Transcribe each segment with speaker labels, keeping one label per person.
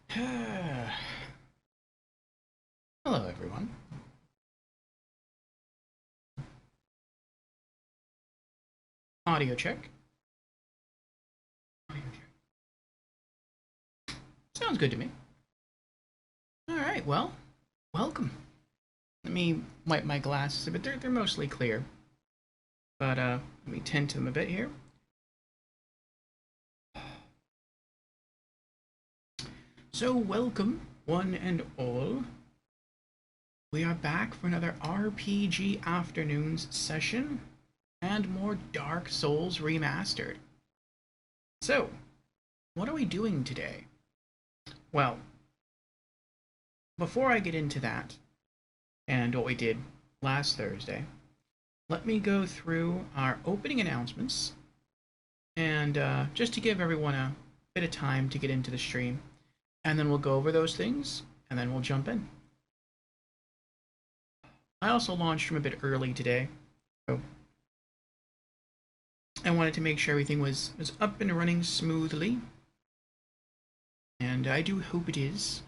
Speaker 1: Hello, everyone. Audio check. Audio check. Sounds good to me. All right, well, welcome. Let me wipe my glasses a bit. They're mostly clear, but let me tint them a bit here. So, welcome, one and all. We are back for another RPG Afternoons session and more Dark Souls Remastered. So, what are we doing today? Well, before I get into that, and what we did last Thursday, let me go through our opening announcements and just to give everyone a bit of time to get into the stream. And then we'll go over those things and then we'll jump in. I also launched from a bit early today, so I wanted to make sure everything was up and running smoothly. And I do hope it is.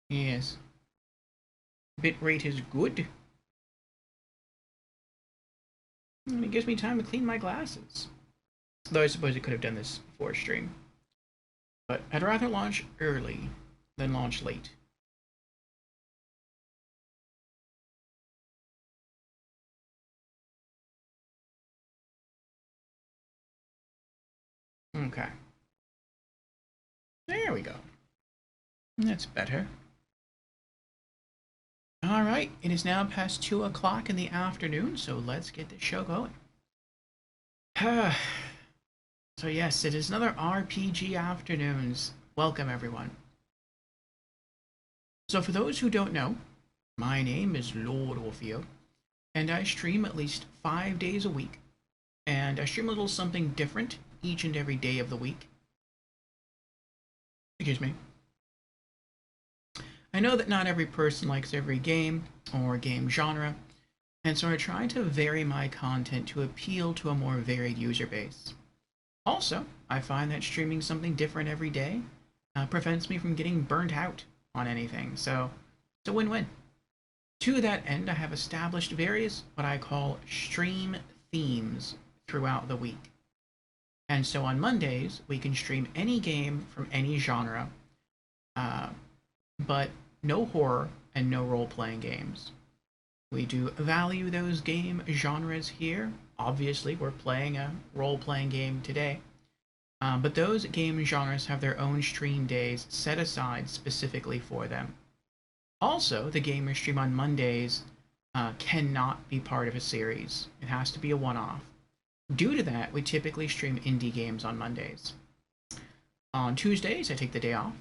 Speaker 1: Yes. Bitrate is good. And it gives me time to clean my glasses. Though I suppose I could have done this before stream. But I'd rather launch early than launch late. Okay. There we go. That's better. Alright, it is now past 2 o'clock in the afternoon, so let's get the show going. So yes, it is another RPG Afternoons. Welcome, everyone. So for those who don't know, my name is Lord Orfeo, and I stream at least 5 days a week. And I stream a little something different each and every day of the week. Excuse me. I know that not every person likes every game or game genre, and so I try to vary my content to appeal to a more varied user base. Also, I find that streaming something different every day prevents me from getting burnt out on anything, so it's a win-win. To that end, I have established various what I call stream themes throughout the week. And so on Mondays, we can stream any game from any genre, uh, but no horror and no role-playing games. We do value those game genres here. Obviously, we're playing a role-playing game today. But those game genres have their own stream days set aside specifically for them. Also, the game we stream on Mondays cannot be part of a series. It has to be a one-off. Due to that, we typically stream indie games on Mondays. On Tuesdays, I take the day off.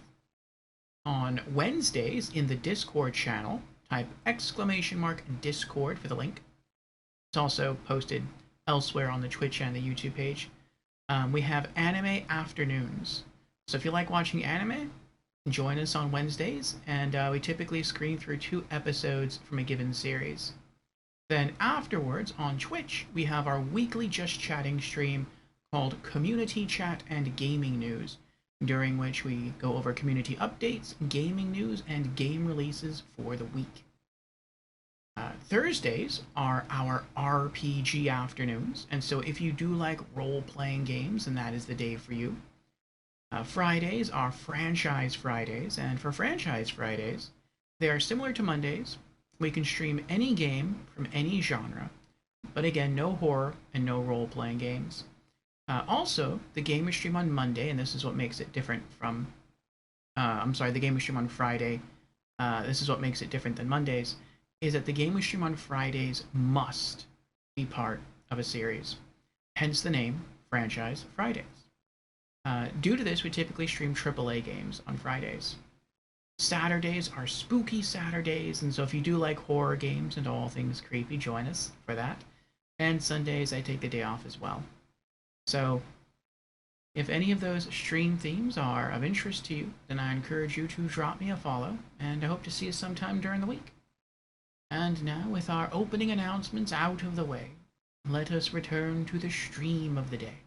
Speaker 1: On Wednesdays, in the Discord channel, type !Discord for the link. It's also posted elsewhere on the Twitch and the YouTube page. We have anime afternoons. So if you like watching anime, join us on Wednesdays, and we typically screen through 2 episodes from a given series. Then afterwards, on Twitch, we have our weekly Just Chatting stream called Community Chat and Gaming News, during which we go over community updates, gaming news, and game releases for the week. Thursdays are our RPG afternoons, and so if you do like role-playing games, then that is the day for you. Fridays are Franchise Fridays, and for Franchise Fridays, they are similar to Mondays. We can stream any game from any genre, but again, no horror and no role-playing games. Also, the game we stream on Monday, and this is what makes it different from... the game we stream on Friday, this is what makes it different than Mondays, is that the game we stream on Fridays must be part of a series. Hence the name, Franchise Fridays. Due to this, we typically stream AAA games on Fridays. Saturdays are Spooky Saturdays, and so if you do like horror games and all things creepy, join us for that. And Sundays, I take the day off as well. So, if any of those stream themes are of interest to you, then I encourage you to drop me a follow, and I hope to see you sometime during the week. And now, with our opening announcements out of the way, let us return to the stream of the day.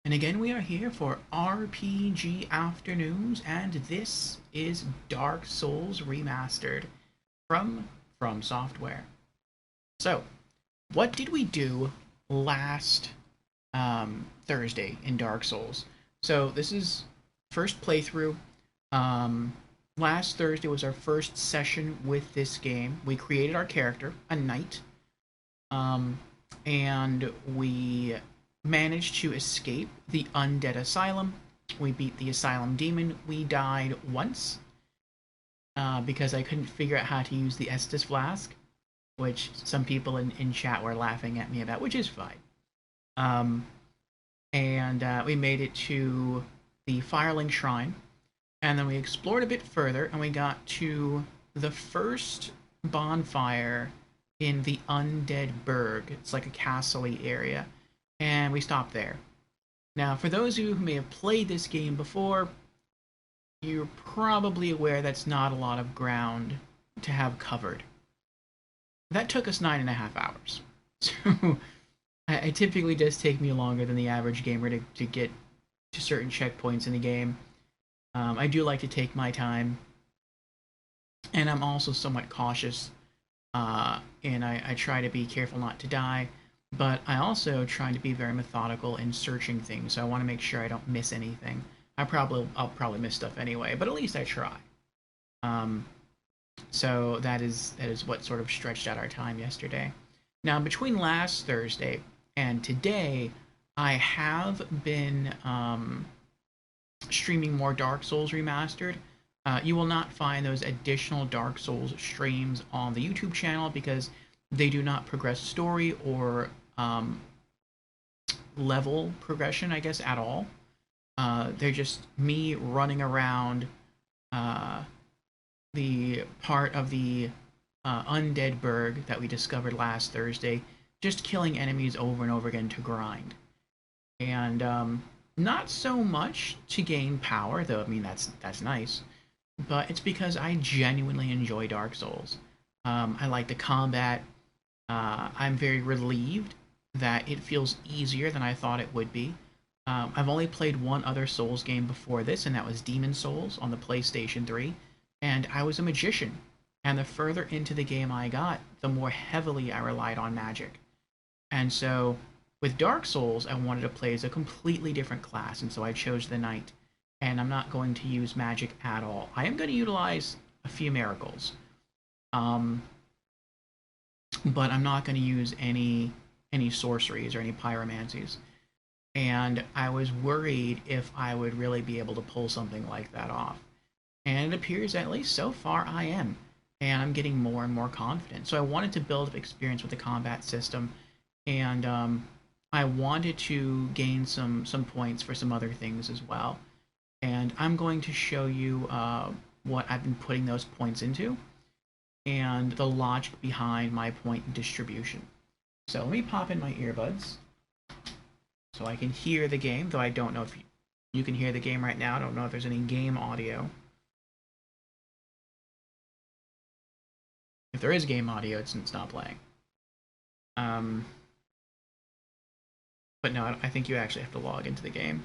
Speaker 1: And again, we are here for RPG Afternoons, and this is Dark Souls Remastered from Software. So, what did we do last Thursday in Dark Souls? So, this is first playthrough. Last Thursday was our first session with this game. We created our character, a knight, um, and we managed to escape the Undead Asylum. We beat the Asylum Demon. We died once because I couldn't figure out how to use the Estus Flask, which some people in chat were laughing at me about, which is fine. Um, and we made it to the Firelink Shrine, and then we explored a bit further, and we got to the first bonfire in the Undead Burg. It's like a castle-y area, and we stopped there. Now, for those of you who may have played this game before, you're probably aware that's not a lot of ground to have covered. That took us 9.5 hours. So it typically does take me longer than the average gamer to get to certain checkpoints in the game. I do like to take my time, and I'm also somewhat cautious, and I try to be careful not to die, but I also try to be very methodical in searching things, so I want to make sure I don't miss anything. I'll probably miss stuff anyway, but at least I try. So that is what sort of stretched out our time yesterday. Now, between last Thursday and today, I have been streaming more Dark Souls Remastered. You will not find those additional Dark Souls streams on the YouTube channel because they do not progress story or level progression, I guess, at all. They're just me running around the part of the Undead Burg that we discovered last Thursday, just killing enemies over and over again to grind. And not so much to gain power, though, I mean, that's nice, but it's because I genuinely enjoy Dark Souls. I like the combat. I'm very relieved that it feels easier than I thought it would be. I've only played one other Souls game before this, and that was Demon Souls on the PlayStation 3, and I was a magician. And the further into the game I got, the more heavily I relied on magic. And so, with Dark Souls, I wanted to play as a completely different class, and so I chose the Knight. And I'm not going to use magic at all. I am going to utilize a few miracles. But I'm not going to use any sorceries or any pyromancies. And I was worried if I would really be able to pull something like that off. And it appears, at least so far, I am. And I'm getting more and more confident. So I wanted to build up experience with the combat system, and I wanted to gain some points for some other things as well. And I'm going to show you what I've been putting those points into, and the logic behind my point distribution. So let me pop in my earbuds so I can hear the game, though I don't know if you can hear the game right now. I don't know if there's any game audio. If there is game audio, it's not playing. But no, I think you actually have to log into the game.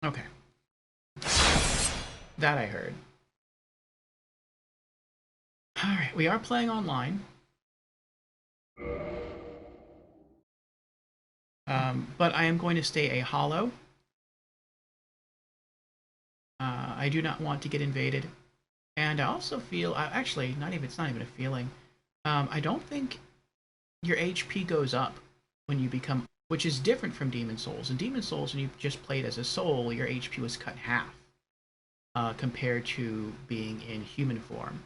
Speaker 1: Okay. That I heard. Alright, we are playing online. But I am going to stay a hollow. I do not want to get invaded. And I also feel, actually, it's not even a feeling. I don't think your HP goes up when you become, which is different from Demon Souls. In Demon Souls, when you just played as a soul, your HP was cut half compared to being in human form.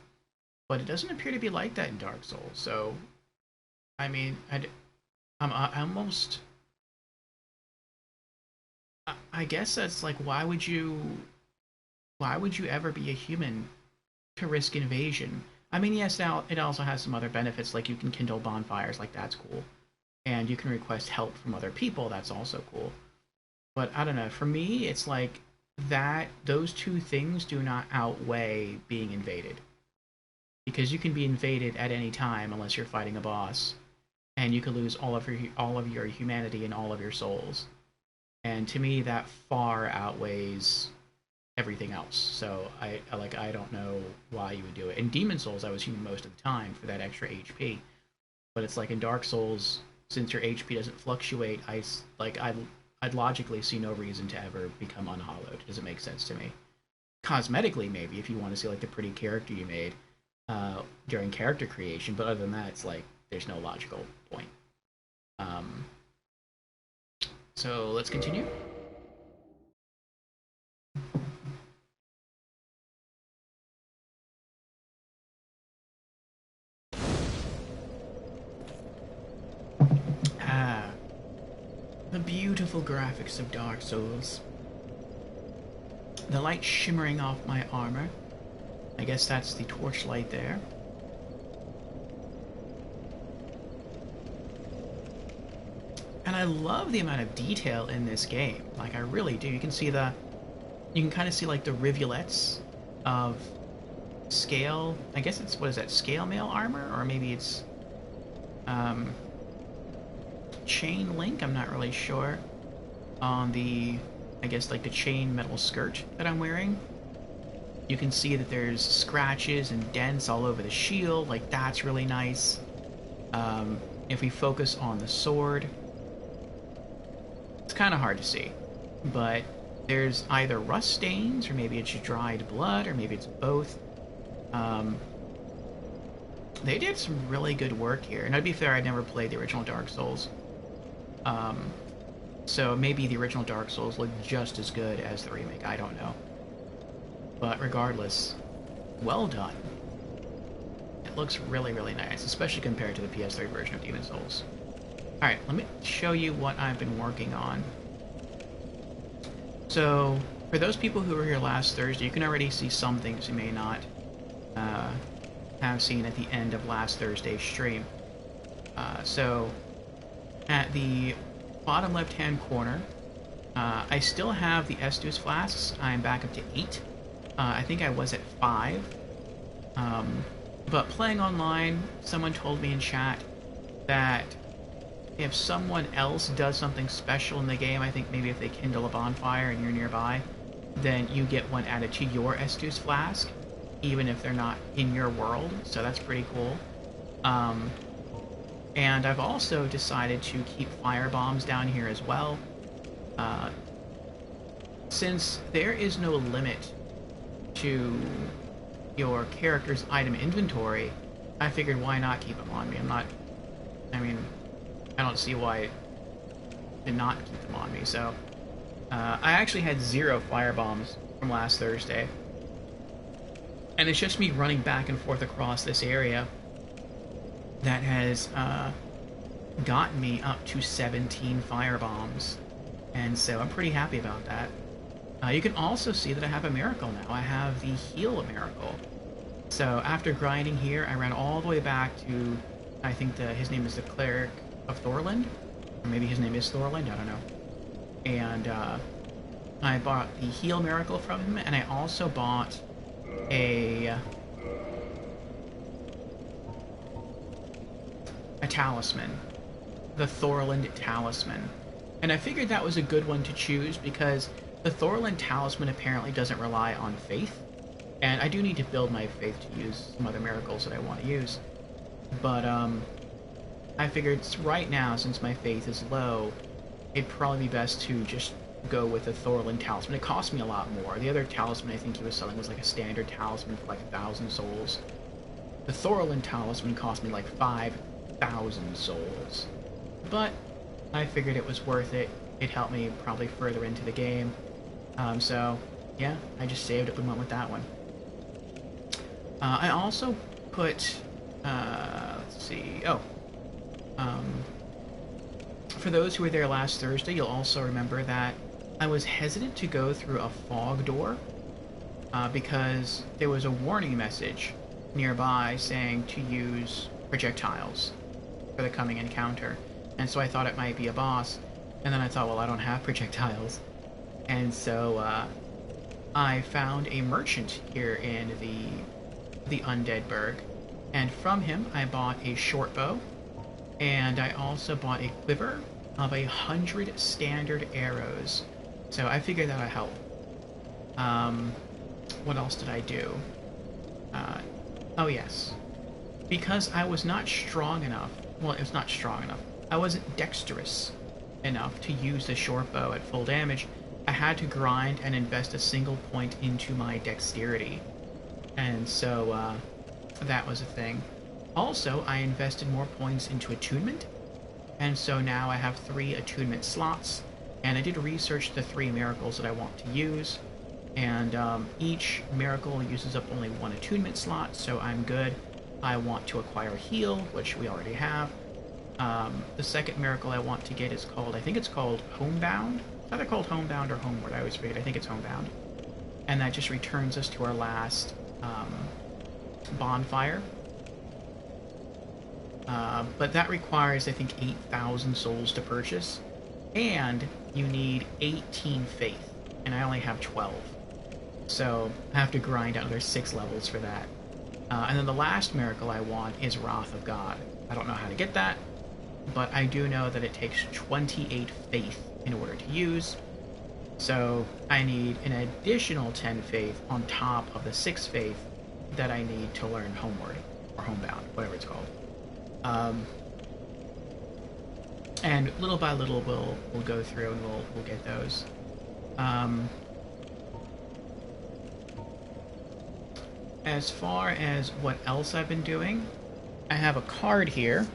Speaker 1: But it doesn't appear to be like that in Dark Souls. So, I mean, I'm almost, I guess that's like, why would you ever be a human to risk invasion? I mean, yes, now it also has some other benefits, like you can kindle bonfires, like that's cool. And you can request help from other people, that's also cool. But I don't know, for me, it's like those two things do not outweigh being invaded. Because you can be invaded at any time unless you're fighting a boss. and you could lose all of your humanity and all of your souls. And to me, that far outweighs everything else. So I don't know why you would do it. In Demon Souls, I was human most of the time for that extra HP, but it's like in Dark Souls, since your HP doesn't fluctuate, I'd logically see no reason to ever become unhollowed. It doesn't make sense to me. Cosmetically, maybe if you want to see like the pretty character you made during character creation, but other than that, it's like there's no logical point. Um, so let's continue. Ah, the beautiful graphics of Dark Souls. The light shimmering off my armor. I guess that's the torchlight there. And I love the amount of detail in this game. Like, I really do. You can kind of see like the rivulets of scale. I guess it's, what is that, scale mail armor? Or maybe it's chain link? I'm not really sure. On the, I guess, like the chain metal skirt that I'm wearing. You can see that there's scratches and dents all over the shield. Like, that's really nice. If we focus on the sword, it's kind of hard to see. But there's either rust stains, or maybe it's dried blood, or maybe it's both. They did some really good work here. And to be fair, I'd never played the original Dark Souls. So maybe the original Dark Souls look just as good as the remake. I don't know. But regardless, well done. It looks really, really nice, especially compared to the PS3 version of Demon Souls. Alright, let me show you what I've been working on. So, for those people who were here last Thursday, you can already see some things you may not have seen at the end of last Thursday's stream. So, at the bottom left-hand corner, I still have the Estus flasks. I'm back up to 8. I think I was at 5. But playing online, someone told me in chat that if someone else does something special in the game, I think maybe if they kindle a bonfire and you're nearby, then you get one added to your Estus flask, even if they're not in your world, so that's pretty cool. And I've also decided to keep fire bombs down here as well. Since there is no limit to your character's item inventory, I figured why not keep them on me. I don't see why to not keep them on me. So I actually had 0 fire bombs from last Thursday, and it's just me running back and forth across this area that has gotten me up to 17 fire bombs, and so I'm pretty happy about that. You can also see that I have a miracle now. I have the heal miracle. So after grinding here, I ran all the way back to, I think his name is the Cleric of Thorland, or maybe his name is Thorland, I don't know. And I bought the heal miracle from him, and I also bought a talisman, the Thorland talisman. And I figured that was a good one to choose because the Thorland talisman apparently doesn't rely on faith, and I do need to build my faith to use some other miracles that I want to use. But I figured right now, since my faith is low, it'd probably be best to just go with the Thorland talisman. It cost me a lot more. The other talisman I think he was selling was like a standard talisman for like 1,000 souls. The Thorland talisman cost me like 5,000 souls. But I figured it was worth it. It helped me probably further into the game. So, yeah, I just saved it and went with that one. I also put, let's see, for those who were there last Thursday, you'll also remember that I was hesitant to go through a fog door because there was a warning message nearby saying to use projectiles for the coming encounter. And so I thought it might be a boss, and then I thought, well, I don't have projectiles. And so I found a merchant here in the Undead Burg, and from him I bought a short bow, And I also bought a quiver of 100 standard arrows. So I figured that would help. What else did I do? Oh yes. Because I was not strong enough, well, it was not strong enough. I wasn't dexterous enough to use the short bow at full damage. I had to grind and invest a single point into my dexterity. And so, that was a thing. Also, I invested more points into attunement. And so now I have 3 attunement slots. And I did research the 3 miracles that I want to use. And each miracle uses up only 1 attunement slot, so I'm good. I want to acquire heal, which we already have. The second miracle I want to get is called, I think it's called Homebound. It's either called Homebound or Homeward, I always forget. I think it's Homebound. And that just returns us to our last bonfire. But that requires, I think, 8,000 souls to purchase. And you need 18 faith, and I only have 12. So I have to grind out another 6 levels for that. And then the last miracle I want is Wrath of God. I don't know how to get that, but I do know that it takes 28 faith in order to use. So I need an additional 10 faith on top of the 6 faith that I need to learn Homeward, or Homebound, whatever it's called. And little by little we'll go through and we'll get those. As far as what else I've been doing, I have a card here.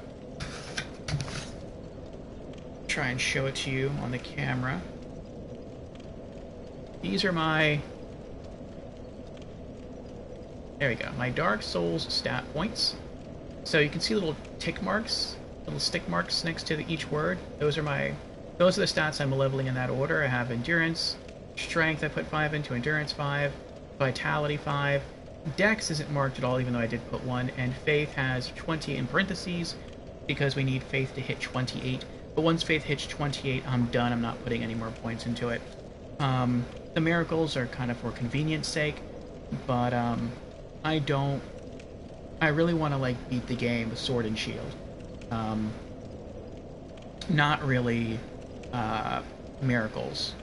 Speaker 1: Try and show it to you on the camera. These are my... There we go. My Dark Souls stat points. So you can see little tick marks, little stick marks next to each word. Those are the stats I'm leveling in that order. I have Endurance, Strength I put 5 into, Endurance 5, Vitality 5. Dex isn't marked at all, even though I did put 1, and Faith has 20 in parentheses, because we need Faith to hit 28. But once Faith hits 28, I'm done. I'm not putting any more points into it. The miracles are kind of for convenience sake, but I really want to like beat the game with Sword and Shield. Not really miracles.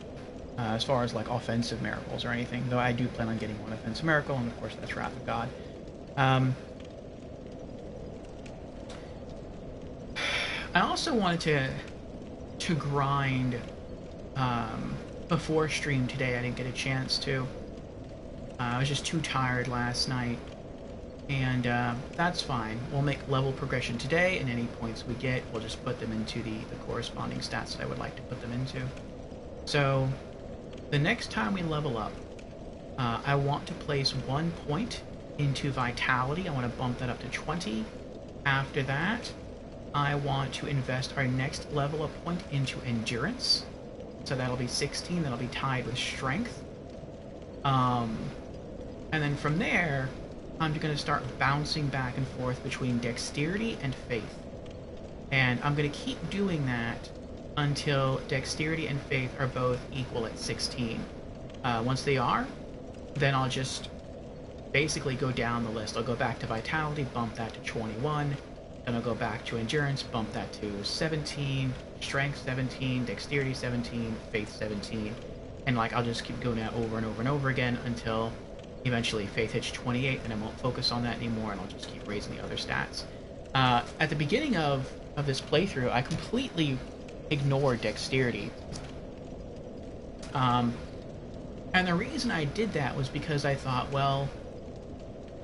Speaker 1: As far as like offensive miracles or anything, though I do plan on getting one offensive miracle, and of course that's Wrath of God. I also wanted to grind before stream today. I didn't get a chance to. I was just too tired last night, and that's fine. We'll make level progression today, and any points we get, we'll just put them into the corresponding stats that I would like to put them into. So the next time we level up, I want to place 1 point into Vitality. I want to bump that up to 20. After that, I want to invest our next level of point into Endurance. So that'll be 16. That'll be tied with Strength. And then from there, I'm going to start bouncing back and forth between Dexterity and Faith. And I'm going to keep doing that until Dexterity and Faith are both equal at 16. Once they are, then I'll just basically go down the list. I'll go back to Vitality, bump that to 21, then I'll go back to Endurance, bump that to 17, Strength 17, Dexterity 17, Faith 17, and like I'll just keep doing that over and over and over again until eventually Faith hits 28, and I won't focus on that anymore, and I'll just keep raising the other stats. At the beginning of this playthrough, I completely ignored Dexterity. And the reason I did that was because I thought, well,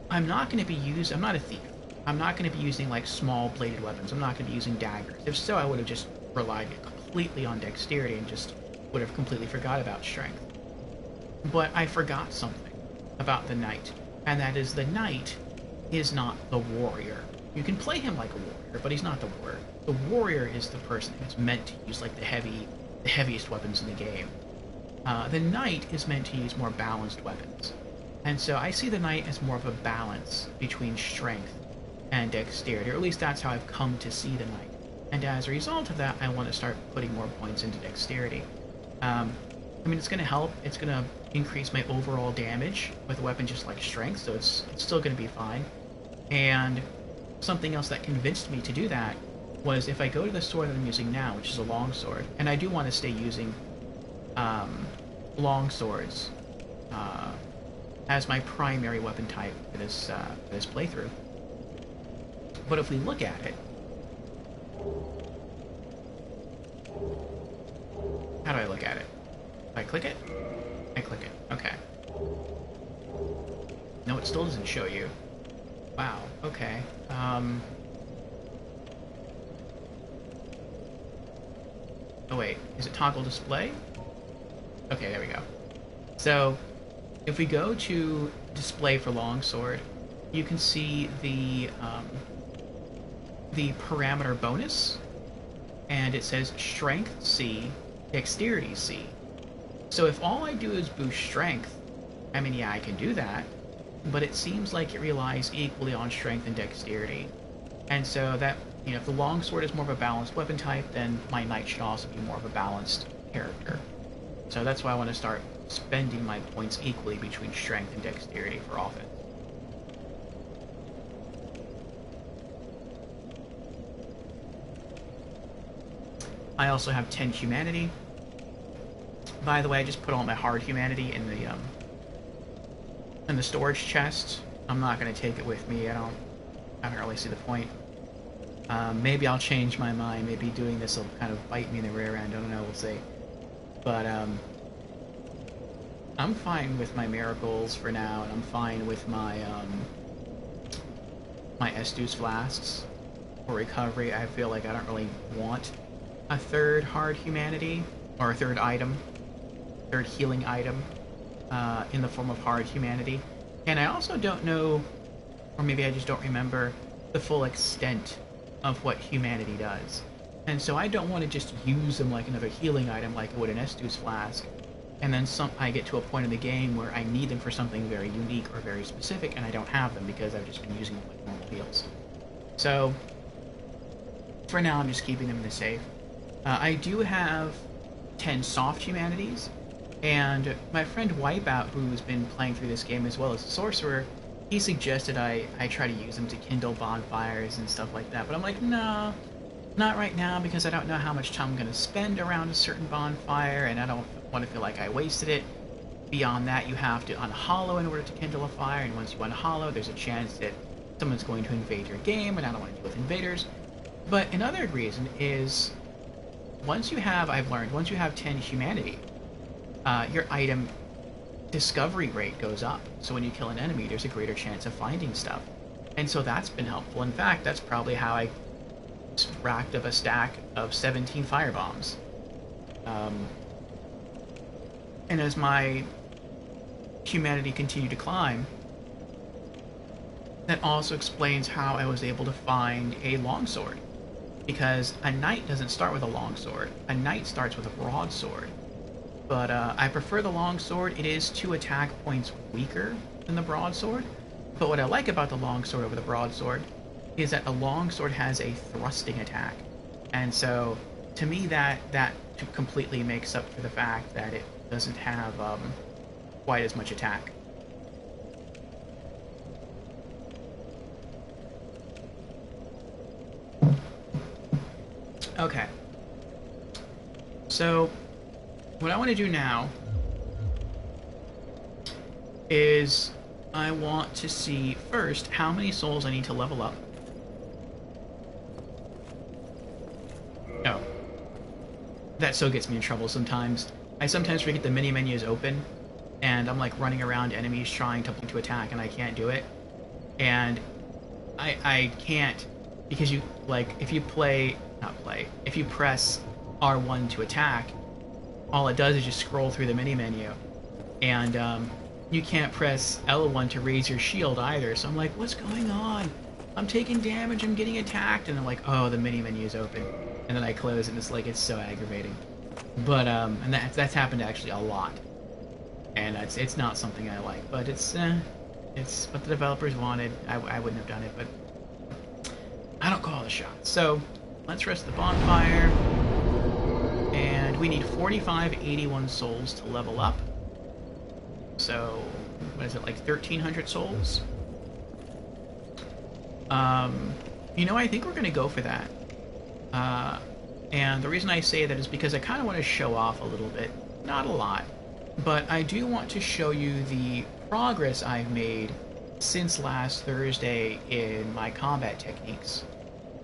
Speaker 1: I'm not a thief. I'm not going to be using like small bladed weapons. I'm not going to be using daggers. If so, I would have just relied completely on Dexterity and just would have completely forgot about Strength. But I forgot something about the Knight, and that is the Knight is not the warrior. You can play him like a warrior, but he's not the warrior. The warrior is the person who's meant to use like the heaviest weapons in the game. The Knight is meant to use more balanced weapons. And so I see the Knight as more of a balance between Strength and Dexterity, or at least that's how I've come to see the Knight. And as a result of that, I want to start putting more points into Dexterity. I mean, it's going to help. It's going to increase my overall damage with a weapon just like Strength, so it's still going to be fine. And something else that convinced me to do that was if I go to the sword that I'm using now, which is a longsword, and I do want to stay using long swords as my primary weapon type for this playthrough. But if we look at it, how do I look at it? Do I click it? I click it. Okay. No, it still doesn't show you. Wow. Okay. Oh wait, is it toggle display? Okay, there we go. So, if we go to display for longsword, you can see the parameter bonus, and it says strength C, dexterity C. So if all I do is boost strength, I mean, yeah, I can do that, but it seems like it relies equally on strength and dexterity. And so that, you know, if the longsword is more of a balanced weapon type, then my knight should also be more of a balanced character. So that's why I want to start spending my points equally between strength and dexterity for offense. I also have 10 humanity. By the way, I just put all my hard humanity in the storage chest. I'm not going to take it with me. I don't really see the point. Maybe I'll change my mind. Maybe doing this will kind of bite me in the rear end. I don't know. We'll see. But I'm fine with my miracles for now, and I'm fine with my my Estus flasks for recovery. I feel like I don't really want a third hard humanity or a third healing item in the form of hard humanity. And I also don't know, or maybe I just don't remember the full extent of what humanity does. And so I don't want to just use them like another healing item like I would an Estus flask, and then I get to a point in the game where I need them for something very unique or very specific, and I don't have them because I've just been using them like normal heals. So, for now I'm just keeping them in the safe. I do have 10 soft humanities, and my friend Wipeout, who's been playing through this game as well as a sorcerer, he suggested I try to use them to kindle bonfires and stuff like that, but I'm like, no, not right now, because I don't know how much time I'm going to spend around a certain bonfire, and I don't want to feel like I wasted it. Beyond that, you have to unhollow in order to kindle a fire, and once you unhollow, there's a chance that someone's going to invade your game, and I don't want to deal with invaders. But another reason is, I've learned, once you have 10 humanity, your item discovery rate goes up. So when you kill an enemy, there's a greater chance of finding stuff. And so that's been helpful. In fact, that's probably how I racked up a stack of 17 firebombs. And as my humanity continued to climb, that also explains how I was able to find a longsword. Because a knight doesn't start with a longsword. A knight starts with a broadsword. But I prefer the longsword. It is 2 attack points weaker than the broadsword. But what I like about the longsword over the broadsword is that the longsword has a thrusting attack. And so, to me, that completely makes up for the fact that it doesn't have quite as much attack. Okay. So, what I want to do now is I want to see first how many souls I need to level up. Oh. That so gets me in trouble sometimes. I sometimes forget the mini menu is open, and I'm like running around enemies trying to attack, and I can't do it. And I can't, because you, like, if you press R1 to attack, all it does is just scroll through the mini menu, and you can't press L1 to raise your shield either. So I'm like, what's going on? I'm taking damage, I'm getting attacked, and I'm like, oh, the mini menu is open, and then I close it, and it's like, it's so aggravating. But and that's happened actually a lot, and it's not something I like, but it's what the developers wanted. I wouldn't have done it, but I don't call the shots. So let's rest the bonfire. And we need 4581 souls to level up. So, what is it, like 1,300 souls? You know, I think we're going to go for that. Uh, and the reason I say that is because I kind of want to show off a little bit. Not a lot, but I do want to show you the progress I've made since last Thursday in my combat techniques.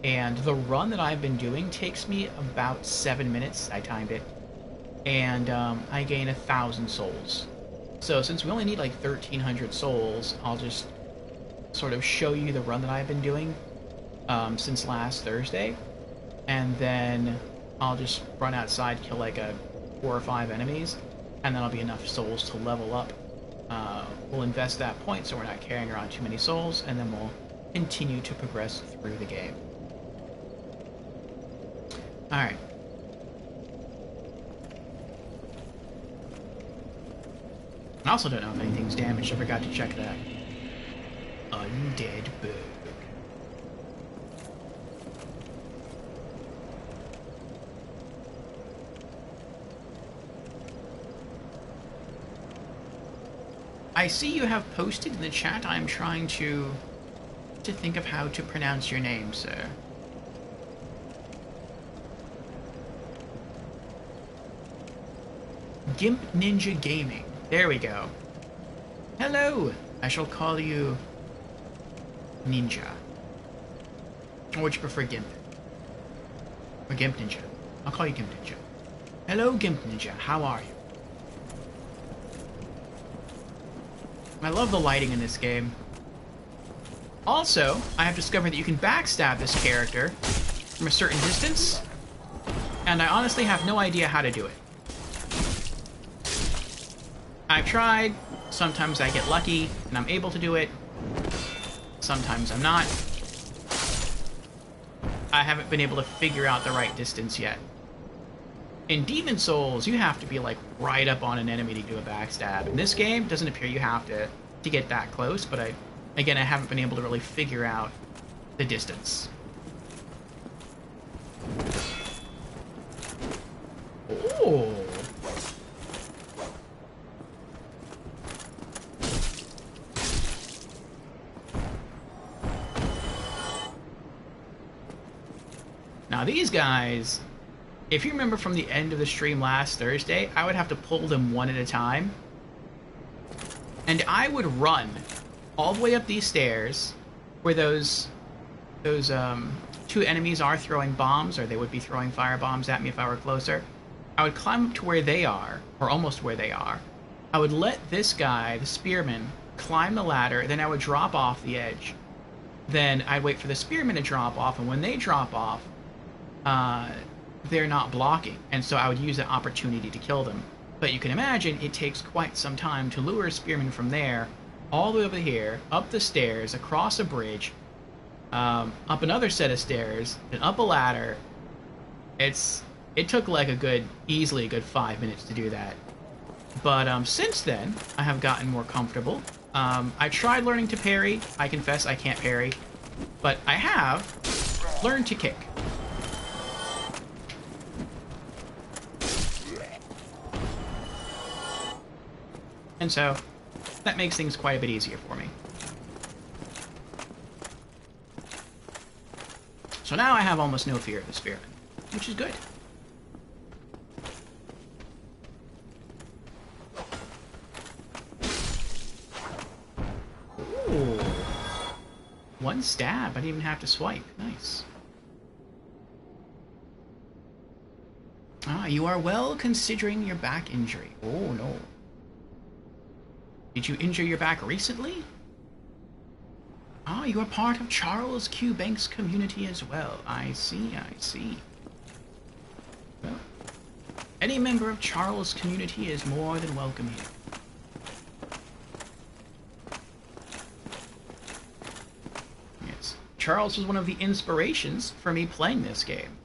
Speaker 1: And the run that I've been doing takes me about 7 minutes. I timed it. And I gain 1,000 souls. So since we only need like 1,300 souls, I'll just sort of show you the run that I've been doing since last Thursday. And then I'll just run outside, kill like 4 or 5 enemies, and then I'll be enough souls to level up. We'll invest that point so we're not carrying around too many souls, and then we'll continue to progress through the game. Alright. I also don't know if anything's damaged. I forgot to check that. Undead Burg. I see you have posted in the chat. I'm trying to think of how to pronounce your name, sir. Gimp Ninja Gaming. There we go. Hello! I shall call you Ninja. Or would you prefer Gimp? Or Gimp Ninja? I'll call you Gimp Ninja. Hello, Gimp Ninja. How are you? I love the lighting in this game. Also, I have discovered that you can backstab this character from a certain distance, and I honestly have no idea how to do it. I've tried, sometimes I get lucky, and I'm able to do it. Sometimes I'm not. I haven't been able to figure out the right distance yet. In Demon Souls, you have to be like right up on an enemy to do a backstab. In this game, it doesn't appear you have to get that close, but I haven't been able to really figure out the distance. Oh. Now these guys, if you remember from the end of the stream last Thursday, I would have to pull them one at a time. And I would run all the way up these stairs where those 2 enemies are throwing bombs, or they would be throwing fire bombs at me if I were closer. I would climb up to where they are, or almost where they are. I would let this guy, the spearman, climb the ladder, then I would drop off the edge. Then I'd wait for the spearman to drop off, and when they drop off, they're not blocking, and so I would use that opportunity to kill them. But you can imagine it takes quite some time to lure a spearman from there all the way over here, up the stairs, across a bridge, up another set of stairs, and up a ladder. It took like easily a good 5 minutes to do that. But since then, I have gotten more comfortable. I tried learning to parry. I confess I can't parry, but I have learned to kick. And so, that makes things quite a bit easier for me. So now I have almost no fear of the spearman, which is good. Ooh. One stab, I didn't even have to swipe. Nice. Ah, you are well considering your back injury. Oh, no. Did you injure your back recently? Ah, you are part of Charles Q. Banks' community as well. I see, I see. Well, any member of Charles' community is more than welcome here. Yes, Charles was one of the inspirations for me playing this game.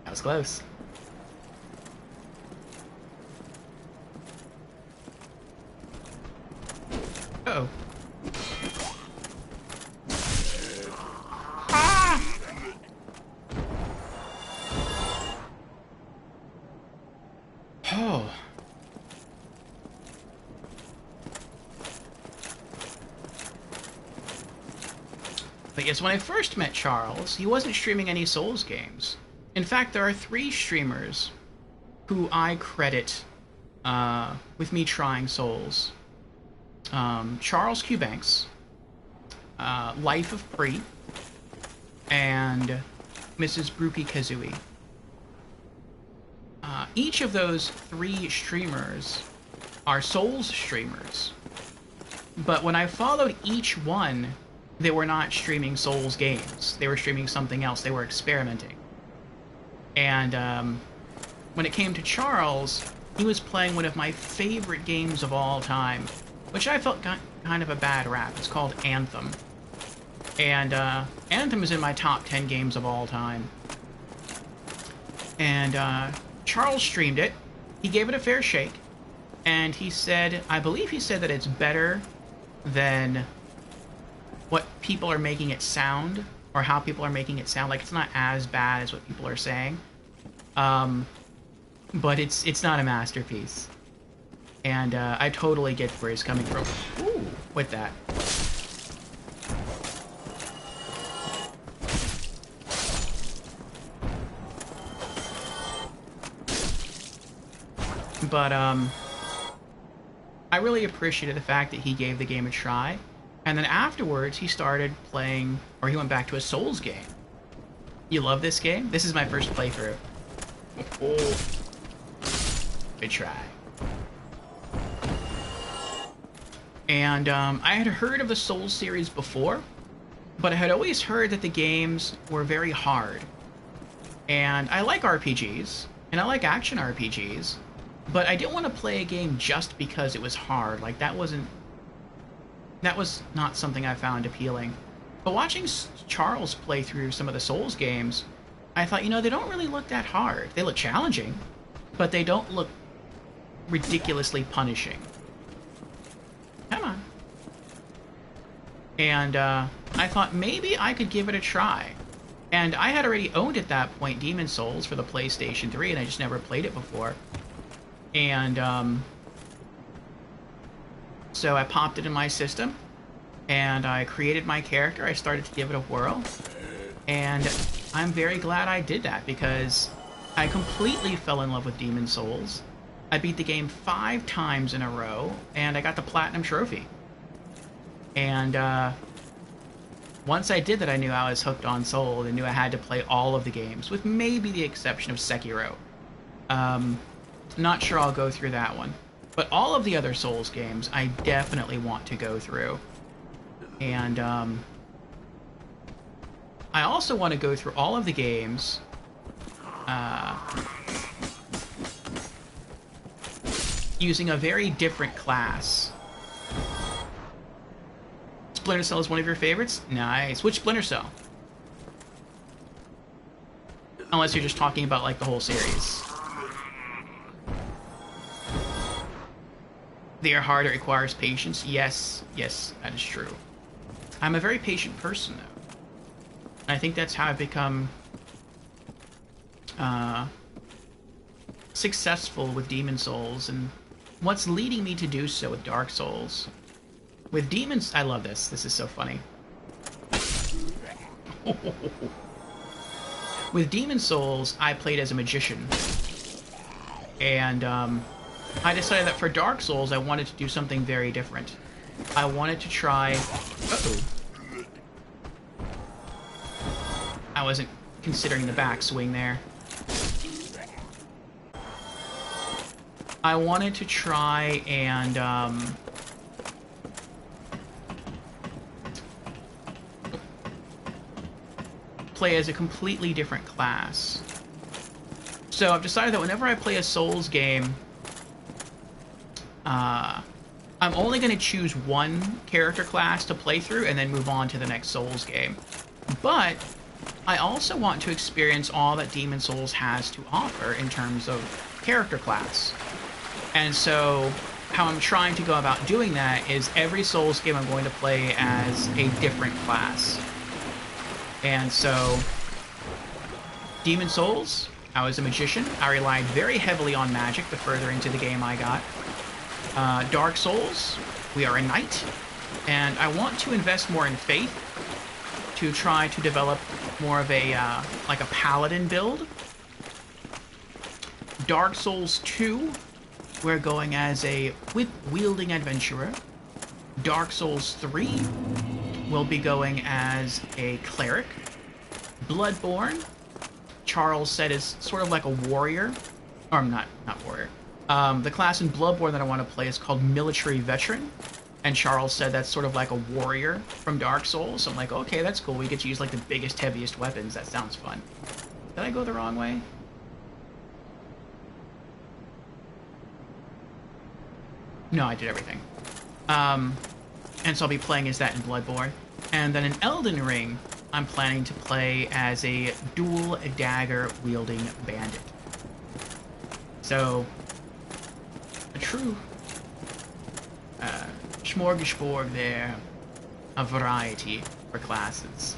Speaker 1: That was close. Uh-oh. Ah! Oh. But yes, when I first met Charles, he wasn't streaming any Souls games. In fact, there are 3 streamers who I credit with me trying Souls. Charles Q. Banks, Life of Pre, and Mrs. Bruki Kazooie. Each of those 3 streamers are Souls streamers. But when I followed each one, they were not streaming Souls games. They were streaming something else. They were experimenting. And when it came to Charles, he was playing one of my favorite games of all time, which I felt got kind of a bad rap. It's called Anthem. And Anthem is in my top 10 games of all time. And Charles streamed it. He gave it a fair shake. And he said, I believe he said that it's better than what people are making it sound, or how people are making it sound. Like, it's not as bad as what people are saying. But it's not a masterpiece. And I totally get where he's coming from. Ooh, with that. But I really appreciated the fact that he gave the game a try. And then afterwards, he started playing, or he went back to a Souls game. You love this game? This is my first playthrough. Oh. Good try. And I had heard of the Souls series before, but I had always heard that the games were very hard. And I like RPGs, and I like action RPGs, but I didn't want to play a game just because it was hard. Like, that was not something I found appealing. But watching Charles play through some of the Souls games, I thought, you know, they don't really look that hard. They look challenging, but they don't look ridiculously punishing. Come on. And I thought maybe I could give it a try. And I had already owned at that point Demon's Souls for the PlayStation 3, and I just never played it before. And so I popped it in my system, and I created my character. I started to give it a whirl, and I'm very glad I did that, because I completely fell in love with Demon's Souls. I beat the game 5 times in a row, and I got the Platinum Trophy. And once I did that, I knew I was hooked on Souls, and knew I had to play all of the games, with maybe the exception of Sekiro. Not sure I'll go through that one. But all of the other Souls games, I definitely want to go through. And I also want to go through all of the games using a very different class. Splinter Cell is one of your favorites? Nice. Which Splinter Cell? Unless you're just talking about, like, the whole series. They are hard, it requires patience. Yes, that is true. I'm a very patient person, though. I think that's how I've become successful with Demon's Souls, and what's leading me to do so with Dark Souls. With Demons, I love this. This is so funny. With Demon's Souls, I played as a magician. And I decided that for Dark Souls, I wanted to do something very different. I wanted to try... Uh-oh. I wasn't considering the backswing there. I wanted to try and play as a completely different class. So I've decided that whenever I play a Souls game, I'm only going to choose one character class to play through and then move on to the next Souls game. But I also want to experience all that Demon's Souls has to offer in terms of character class. And so how I'm trying to go about doing that is every Souls game I'm going to play as a different class. And so Demon's Souls, I was a magician. I relied very heavily on magic the further into the game I got. Dark Souls, we are a knight, and I want to invest more in faith to try to develop more of a, like a paladin build. Dark Souls 2, we're going as a whip-wielding adventurer. Dark Souls 3, we'll be going as a cleric. Bloodborne, Charles said, is sort of like a warrior. Or not warrior. The class in Bloodborne that I want to play is called Military Veteran. And Charles said that's sort of like a warrior from Dark Souls. So I'm like, okay, that's cool. We get to use like the biggest, heaviest weapons. That sounds fun. Did I go the wrong way? No, I did everything. And so I'll be playing as that in Bloodborne. And then in Elden Ring, I'm planning to play as a dual dagger wielding bandit. So, a true smorgasbord there, a variety for classes.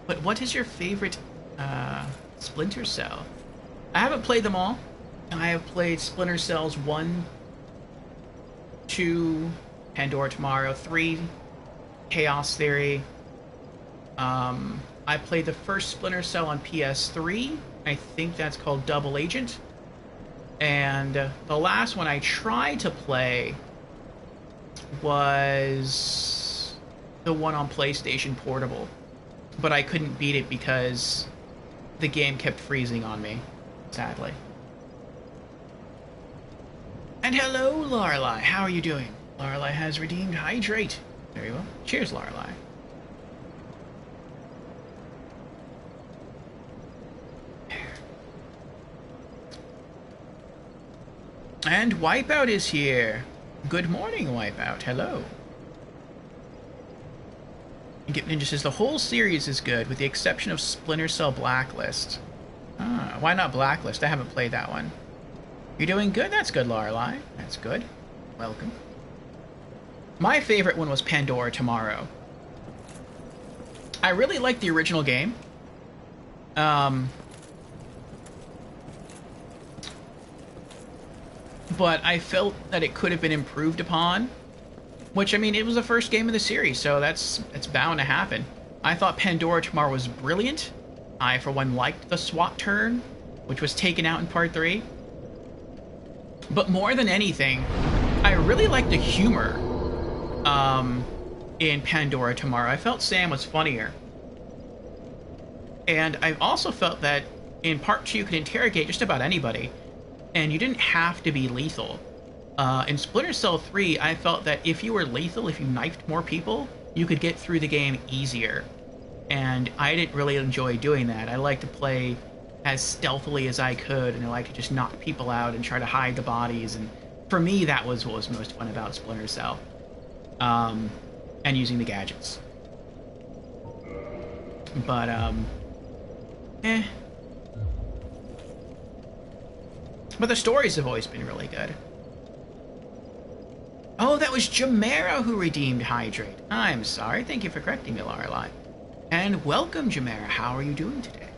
Speaker 1: But what is your favorite Splinter Cell? I haven't played them all. I have played Splinter Cells 1, 2, Pandora Tomorrow, 3, Chaos Theory. I played the first Splinter Cell on PS3. I think that's called Double Agent. And the last one I tried to play was the one on PlayStation Portable. But I couldn't beat it because the game kept freezing on me, sadly. And hello, Lorelei. How are you doing? Lorelei has redeemed Hydrate. Very well. Cheers, Lorelei. And Wipeout is here. Good morning, Wipeout. Hello. Ninja says the whole series is good, with the exception of Splinter Cell Blacklist. Ah, why not Blacklist? I haven't played that one. You're doing good? That's good, Lorelei. That's good. Welcome. My favorite one was Pandora Tomorrow. I really liked the original game. But I felt that it could have been improved upon. Which, I mean, it was the first game of the series, so it's bound to happen. I thought Pandora Tomorrow was brilliant. I, for one, liked the SWAT turn, which was taken out in Part 3. But more than anything, I really liked the humor in Pandora Tomorrow. I felt Sam was funnier. And I also felt that in Part 2 you could interrogate just about anybody, and you didn't have to be lethal. In Splinter Cell 3, I felt that if you were lethal, if you knifed more people, you could get through the game easier. And I didn't really enjoy doing that. I like to play as stealthily as I could, and I like to just knock people out and try to hide the bodies. And for me, that was what was most fun about Splinter Cell. And using the gadgets. But, But the stories have always been really good. Oh, that was Jamera who redeemed Hydrate. I'm sorry. Thank you for correcting me, Lorelei. And welcome, Jamera. How are you doing today?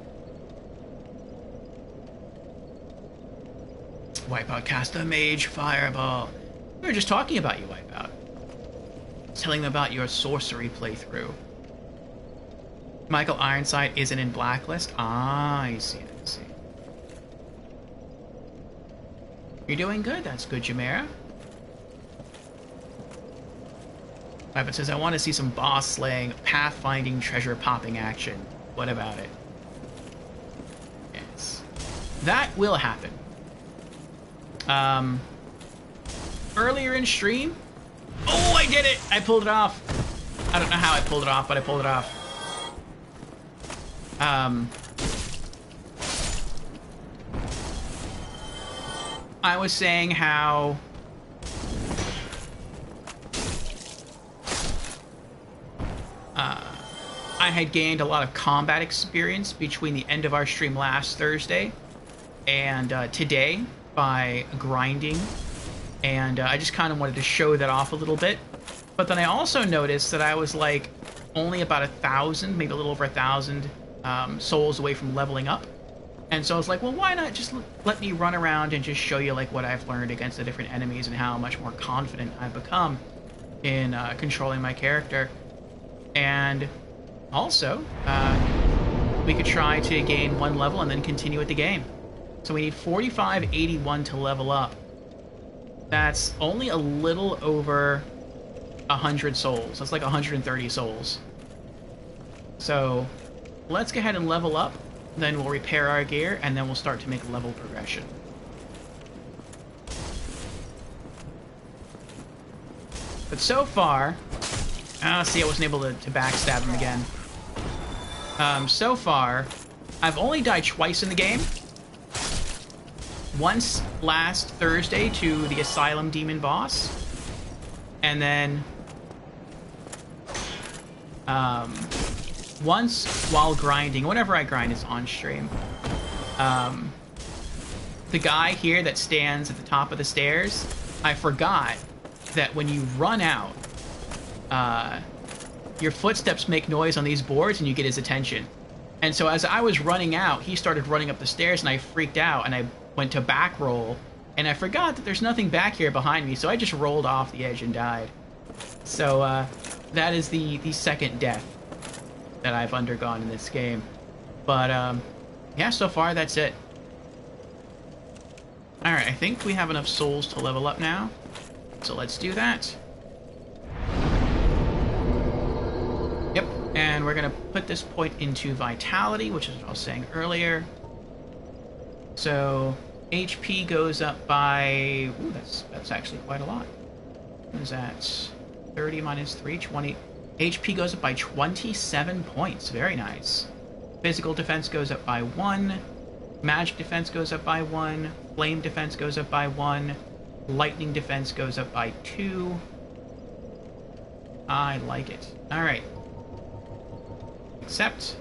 Speaker 1: Wipeout cast the Mage Fireball. We were just talking about you, Wipeout. Telling them about your sorcery playthrough. Michael Ironside isn't in Blacklist? Ah, I see, I see. You're doing good. That's good, Jamera. Wipeout says, I want to see some boss slaying, pathfinding, treasure popping action. What about it? Yes. That will happen. Earlier in stream... Oh, I did it! I pulled it off. I don't know how I pulled it off, but I pulled it off. I was saying how... I had gained a lot of combat experience between the end of our stream last Thursday and today by grinding, and I just kind of wanted to show that off a little bit. But then I also noticed that I was like only about 1,000, maybe a little over 1,000 souls away from leveling up. And so I was like, well, why not just let me run around and just show you like what I've learned against the different enemies and how much more confident I've become in controlling my character. And also, we could try to gain 1 level and then continue with the game. So we need 4581 to level up. That's only a little over 100 souls. That's like 130 souls. So let's go ahead and level up. Then we'll repair our gear, and then we'll start to make level progression. But so far... see, I wasn't able to backstab him again. So far, I've only died twice in the game. Once last Thursday to the Asylum Demon boss. And then... once while grinding, whenever I grind is on stream. The guy here that stands at the top of the stairs, I forgot that when you run out, your footsteps make noise on these boards and you get his attention. And so as I was running out, he started running up the stairs and I freaked out and I went to back roll and I forgot that there's nothing back here behind me, so I just rolled off the edge and died. So that is the second death that I've undergone in this game. But yeah, so far that's it. Alright, I think we have enough souls to level up now. So let's do that. Yep, and we're going to put this point into Vitality, which is what I was saying earlier. So HP goes up by... Ooh, that's actually quite a lot. What is that? 30 minus 3, 20... HP goes up by 27 points. Very nice. Physical defense goes up by 1. Magic defense goes up by 1. Flame defense goes up by 1. Lightning defense goes up by 2. I like it. Alright. Accept.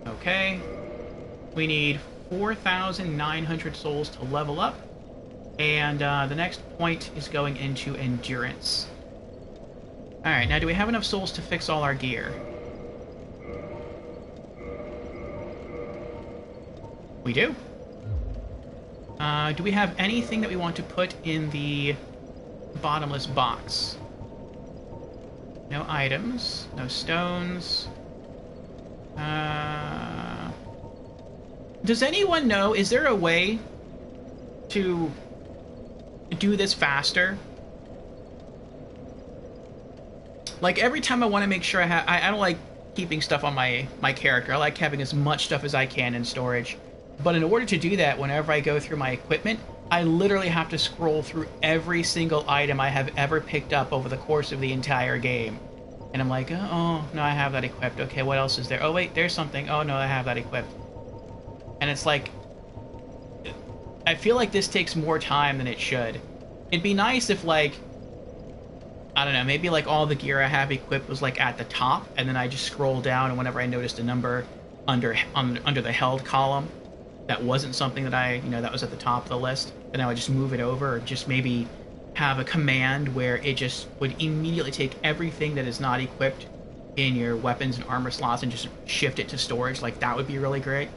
Speaker 1: Okay. We need 4,900 souls to level up. And the next point is going into Endurance. Alright, now do we have enough souls to fix all our gear? We do. Do we have anything that we want to put in the bottomless box? No items, no stones. Does anyone know, is there a way to do this faster? Like, every time I want to make sure I don't like keeping stuff on my character. I like having as much stuff as I can in storage. But in order to do that, whenever I go through my equipment, I literally have to scroll through every single item I have ever picked up over the course of the entire game. And I'm like, oh, no, I have that equipped. Okay, what else is there? Oh, wait, there's something. Oh, no, I have that equipped. And it's like... I feel like this takes more time than it should. It'd be nice if, like... I don't know, maybe like all the gear I have equipped was like at the top, and then I just scroll down, and whenever I noticed a number under the held column that wasn't something that that was at the top of the list, then I would just move it over, or just maybe have a command where it just would immediately take everything that is not equipped in your weapons and armor slots and just shift it to storage. Like, that would be really great.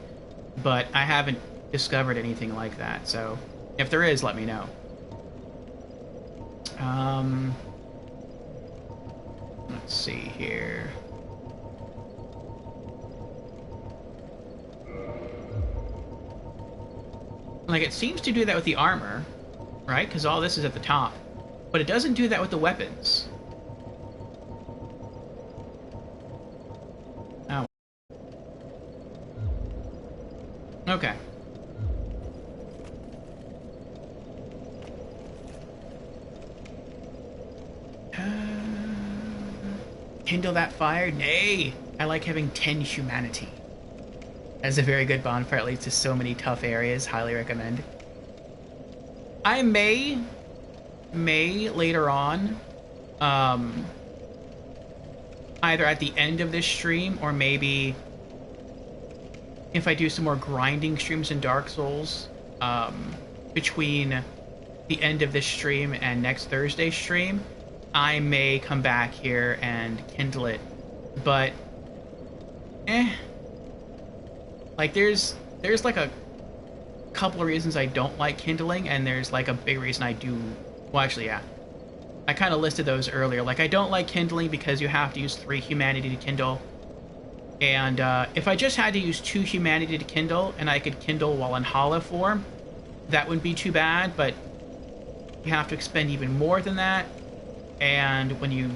Speaker 1: But I haven't discovered anything like that, so if there is, let me know. Let's see here. Like, it seems to do that with the armor, right? Because all this is at the top. But it doesn't do that with the weapons. Oh. Okay. Kindle that fire? Nay! I like having 10 humanity. That's a very good bonfire. It leads to so many tough areas. Highly recommend. I may later on, either at the end of this stream, or maybe if I do some more grinding streams in Dark Souls, between the end of this stream and next Thursday's stream, I may come back here and kindle it, but like there's like a couple of reasons I don't like kindling, and there's like a big reason I do. Well, actually, yeah, I kind of listed those earlier. Like, I don't like kindling because you have to use 3 humanity to kindle, and if I just had to use 2 humanity to kindle and I could kindle while in hollow form, that wouldn't be too bad. But you have to expend even more than that, and when you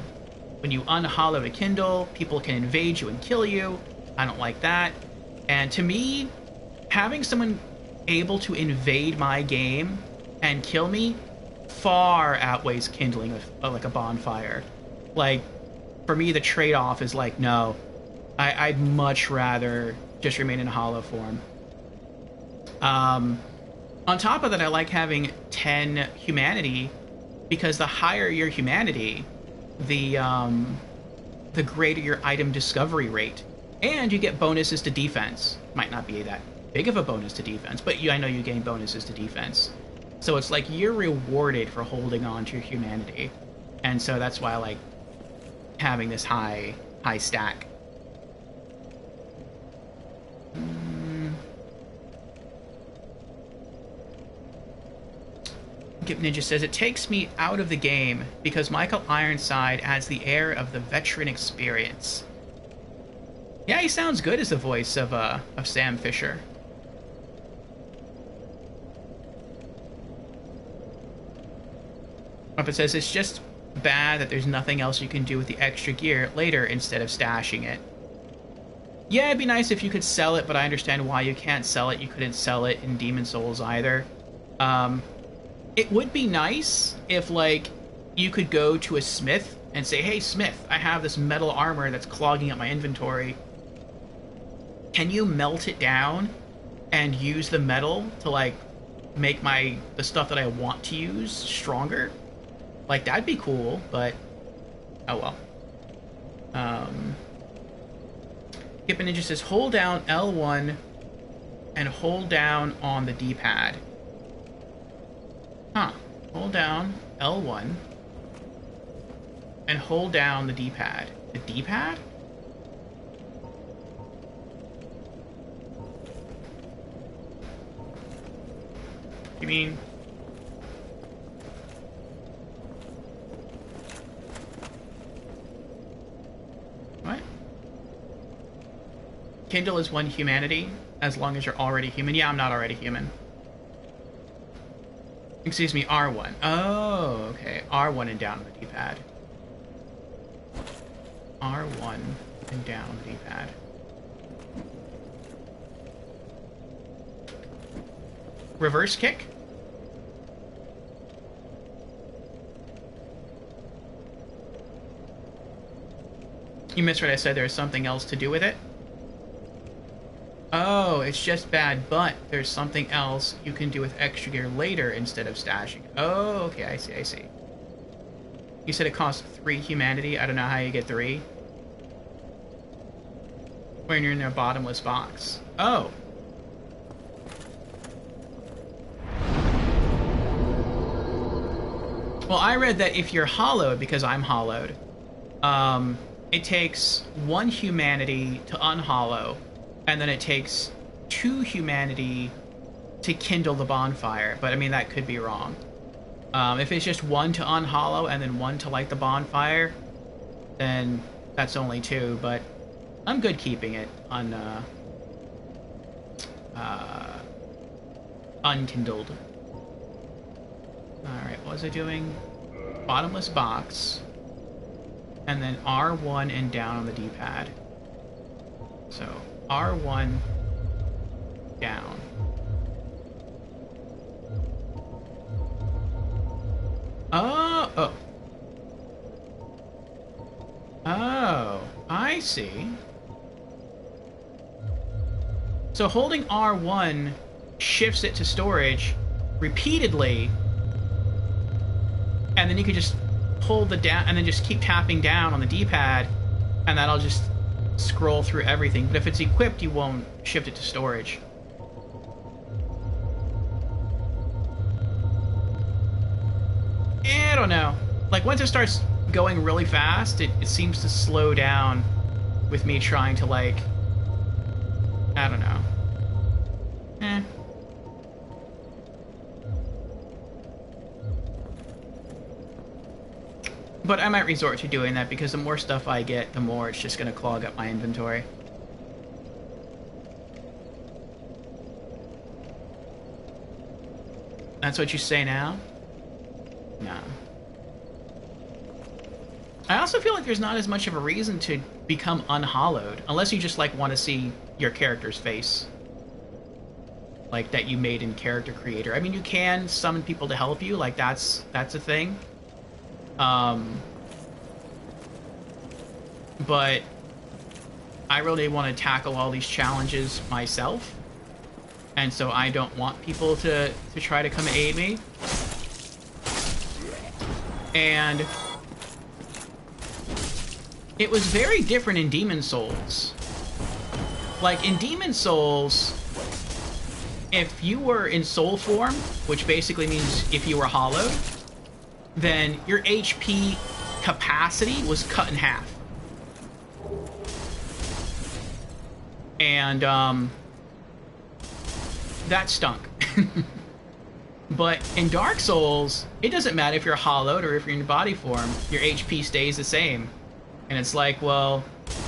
Speaker 1: unhollow to kindle, people can invade you and kill you. I don't like that. And to me, having someone able to invade my game and kill me far outweighs kindling like a bonfire. Like, for me, the trade-off is like, no, I'd much rather just remain in hollow form. On top of that, I like having 10 humanity, because the higher your humanity, the greater your item discovery rate. And you get bonuses to defense. Might not be that big of a bonus to defense, but I know you gain bonuses to defense. So it's like you're rewarded for holding on to your humanity. And so that's why I like having this high stack. Gip Ninja says, it takes me out of the game because Michael Ironside adds the air of the veteran experience. Yeah, he sounds good as the voice of Sam Fisher. Muppet says, it's just bad that there's nothing else you can do with the extra gear later instead of stashing it. Yeah, it'd be nice if you could sell it, but I understand why you can't sell it. You couldn't sell it in Demon Souls either. It would be nice if, like, you could go to a smith and say, hey, smith, I have this metal armor that's clogging up my inventory. Can you melt it down and use the metal to, like, make the stuff that I want to use stronger? Like, that'd be cool, but oh well. Gip Ninja says, hold down L1 and hold down on the D-pad. Huh. Hold down L1 and hold down the D-pad. The D-pad? You mean... What? Kindle is 1 humanity, as long as you're already human. Yeah, I'm not already human. Excuse me, R1. Oh, okay. R1 and down on the D-pad. R1 and down the D-pad. Reverse kick? You missed what I said. There's something else to do with it? Oh, it's just bad, but there's something else you can do with extra gear later instead of stashing. Oh, okay, I see. You said it costs 3 humanity. I don't know how you get 3. When you're in a bottomless box. Oh. Well, I read that if you're hollowed, because I'm hollowed, it takes 1 humanity to unhollow, and then it takes 2 humanity to kindle the bonfire. But I mean, that could be wrong. If it's just 1 to unhollow and then 1 to light the bonfire, then that's only 2. But I'm good keeping it unkindled. Alright, what was I doing? Bottomless box. And then R1 and down on the D-pad. So, R1 down. Oh, I see. So holding R1 shifts it to storage repeatedly, and then you could just hold the down and then just keep tapping down on the D-pad, and that'll just scroll through everything. But if it's equipped, you won't shift it to storage. I don't know. Like, once it starts going really fast, it seems to slow down with me trying to, like, I don't know. But I might resort to doing that because the more stuff I get, the more it's just going to clog up my inventory. That's what you say now? No. I also feel like there's not as much of a reason to become unhollowed, unless you just, like, want to see your character's face. Like, that you made in Character Creator. I mean, you can summon people to help you, like, that's a thing. But I really want to tackle all these challenges myself. And so I don't want people to try to come aid me. And it was very different in Demon Souls. Like, in Demon Souls, if you were in soul form, which basically means if you were hollowed, then your HP capacity was cut in half. And, that stunk. But in Dark Souls, it doesn't matter if you're hollowed or if you're in body form, your HP stays the same. And it's like, well,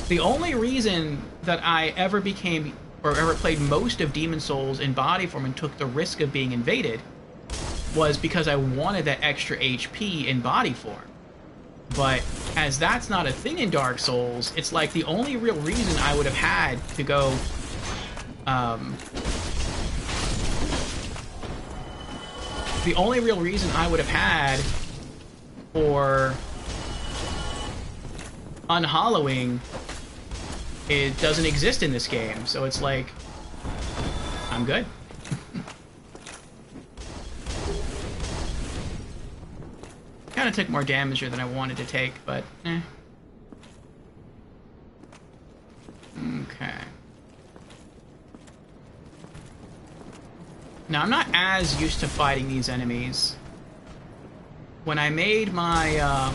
Speaker 1: the only reason that I ever became, or ever played most of Demon Souls in body form and took the risk of being invaded was because I wanted that extra HP in body form. But as that's not a thing in Dark Souls, it's like the only real reason I would have had to go, the only real reason I would have had for unhollowing, it doesn't exist in this game. So it's like, I'm good. Kind of took more damage here than I wanted to take, but Okay. Now, I'm not as used to fighting these enemies. When I made my,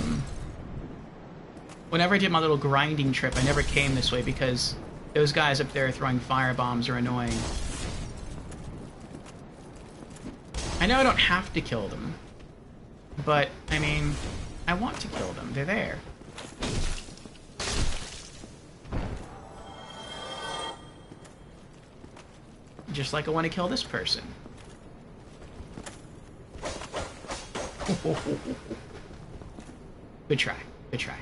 Speaker 1: whenever I did my little grinding trip, I never came this way because those guys up there throwing firebombs are annoying. I know I don't have to kill them, but, I mean, I want to kill them. They're there. Just like I want to kill this person. Good try. Good try.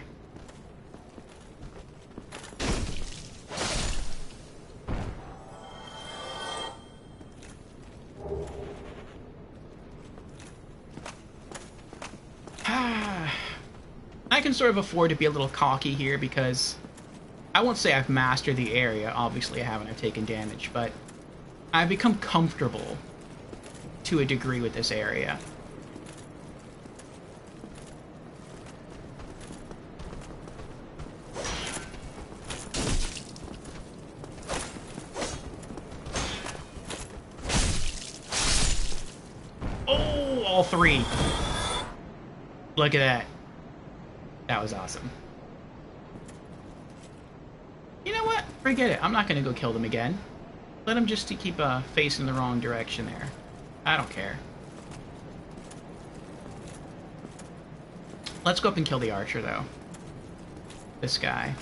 Speaker 1: I can sort of afford to be a little cocky here because I won't say I've mastered the area. Obviously I haven't. I've taken damage, but I've become comfortable to a degree with this area. Oh, all three. Look at that. That was awesome. You know what? Forget it. I'm not going to go kill them again. Let them just keep facing the wrong direction there. I don't care. Let's go up and kill the archer, though. This guy.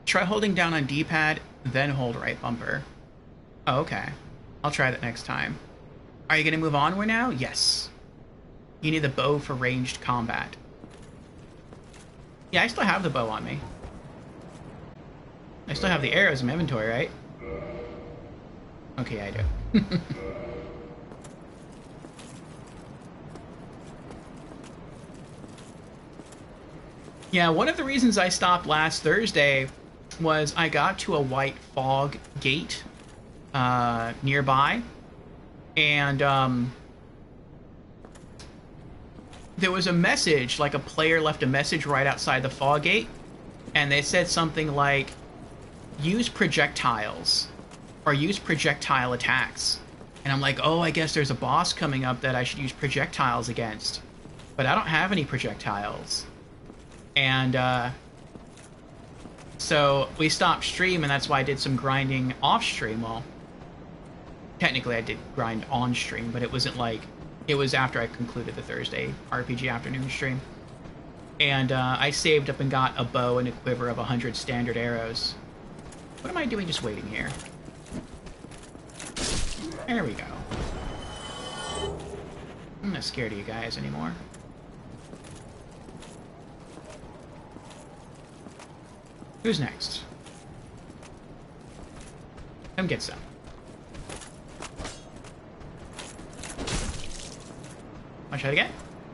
Speaker 1: Try holding down on D-pad, then hold right bumper. Oh, okay. I'll try that next time. Are you going to move onward now? Yes. You need the bow for ranged combat. Yeah, I still have the bow on me. I still have the arrows in my inventory, right? Okay, I do. Yeah, one of the reasons I stopped last Thursday was I got to a white fog gate nearby, and there was a message, like a player left a message right outside the fog gate, and they said something like, use projectiles, or use projectile attacks. And I'm like, oh, I guess there's a boss coming up that I should use projectiles against. But I don't have any projectiles. And, so we stopped stream, and that's why I did some grinding off stream. Well, technically I did grind on stream, but it wasn't like, it was after I concluded the Thursday RPG afternoon stream. And I saved up and got a bow and a quiver of 100 standard arrows. What am I doing just waiting here? There we go. I'm not scared of you guys anymore. Who's next? Come get some. Want to try it again?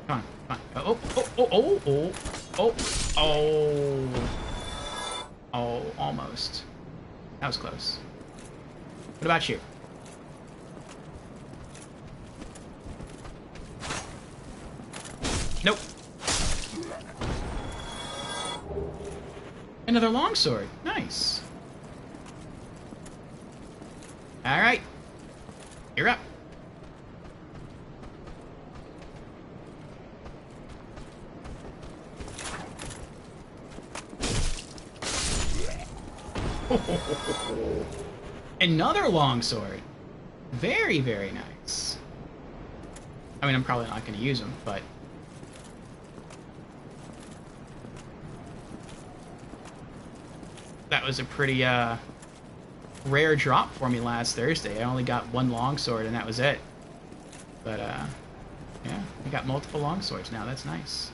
Speaker 1: Come on, come on. Oh, oh, oh, oh, oh, oh, oh. Oh, almost. That was close. What about you? Nope. Another longsword. Nice. Alright. You're up. Another longsword. Very, very nice. I mean, I'm probably not going to use them, but... that was a pretty, rare drop for me last Thursday. I only got one longsword, and that was it. But, yeah, I got multiple longswords now. That's nice.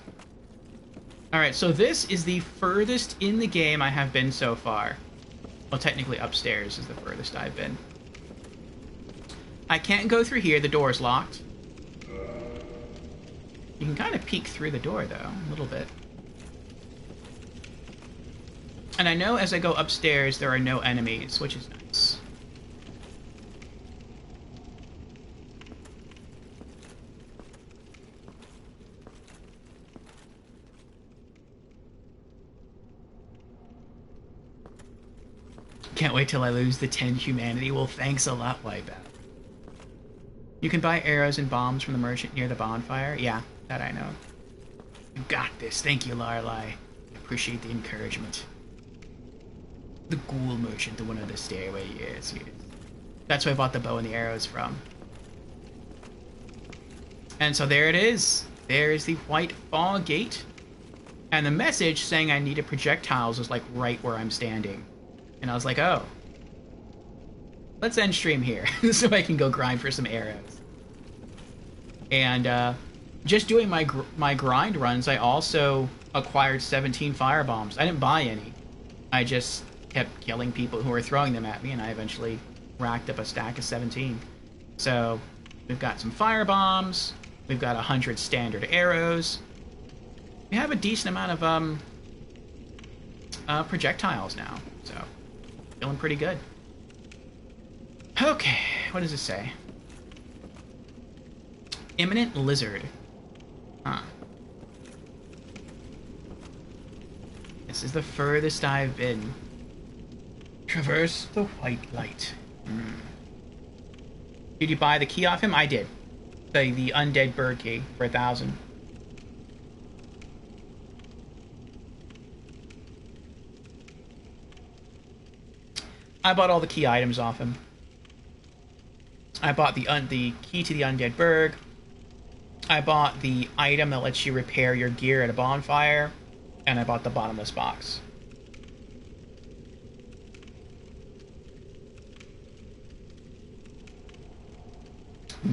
Speaker 1: Alright, so this is the furthest in the game I have been so far. Well, technically upstairs is the furthest I've been. I can't go through here. The door's locked. You can kind of peek through the door, though, a little bit. And I know as I go upstairs, there are no enemies, which is nice. Can't wait till I lose the 10 humanity. Well, thanks a lot, Wipeout. You can buy arrows and bombs from the merchant near the bonfire. Yeah, that I know. You got this. Thank you, Larlai. Appreciate the encouragement. The ghoul merchant, the one on the stairway. Yes, yes. That's where I bought the bow and the arrows from. And so there it is. There is the white fog gate. And the message saying I needed projectiles was like right where I'm standing. And I was like, oh. Let's end stream here so I can go grind for some arrows. And just doing my grind runs, I also acquired 17 firebombs. I didn't buy any. I just kept killing people who were throwing them at me, and I eventually racked up a stack of 17. So we've got some firebombs. We've got 100 standard arrows. We have a decent amount of projectiles now. So feeling pretty good. Okay, what does it say? Imminent lizard. Huh. This is the furthest I've been. Traverse the white light. Did you buy the key off him? I did. The Undead Burg key for 1,000. I bought all the key items off him. I bought the key to the Undead Burg. I bought the item that lets you repair your gear at a bonfire. And I bought the bottomless box.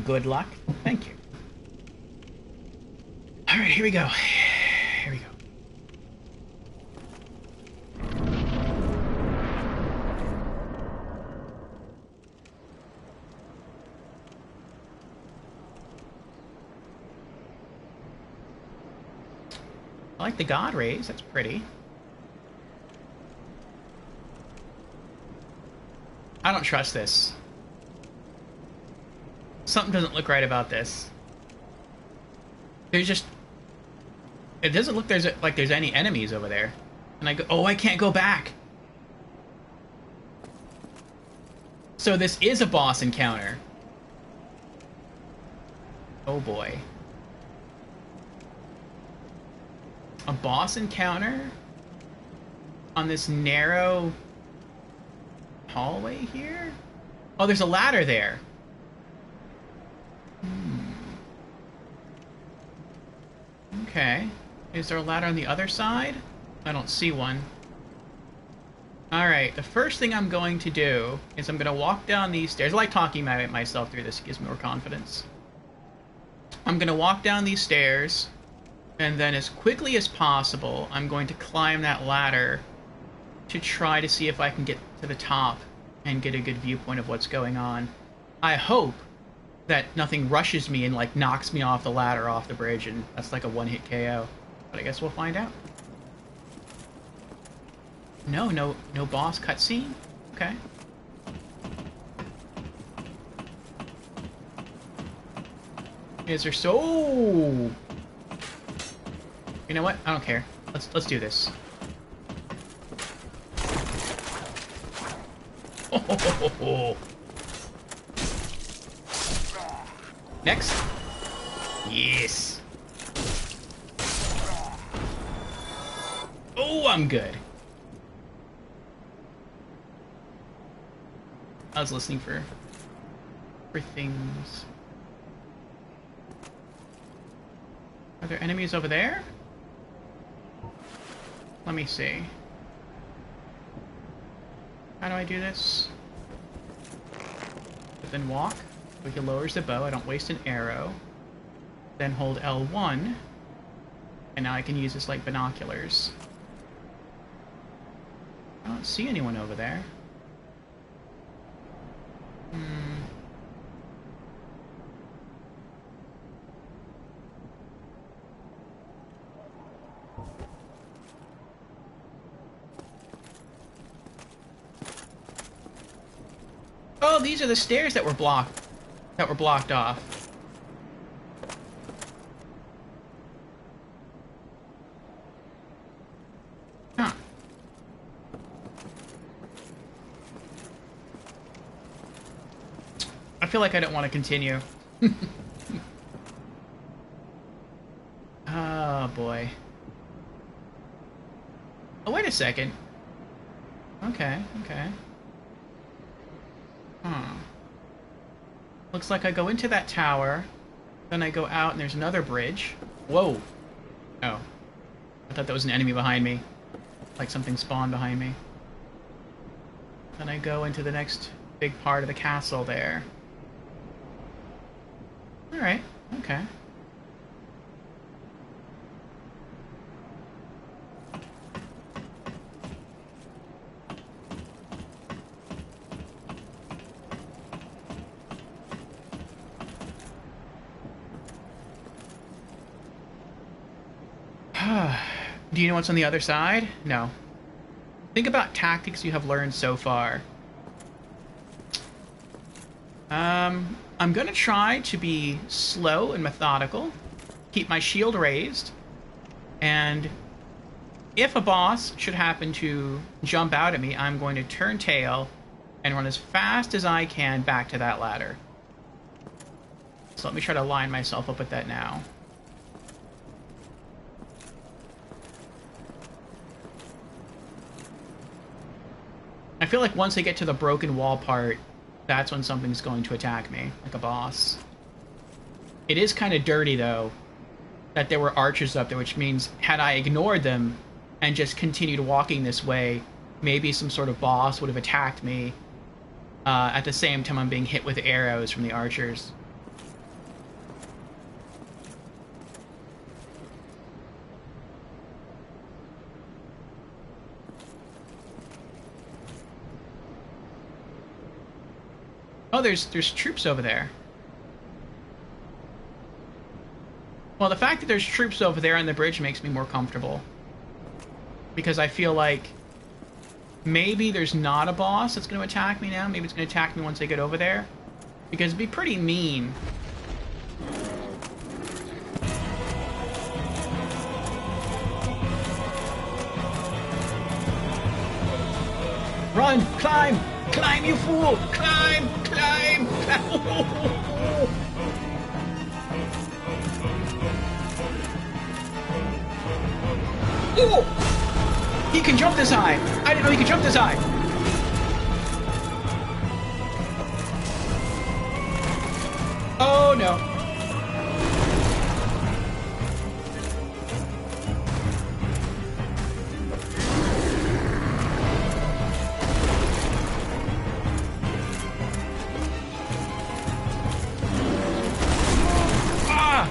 Speaker 1: Good luck. Thank you. Alright, here we go. Here we go. I like the god rays. That's pretty. I don't trust this. Something doesn't look right about this. There's just... It doesn't look like there's any enemies over there. And I go... Oh, I can't go back! So this is a boss encounter. Oh boy. A boss encounter? On this narrow... hallway here? Oh, there's a ladder there. Okay. Is there a ladder on the other side? I don't see one. Alright, the first thing I'm going to do is I'm going to walk down these stairs. I like talking myself through this. It gives me more confidence. I'm going to walk down these stairs, and then as quickly as possible, I'm going to climb that ladder to try to see if I can get to the top and get a good viewpoint of what's going on. I hope that nothing rushes me and, like, knocks me off the ladder, off the bridge, and that's like a one-hit KO. But I guess we'll find out. No boss cutscene? Okay. Is there so... You know what? I don't care. Let's do this. Oh. Next. Yes. Oh, I'm good. I was listening for things. Are there enemies over there? Let me see. How do I do this? But then walk. So he lowers the bow. I don't waste an arrow. Then hold L1. And now I can use this like binoculars. I don't see anyone over there. Oh, these are the stairs that were blocked off. Huh. I feel like I don't want to continue. Oh, boy. Oh, wait a second. Okay. Looks like I go into that tower, then I go out and there's another bridge. Whoa. Oh. I thought that was an enemy behind me. Like something spawned behind me. Then I go into the next big part of the castle there. Alright, okay. Do you know what's on the other side? No. Think about tactics you have learned so far. I'm gonna try to be slow and methodical, keep my shield raised, and if a boss should happen to jump out at me, I'm going to turn tail and run as fast as I can back to that ladder. So let me try to line myself up with that now. I feel like once I get to the broken wall part, that's when something's going to attack me, like a boss. It is kind of dirty, though, that there were archers up there, which means had I ignored them and just continued walking this way, maybe some sort of boss would have attacked me at the same time I'm being hit with arrows from the archers. Oh, there's troops over there. Well, the fact that there's troops over there on the bridge makes me more comfortable. Because I feel like maybe there's not a boss that's going to attack me now. Maybe it's going to attack me once I get over there. Because it'd be pretty mean. Run! Climb! Climb, you fool! Climb! Climb! Oh! He can jump this high! I didn't know he could jump this high! Oh no. Ah!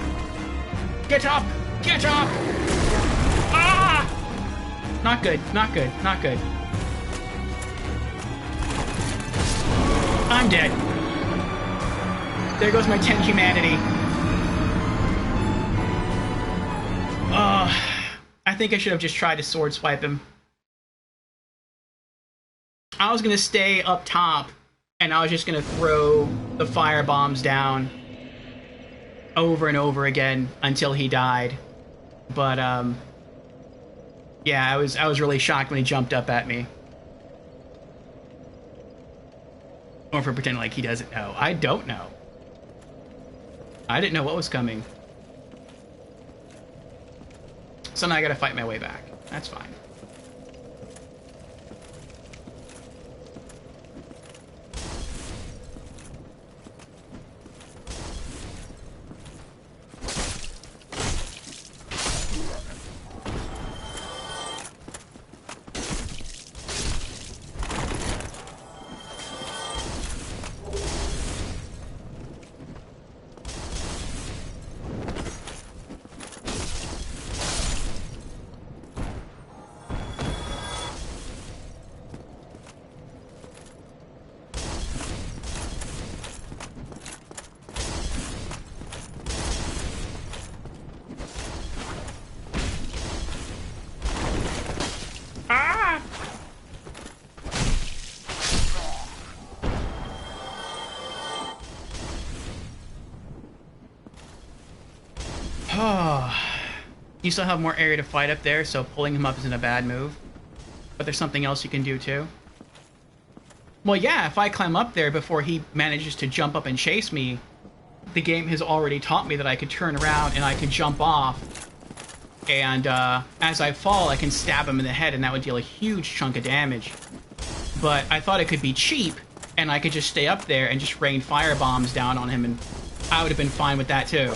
Speaker 1: Get up! Get up! Ah! Not good, not good, not good. I'm dead. There goes my 10 humanity. I think I should have just tried to sword swipe him. I was gonna stay up top, and I was just gonna throw the fire bombs down over and over again until he died. But yeah, I was really shocked when he jumped up at me. Or for pretending like he doesn't know. I don't know. I didn't know what was coming. So now I gotta fight my way back. That's fine. You still have more area to fight up there, so pulling him up isn't a bad move. But there's something else you can do too. Well, yeah, if I climb up there before he manages to jump up and chase me, the game has already taught me that I could turn around and I could jump off. And as I fall, I can stab him in the head, and that would deal a huge chunk of damage. But I thought it could be cheap, and I could just stay up there and just rain fire bombs down on him, and I would have been fine with that too.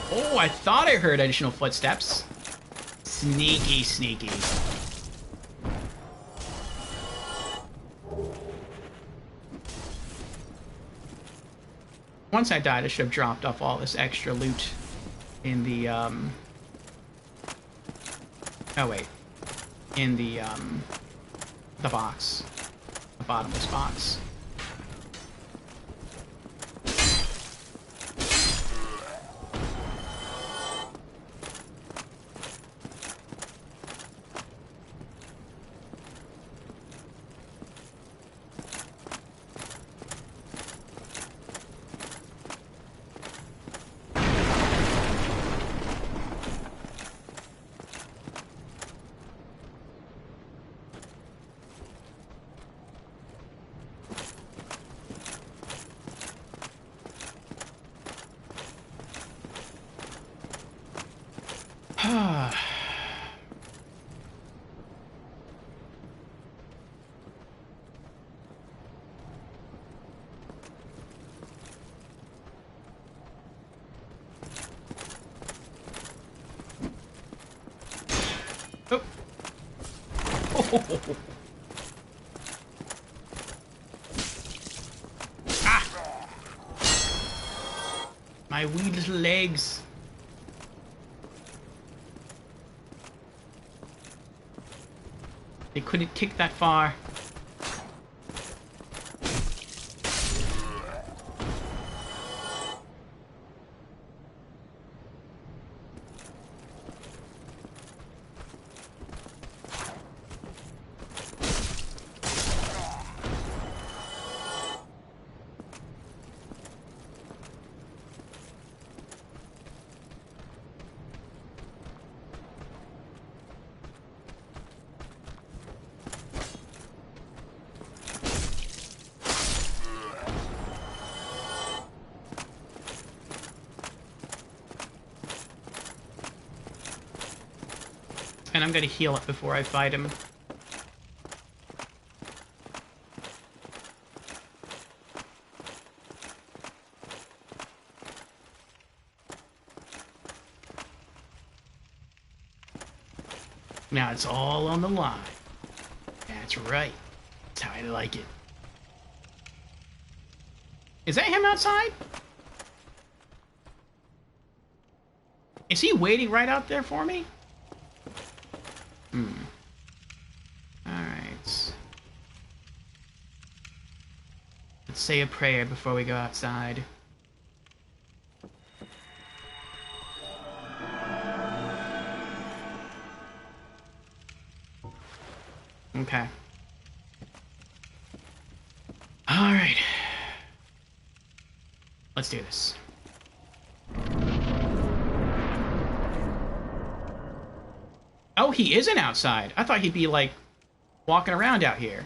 Speaker 1: Oh, I thought I heard additional footsteps. Sneaky, sneaky. Once I died, I should have dropped off all this extra loot in the, oh wait. In the box. The bottomless box. Ah! My wee little legs. They couldn't kick that far. I'm gonna heal up before I fight him. Now it's all on the line. That's right. That's how I like it. Is that him outside? Is he waiting right out there for me? Alright. Let's say a prayer before we go outside. Okay. Alright. Let's do this. Oh, he isn't outside. I thought he'd be, like, walking around out here.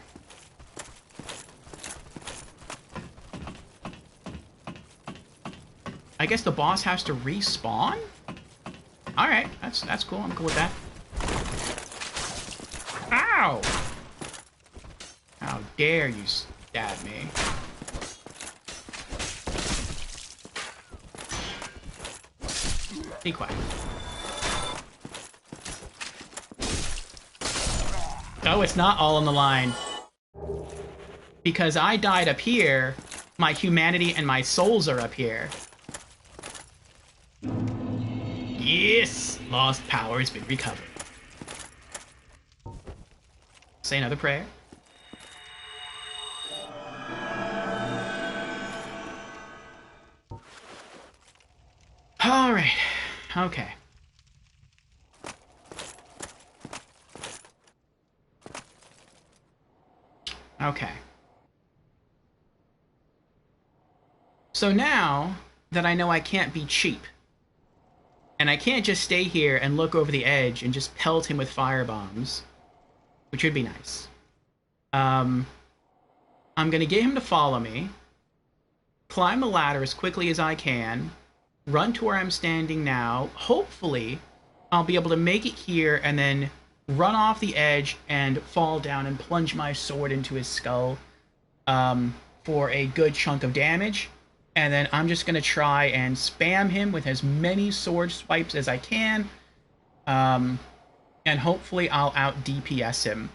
Speaker 1: I guess the boss has to respawn? Alright, that's cool. I'm cool with that. Ow! How dare you stab me. Be quiet. Oh, it's not all on the line. Because I died up here, my humanity and my souls are up here. Yes! Lost power has been recovered. Say another prayer. Alright. Okay. Okay. So now that I know I can't be cheap, and I can't just stay here and look over the edge and just pelt him with firebombs, which would be nice. I'm gonna get him to follow me, climb the ladder as quickly as I can, run to where I'm standing now. Hopefully, I'll be able to make it here and then run off the edge and fall down and plunge my sword into his skull for a good chunk of damage. And then I'm just going to try and spam him with as many sword swipes as I can. And hopefully I'll out DPS him.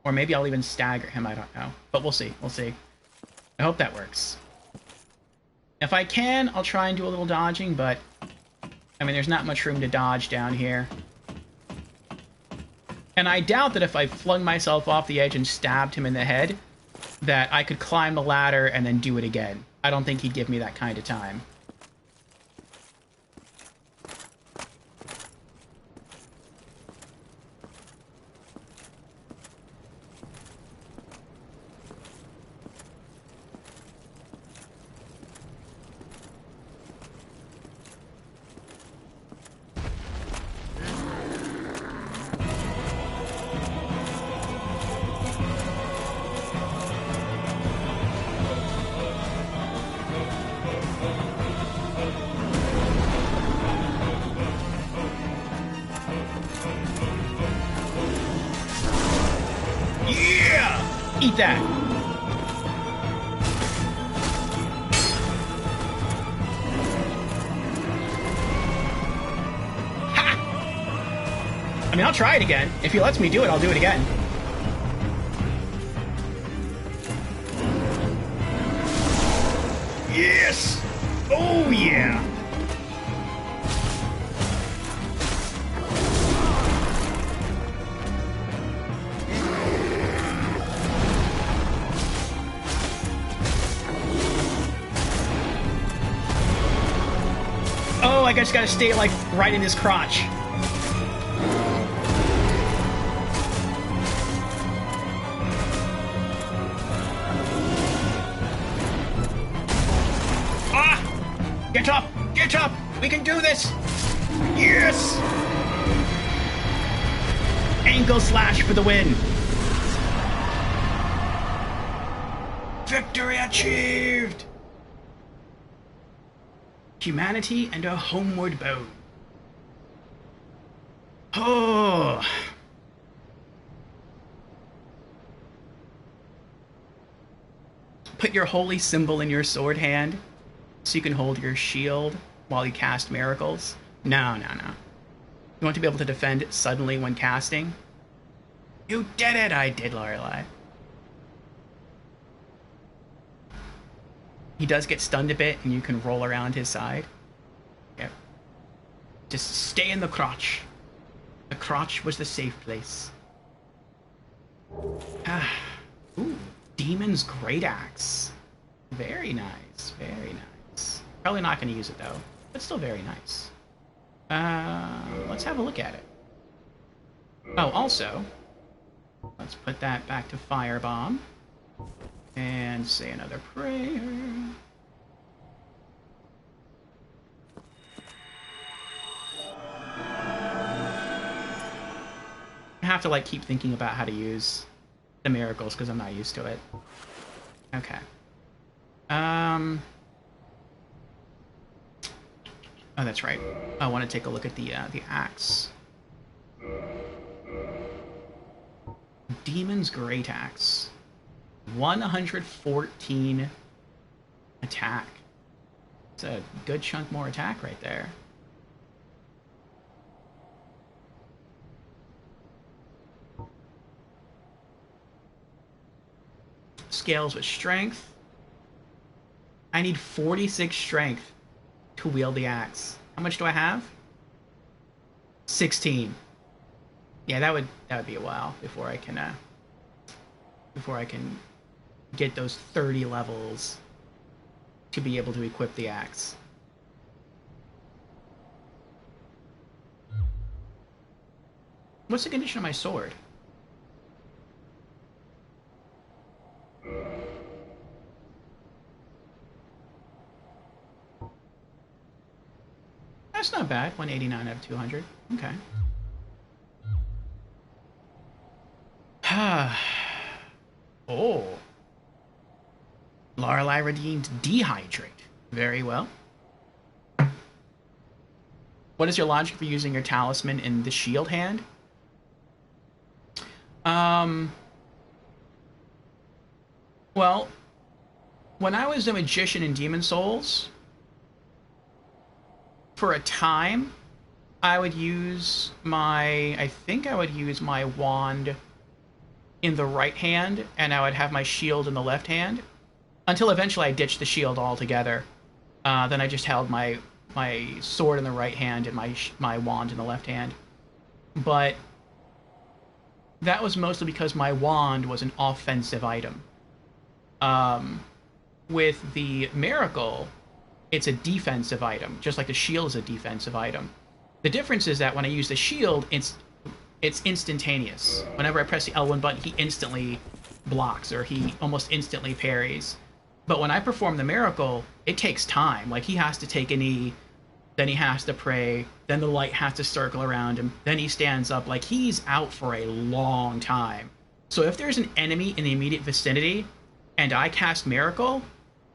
Speaker 1: Or maybe I'll even stagger him, I don't know. But we'll see, we'll see. I hope that works. If I can, I'll try and do a little dodging, but I mean, there's not much room to dodge down here. And I doubt that if I flung myself off the edge and stabbed him in the head, that I could climb the ladder and then do it again. I don't think he'd give me that kind of time. Eat that! Ha! I mean, I'll try it again. If he lets me do it, I'll do it again. Yes! Oh, yeah! I just gotta stay, like, right in his crotch. Ah! Get up! Get up! We can do this! Yes! Ankle slash for the win! Victory achieved! Humanity and a homeward bound. Oh, put your holy symbol in your sword hand so you can hold your shield while you cast miracles? No, no, no. You want to be able to defend suddenly when casting? You did it! I did, Lorelei. He does get stunned a bit, and you can roll around his side. Yep. Just stay in the crotch. The crotch was the safe place. Ah. Ooh. Demon's Great Axe. Very nice. Very nice. Probably not going to use it, though. But still very nice. Let's have a look at it. Oh, also, let's put that back to Firebomb. And say another prayer. I have to, like, keep thinking about how to use the miracles because I'm not used to it. Okay. Oh, that's right. I want to take a look at the axe. Demon's Great Axe. 114 attack. It's a good chunk more attack right there. Scales with strength. I need 46 strength to wield the axe. How much do I have? 16. Yeah, that would be a while before I can get those 30 levels to be able to equip the axe. What's the condition of my sword? That's not bad. 189 out of 200. Okay. Oh. Lorelei redeemed Dehydrate. Very well. What is your logic for using your talisman in the shield hand? Well, when I was a magician in Demon Souls, for a time, I would use I think I would use my wand in the right hand, and I would have my shield in the left hand, until eventually I ditched the shield altogether. Then I just held my sword in the right hand and my wand in the left hand. But that was mostly because my wand was an offensive item. With the miracle, it's a defensive item, just like the shield is a defensive item. The difference is that when I use the shield, it's instantaneous. Whenever I press the L1 button, he instantly blocks, or he almost instantly parries. But when I perform the miracle, it takes time. Like, he has to take a knee, then he has to pray, then the light has to circle around him, then he stands up. Like, he's out for a long time. So if there's an enemy in the immediate vicinity, and I cast miracle,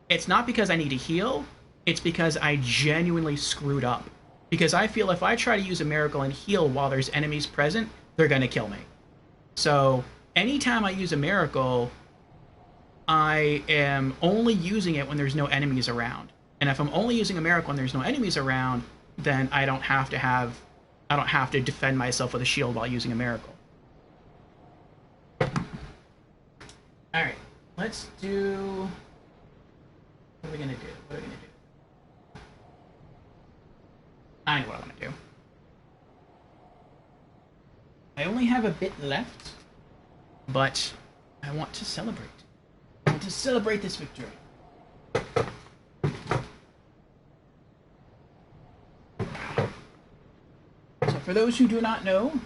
Speaker 1: it's not because I need to heal, it's because I genuinely screwed up. Because I feel if I try to use a miracle and heal while there's enemies present, they're going to kill me. So anytime I use a miracle, I am only using it when there's no enemies around. And if I'm only using a miracle when there's no enemies around, then I don't have to defend myself with a shield while using a miracle. Alright, let's do... What are we going to do? I know what I want to do. I only have a bit left, but I want to celebrate. I want to celebrate this victory. So for those who do not know,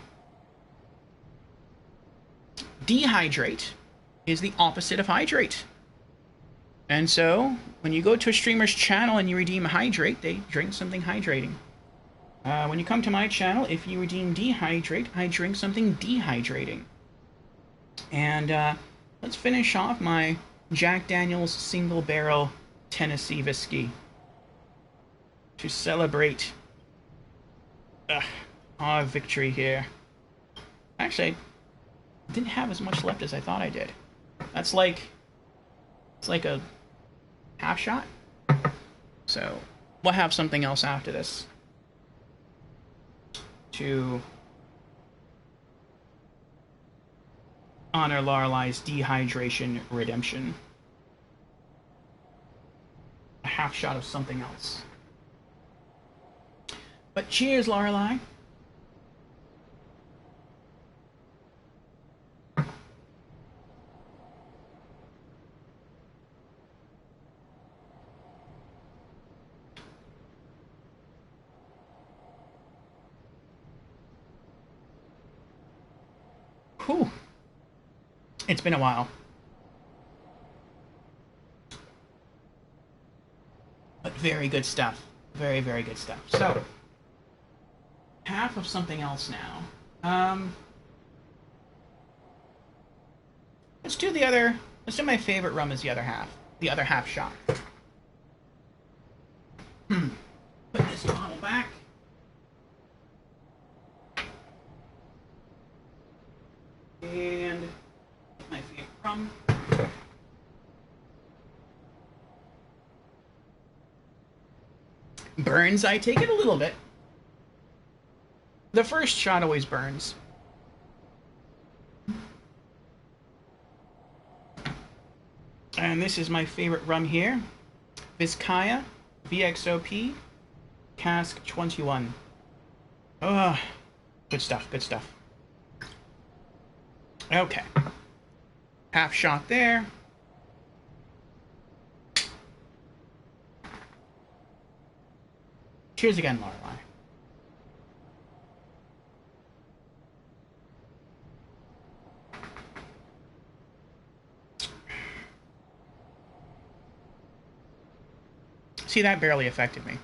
Speaker 1: dehydrate is the opposite of hydrate. And so, when you go to a streamer's channel and you redeem hydrate, they drink something hydrating. When you come to my channel, if you redeem dehydrate, I drink something dehydrating. And let's finish off my Jack Daniel's Single Barrel Tennessee Whiskey to celebrate our victory here. Actually, I didn't have as much left as I thought I did. That's like It's like a half shot. So we'll have something else after this to honor Lorelai's dehydration redemption. A half shot of something else. But cheers, Lorelai. Whew. It's been a while. But very good stuff. Very, very good stuff. So, half of something else now. Let's do my favorite rum as the other half. The other half shot. Put this bottle back. And my favorite rum. Burns, I take it a little bit. The first shot always burns. And this is my favorite rum here. Vizcaya, VXOP, Cask 21. Oh, good stuff, good stuff. Okay. Half shot there. Cheers again, Lorelai. See, that barely affected me.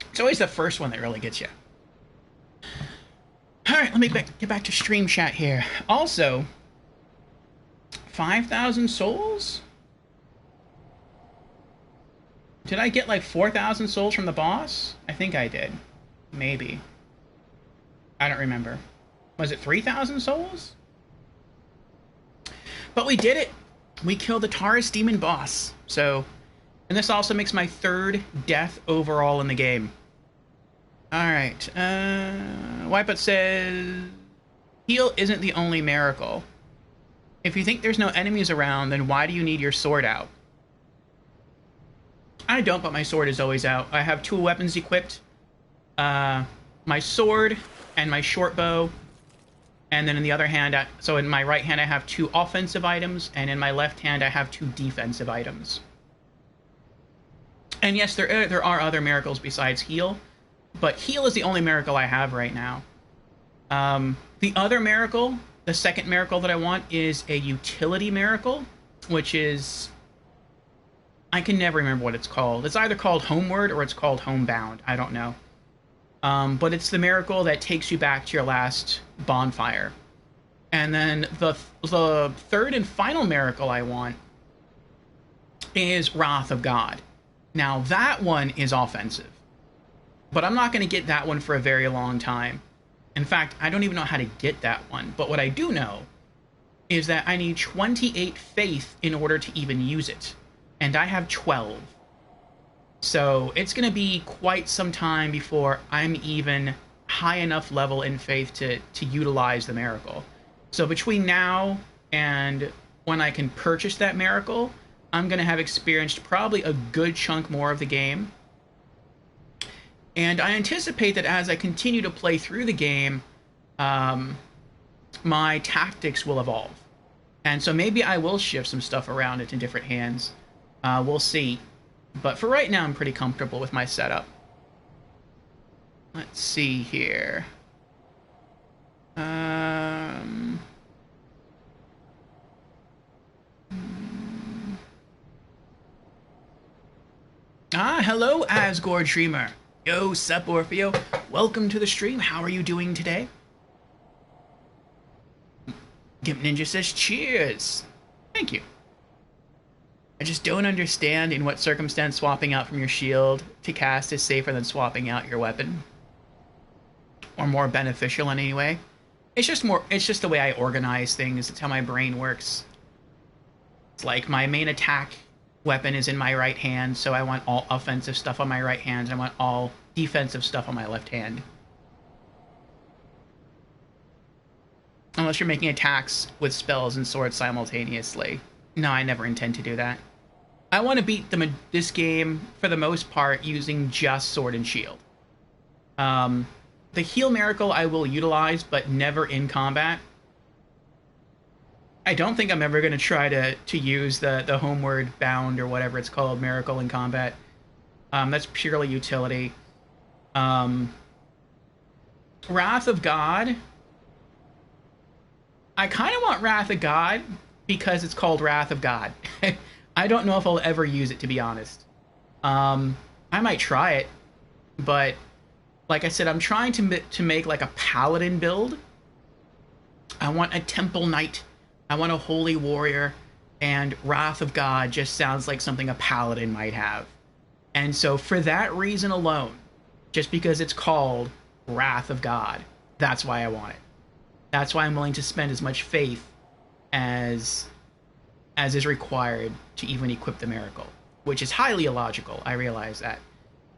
Speaker 1: It's always the first one that really gets you. Alright, let me get back to stream chat here. Also, 5,000 souls? Did I get like 4,000 souls from the boss? I think I did. Maybe. I don't remember. Was it 3,000 souls? But we did it! We killed the Taurus Demon boss. So, and this also makes my 3rd death overall in the game. Alright, Wipeout says, heal isn't the only miracle. If you think there's no enemies around, then why do you need your sword out? I don't, but my sword is always out. I have 2 weapons equipped. My sword and my short bow. And then in the other hand, so in my right hand I have 2 offensive items, and in my left hand I have 2 defensive items. And yes, there are other miracles besides heal. But heal is the only miracle I have right now. The other miracle, the second miracle that I want, is a utility miracle, which is... I can never remember what it's called. It's either called Homeward or it's called Homebound. I don't know. But it's the miracle that takes you back to your last bonfire. And then the third and final miracle I want is Wrath of God. Now, that one is offensive. But I'm not going to get that one for a very long time. In fact, I don't even know how to get that one. But what I do know is that I need 28 faith in order to even use it. And I have 12. So it's going to be quite some time before I'm even high enough level in faith to utilize the miracle. So between now and when I can purchase that miracle, I'm going to have experienced probably a good chunk more of the game. And I anticipate that as I continue to play through the game, my tactics will evolve. And so maybe I will shift some stuff around into different hands. We'll see. But for right now, I'm pretty comfortable with my setup. Let's see here. Hello, Asgore Dreamer. Yo, sup, Orfeo. Welcome to the stream. How are you doing today? Gimp Ninja says, cheers. Thank you. I just don't understand in what circumstance swapping out from your shield to cast is safer than swapping out your weapon. Or more beneficial in any way. It's just the way I organize things. It's how my brain works. Like, my main attack weapon is in my right hand, so I want all offensive stuff on my right hand, and I want all defensive stuff on my left hand. Unless you're making attacks with spells and swords simultaneously. No, I never intend to do that. I want to beat this game, for the most part, using just sword and shield. The heal miracle I will utilize, but never in combat. I don't think I'm ever going to try to use the homeward bound, or whatever it's called, miracle in combat. That's purely utility. Wrath of God. I kind of want Wrath of God because it's called Wrath of God. I don't know if I'll ever use it, to be honest. I might try it, but like I said, I'm trying to make like a paladin build. I want a temple knight. I want a holy warrior, and Wrath of God just sounds like something a paladin might have. And so for that reason alone, just because it's called Wrath of God, that's why I want it. That's why I'm willing to spend as much faith as is required to even equip the miracle, which is highly illogical. I realize that,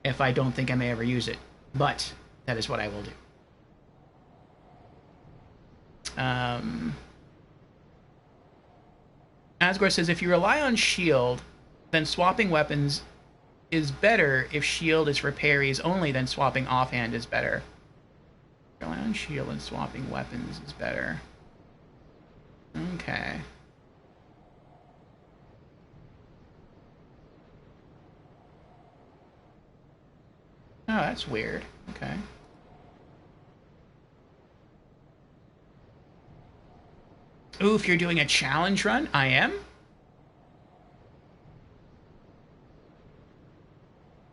Speaker 1: if I don't think I may ever use it, but that is what I will do. Asgore says, if you rely on shield, then swapping weapons is better. If shield is for parries only, then swapping offhand is better. Rely on shield and swapping weapons is better. Okay. Oh, that's weird. Okay. Ooh, if you're doing a challenge run, I am.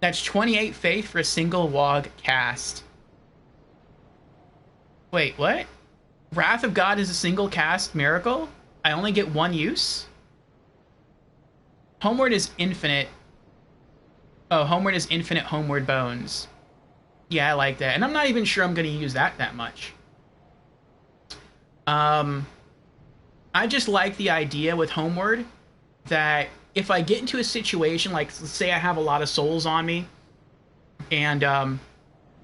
Speaker 1: That's 28 faith for a single WoG cast. Wait, what? Wrath of God is a single cast miracle? I only get one use? Homeward is infinite. Oh, Homeward is infinite Homeward Bones. Yeah, I like that. And I'm not even sure I'm going to use that much. I just like the idea with Homeward that if I get into a situation, like, let's say I have a lot of souls on me, and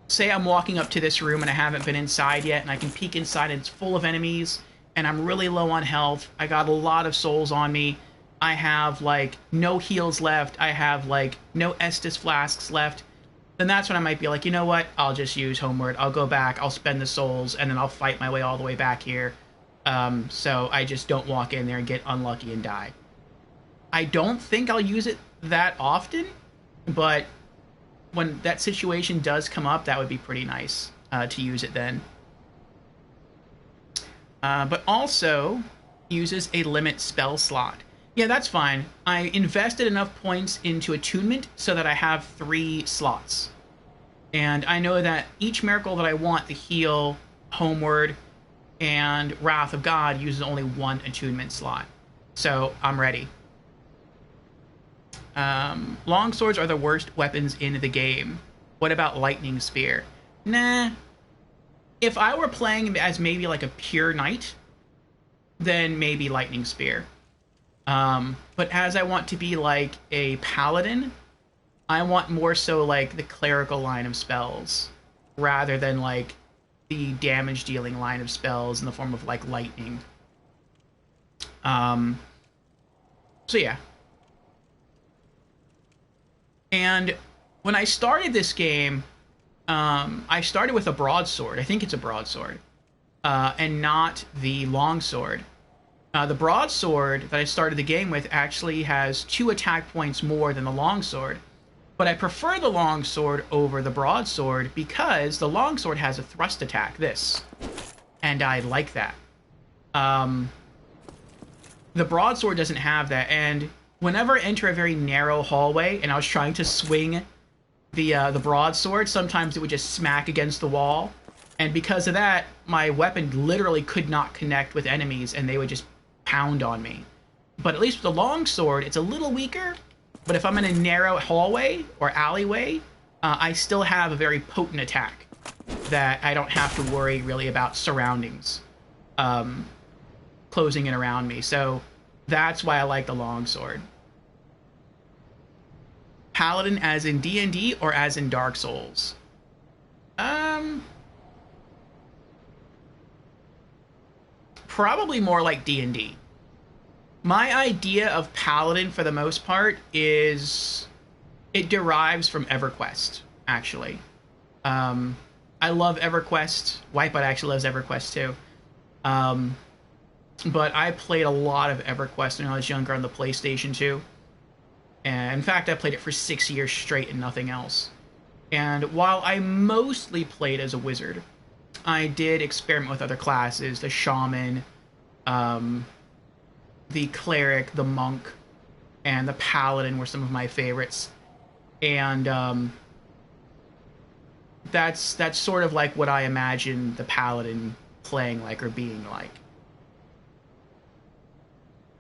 Speaker 1: say I'm walking up to this room and I haven't been inside yet, and I can peek inside and it's full of enemies, and I'm really low on health, I got a lot of souls on me, I have, like, no heals left, I have, like, no Estus flasks left, then that's when I might be like, you know what, I'll just use Homeward, I'll go back, I'll spend the souls, and then I'll fight my way all the way back here, so I just don't walk in there and get unlucky and die. I don't think I'll use it that often, but when that situation does come up, that would be pretty nice to use it then. But also uses a limit spell slot. Yeah, that's fine. I invested enough points into attunement so that I have 3 slots. And I know that each miracle that I want, the heal, Homeward, and Wrath of God, uses only 1 attunement slot. So I'm ready. Longswords are the worst weapons in the game. What about Lightning Spear? Nah. If I were playing as maybe like a pure knight, then maybe Lightning Spear. But as I want to be like a paladin, I want more so like the clerical line of spells, rather than like the damage dealing line of spells in the form of like lightning. So yeah. And when I started this game, I started with a broadsword. I think it's a broadsword, and not the longsword. The broadsword that I started the game with actually has 2 attack points more than the longsword, but I prefer the longsword over the broadsword because the longsword has a thrust attack, this, and I like that. The broadsword doesn't have that, and whenever I enter a very narrow hallway and I was trying to swing the broadsword, sometimes it would just smack against the wall, and because of that, my weapon literally could not connect with enemies, and they would just pound on me. But at least with the longsword, it's a little weaker, but if I'm in a narrow hallway or alleyway, I still have a very potent attack that I don't have to worry really about surroundings closing in around me. So That's why I like the longsword. Paladin as in D&D or as in Dark Souls? Um, Probably more like D&D. My idea of Paladin, for the most part, is it derives from EverQuest, actually. Um, I love EverQuest. Wipeout actually loves EverQuest too. Um, but I played a lot of EverQuest when I was younger on the PlayStation 2. And in fact, I played it for 6 years straight and nothing else. And while I mostly played as a wizard, I did experiment with other classes, the shaman, um, the cleric, the monk, and the paladin were some of my favorites. And that's sort of like what I imagine the paladin playing like or being like.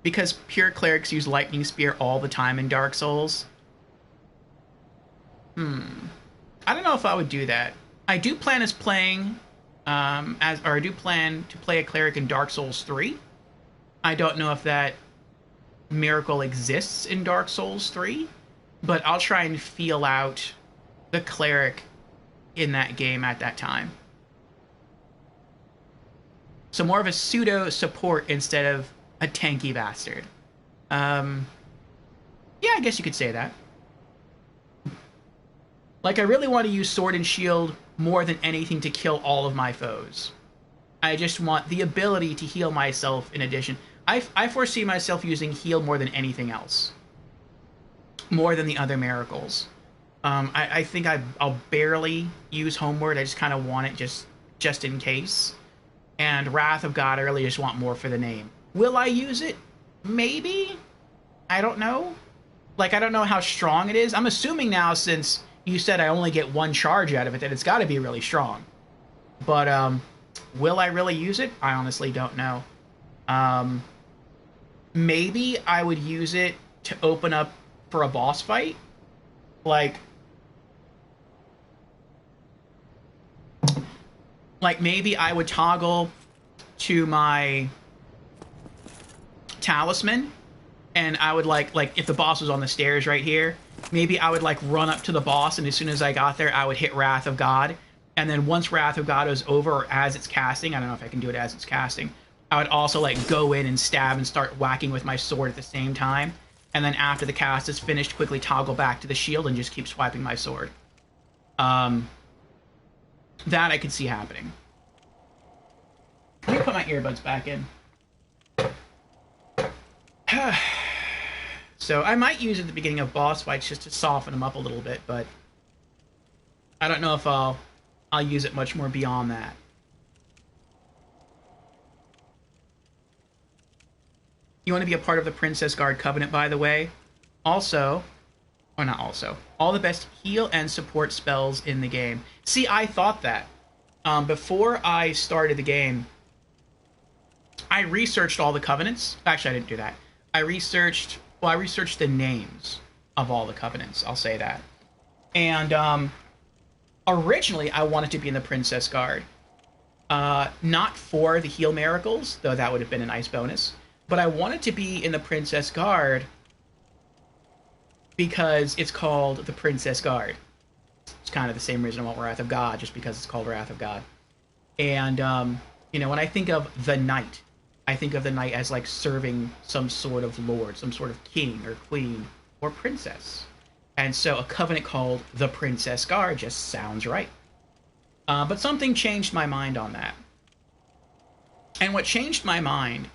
Speaker 1: Because pure clerics use lightning spear all the time in Dark Souls. I don't know if I would do that. I do plan as playing I do plan to play a cleric in Dark Souls 3. I don't know if that miracle exists in Dark Souls 3, but I'll try and feel out the cleric in that game at that time. So more of a pseudo support instead of a tanky bastard. Um, yeah, I guess you could say that. Like, I really want to use sword and shield more than anything to kill all of my foes. I just want the ability to heal myself in addition. I foresee myself using heal more than anything else. More than the other miracles. I think I'll barely use Homeward. I just kind of want it just in case. And Wrath of God, I really just want more for the name. Will I use it? Maybe? I don't know. Like, I don't know how strong it is. I'm assuming now, since you said I only get one charge out of it, that it's got to be really strong. But, will I really use it? I honestly don't know. Maybe I would use it to open up for a boss fight. Like maybe I would toggle to my talisman, and I would like if the boss was on the stairs right here, maybe I would like run up to the boss, and as soon as I got there, I would hit Wrath of God, and then once Wrath of God was over, or as it's casting, I don't know if I can do it as it's casting, I would also like go in and stab and start whacking with my sword at the same time, and then after the cast is finished, quickly toggle back to the shield and just keep swiping my sword. That I could see happening. Let me put my earbuds back in. So I might use it at the beginning of boss fights just to soften them up a little bit, but I don't know if I'll use it much more beyond that. You want to be a part of the Princess Guard Covenant, by the way. Also, or not also, all the best heal and support spells in the game. See, I thought that. Before I started the game, I researched all the covenants. Actually, I didn't do that. I researched the names of all the covenants. I'll say that. And originally, I wanted to be in the Princess Guard. Not for the heal miracles, though that would have been a nice bonus. But I wanted to be in the Princess Guard because it's called the Princess Guard. It's kind of the same reason I want Wrath of God, just because it's called Wrath of God. And, you know, when I think of the knight, I think of the knight as, like, serving some sort of lord, some sort of king or queen or princess. And so a covenant called the Princess Guard just sounds right. But something changed my mind on that. And what changed my mind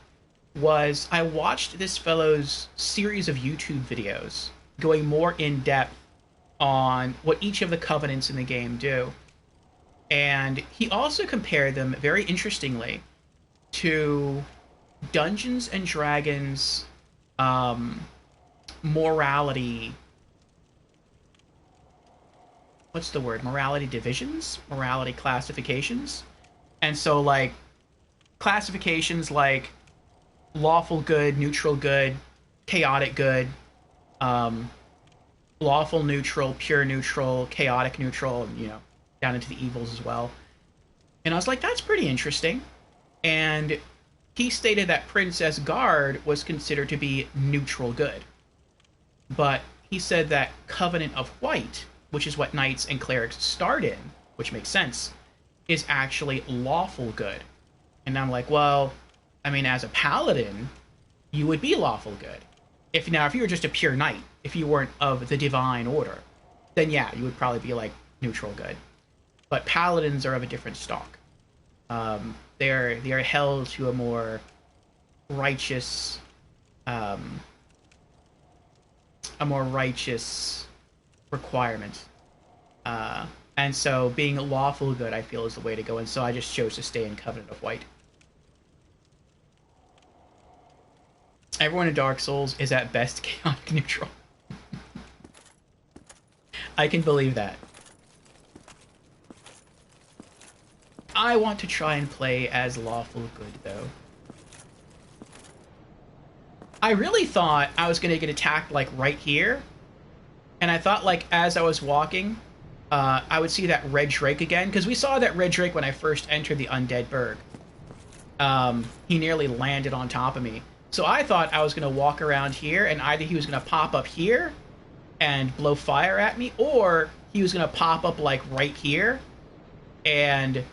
Speaker 1: was I watched this fellow's series of YouTube videos going more in depth on what each of the covenants in the game do. And he also compared them, very interestingly, to Dungeons and Dragons morality. What's the word? Morality divisions? Morality classifications? And so, like, classifications like lawful good, neutral good, chaotic good, lawful neutral, pure neutral, chaotic neutral, and, you know, down into the evils as well. And I was like, that's pretty interesting. And he stated that Princess Guard was considered to be neutral good. But he said that Covenant of White, which is what knights and clerics start in, which makes sense, is actually lawful good. And I'm like, well, I mean, as a paladin, you would be lawful good. If you were just a pure knight, if you weren't of the divine order, then yeah, you would probably be like neutral good. But paladins are of a different stock. They are held to a more righteous, a more righteous requirement. And so being lawful good, I feel, is the way to go. And so I just chose to stay in Covenant of White. Everyone in Dark Souls is at best chaotic neutral. I can believe that. I want to try and play as lawful good, though. I really thought I was going to get attacked, like, right here. And I thought, like, as I was walking, I would see that red drake again. Because we saw that red drake when I first entered the Undead Burg. He nearly landed on top of me. So I thought I was going to walk around here, and either he was going to pop up here and blow fire at me, or he was going to pop up, like, right here and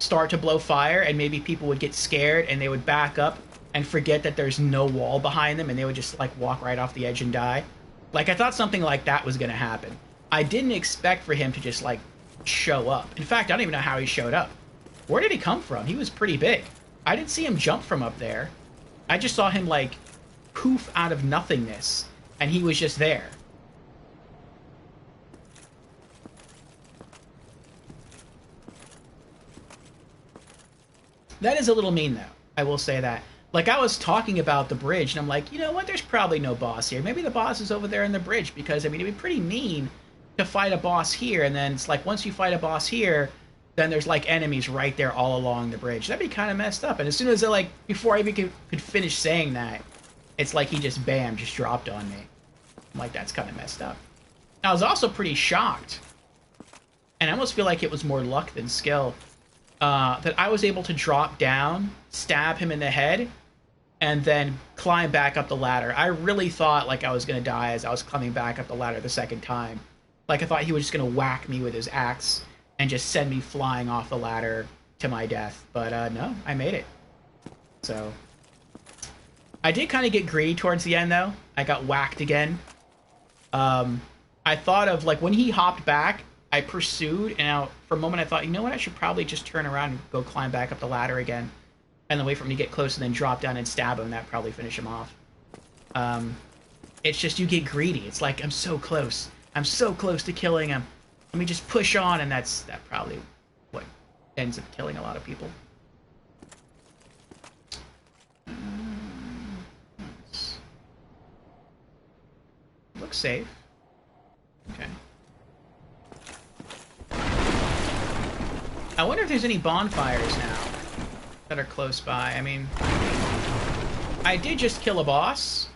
Speaker 1: start to blow fire, and maybe people would get scared and they would back up and forget that there's no wall behind them, and they would just, like, walk right off the edge and die. Like, I thought something like that was going to happen. I didn't expect for him to just, like, show up. In fact, I don't even know how he showed up. Where did he come from? He was pretty big. I didn't see him jump from up there. I just saw him, like, poof out of nothingness, and he was just there. That is a little mean, though. I will say that. Like, I was talking about the bridge, and I'm like, you know what? There's probably no boss here. Maybe the boss is over there in the bridge, because, I mean, it'd be pretty mean to fight a boss here, and then it's like, once you fight a boss here, then there's, like, enemies right there all along the bridge. That'd be kind of messed up. And as soon as, like, before I even could finish saying that, it's like he just, bam, just dropped on me. I'm like, that's kind of messed up. I was also pretty shocked, and I almost feel like it was more luck than skill, that I was able to drop down, stab him in the head, and then climb back up the ladder. I really thought, like, I was going to die as I was climbing back up the ladder the second time. Like, I thought he was just going to whack me with his axe and just send me flying off the ladder to my death. But, no, I made it. So, I did kind of get greedy towards the end, though. I got whacked again. I thought of, like, when he hopped back, I pursued, and for a moment I thought, you know what, I should probably just turn around and go climb back up the ladder again. And then wait for him to get close and then drop down and stab him. That'd probably finish him off. It's just you get greedy. It's like, I'm so close. I'm so close to killing him. Let me just push on, and that probably what ends up killing a lot of people. Looks safe. Okay. I wonder if there's any bonfires now that are close by. I mean, I did just kill a boss.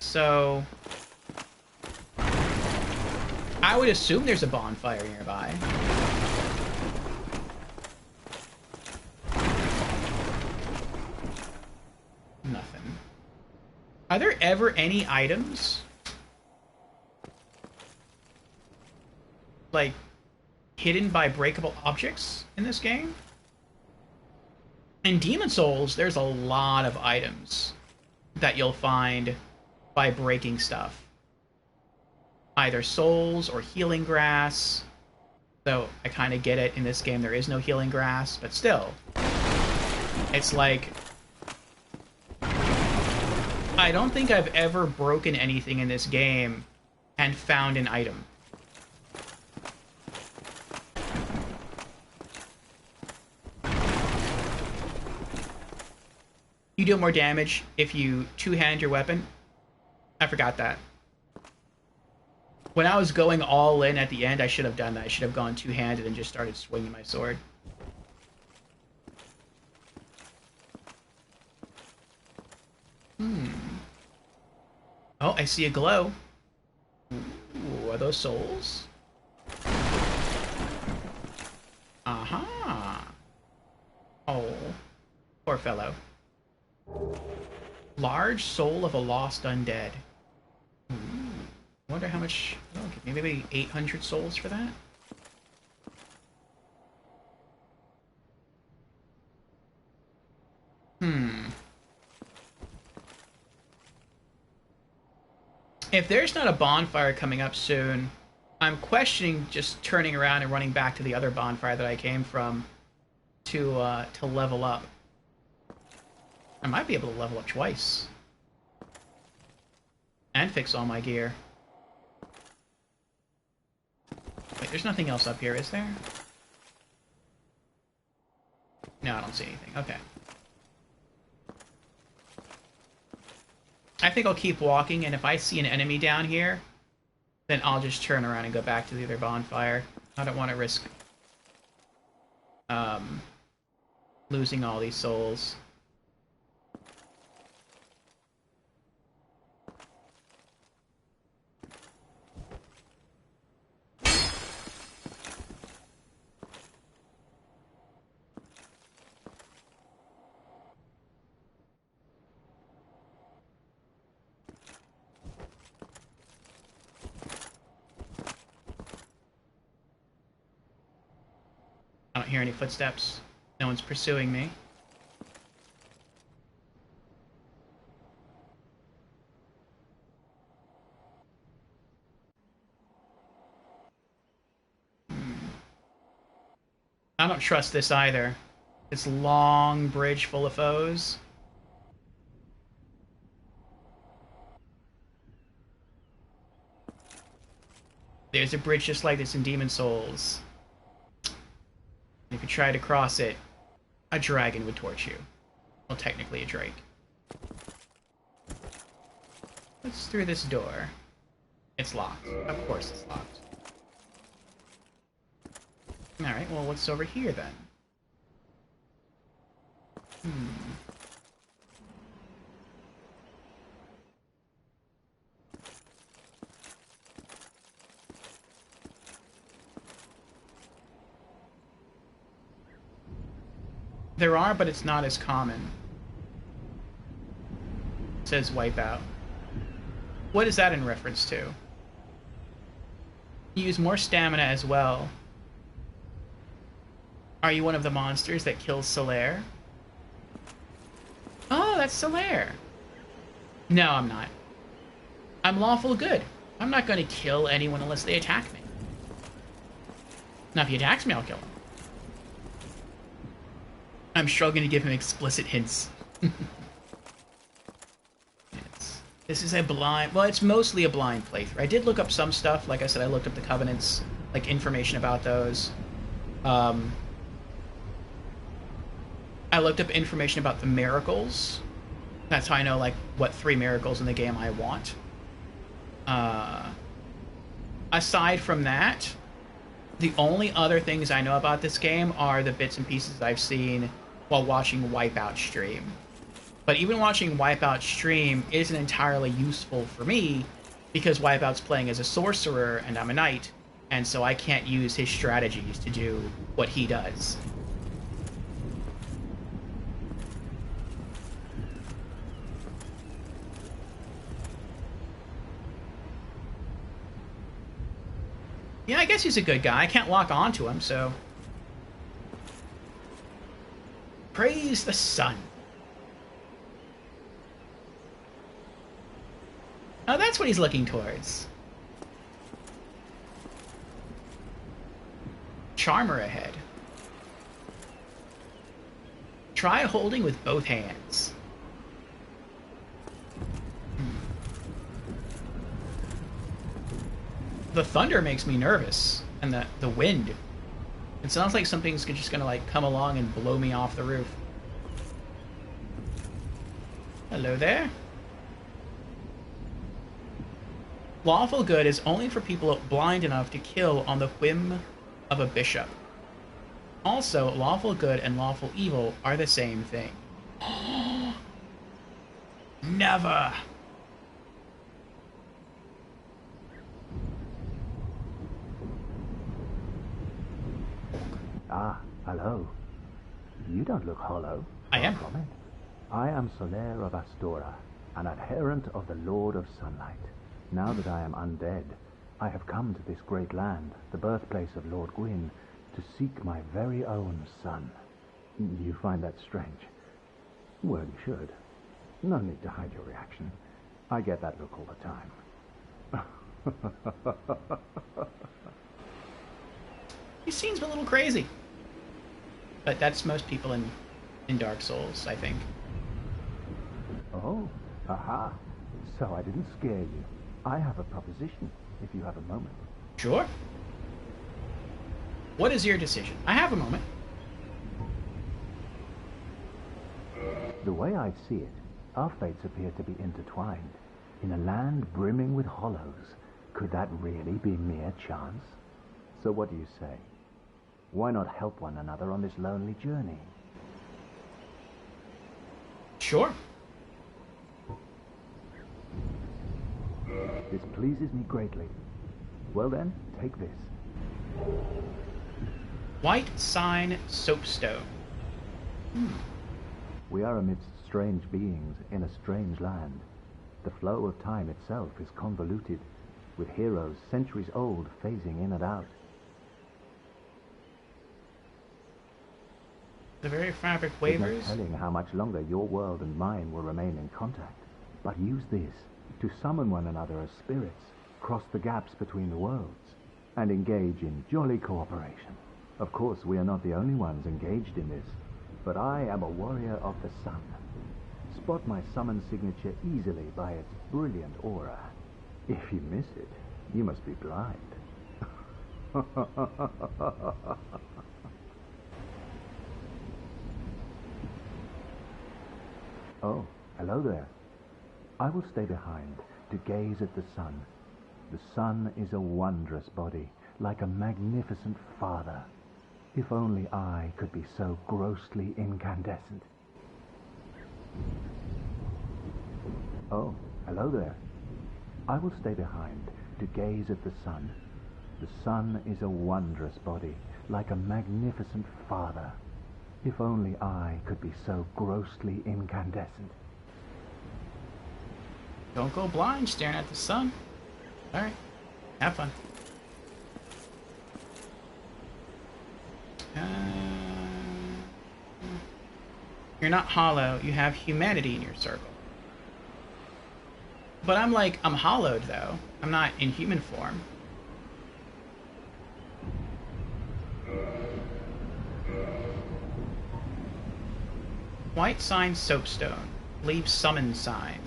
Speaker 1: So I would assume there's a bonfire nearby. Nothing. Are there ever any items, like, hidden by breakable objects in this game? In Demon Souls, there's a lot of items that you'll find by breaking stuff. Either souls or healing grass. Though I kind of get it, in this game there is no healing grass, but still. It's like, I don't think I've ever broken anything in this game and found an item. You deal more damage if you two-hand your weapon. I forgot that. When I was going all in at the end, I should have done that. I should have gone two-handed and just started swinging my sword. Oh, I see a glow. Ooh, are those souls? Aha! poor fellow. Large soul of a lost undead. Ooh. Wonder how much... Oh, give me maybe 800 souls for that? If there's not a bonfire coming up soon, I'm questioning just turning around and running back to the other bonfire that I came from to level up. I might be able to level up twice. And fix all my gear. Wait, there's nothing else up here, is there? No, I don't see anything. Okay. I think I'll keep walking, and if I see an enemy down here, then I'll just turn around and go back to the other bonfire. I don't want to risk losing all these souls. I don't hear any footsteps. No one's pursuing me. I don't trust this either. This long bridge full of foes. There's a bridge just like this in Demon Souls. If you try to cross it, a dragon would torch you. Well, technically a drake. What's through this door? It's locked. Of course it's locked. Alright, well, what's over here then? There are, but it's not as common. It says Wipeout. What is that in reference to? You use more stamina as well. Are you one of the monsters that kills Solaire? Oh, that's Solaire. No, I'm not. I'm lawful good. I'm not going to kill anyone unless they attack me. Now, if he attacks me, I'll kill him. I'm struggling to give him explicit hints. This is a blind... Well, it's mostly a blind playthrough. I did look up some stuff. Like I said, I looked up the Covenants, like, information about those. I looked up information about the miracles. That's how I know, like, what 3 miracles in the game I want. Aside from that, the only other things I know about this game are the bits and pieces I've seen while watching Wipeout stream. But even watching Wipeout stream isn't entirely useful for me because Wipeout's playing as a sorcerer and I'm a knight, and so I can't use his strategies to do what he does. Yeah, I guess he's a good guy. I can't lock onto him, so... Praise the sun. Oh, that's what he's looking towards. Charmer ahead. Try holding with both hands. The thunder makes me nervous, and the wind. It sounds like something's just gonna, like, come along and blow me off the roof. Hello there. Lawful good is only for people blind enough to kill on the whim of a bishop. Also, lawful good and lawful evil are the same thing. Never!
Speaker 2: Ah, hello. You don't look hollow.
Speaker 1: I
Speaker 2: Far
Speaker 1: am.
Speaker 2: from it. I am Soler of Astora, an adherent of the Lord of Sunlight. Now that I am undead, I have come to this great land, the birthplace of Lord Gwyn, to seek my very own son. You find that strange? Well, you should. No need to hide your reaction. I get that look all the time.
Speaker 1: He seems a little crazy. But that's most people in Dark Souls, I think.
Speaker 2: Oh, aha. So I didn't scare you. I have a proposition, if you have a moment.
Speaker 1: Sure. What is your decision? I have a moment.
Speaker 2: The way I see it, our fates appear to be intertwined. In a land brimming with hollows, could that really be mere chance? So what do you say? Why not help one another on this lonely journey?
Speaker 1: Sure.
Speaker 2: This pleases me greatly. Well then, take this.
Speaker 1: White Sign Soapstone.
Speaker 2: We are amidst strange beings in a strange land. The flow of time itself is convoluted, with heroes centuries old phasing in and out.
Speaker 1: The very fabric
Speaker 2: There's no
Speaker 1: wavers.
Speaker 2: telling how much longer your world and mine will remain in contact. But use this to summon one another as spirits, cross the gaps between the worlds, and engage in jolly cooperation. Of course, we are not the only ones engaged in this, but I am a warrior of the sun. Spot my summon signature easily by its brilliant aura. If you miss it, you must be blind. Oh, hello there. I will stay behind to gaze at the sun. The sun is a wondrous body, like a magnificent father. If only I could be so grossly incandescent. Oh, hello there. I will stay behind to gaze at the sun. The sun is a wondrous body, like a magnificent father. If only I could be so grossly incandescent.
Speaker 1: Don't go blind staring at the sun. Alright. Have fun. You're not hollow. You have humanity in your circle. But I'm hollowed, though. I'm not in human form. White Sign Soapstone. Leave Summon Sign.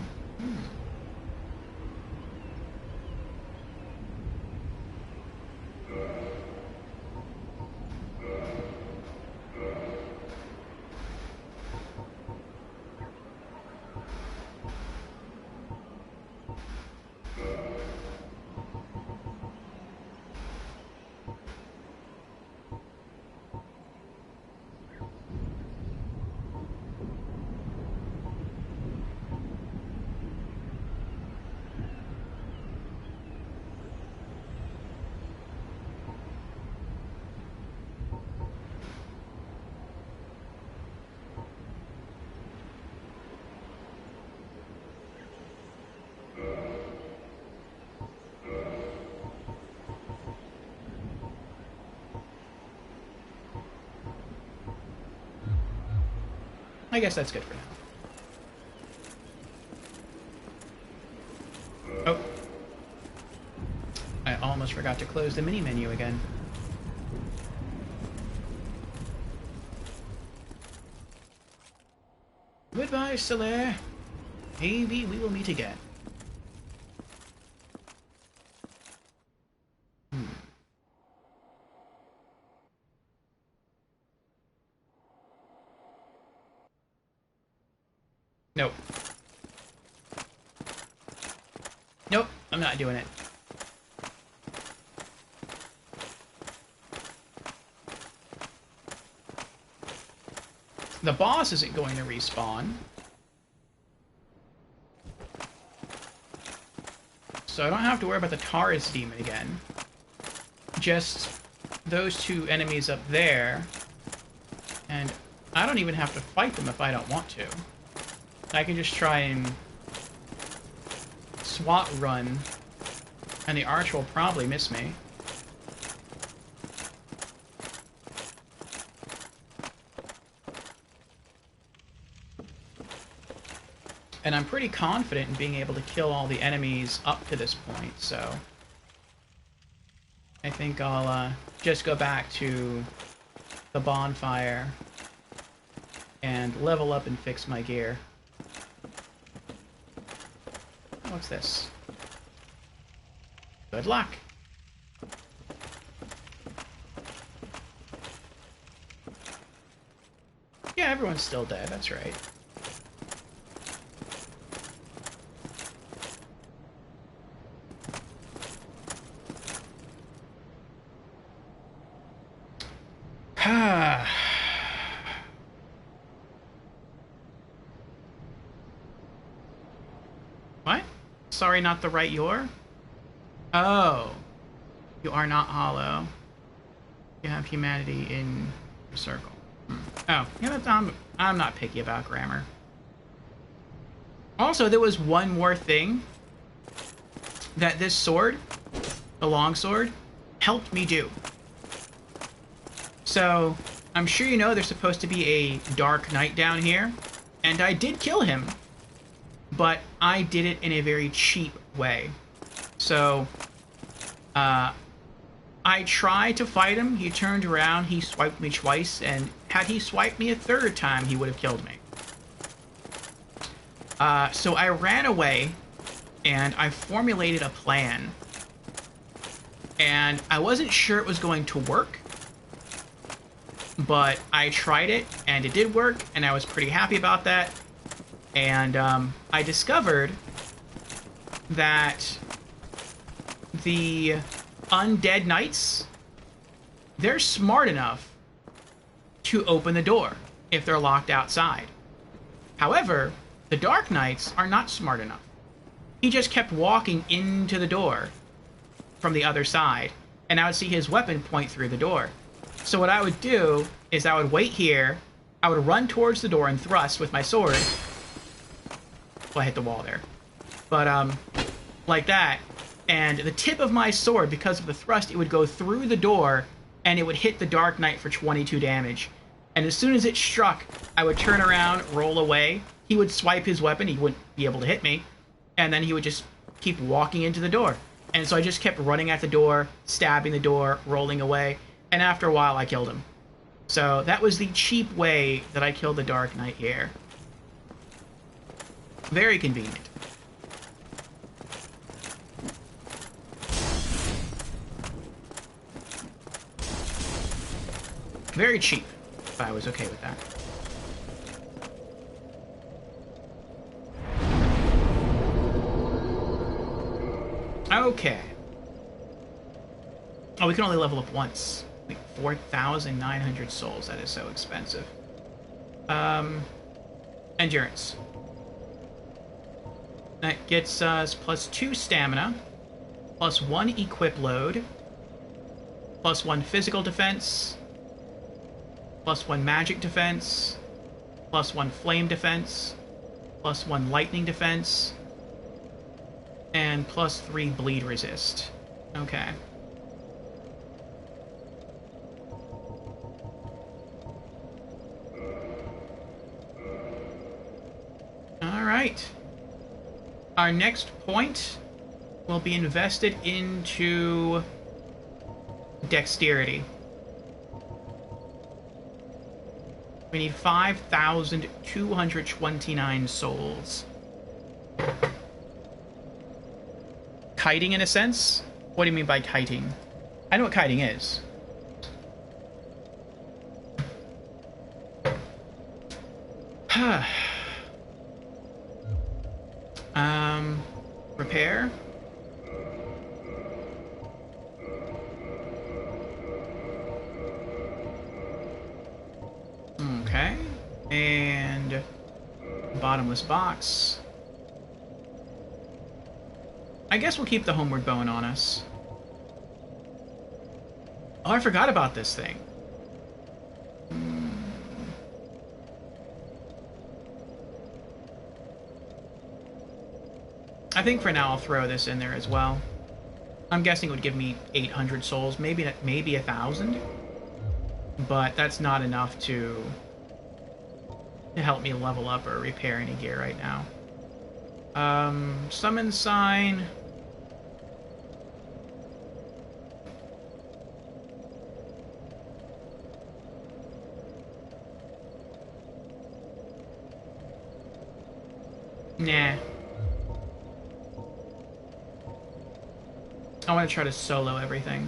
Speaker 1: I guess that's good for now. Oh. I almost forgot to close the mini menu again. Goodbye, Soler. Maybe we will meet again. Nope. Nope, I'm not doing it. The boss isn't going to respawn. So I don't have to worry about the Taurus demon again. Just those two enemies up there. And I don't even have to fight them if I don't want to. I can just try and SWAT run, and the archer will probably miss me. And I'm pretty confident in being able to kill all the enemies up to this point, so I think I'll just go back to the bonfire and level up and fix my gear. What's this? Good luck. Yeah, everyone's still dead, that's right. What? Sorry, not the right you're? Oh. You are not hollow. You have humanity in your circle. Oh, yeah, that's, I'm not picky about grammar. Also, there was one more thing that this sword, the longsword, helped me do. So, I'm sure you know there's supposed to be a Dark Knight down here, and I did kill him, but I did it in a very cheap way. So, I tried to fight him, he turned around, he swiped me twice, and had he swiped me a third time, he would have killed me. So I ran away, and I formulated a plan. And I wasn't sure it was going to work, but I tried it, and it did work, and I was pretty happy about that. And I discovered that the Undead Knights, they're smart enough to open the door if they're locked outside. However, the Dark Knights are not smart enough. He just kept walking into the door from the other side, and I would see his weapon point through the door. So what I would do is I would wait here, I would run towards the door and thrust with my sword. Well, I hit the wall there. But, like that. And the tip of my sword, because of the thrust, it would go through the door, and it would hit the Dark Knight for 22 damage. And as soon as it struck, I would turn around, roll away. He would swipe his weapon, he wouldn't be able to hit me, and then he would just keep walking into the door. And so I just kept running at the door, stabbing the door, rolling away, and after a while I killed him. So that was the cheap way that I killed the Dark Knight here. Very convenient. Very cheap, but I was okay with that. Okay. Oh, we can only level up once. Like 4,900 souls. That is so expensive. Endurance. That gets us +2 stamina, +1 equip load, +1 physical defense, +1 magic defense, +1 flame defense, +1 lightning defense, and +3 bleed resist. Okay. Alright. Our next point will be invested into dexterity. We need 5,229 souls. Kiting, in a sense? What do you mean by kiting? I know what kiting is. Repair? Okay. And bottomless box. I guess we'll keep the homeward bone on us. Oh, I forgot about this thing. I think for now I'll throw this in there as well. I'm guessing it would give me 800 souls, maybe 1,000, but that's not enough to help me level up or repair any gear right now. Summon sign. Nah. I want to try to solo everything.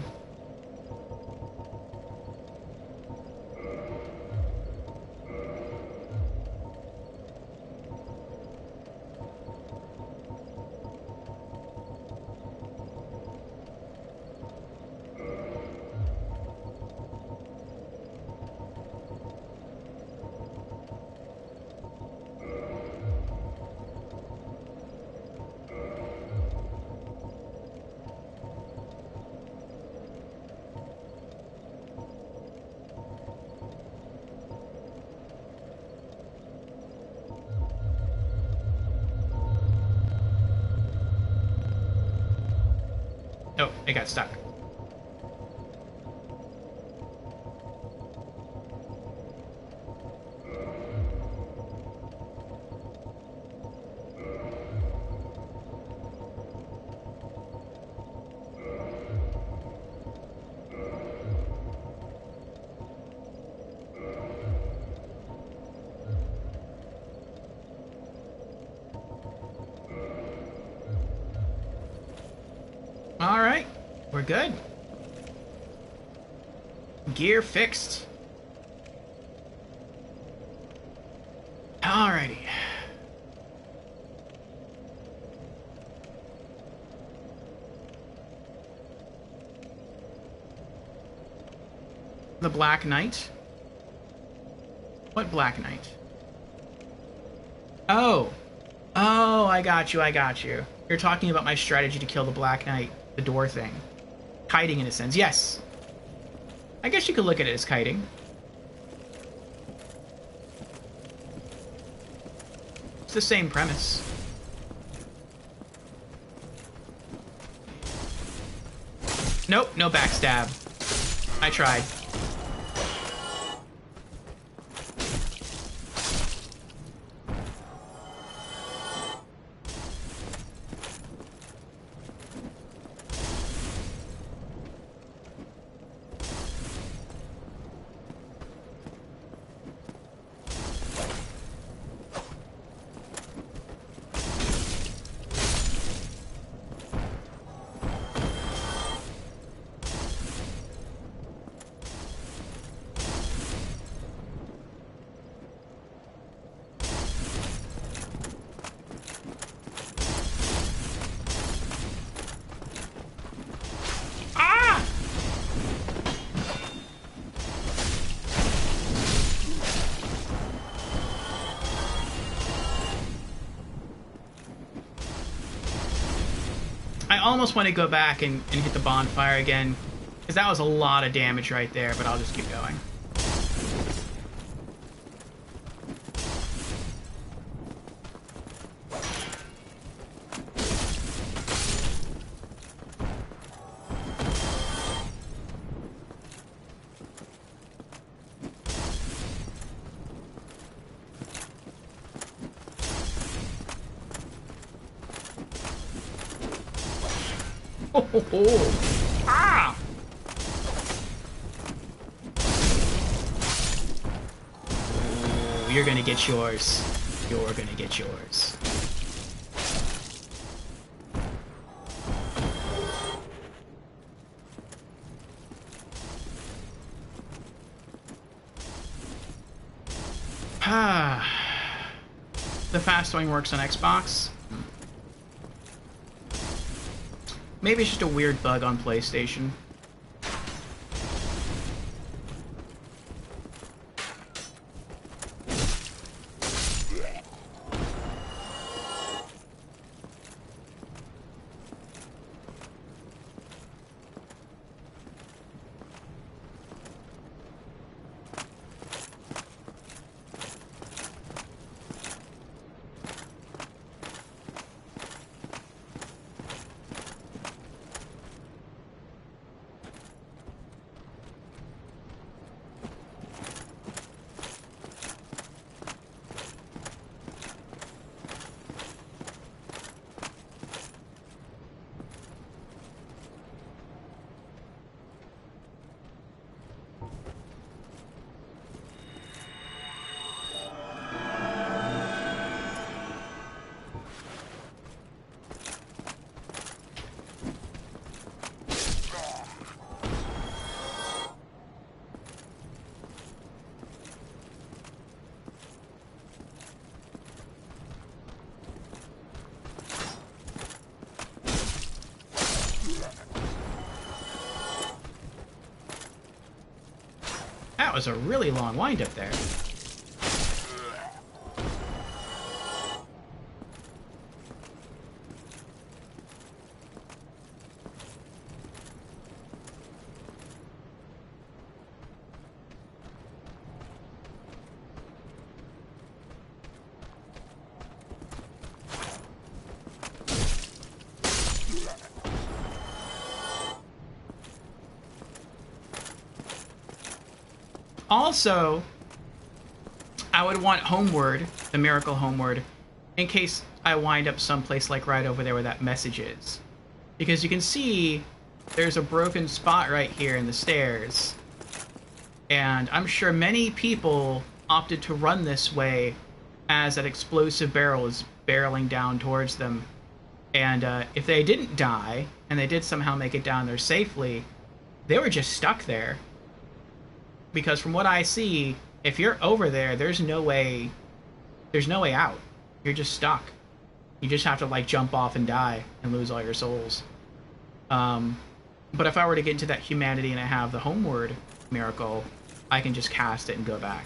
Speaker 1: Oh, it got stuck. All right, we're good. Gear fixed. Alrighty. The Black Knight? What Black Knight? Oh. Oh, I got you, I got you. You're talking about my strategy to kill the Black Knight, the door thing. Kiting in a sense, yes. I guess you could look at it as kiting. It's the same premise. Nope, no backstab. I tried. I almost want to go back and hit the bonfire again, because that was a lot of damage right there, but I'll just keep going. Oh. Ah! Oh, you're gonna get yours. You're gonna get yours. Ah. The fast swing works on Xbox. Maybe it's just a weird bug on PlayStation. That was a really long wind up there. Also, I would want Homeward, the Miracle Homeward, in case I wind up someplace like right over there where that message is. Because you can see there's a broken spot right here in the stairs. And I'm sure many people opted to run this way as that explosive barrel is barreling down towards them. And if they didn't die, and they did somehow make it down there safely, they were just stuck there. Because from what I see, if you're over there, there's no way out. You're just stuck. You just have to, like, jump off and die and lose all your souls. But if I were to get into that humanity and I have the Homeward miracle, I can just cast it and go back.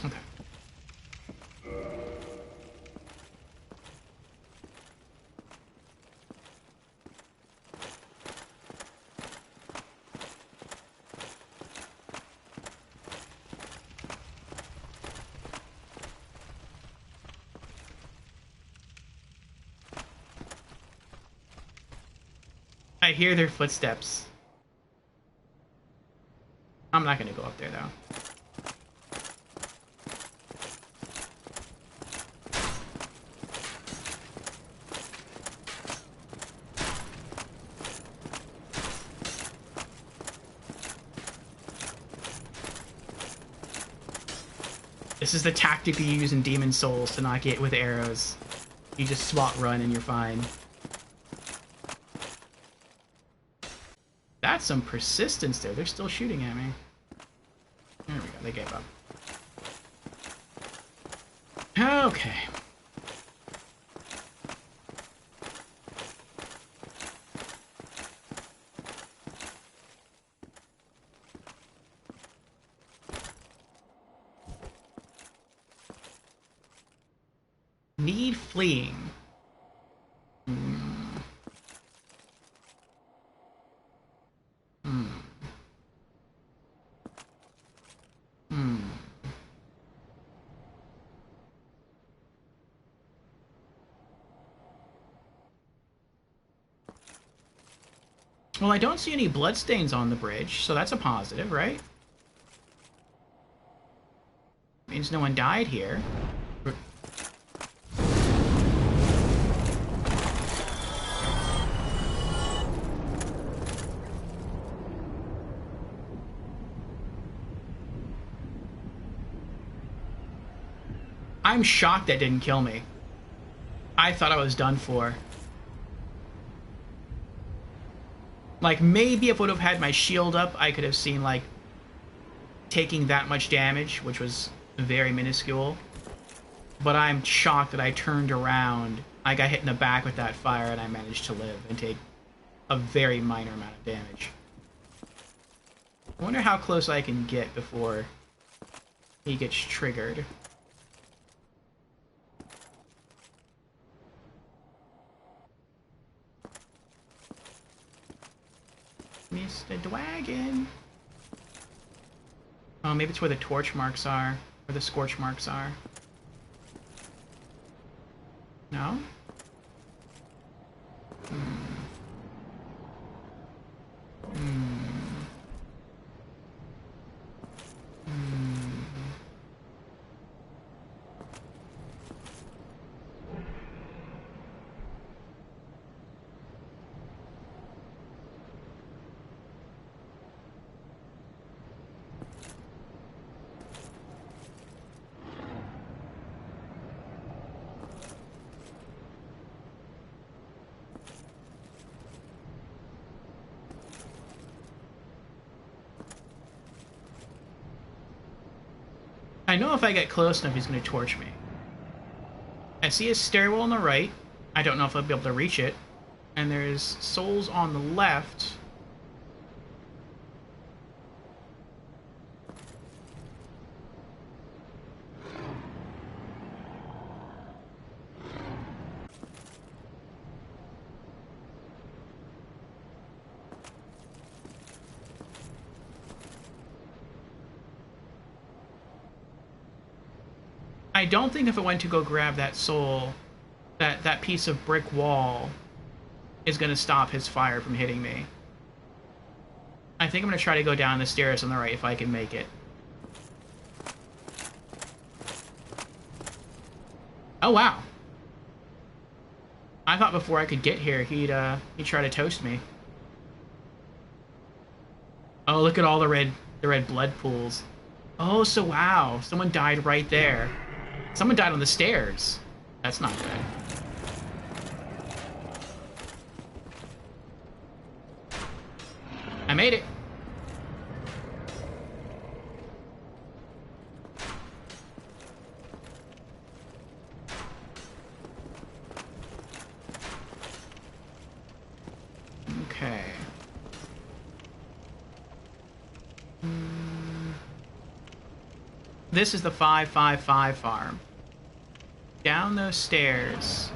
Speaker 1: Okay. I hear their footsteps. I'm not gonna go up there, though. This is the tactic you use in Demon Souls to not get with arrows. You just swat run and you're fine. That's some persistence there. They're still shooting at me. There we go. They gave up. Okay. Need fleeing. Well, I don't see any bloodstains on the bridge, so that's a positive, right? Means no one died here. I'm shocked that didn't kill me. I thought I was done for. Like, maybe if I would have had my shield up, I could have seen, like, taking that much damage, which was very minuscule. But I'm shocked that I turned around, I got hit in the back with that fire, and I managed to live and take a very minor amount of damage. I wonder how close I can get before he gets triggered. Mr. Dwagon. Oh, maybe it's where the torch marks are, where the scorch marks are. No? I know if I get close enough, he's going to torch me. I see a stairwell on the right. I don't know if I'll be able to reach it. And there's souls on the left. I don't think if I went to go grab that soul, that piece of brick wall is going to stop his fire from hitting me. I think I'm going to try to go down the stairs on the right if I can make it. Oh, wow. I thought before I could get here, he'd try to toast me. Oh, look at all the red blood pools. Oh, so wow. Someone died right there. Someone died on the stairs. That's not good. I made it. Okay. This is the 555 farm. Down those stairs.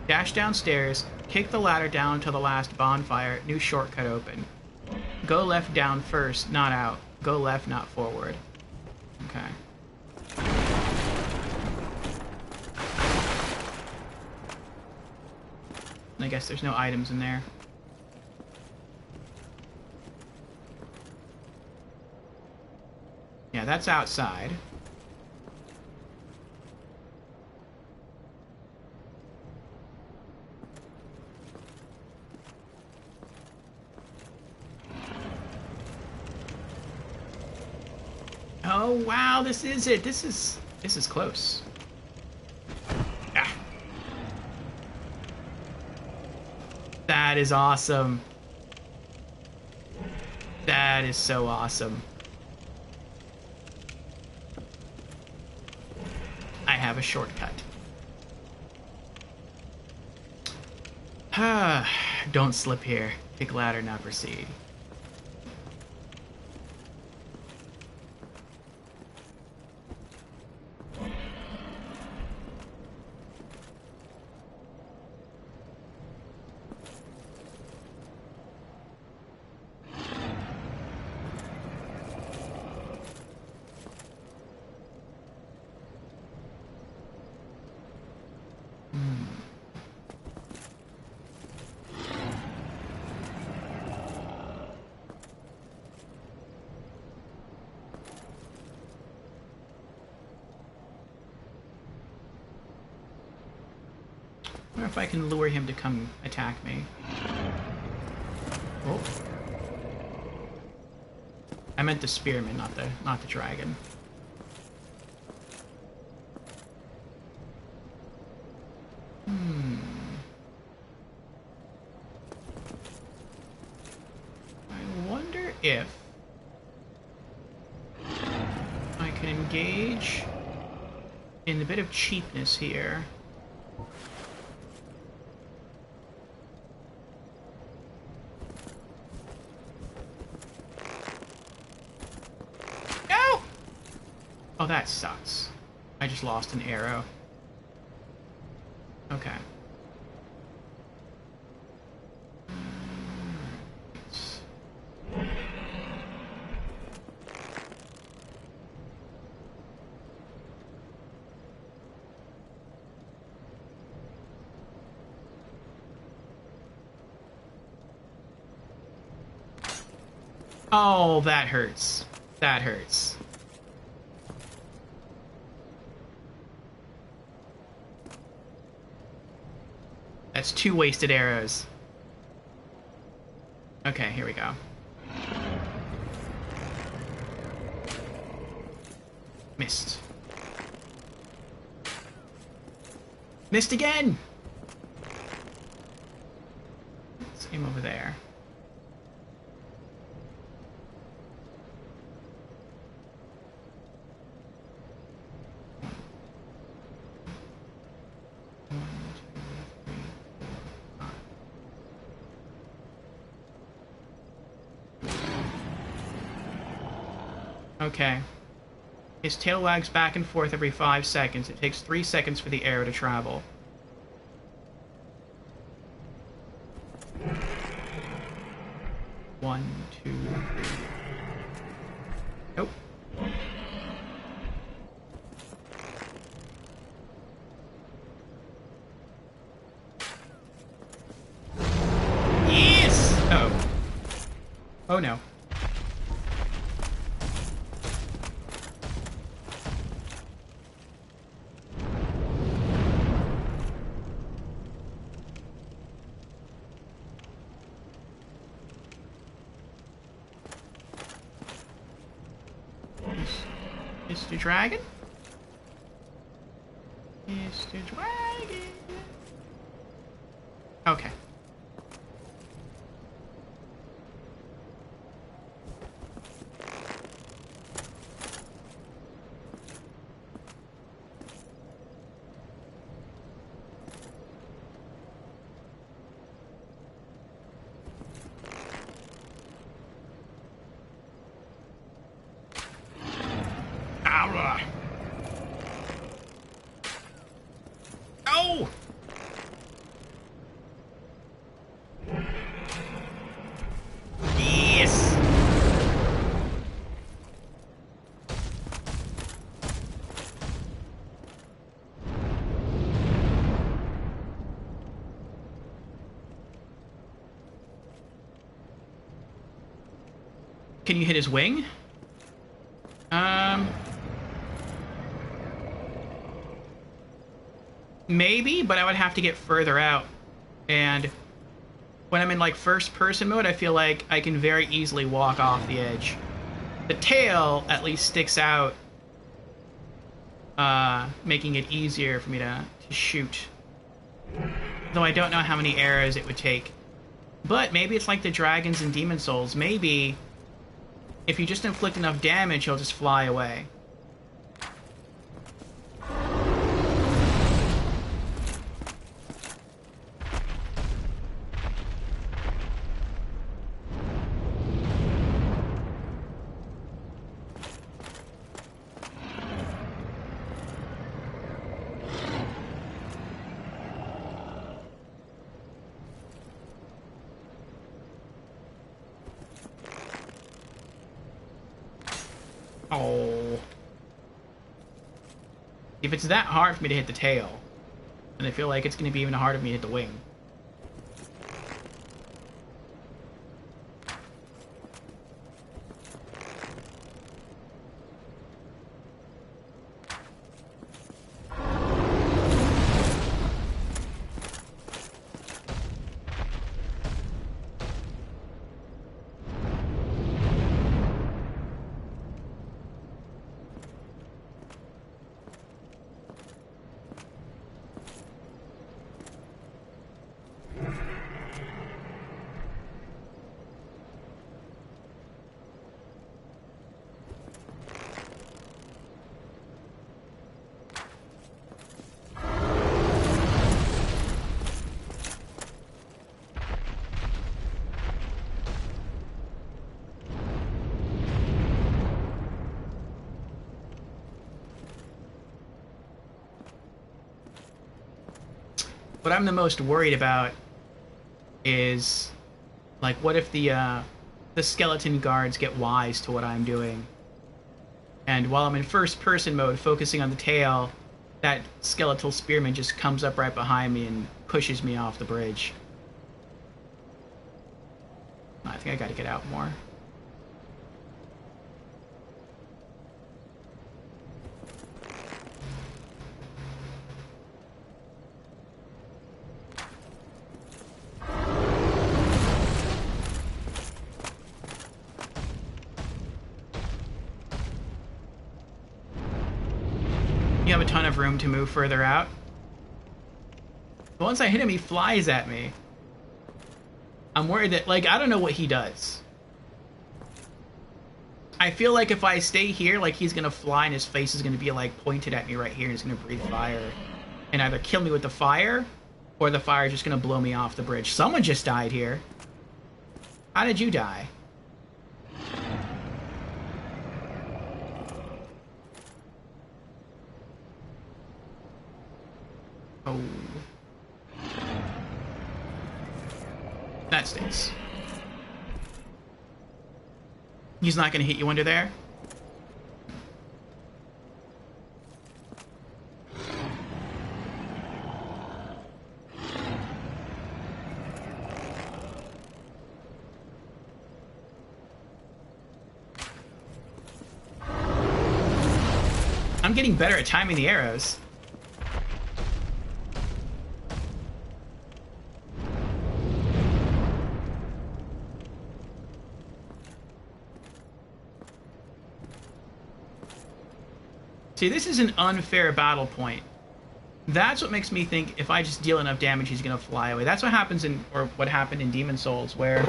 Speaker 1: Dash downstairs. Kick the ladder down to the last bonfire. New shortcut open. Go left down first, not out. Go left, not forward. Okay. I guess there's no items in there. Yeah, that's outside. Oh wow, this is it. This is close. Ah. That is awesome. That is so awesome. I have a shortcut. Don't slip here. Pick ladder, now proceed. I wonder if I can lure him to come attack me. Oh. I meant the spearman, not the dragon. I wonder if I can engage in a bit of cheapness here. Oh, that sucks. I just lost an arrow. Okay. Oh, that hurts. That hurts. That's 2 wasted arrows. Okay, here we go. Missed. Missed again! Let's aim over there. Okay. His tail wags back and forth every 5 seconds. It takes 3 seconds for the arrow to travel. One, two, three. Nope. Yes! Oh. Oh no. Mr. Dragon? Mr. Dragon. Okay. Ow. Oh! Yes! Can you hit his wing? Maybe, but I would have to get further out. And when I'm in like first person mode, I feel like I can very easily walk off the edge. The tail at least sticks out, making it easier for me to shoot. Though I don't know how many arrows it would take. But maybe it's like the dragons in Demon Souls. Maybe if you just inflict enough damage, he'll just fly away. Oh. If it's that hard for me to hit the tail, then I feel like it's going to be even harder for me to hit the wing. What I'm the most worried about is, like, what if the skeleton guards get wise to what I'm doing? And while I'm in first-person mode, focusing on the tail, that skeletal spearman just comes up right behind me and pushes me off the bridge. I think I gotta get out more. You have a ton of room to move further out. But once I hit him, he flies at me. I'm worried that, like, I don't know what he does. I feel like if I stay here, like, he's gonna fly and his face is gonna be, like, pointed at me right here and he's gonna breathe fire. And either kill me with the fire, or the fire is just gonna blow me off the bridge. Someone just died here. How did you die? Oh. That stinks. He's not going to hit you under there? I'm getting better at timing the arrows. See, this is an unfair battle point. That's what makes me think if I just deal enough damage, he's gonna fly away. That's what happens in, or what happened in Demon Souls, where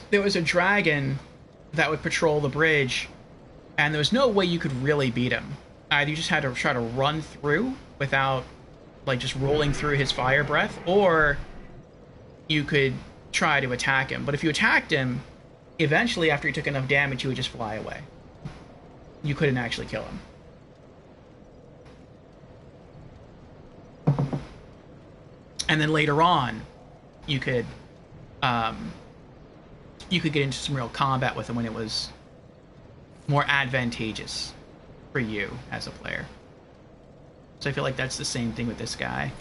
Speaker 1: there was a dragon that would patrol the bridge, and there was no way you could really beat him. Either you just had to try to run through without, like, just rolling through his fire breath, or you could try to attack him. But if you attacked him, eventually, after he took enough damage, he would just fly away. You couldn't actually kill him. And then later on, you could get into some real combat with him when it was more advantageous for you as a player. So I feel like that's the same thing with this guy.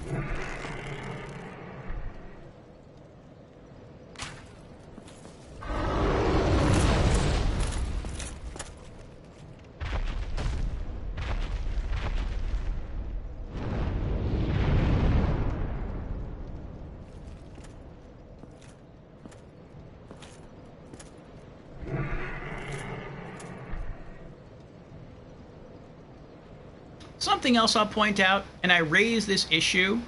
Speaker 1: Something else I'll point out, and I raised this issue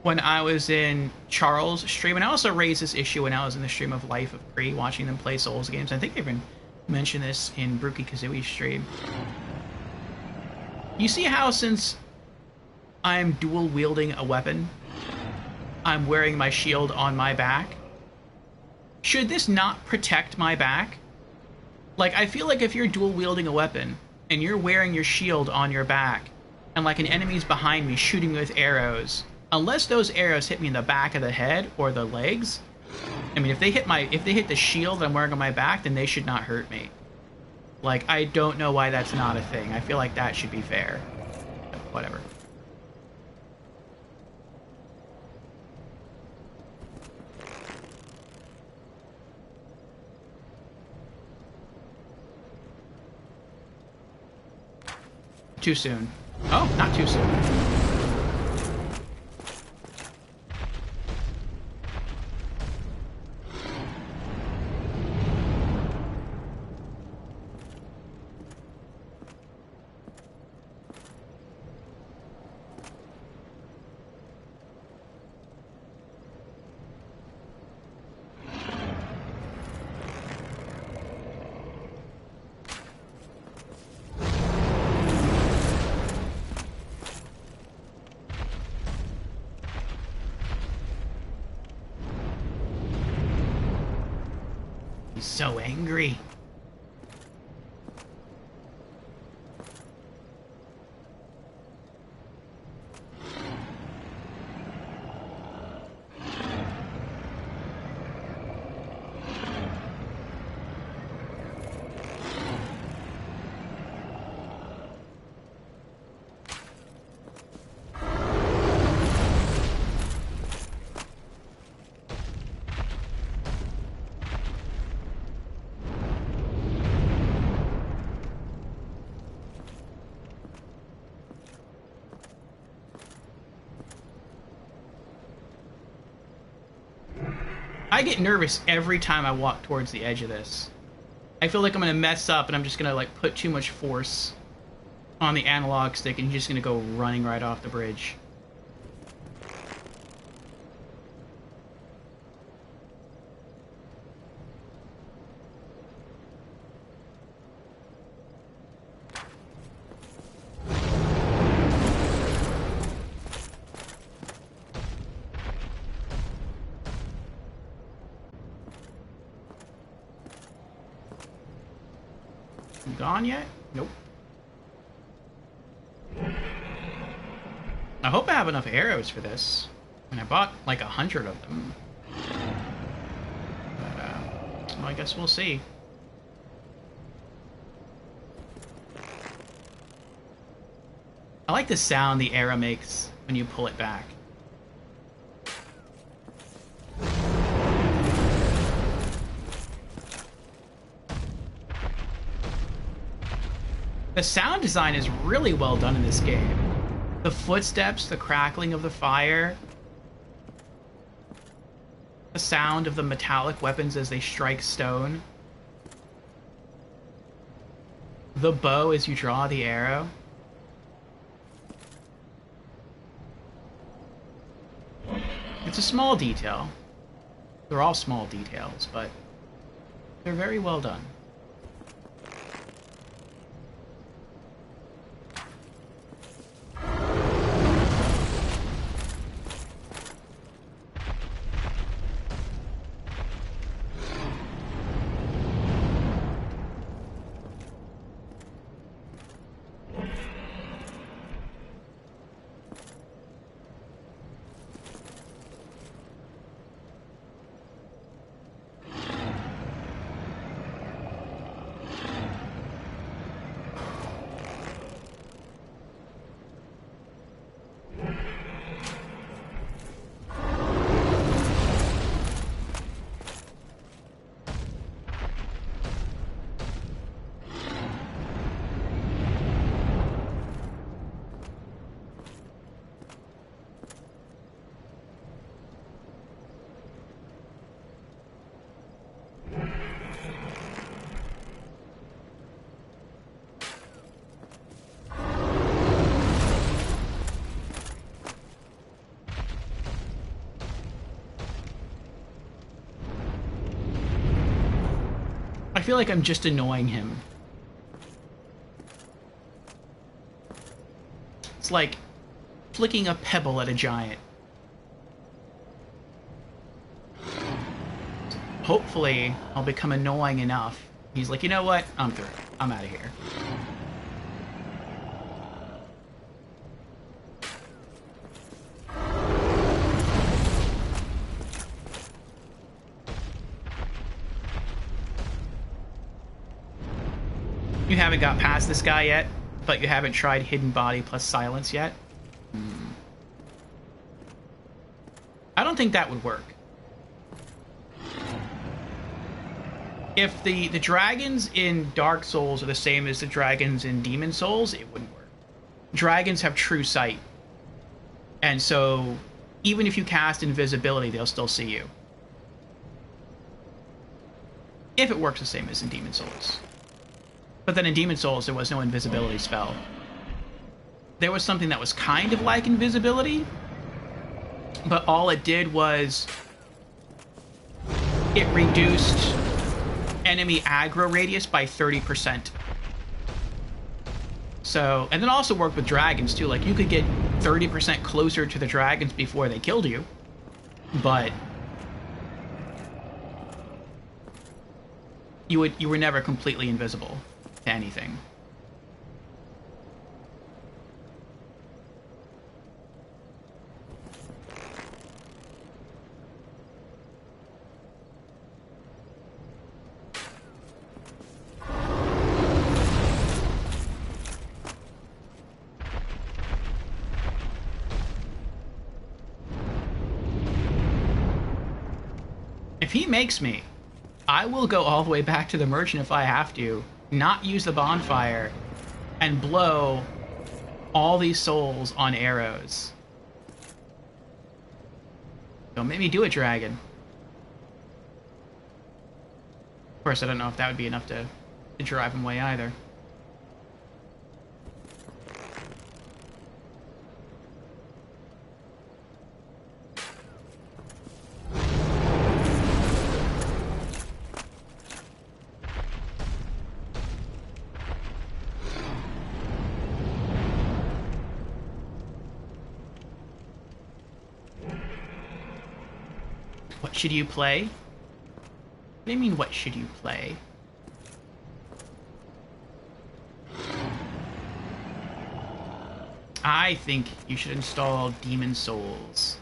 Speaker 1: when I was in Charles' stream, and I also raised this issue when I was in the stream of Life of Pri, watching them play Souls games. I think I even mentioned this in Brookie Kazooie's stream. You see how, since I'm dual wielding a weapon, I'm wearing my shield on my back? Should this not protect my back? Like, I feel like if you're dual wielding a weapon and you're wearing your shield on your back, and like an enemy's behind me shooting me with arrows, unless those arrows hit me in the back of the head or the legs, I mean, if they hit the shield that I'm wearing on my back, then they should not hurt me. Like, I don't know why that's not a thing. I feel like that should be fair. But whatever. Too soon. Oh, not too soon. He's so angry. I get nervous every time I walk towards the edge of this. I feel like I'm gonna mess up and I'm just gonna like put too much force on the analog stick and he's just gonna go running right off the bridge. Gone yet? Nope. I hope I have enough arrows for this. And I bought like 100 of them. But, well, I guess we'll see. I like the sound the arrow makes when you pull it back. The sound design is really well done in this game. The footsteps, the crackling of the fire, the sound of the metallic weapons as they strike stone, the bow as you draw the arrow. It's a small detail. They're all small details, but they're very well done. I feel like I'm just annoying him. It's like flicking a pebble at a giant. Hopefully, I'll become annoying enough. He's like, you know what? I'm through. I'm out of here. You haven't got past this guy yet, but you haven't tried Hidden Body plus Silence yet? I don't think that would work. If the dragons in Dark Souls are the same as the dragons in Demon Souls, it wouldn't work. Dragons have true sight. And so, even if you cast invisibility, they'll still see you. If it works the same as in Demon Souls. But then in Demon Souls, there was no invisibility spell. There was something that was kind of like invisibility, but all it did was it reduced enemy aggro radius by 30%. So, and it also worked with dragons too. Like, you could get 30% closer to the dragons before they killed you, but you were never completely invisible to anything. If he makes me, I will go all the way back to the merchant if I have to, not use the bonfire, and blow all these souls on arrows. Don't make me do it, dragon. Of course, I don't know if that would be enough to drive him away either. What should you play? What do you mean, what should you play? I think you should install Demon Souls.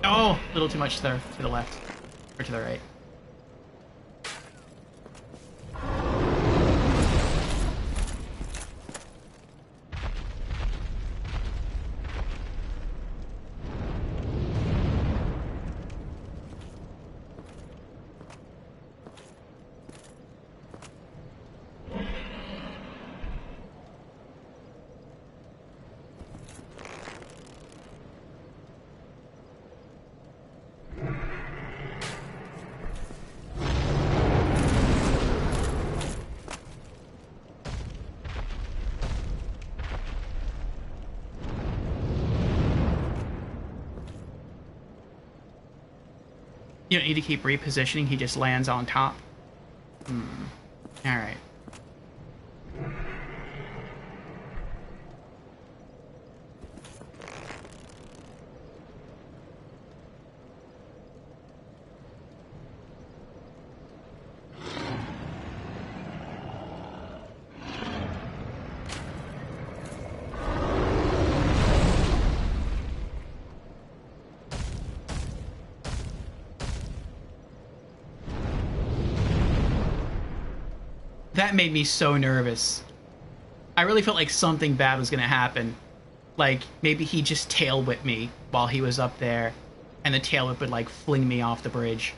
Speaker 1: Oh, a little too much there to the left. Or to the right. You don't need to keep repositioning, he just lands on top. Alright. That made me so nervous. I really felt like something bad was gonna happen. Like, maybe he just tail whipped me while he was up there, and the tail whip would, like, fling me off the bridge.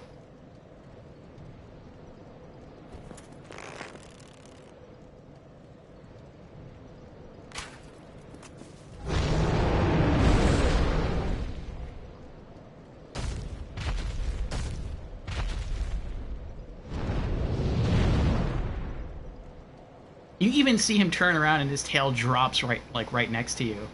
Speaker 1: You even see him turn around and his tail drops right next to you.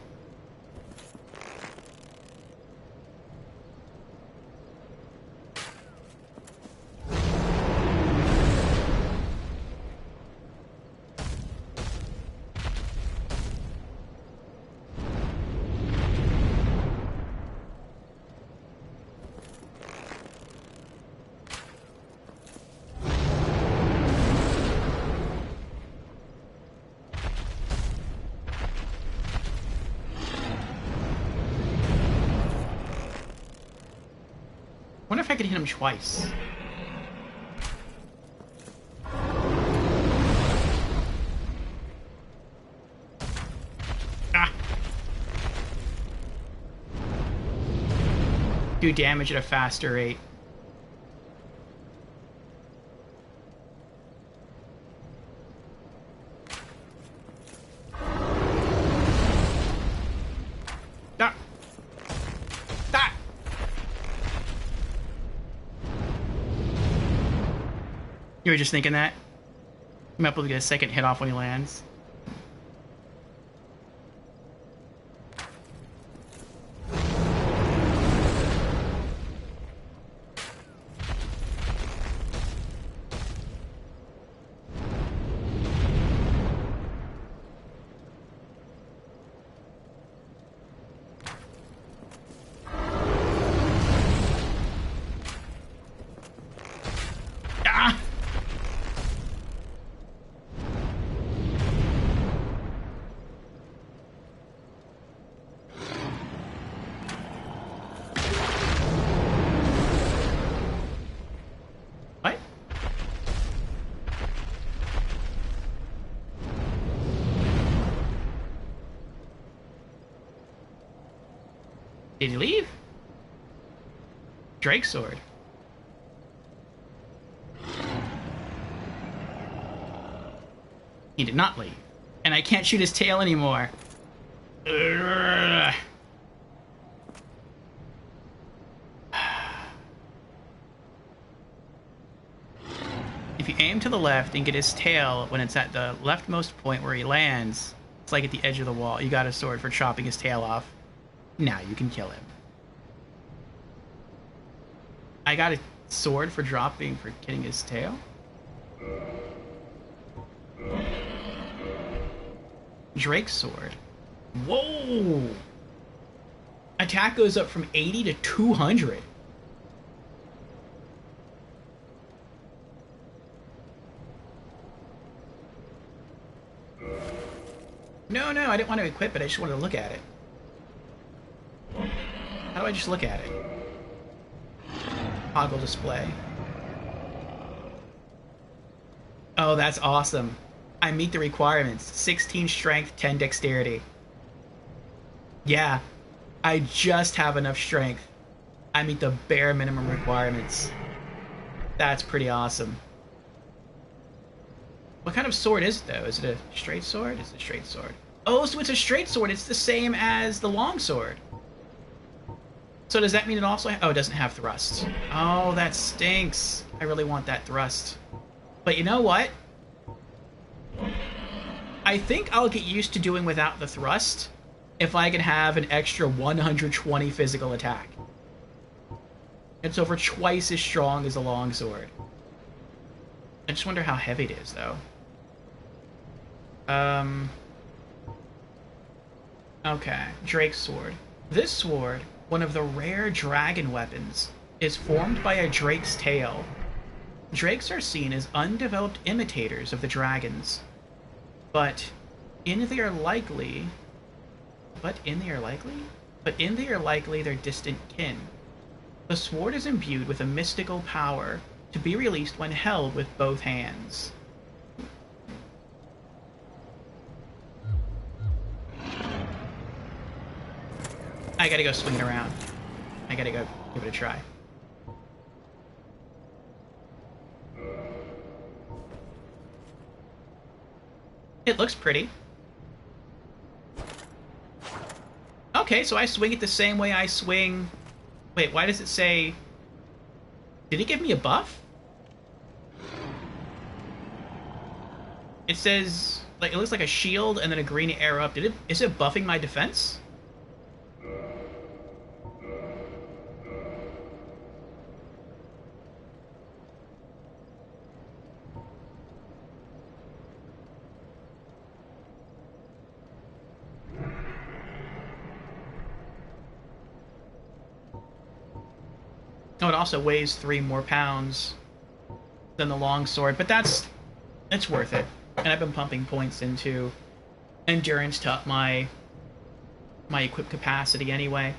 Speaker 1: I wonder if I could hit him twice. Ah! Do damage at a faster rate. Ah! Ah! You were just thinking that? You might be able to get a second hit off when he lands. Did he leave? Drake sword. He did not leave. And I can't shoot his tail anymore. Ugh. If you aim to the left and get his tail when it's at the leftmost point where he lands, it's like at the edge of the wall. You got a sword for chopping his tail off. Now you can kill him. I got a sword for getting his tail? Drake's sword. Whoa! Attack goes up from 80 to 200. No, I didn't want to equip it. I just wanted to look at it. How do I just look at it? Toggle display. Oh, that's awesome. I meet the requirements. 16 strength, 10 dexterity. Yeah, I just have enough strength. I meet the bare minimum requirements. That's pretty awesome. What kind of sword is it, though? Is it a straight sword? It's a straight sword. Oh, so it's a straight sword. It's the same as the long sword. So does that mean it also... Oh, it doesn't have thrust. Oh, that stinks. I really want that thrust. But you know what? I think I'll get used to doing without the thrust if I can have an extra 120 physical attack. It's over twice as strong as a longsword. I just wonder how heavy it is, though. Okay, Drake's sword. This sword, one of the rare dragon weapons, is formed by a drake's tail. Drakes are seen as undeveloped imitators of the dragons. But in they are likely their distant kin. The sword is imbued with a mystical power to be released when held with both hands. I gotta go swing it around. I gotta go give it a try. It looks pretty. Okay, so I swing it the same way I swing... Wait, why does it say... Did it give me a buff? It says... Like, it looks like a shield and then a green arrow up. Is it buffing my defense? Oh, it also weighs 3 more pounds than the longsword, but it's worth it. And I've been pumping points into endurance to up my equip capacity anyway.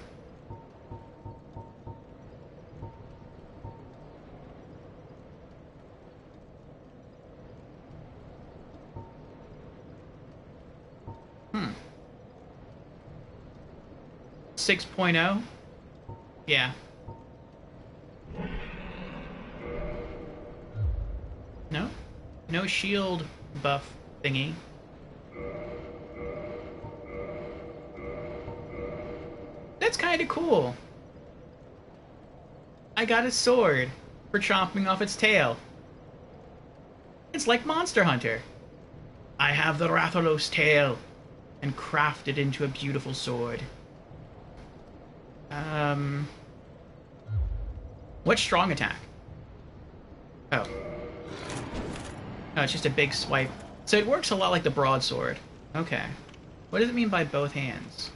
Speaker 1: Hmm. 6.0? Yeah. No? No shield buff thingy. That's kind of cool. I got a sword for chopping off its tail. It's like Monster Hunter. I have the Rathalos tail and craft it into a beautiful sword. What's strong attack? Oh. Oh, it's just a big swipe. So it works a lot like the broadsword. Okay. What does it mean by both hands?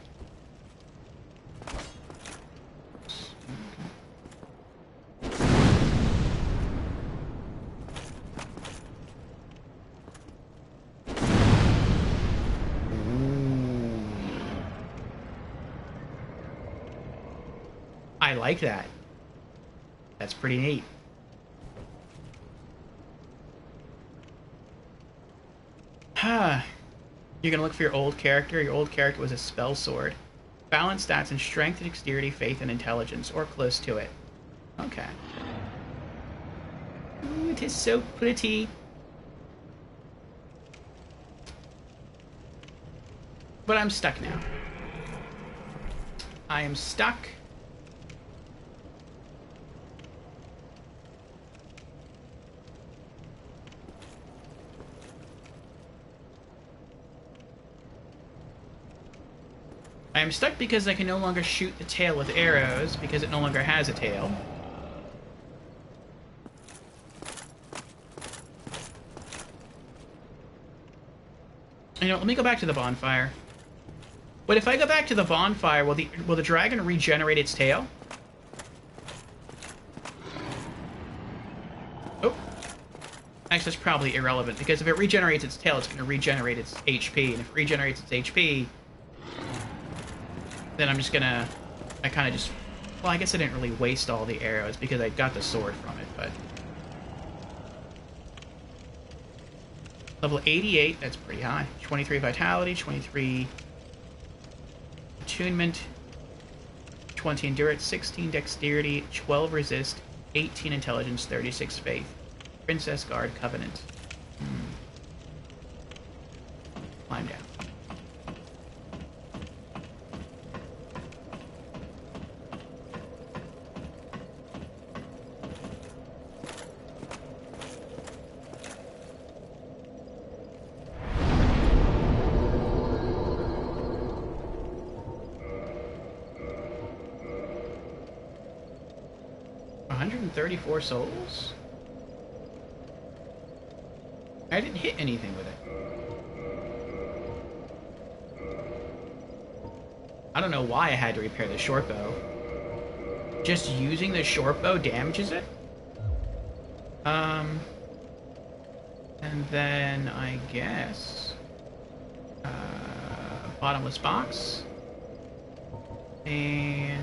Speaker 1: Ooh. I like that. That's pretty neat. You're gonna look for your old character. Your old character was a spell sword. balanced stats in strength, dexterity, faith, and intelligence, or close to it. Okay. Ooh, it is so pretty. But I'm stuck now. I am stuck. I am stuck because I can no longer shoot the tail with arrows because it no longer has a tail. You know, let me go back to the bonfire. But if I go back to the bonfire, will the dragon regenerate its tail? Oh. Actually, that's probably irrelevant, because if it regenerates its tail, it's going to regenerate its HP, and if it regenerates its HP, then I'm just gonna... I kind of just... Well, I guess I didn't really waste all the arrows, because I got the sword from it, but... Level 88, that's pretty high. 23 Vitality, 23 Attunement, 20 Endurance, 16 Dexterity, 12 Resist, 18 Intelligence, 36 Faith. Princess Guard Covenant. Climb down. $134 souls? I didn't hit anything with it. I don't know why I had to repair the short bow. Just using the short bow damages it? And then I guess... bottomless box. And...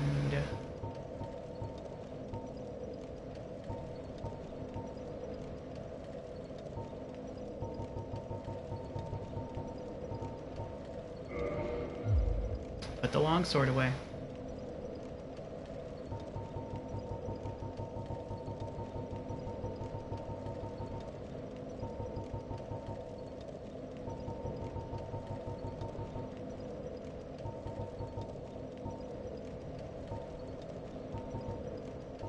Speaker 1: put the longsword away.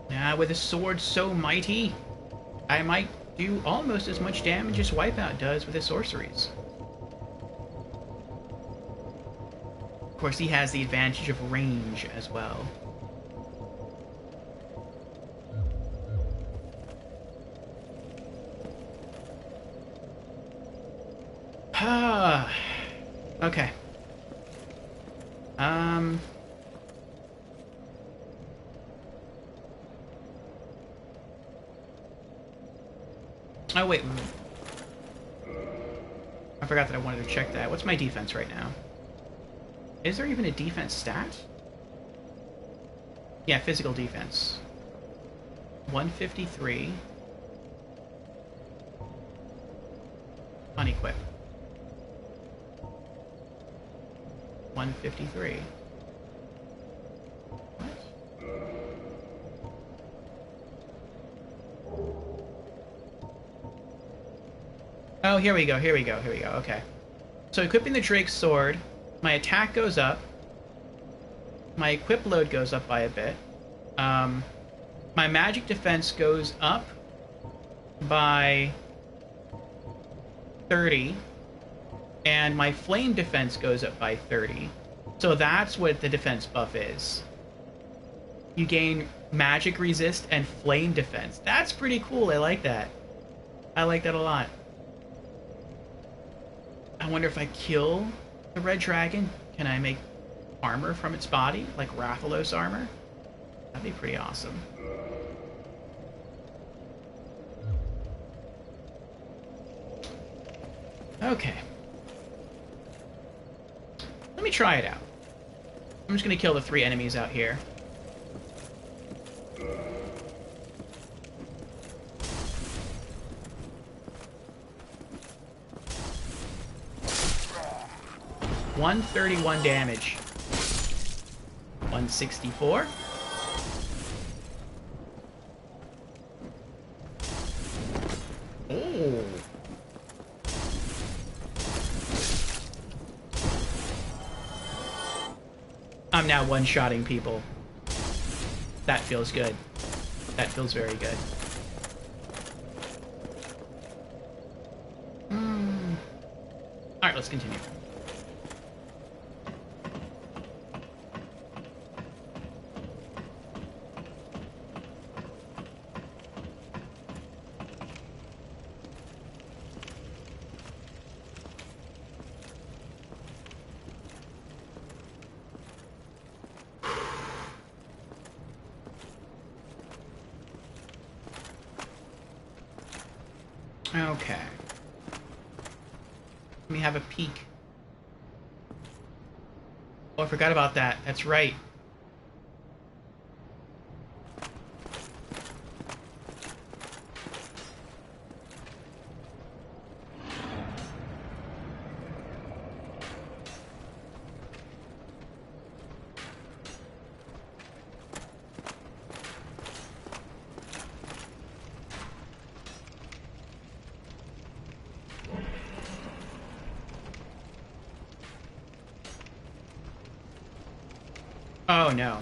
Speaker 1: Now, with a sword so mighty, I might do almost as much damage as Wipeout does with his sorceries. Of course, he has the advantage of range as well. Ah, okay. Oh, wait. I forgot that I wanted to check that. What's my defense right now? Is there even a defense stat? Yeah, physical defense. 153. Unequip. 153. What? Oh, here we go, here we go, here we go, okay. So equipping the Drake's sword, my attack goes up, my equip load goes up by a bit, my magic defense goes up by 30, and my flame defense goes up by 30. So that's what the defense buff is. You gain magic resist and flame defense. That's pretty cool, I like that. I like that a lot. I wonder if I kill the red dragon, can I make armor from its body? Like Rathalos armor? That'd be pretty awesome. Okay. Let me try it out. I'm just gonna kill the 3 enemies out here. $131 damage. 164. Oh. I'm now one-shotting people. That feels good. That feels very good. Alright, let's continue. Okay. Let me have a peek. Oh, I forgot about that. That's right. Oh no.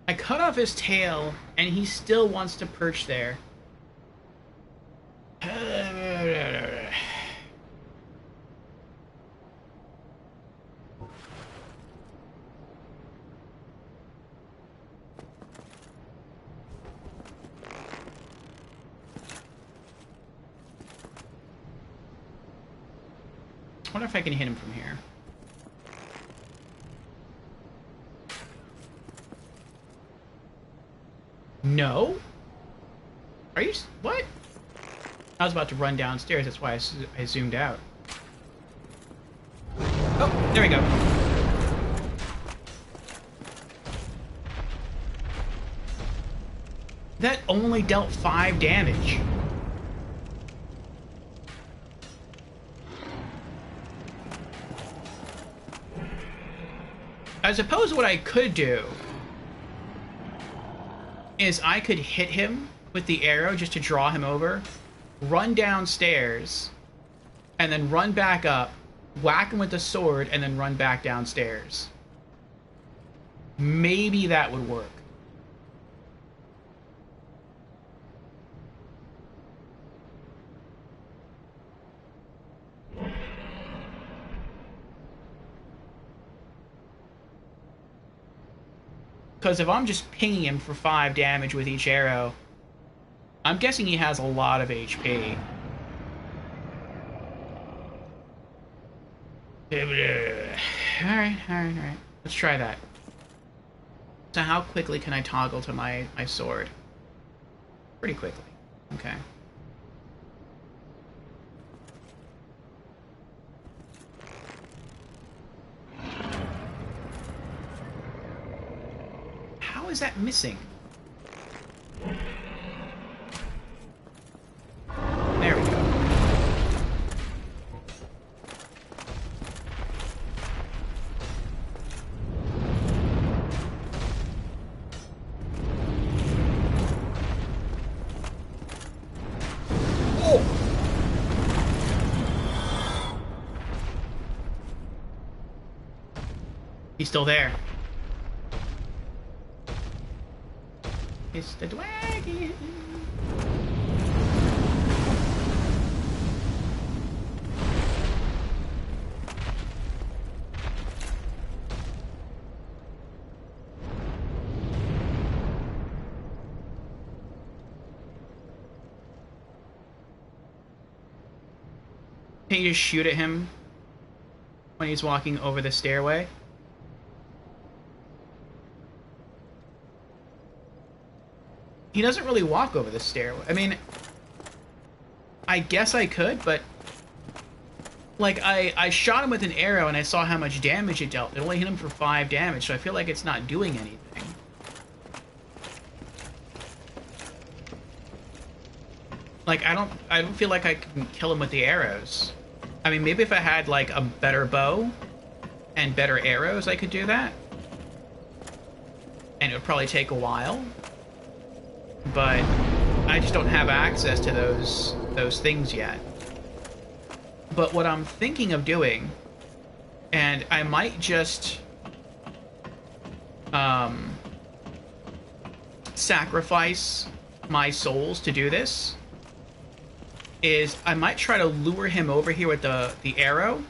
Speaker 1: I cut off his tail, and he still wants to perch there. I wonder if I can hit him from here. No? Are you... What? I was about to run downstairs, that's why I zoomed out. Oh, there we go. That only dealt 5 damage. I suppose what I could do is I could hit him with the arrow just to draw him over, run downstairs, and then run back up, whack him with the sword, and then run back downstairs. Maybe that would work. Because if I'm just pinging him for 5 damage with each arrow, I'm guessing he has a lot of HP. Alright. Let's try that. So how quickly can I toggle to my sword? Pretty quickly. Okay. How is that missing? There we go. Oh! He's still there. It's the dragon. Can you just shoot at him when he's walking over the stairway? He doesn't really walk over the stairway. I mean, I guess I could, but like I shot him with an arrow and I saw how much damage it dealt. It only hit him for 5 damage, so I feel like it's not doing anything. Like I don't feel like I can kill him with the arrows. I mean, maybe if I had like a better bow and better arrows, I could do that. And it would probably take a while. But I just don't have access to those things yet. But what I'm thinking of doing, and I might just sacrifice my souls to do this, is I might try to lure him over here with the arrow,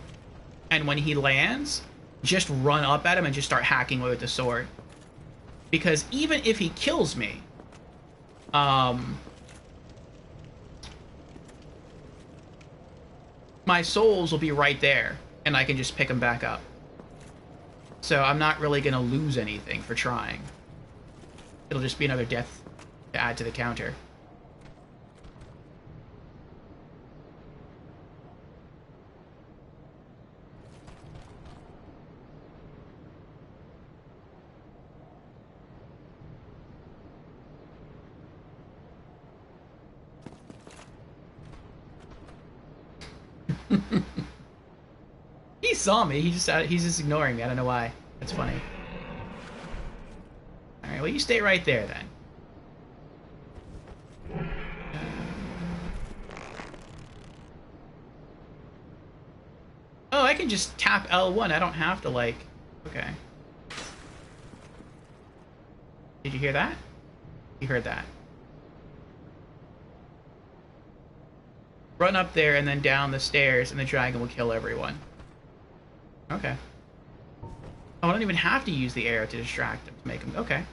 Speaker 1: and when he lands, just run up at him and just start hacking away with the sword. Because even if he kills me, my souls will be right there, and I can just pick them back up. So I'm not really going to lose anything for trying. It'll just be another death to add to the counter. He saw me. He's just ignoring me. I don't know why. That's funny. All right. Well, you stay right there then. Oh, I can just tap L1. I don't have to like. Okay. Did you hear that? You heard that. Run up there and then down the stairs, and the dragon will kill everyone. Okay. Oh, I don't even have to use the arrow to distract him to make him... Okay.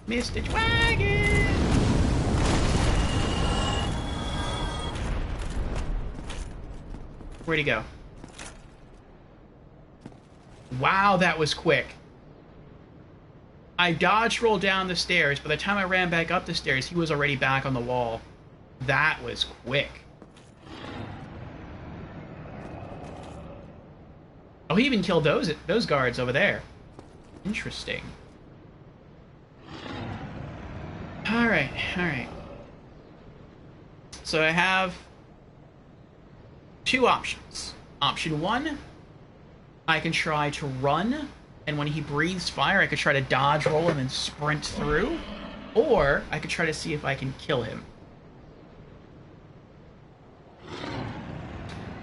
Speaker 1: Mr. Dragon! Where'd he go? Wow, that was quick. I dodge rolled down the stairs. By the time I ran back up the stairs, he was already back on the wall. That was quick. Oh, he even killed those guards over there. Interesting. Alright, alright. So I have 2 options. Option 1, I can try to run, and when he breathes fire, I could try to dodge roll him and sprint through. Or I could try to see if I can kill him.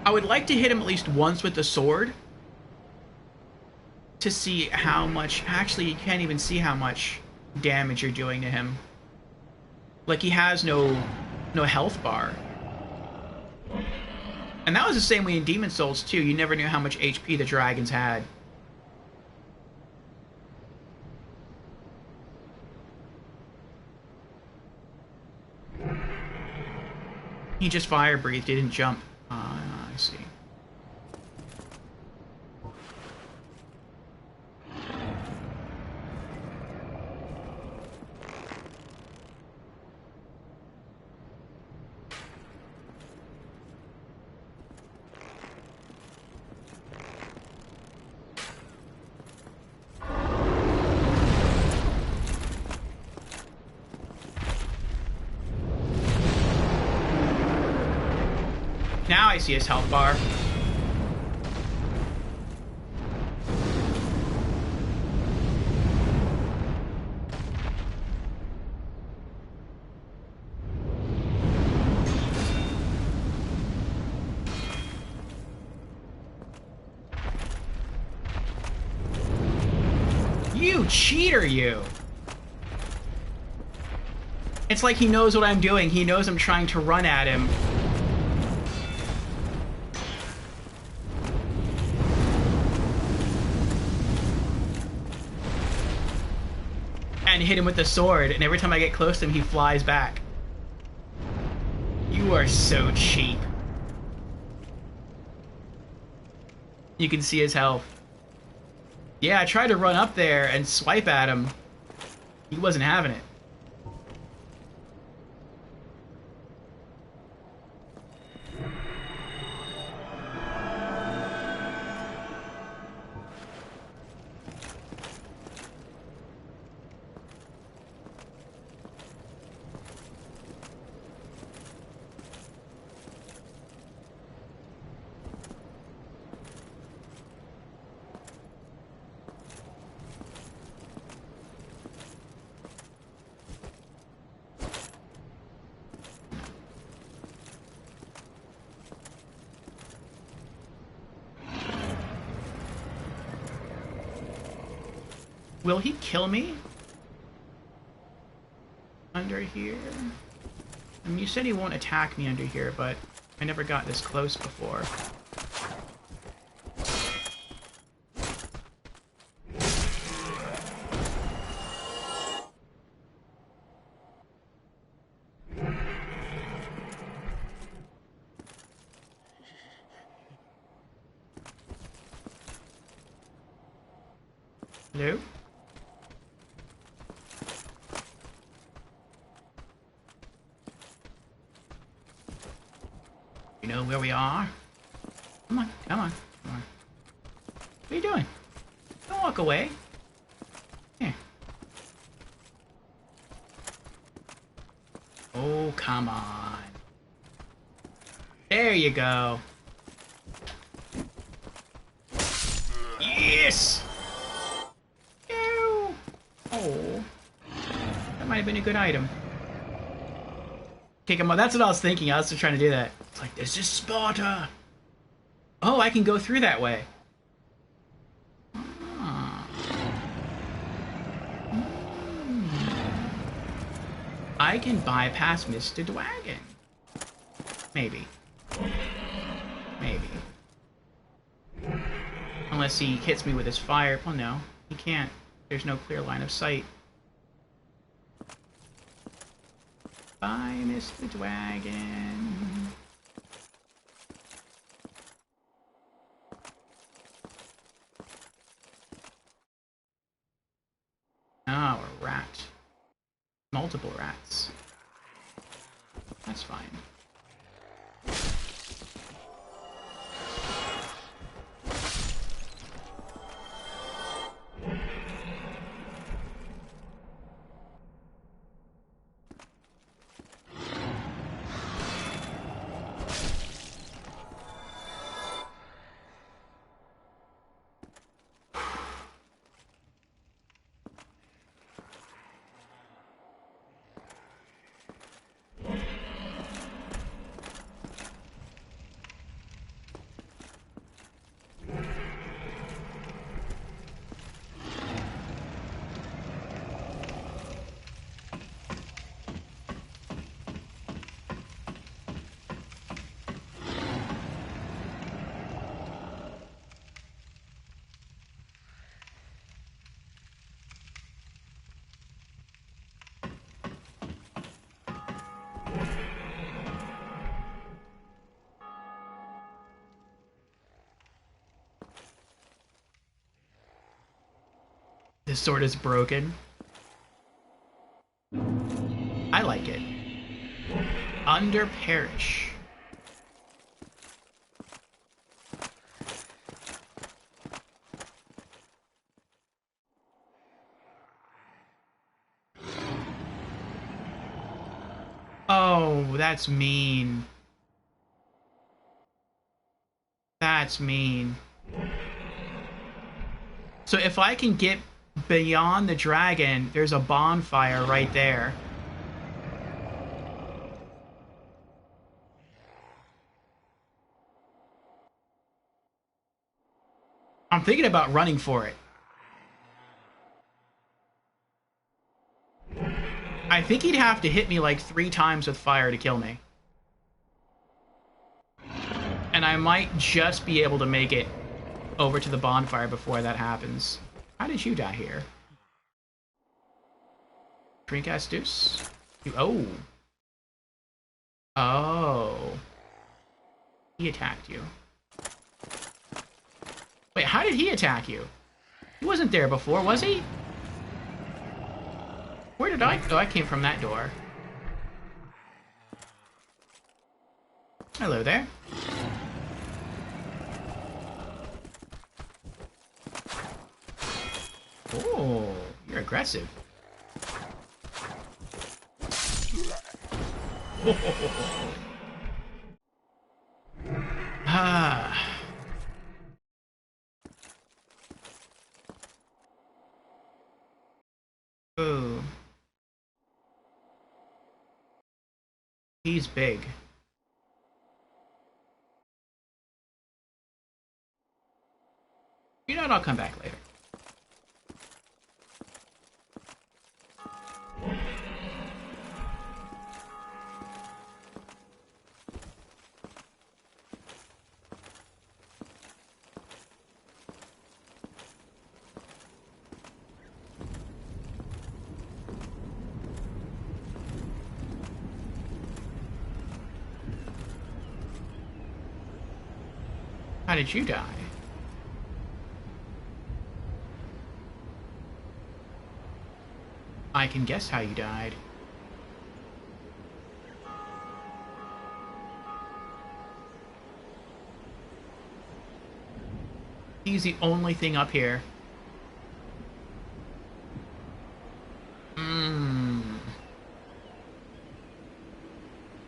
Speaker 1: I would like to hit him at least once with the sword to see how much... Actually, you can't even see how much damage you're doing to him. Like, he has no health bar. And that was the same way in Demon Souls, too. You never knew how much HP the dragons had. He just fire breathed, he didn't jump. I see. Now I see his health bar. You cheater, you! It's like he knows what I'm doing. He knows I'm trying to run at him. And hit him with the sword, and every time I get close to him, he flies back. You are so cheap. You can see his health. Yeah, I tried to run up there and swipe at him. He wasn't having it. Will he kill me? Under here? I mean, you said he won't attack me under here, but I never got this close before. Hello? You know where we are? Come on, come on, come on. What are you doing? Don't walk away. Here. Oh, come on. There you go. Yes! Ew. Oh. That might have been a good item. Okay, come on. That's what I was thinking. I was just trying to do that. It's like, this is Sparta. Oh, I can go through that way. Ah. I can bypass Mr. Dragon. Maybe. Maybe. Unless he hits me with his fire. Well, no. He can't. There's no clear line of sight. Bye, Mr. Dragon. Oh, a rat. Multiple rats. That's fine. This sword is broken. I like it. Under Perish. Oh, that's mean. That's mean. So if I can get beyond the dragon, there's a bonfire right there. I'm thinking about running for it. I think he'd have to hit me like 3 times with fire to kill me. And I might just be able to make it over to the bonfire before that happens. How did you die here? Trincastus? Oh. Oh. He attacked you. Wait, how did he attack you? He wasn't there before, was he? Where did I... Oh, I came from that door. Hello there. Oh, you're aggressive. Ah. Ooh. He's big. You know what? I'll come back later. How did you die? I can guess how you died. He's the only thing up here.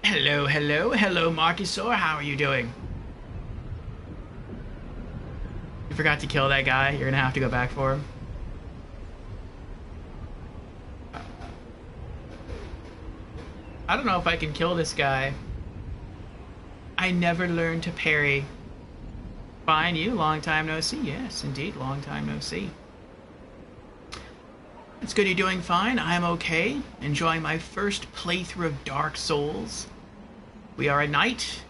Speaker 1: Hello, hello, hello, Markysaur. How are you doing? You forgot to kill that guy. You're gonna have to go back for him. I don't know if I can kill this guy. I never learned to parry. Fine, you. Long time no see. Yes, indeed. Long time no see. It's good you're doing fine. I'm okay. Enjoying my first playthrough of Dark Souls. We are a knight.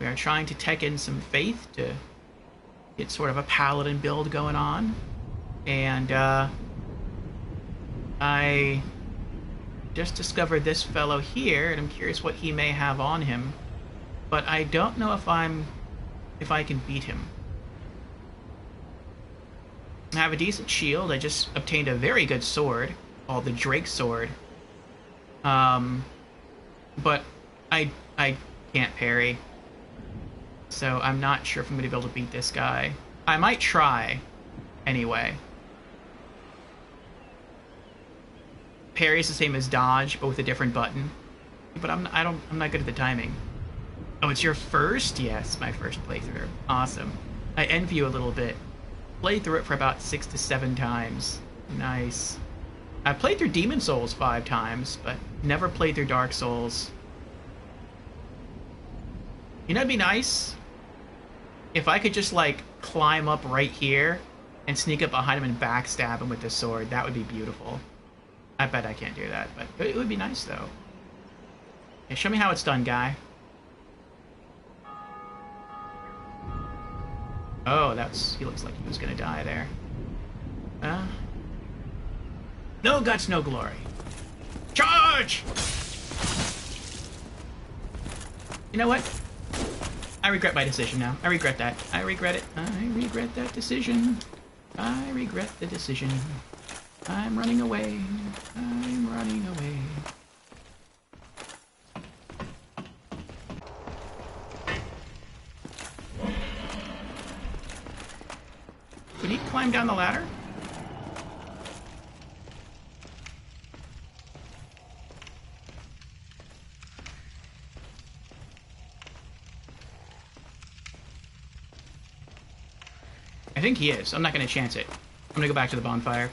Speaker 1: We are trying to tech in some faith to get sort of a paladin build going on. And, I just discovered this fellow here, and I'm curious what he may have on him. But I don't know if I can beat him. I have a decent shield. I just obtained a very good sword called the Drake Sword. But I can't parry. So I'm not sure if I'm going to be able to beat this guy. I might try anyway. Parry is the same as dodge, but with a different button. But I'm not good at the timing. Oh, it's your first? Yes, my first playthrough. Awesome. I envy you a little bit. Played through it for about 6 to 7 times. Nice. I played through Demon Souls 5 times, but never played through Dark Souls. You know, it'd be nice if I could just, like, climb up right here and sneak up behind him and backstab him with the sword. That would be beautiful. I bet I can't do that, but it would be nice, though. Yeah, show me how it's done, guy. Oh, he looks like he was gonna die there. No guts, no glory. Charge! You know what? I regret my decision now. I regret that. I regret it. I regret that decision. I regret the decision. I'm running away. I'm running away. Can he climb down the ladder? I think he is. I'm not going to chance it. I'm going to go back to the bonfire.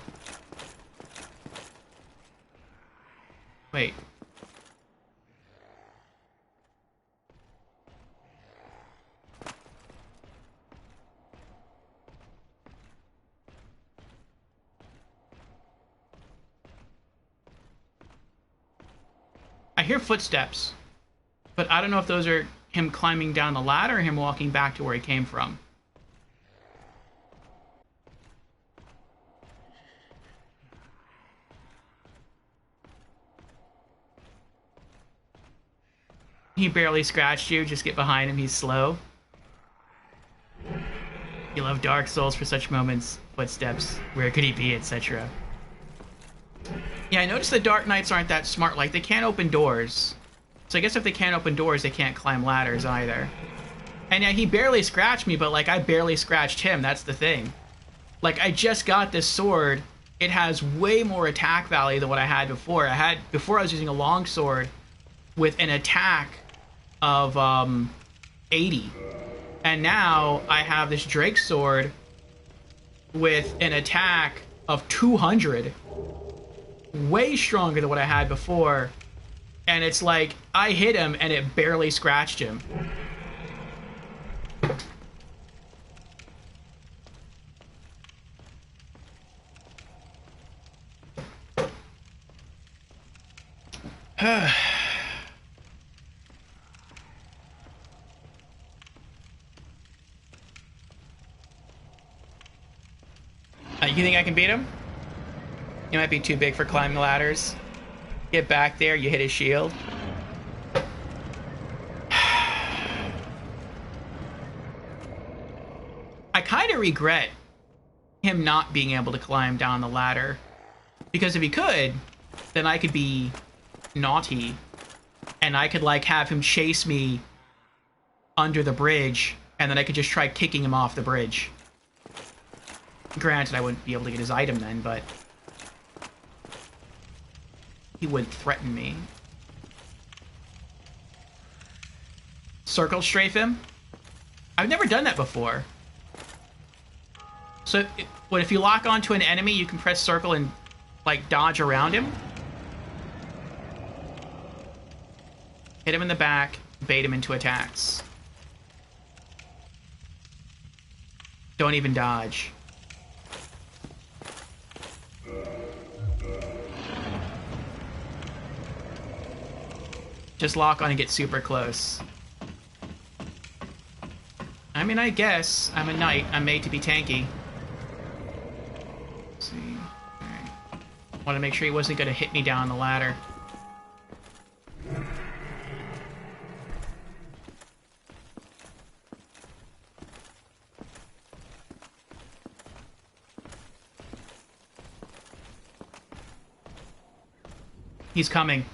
Speaker 1: Wait. I hear footsteps, but I don't know if those are him climbing down the ladder or him walking back to where he came from. He barely scratched you. Just get behind him. He's slow. You love Dark Souls for such moments. Footsteps. Where could he be, etc. Yeah, I noticed the Dark Knights aren't that smart. Like, they can't open doors. So I guess if they can't open doors, they can't climb ladders either. And yeah, he barely scratched me, but, like, I barely scratched him. That's the thing. Like, I just got this sword. It has way more attack value than what I had before. Before I was using a long sword with an attack of 80. And now I have this Drake sword with an attack of 200. Way stronger than what I had before. And it's like, I hit him and it barely scratched him. You think I can beat him? He might be too big for climbing ladders. Get back there, you hit his shield. I kind of regret him not being able to climb down the ladder. Because if he could, then I could be naughty. And I could, like, have him chase me under the bridge. And then I could just try kicking him off the bridge. Granted, I wouldn't be able to get his item then, but he wouldn't threaten me. Circle strafe him? I've never done that before. So, if you lock onto an enemy, you can press circle and, like, dodge around him? Hit him in the back, bait him into attacks. Don't even dodge. Just lock on and get super close. I mean, I guess I'm a knight. I'm made to be tanky. Let's see. Alright. Want to make sure he wasn't going to hit me down the ladder. He's coming.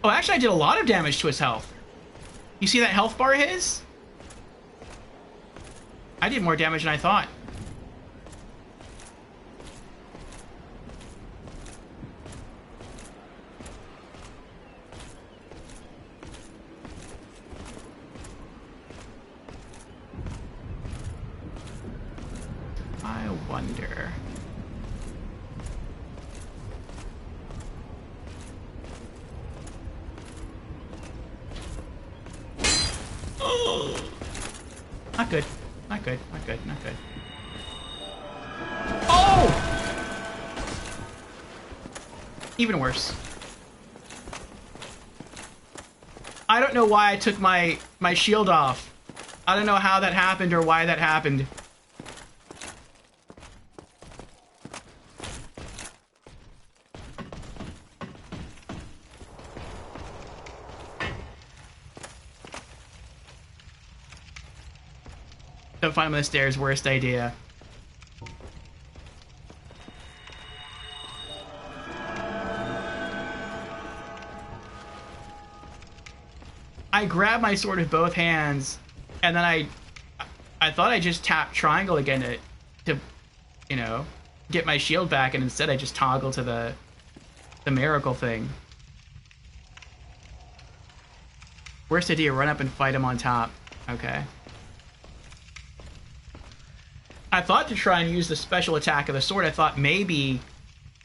Speaker 1: Oh, actually, I did a lot of damage to his health. You see that health bar of his? I did more damage than I thought. I wonder... Not good. Not good. Not good. Not good. Oh! Even worse. I don't know why I took my shield off. I don't know how that happened or why that happened. Don't find him on the stairs. Worst idea. I grabbed my sword with both hands, and then I thought I just tapped triangle again to you know, get my shield back, and instead I just toggled to the miracle thing. Worst idea, run up and fight him on top. Okay. I thought to try and use the special attack of the sword. I thought maybe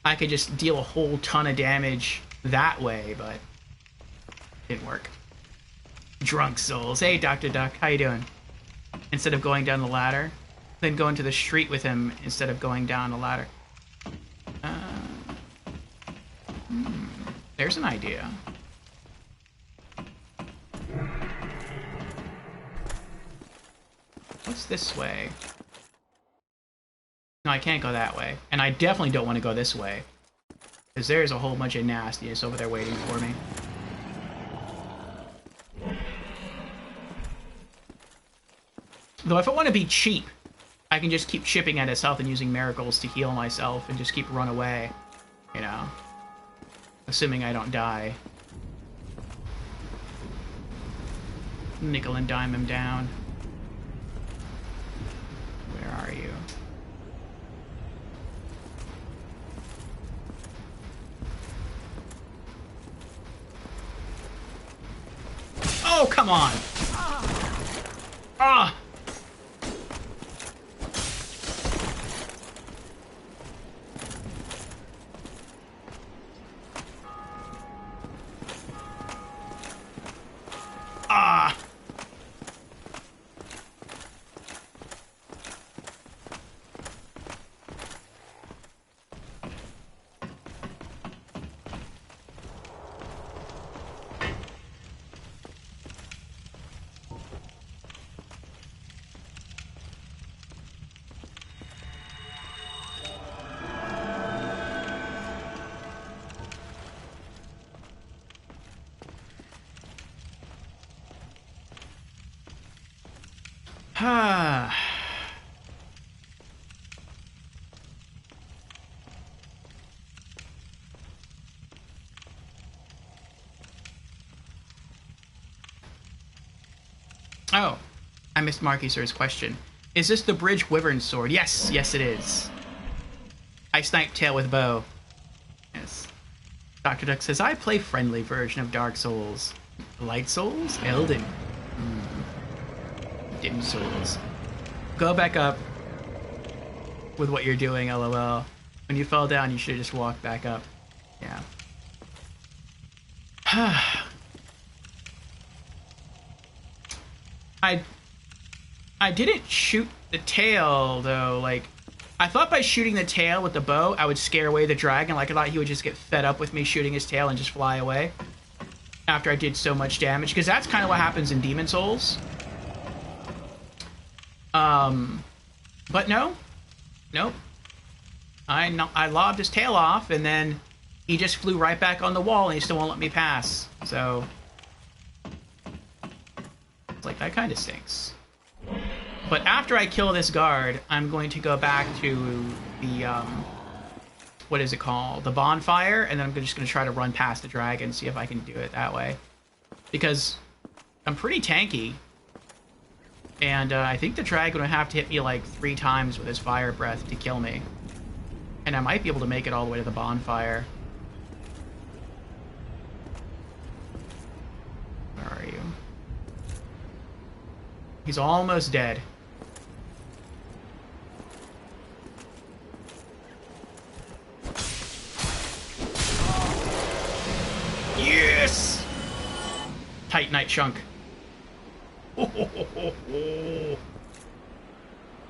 Speaker 1: I could just deal a whole ton of damage that way, but didn't work. Drunk souls. Hey, Dr. Duck, how you doing? Instead of going down the ladder, then go into the street with him instead of going down the ladder. There's an idea. What's this way? No, I can't go that way. And I definitely don't want to go this way. Because there's a whole bunch of nastiness over there waiting for me. Though if I want to be cheap, I can just keep chipping at his health and using miracles to heal myself and just keep run away. You know? Assuming I don't die. Nickel and dime him down. Where are you? Oh, come on! Ah! Ah! Ah. Oh, I missed Marky Sir's question. Is this the Bridge Wyvern sword? Yes, yes it is. I snipe tail with bow. Yes. Dr. Duck says, I play friendly version of Dark Souls. Light Souls? Elden. Dim Souls. Go back up with what you're doing, lol. When you fell down, you should have just walked back up. Yeah. I didn't shoot the tail, though. Like, I thought by shooting the tail with the bow, I would scare away the dragon. Like, I thought he would just get fed up with me shooting his tail and just fly away after I did so much damage. Because that's kind of what happens in Demon Souls. But no. Nope. I lobbed his tail off, and then he just flew right back on the wall, and he still won't let me pass. So it's like, that kind of stinks. But after I kill this guard, I'm going to go back to the, what is it called? The bonfire, and then I'm just going to try to run past the dragon, see if I can do it that way. Because I'm pretty tanky. And I think the dragon would have to hit me like 3 times with his fire breath to kill me. And I might be able to make it all the way to the bonfire. Where are you? He's almost dead. Yes! Titanite chunk.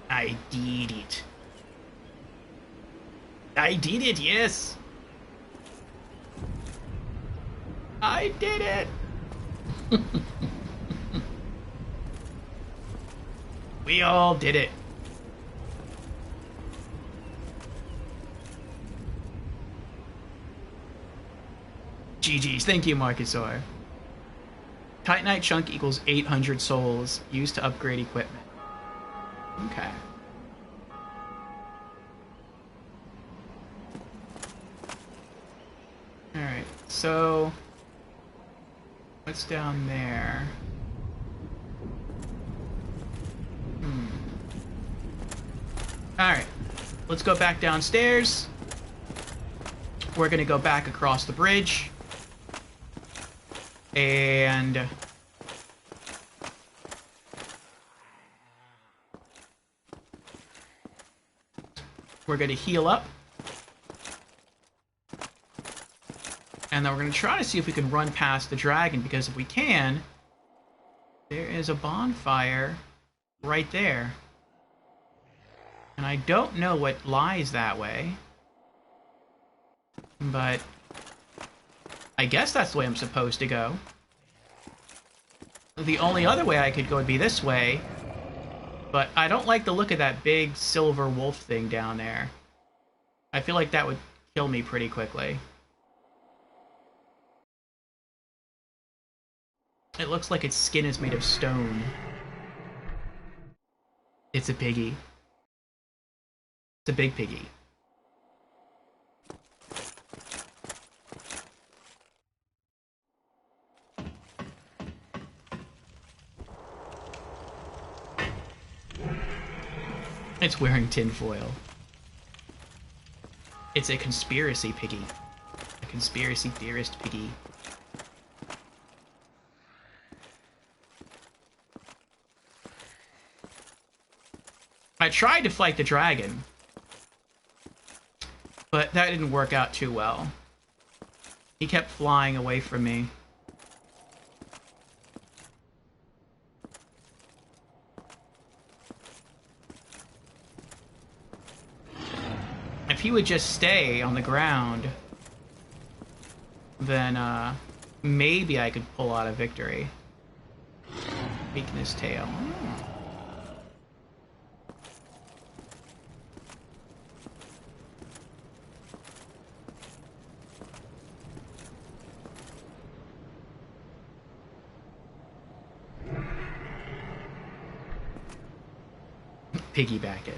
Speaker 1: I did it. I did it, yes. I did it. We all did it. GG's. Thank you, Marcusor. Titanite chunk equals 800 souls used to upgrade equipment. Okay. Alright, so what's down there? Alright, let's go back downstairs. We're gonna go back across the bridge. And we're going to heal up. And then we're going to try to see if we can run past the dragon, because if we can, there is a bonfire right there. And I don't know what lies that way, but I guess that's the way I'm supposed to go. The only other way I could go would be this way. But I don't like the look of that big silver wolf thing down there. I feel like that would kill me pretty quickly. It looks like its skin is made of stone. It's a piggy. It's a big piggy. It's wearing tinfoil. It's a conspiracy piggy. A conspiracy theorist piggy. I tried to fight the dragon, but that didn't work out too well. He kept flying away from me. If he would just stay on the ground, then maybe I could pull out a victory. Weakness tail. Piggyback it.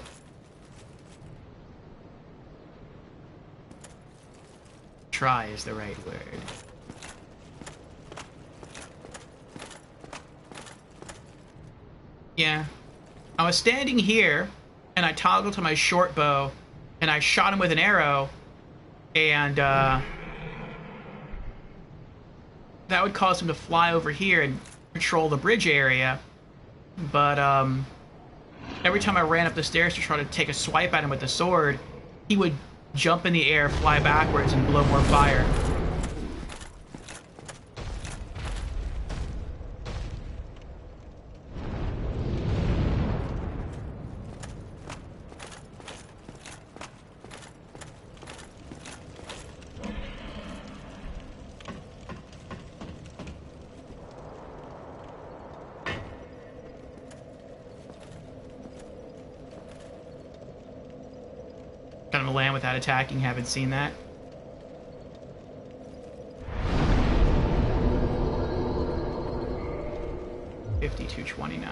Speaker 1: Try is the right word. Yeah. I was standing here, and I toggled to my short bow, and I shot him with an arrow, and that would cause him to fly over here and patrol the bridge area. But every time I ran up the stairs to try to take a swipe at him with the sword, he would jump in the air, fly backwards, and blow more fire. Kind of land without attacking, haven't seen that. $52.29.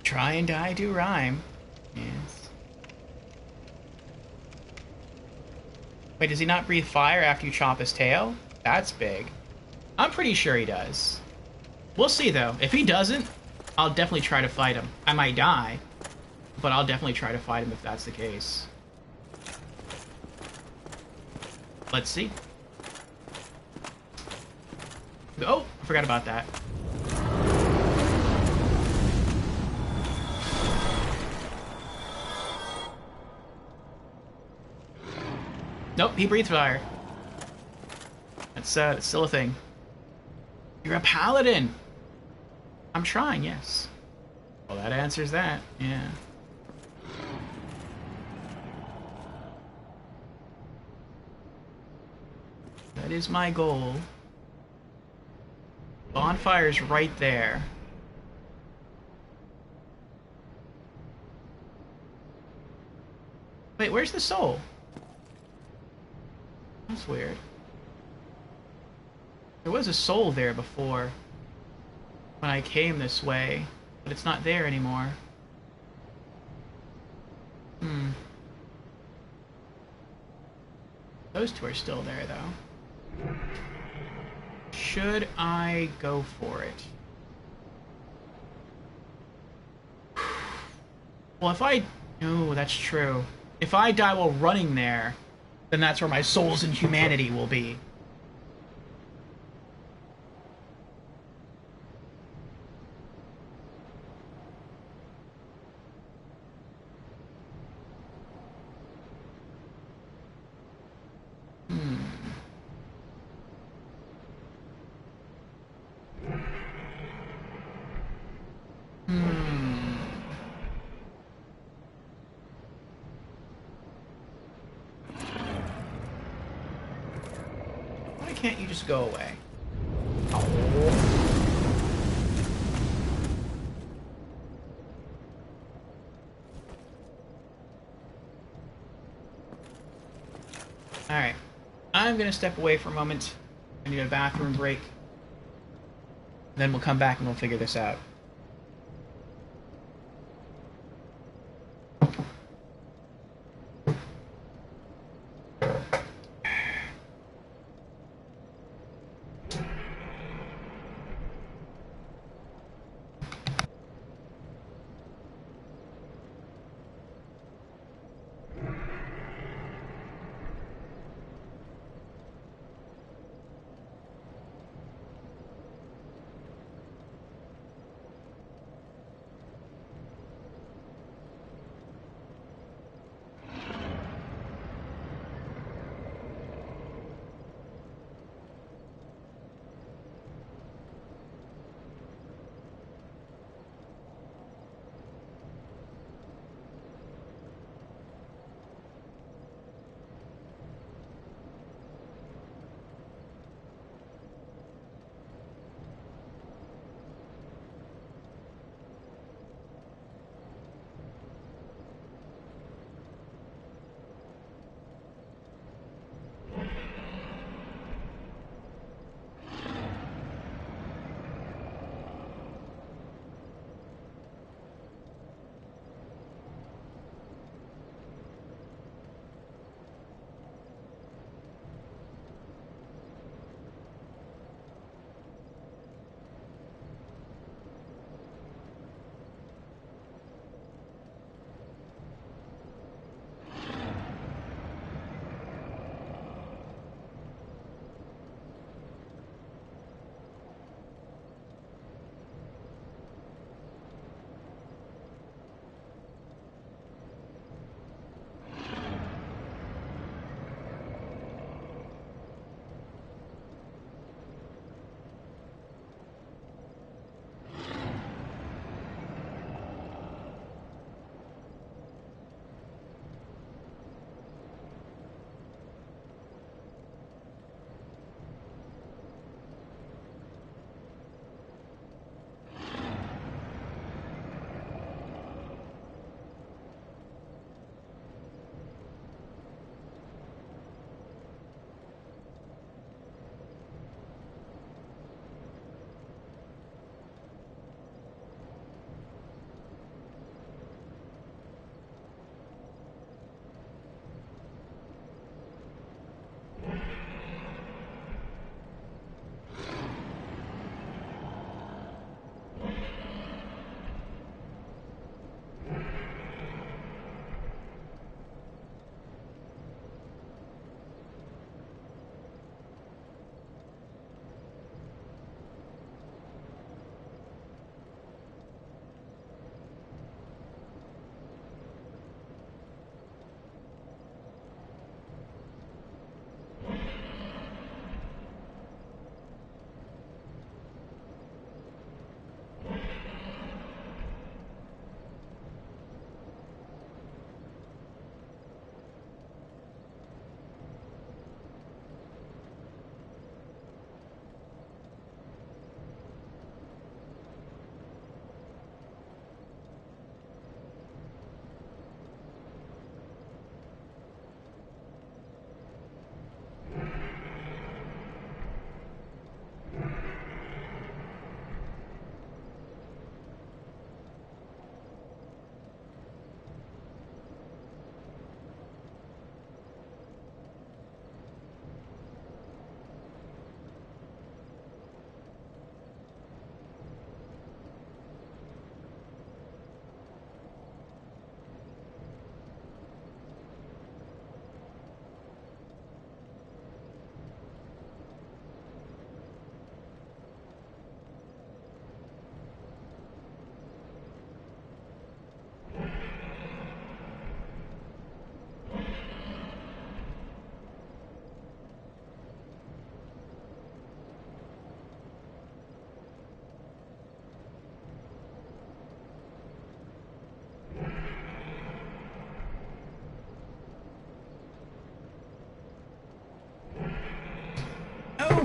Speaker 1: Try and die do rhyme. Yes. Wait, does he not breathe fire after you chop his tail? That's big. I'm pretty sure he does. We'll see, though. If he doesn't, I'll definitely try to fight him. I might die, but I'll definitely try to fight him if that's the case. Let's see. Oh, I forgot about that. Nope, he breathed fire. That's still a thing. You're a paladin! I'm trying, yes. Well, that answers that, yeah. That is my goal. Bonfire's right there. Wait, where's the soul? That's weird. There was a soul there before when I came this way, but it's not there anymore. Hmm. Those two are still there, though. Should I go for it? Well, if I... No, that's true. If I die while running there, then that's where my souls and humanity will be. Why can't you just go away? Alright. I'm gonna step away for a moment. I need a bathroom break. Then we'll come back and we'll figure this out.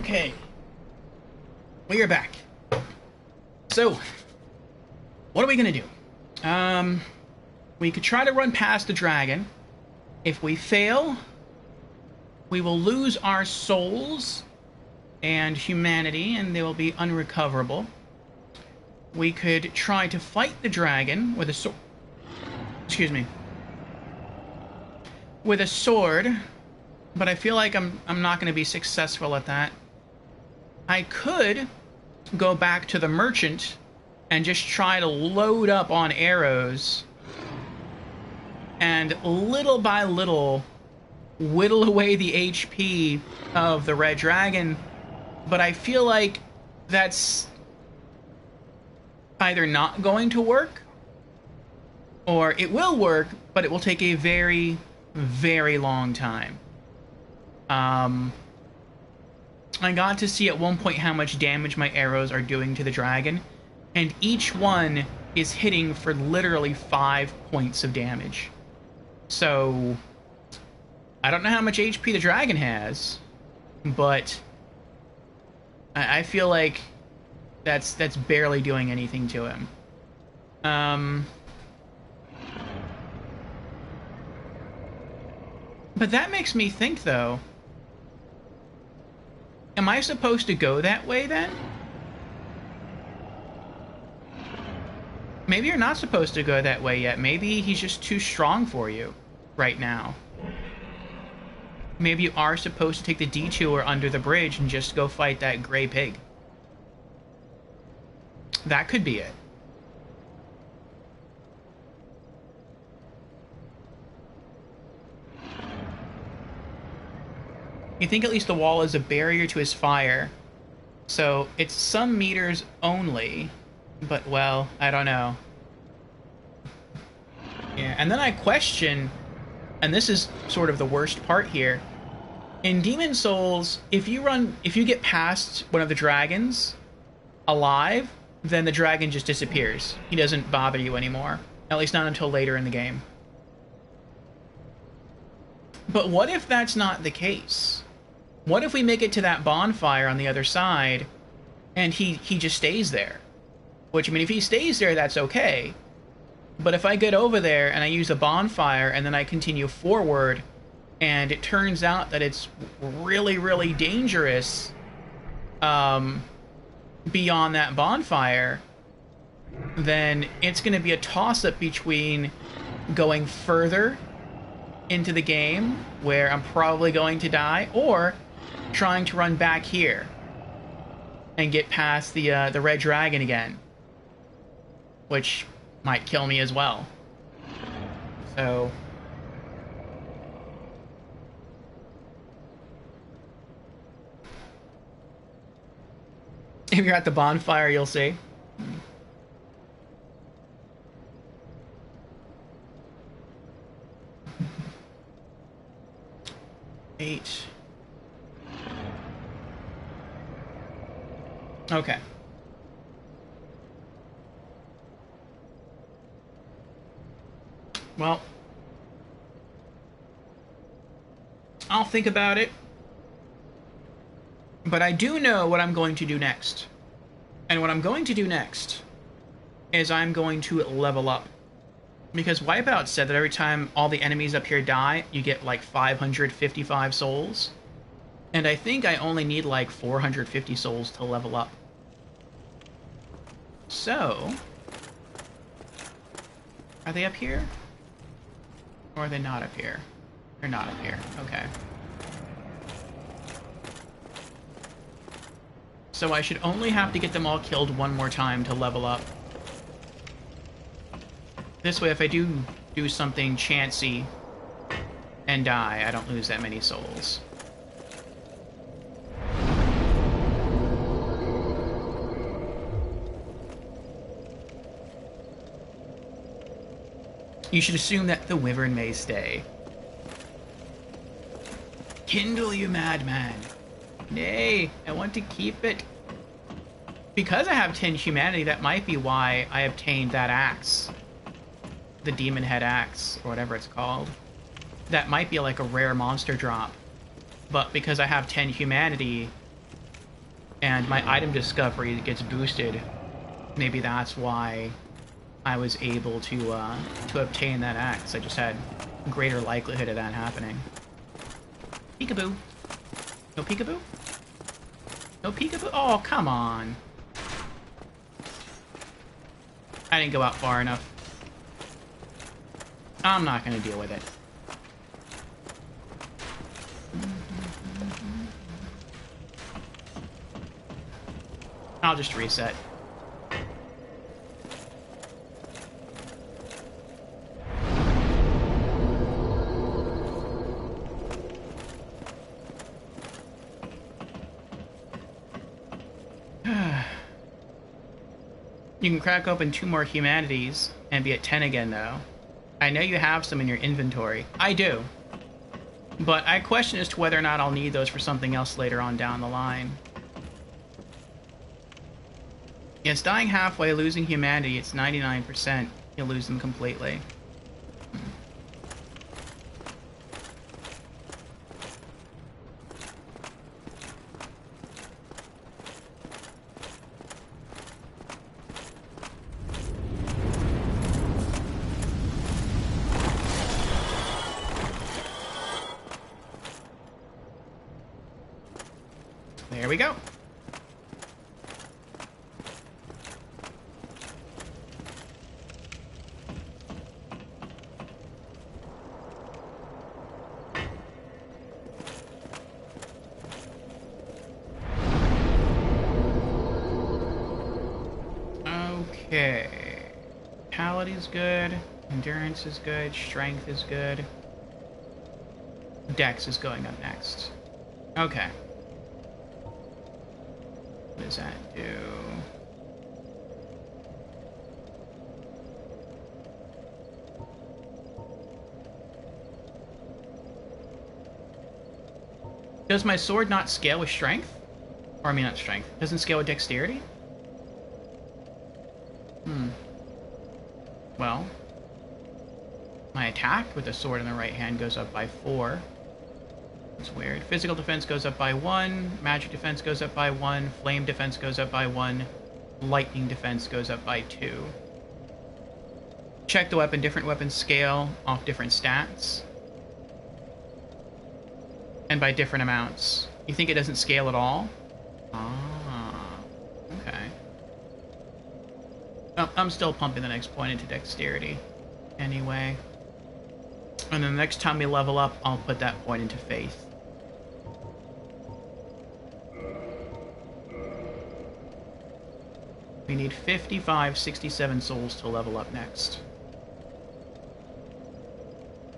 Speaker 1: Okay. We are back. So, what are we gonna do? We could try to run past the dragon. If we fail, we will lose our souls and humanity, and they will be unrecoverable. We could try to fight the dragon with a sword. Excuse me. With a sword, but I feel like I'm not going to be successful at that. I could go back to the merchant and just try to load up on arrows and little by little whittle away the HP of the red dragon, but I feel like that's either not going to work, or it will work, but it will take a very, very long time. I got to see at one point how much damage my arrows are doing to the dragon, and each one is hitting for literally 5 points of damage. So, I don't know how much HP the dragon has, but I feel like that's barely doing anything to him. But that makes me think, though, am I supposed to go that way, then? Maybe you're not supposed to go that way yet. Maybe he's just too strong for you right now. Maybe you are supposed to take the detour under the bridge and just go fight that gray pig. That could be it. You think at least the wall is a barrier to his fire. So it's some meters only. But, well, I don't know. Yeah, and then I question, and this is sort of the worst part here. In Demon Souls, if you get past one of the dragons alive, then the dragon just disappears. He doesn't bother you anymore. At least not until later in the game. But what if that's not the case? What if we make it to that bonfire on the other side, and he just stays there? Which, I mean, if he stays there, that's okay. But if I get over there and I use a bonfire and then I continue forward and it turns out that it's really, really dangerous beyond that bonfire, then it's going to be a toss-up between going further into the game, where I'm probably going to die, or trying to run back here and get past the red dragon again, which might kill me as well. So, if you're at the bonfire, you'll see. Eight. Okay. Well, I'll think about it. But I do know what I'm going to do next. And what I'm going to do next is I'm going to level up. Because Wipeout said that every time all the enemies up here die, you get like 555 souls. And I think I only need like 450 souls to level up. So, are they up here? Or are they not up here? They're not up here. Okay. So I should only have to get them all killed one more time to level up. This way, if I do something chancy and die, I don't lose that many souls. You should assume that the wyvern may stay. Kindle, you madman. Nay, I want to keep it. Because I have 10 humanity, that might be why I obtained that axe. The demon head axe, or whatever it's called. That might be like a rare monster drop. But because I have 10 humanity, and my item discovery gets boosted. Maybe that's why I was able to obtain that axe. I just had greater likelihood of that happening. Peekaboo. No peekaboo? No peekaboo? Oh, come on. I didn't go out far enough. I'm not going to deal with it. I'll just reset. You can crack open 2 more humanities and be at 10 again, though. I know you have some in your inventory. I do. But I question as to whether or not I'll need those for something else later on down the line. It's dying halfway, losing humanity. It's 99%. You'll lose them completely. There we go. Okay. Vitality's good. Endurance is good. Strength is good. Dex is going up next. Okay. What does that do? Does my sword not scale with strength? Or I mean not strength. Doesn't scale with dexterity? Well, my attack with the sword in the right hand goes up by 4. That's weird. Physical defense goes up by 1. Magic defense goes up by 1. Flame defense goes up by 1. Lightning defense goes up by 2. Check the weapon. Different weapons scale off different stats. And by different amounts. You think it doesn't scale at all? Ah, okay. Oh, I'm still pumping the next point into dexterity. Anyway. And then the next time we level up, I'll put that point into faith. We need 67 souls to level up next.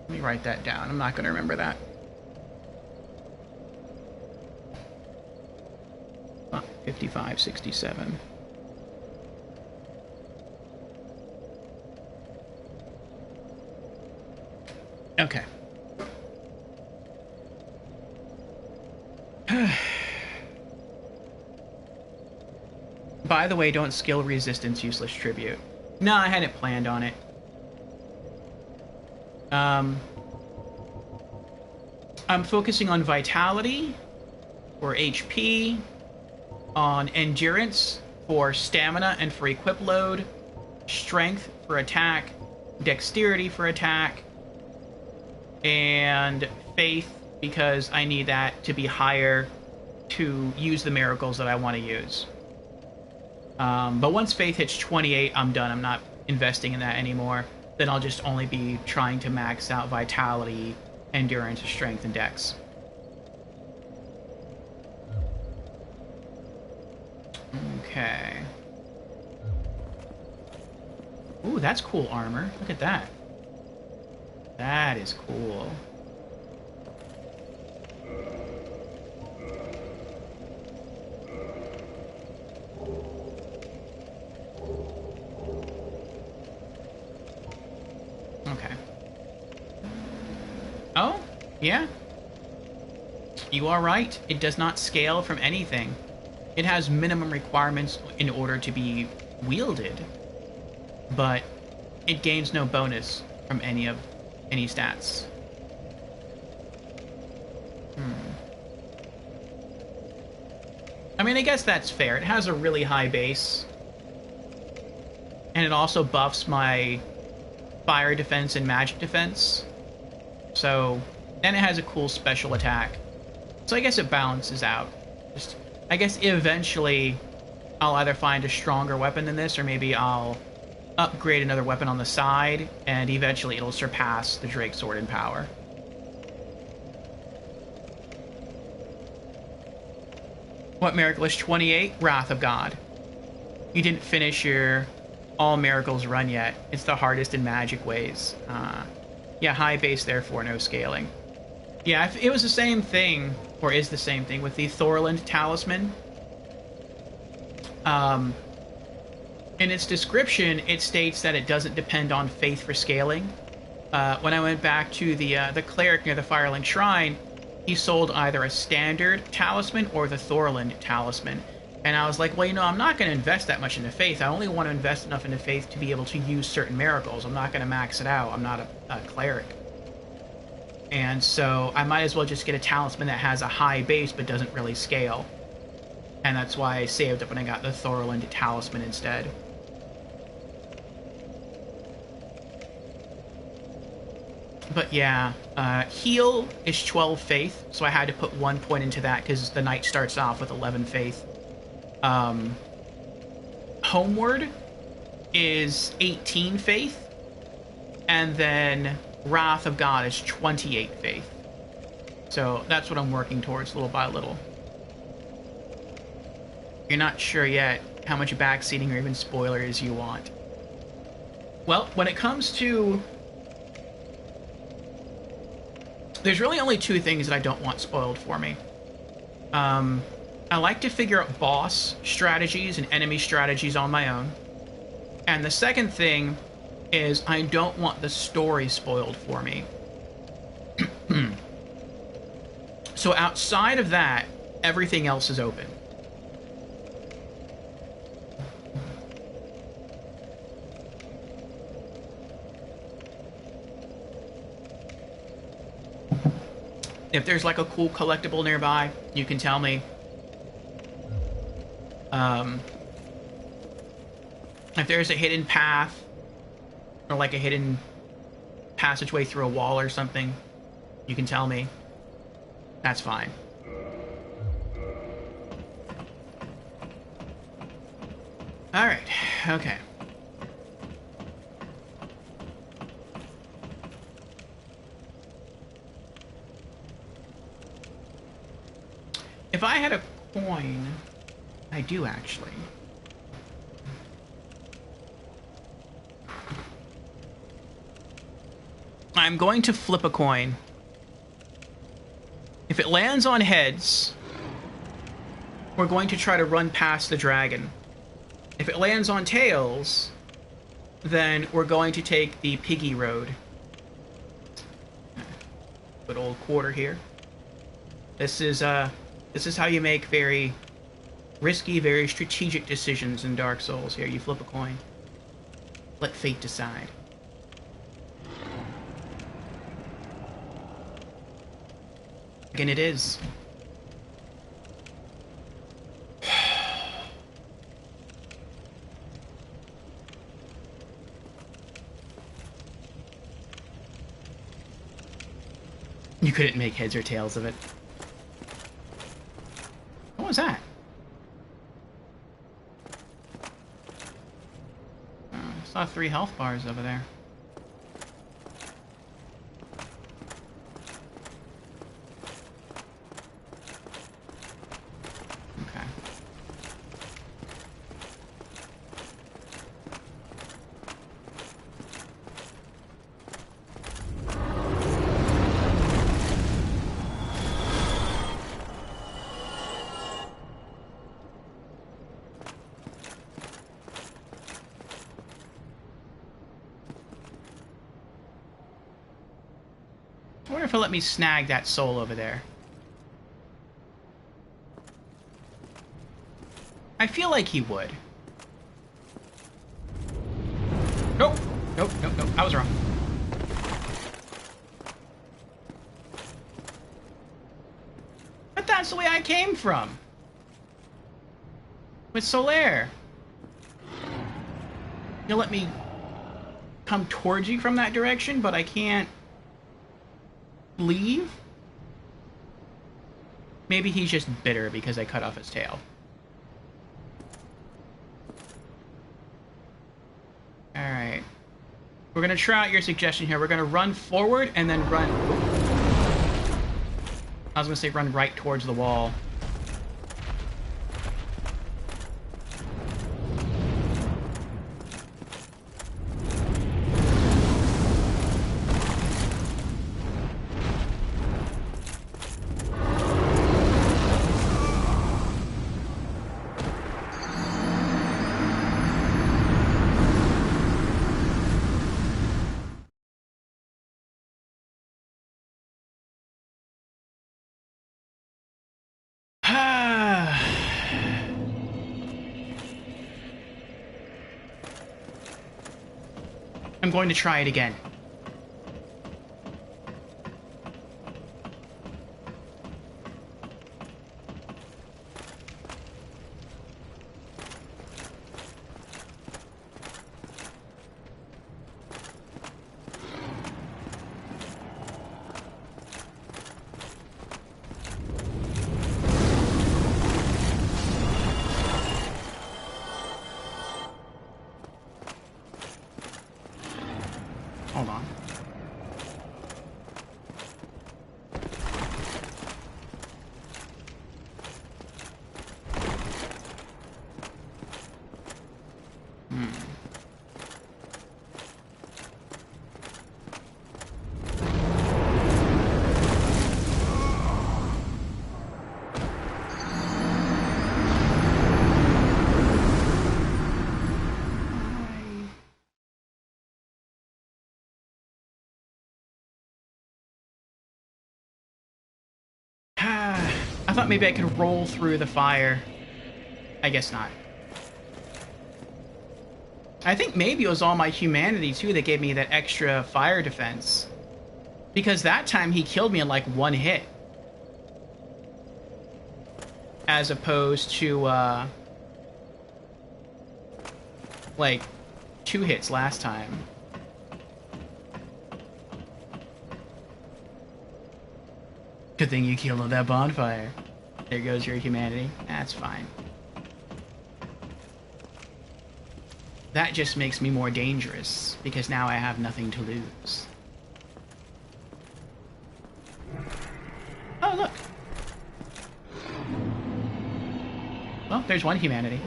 Speaker 1: Let me write that down. I'm not going to remember that. 67. Okay. By the way, don't skill resistance useless tribute. No, I hadn't planned on it. I'm focusing on vitality or HP, on endurance for stamina and for equip load, strength for attack, dexterity for attack, and faith because I need that to be higher to use the miracles that I want to use. But once faith hits 28, I'm done. I'm not investing in that anymore. Then I'll just only be trying to max out vitality, endurance, strength, and dex. Okay. Ooh, that's cool armor. Look at that. That is cool. Okay. Oh, yeah. You are right. It does not scale from anything. It has minimum requirements in order to be wielded, but it gains no bonus from any stats. I mean, I guess that's fair. It has a really high base. And it also buffs my fire defense and magic defense. So, then it has a cool special attack. So I guess it balances out. Just, I guess eventually I'll either find a stronger weapon than this, or maybe I'll upgrade another weapon on the side, and eventually it'll surpass the Drake Sword in power. What miracle is 28? Wrath of God. You didn't finish your All Miracles run yet. It's the hardest in magic ways. Yeah, high base, therefore no scaling. Yeah, it was the same thing, or is the same thing, with the Thorland Talisman. In its description, it states that it doesn't depend on faith for scaling. When I went back to the cleric near the Firelink Shrine, he sold either a standard talisman or the Thorland Talisman. And I was like, well, you know, I'm not going to invest that much into faith. I only want to invest enough into faith to be able to use certain miracles. I'm not going to max it out. I'm not a cleric. And so I might as well just get a talisman that has a high base but doesn't really scale. And that's why I saved up when I got the Thorland Talisman instead. But yeah, heal is 12 faith, so I had to put 1 point into that because the knight starts off with 11 faith. Homeward is 18 faith, and then Wrath of God is 28 faith. So that's what I'm working towards little by little. You're not sure yet how much backseating or even spoilers you want. Well, when it comes to... There's really only two things that I don't want spoiled for me. I like to figure out boss strategies and enemy strategies on my own. And the second thing is I don't want the story spoiled for me. So outside of that, everything else is open. If there's like a cool collectible nearby, you can tell me. If there's a hidden path, or like a hidden passageway through a wall or something, you can tell me. That's fine. Alright, okay. If I had a coin, I do actually. I'm going to flip a coin. If it lands on heads, we're going to try to run past the dragon. If it lands on tails, then we're going to take the piggy road. Good old quarter here. This is how you make very risky, very strategic decisions in Dark Souls. Here, you flip a coin. Let fate decide. And it is. You couldn't make heads or tails of it. What was that? I saw 3 health bars over there. Okay. I wonder if he'll let me snag that soul over there. I feel like he would. Nope. Nope, nope, nope. I was wrong. But that's the way I came from. with Solaire. You'll let me come towards you from that direction, but I can't leave? Maybe he's just bitter because I cut off his tail. Alright. We're gonna try out your suggestion here. We're gonna run forward and then run... I was gonna say run right towards the wall. I'm going to try it again. Hold on. I thought maybe I could roll through the fire. I guess not. I think maybe it was all my humanity, too, that gave me that extra fire defense. Because that time he killed me in, like, one hit. As opposed to, like, 2 hits last time. Good thing you killed on that bonfire. There goes your humanity. That's fine. That just makes me more dangerous, because now I have nothing to lose. Oh, look! Well, there's one humanity.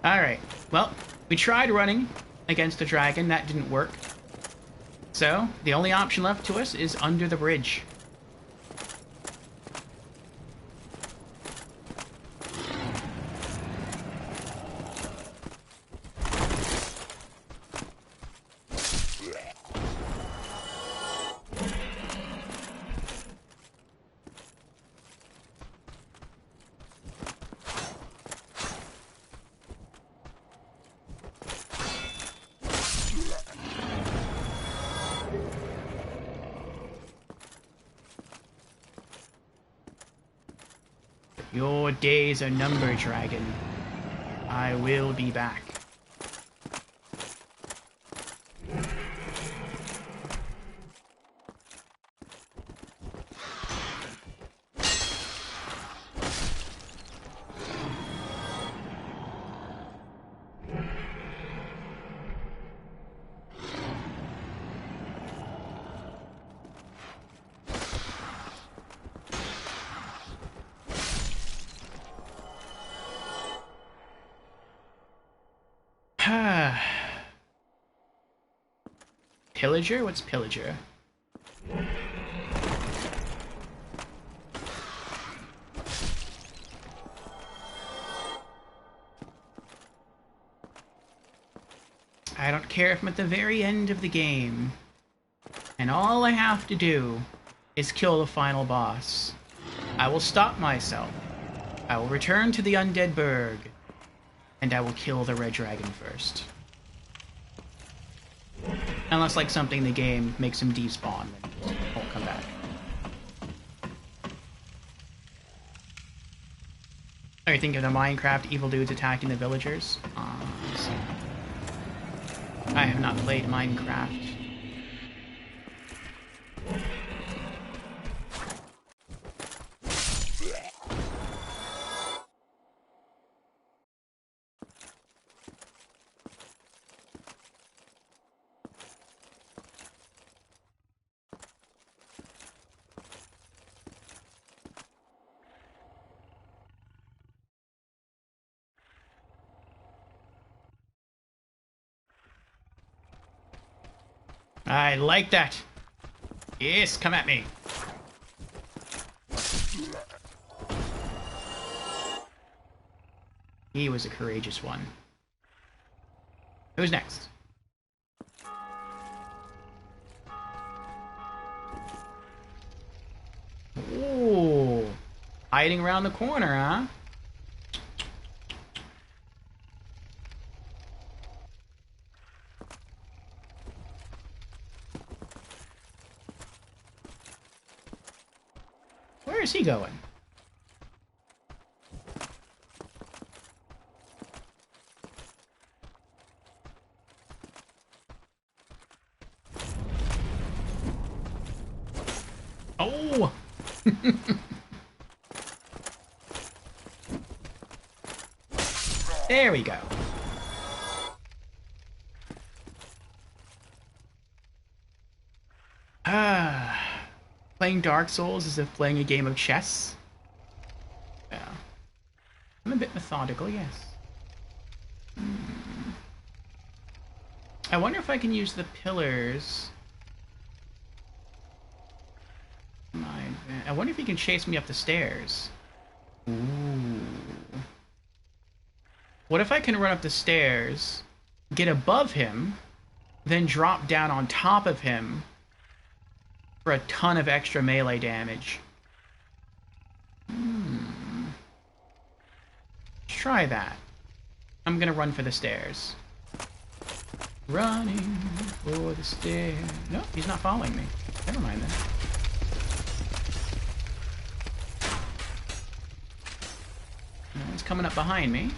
Speaker 1: Alright, well, we tried running against the dragon, that didn't work. So, the only option left to us is under the bridge. Your days are numbered, dragon. I will be back. Pillager? What's pillager? I don't care if I'm at the very end of the game, and all I have to do is kill the final boss. I will stop myself I will return to the Undead Burg, and I will kill the red dragon first. Unless, like, something in the game makes him despawn, then he won't come back. Are you thinking of the Minecraft evil dudes attacking the villagers? I have not played Minecraft. I like that. Yes, come at me. He was a courageous one. Who's next? Ooh. Hiding around the corner, huh? Where is he going? Oh! There we go. Playing Dark Souls is as if playing a game of chess. Yeah. I'm a bit methodical, yes. I wonder if I can use the pillars. I wonder if he can chase me up the stairs. Ooh. What if I can run up the stairs, get above him, then drop down on top of him for a ton of extra melee damage? Let's try that. I'm gonna run for the stairs. Running for the stairs. Nope, he's not following me. Never mind then. No one's coming up behind me.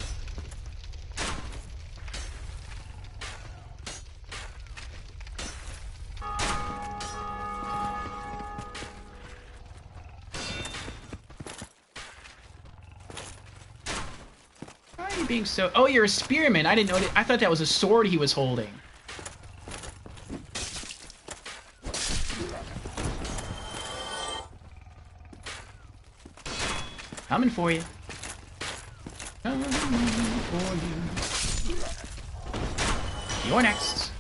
Speaker 1: Why are you being so... Oh, you're a spearman. I didn't know that. I thought that was a sword he was holding. Coming for you. Coming for you. You're next.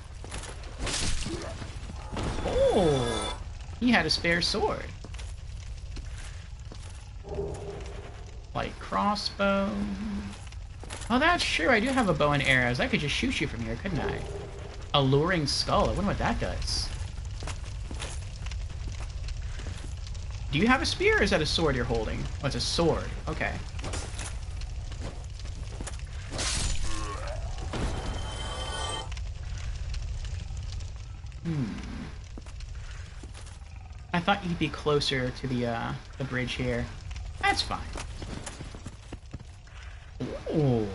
Speaker 1: Oh, he had a spare sword. Like crossbow. Oh, that's true. I do have a bow and arrows. I could just shoot you from here, couldn't I? Alluring skull. I wonder what that does. Do you have a spear, or is that a sword you're holding? Oh, it's a sword. Okay. I thought you'd be closer to the bridge here. That's fine. Ooh.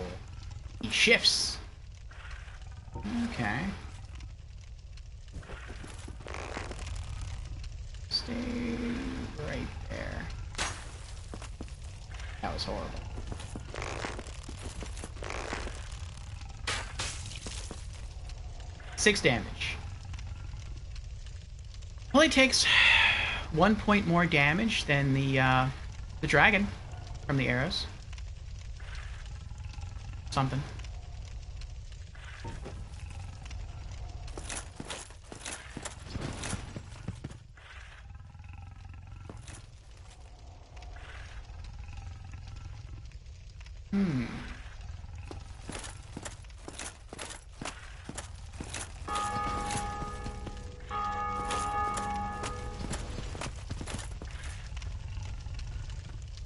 Speaker 1: He shifts. Okay. Stay right there. That was horrible. Six damage. Only takes 1 point more damage than the dragon from the arrows. Something.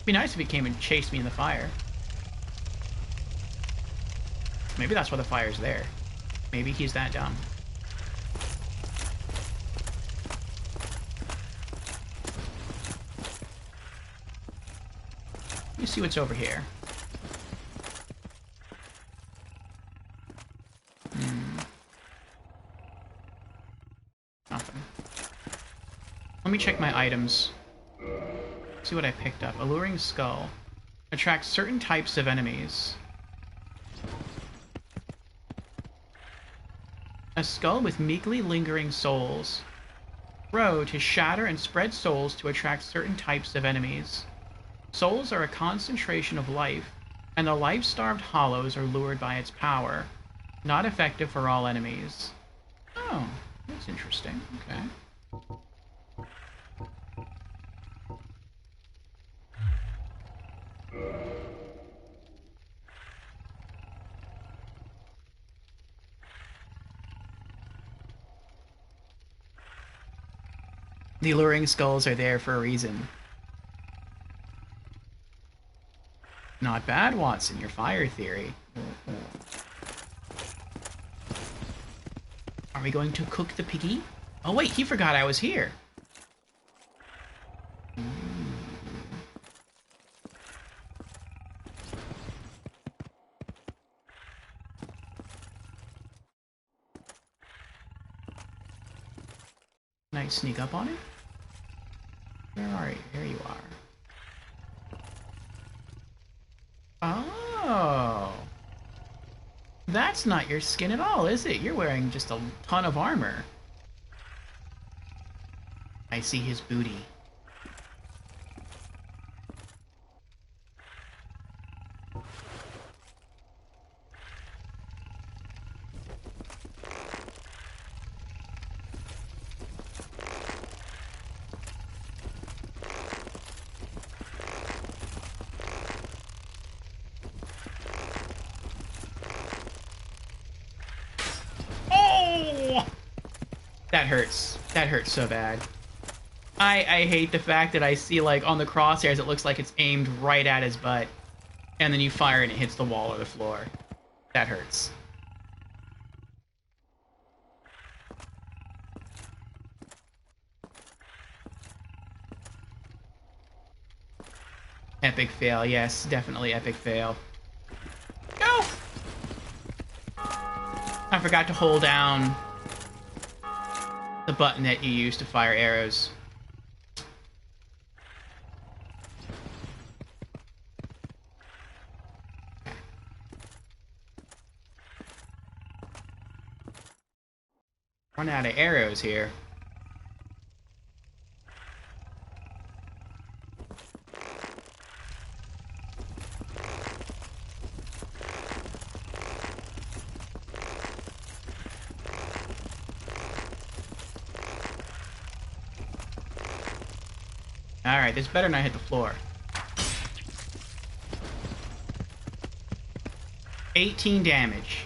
Speaker 1: It'd be nice if he came and chased me in the fire. Maybe that's why the fire's there. Maybe he's that dumb. Let me see what's over here. Nothing. Let me check my items. See what I picked up. Alluring Skull. Attracts certain types of enemies. A skull with meekly lingering souls. Throw to shatter and spread souls to attract certain types of enemies. Souls are a concentration of life, and the life-starved hollows are lured by its power. Not effective for all enemies. Oh, that's interesting. Okay. The alluring skulls are there for a reason. Not bad, Watson, your fire theory. Are we going to cook the piggy? Oh wait, he forgot I was here. Can I sneak up on it? Where are you? There you are. Oh. That's not your skin at all, is it? You're wearing just a ton of armor. I see his booty. That hurts. That hurts so bad. I hate the fact that I see, like, on the crosshairs, it looks like it's aimed right at his butt. And then you fire and it hits the wall or the floor. That hurts. Epic fail. Yes, definitely epic fail. Go! I forgot to hold down the button that you use to fire arrows. Run out of arrows here. Alright, this better not hit the floor. 18 damage.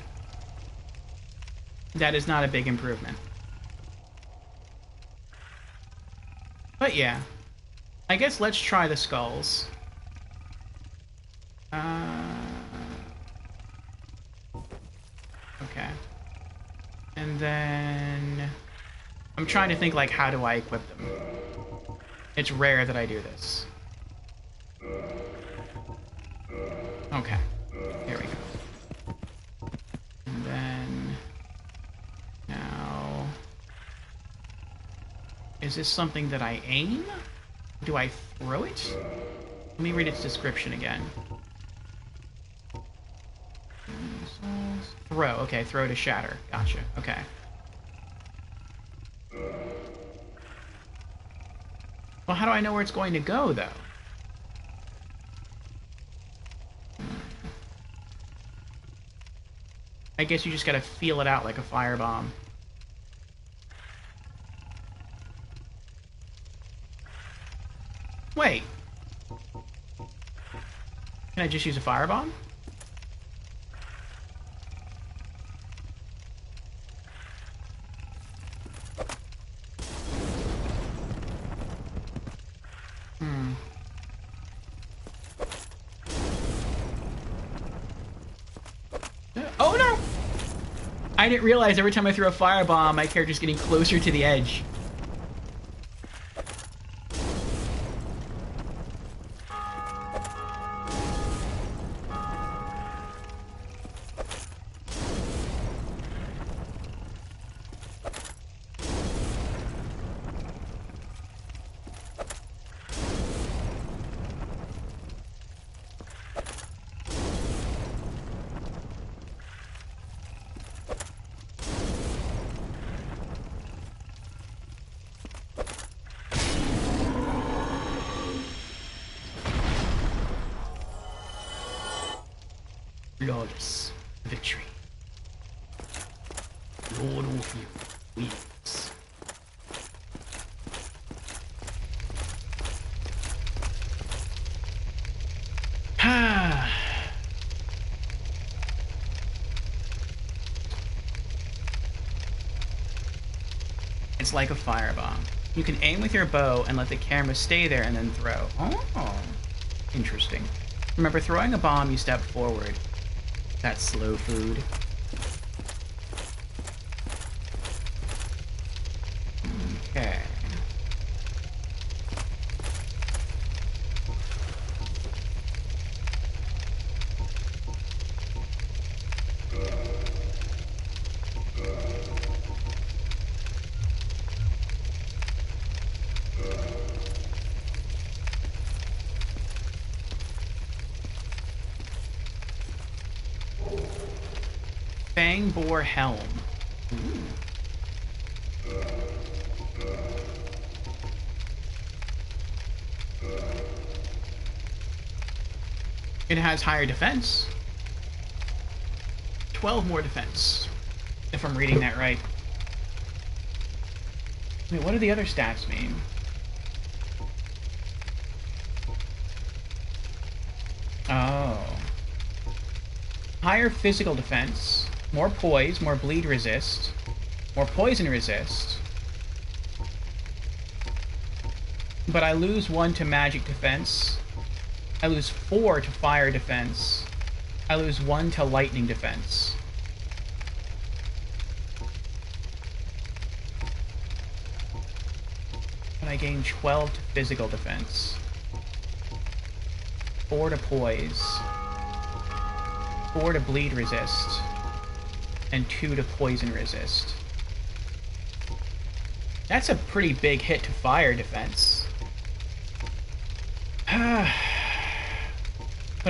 Speaker 1: That is not a big improvement. But yeah. I guess let's try the skulls. Okay. And then I'm trying to think, like, how do I equip them? It's rare that I do this. Okay. There we go. And then now, is this something that I aim? Do I throw it? Let me read its description again. Throw. Okay, throw to shatter. Gotcha. Okay. Well, how do I know where it's going to go, though? I guess you just gotta feel it out like a firebomb. Wait. Can I just use a firebomb? I didn't realize every time I threw a firebomb, my character's getting closer to the edge. Flawless victory. Lord Orpheum wins. It's like a firebomb. You can aim with your bow and let the camera stay there and then throw. Oh, interesting. Remember, throwing a bomb, you step forward. That's slow food. Okay. Fang-bore helm. Ooh. It has higher defense. 12 more defense, if I'm reading that right. Wait, what do the other stats mean? Oh. Higher physical defense. More poise, more bleed resist, more poison resist. But I lose 1 to magic defense. I lose 4 to fire defense. I lose 1 to lightning defense. And I gain 12 to physical defense. 4 to poise. 4 to bleed resist. And 2 to poison resist. That's a pretty big hit to fire defense. But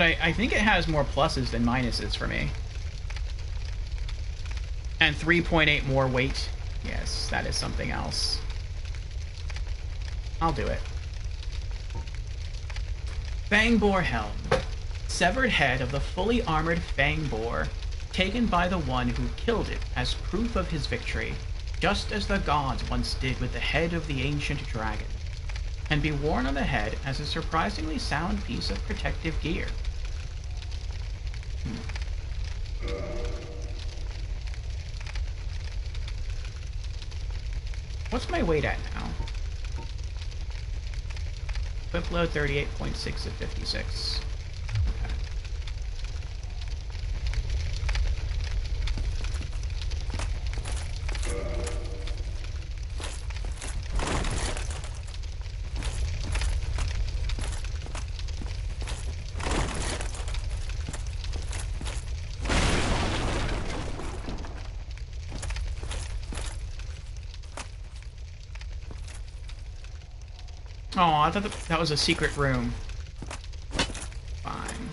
Speaker 1: I think it has more pluses than minuses for me. And 3.8 more weight. Yes, that is something else. I'll do it. Fang-bore helm. Severed head of the fully armored Fang-bore, taken by the one who killed it as proof of his victory, just as the gods once did with the head of the ancient dragon, and be worn on the head as a surprisingly sound piece of protective gear. What's my weight at now? Equip load 38.6 of 56. Oh, I thought that was a secret room. Fine.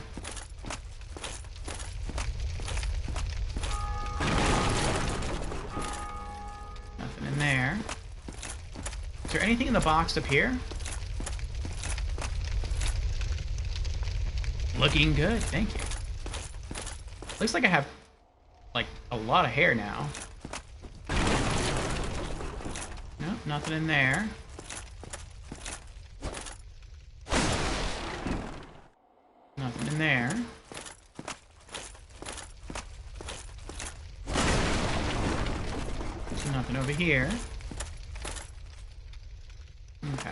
Speaker 1: Nothing in there. Is there anything in the box up here? Looking good, thank you. Looks like I have, like, a lot of hair now. Nope, nothing in there. Nothing in there. There's nothing over here. Okay.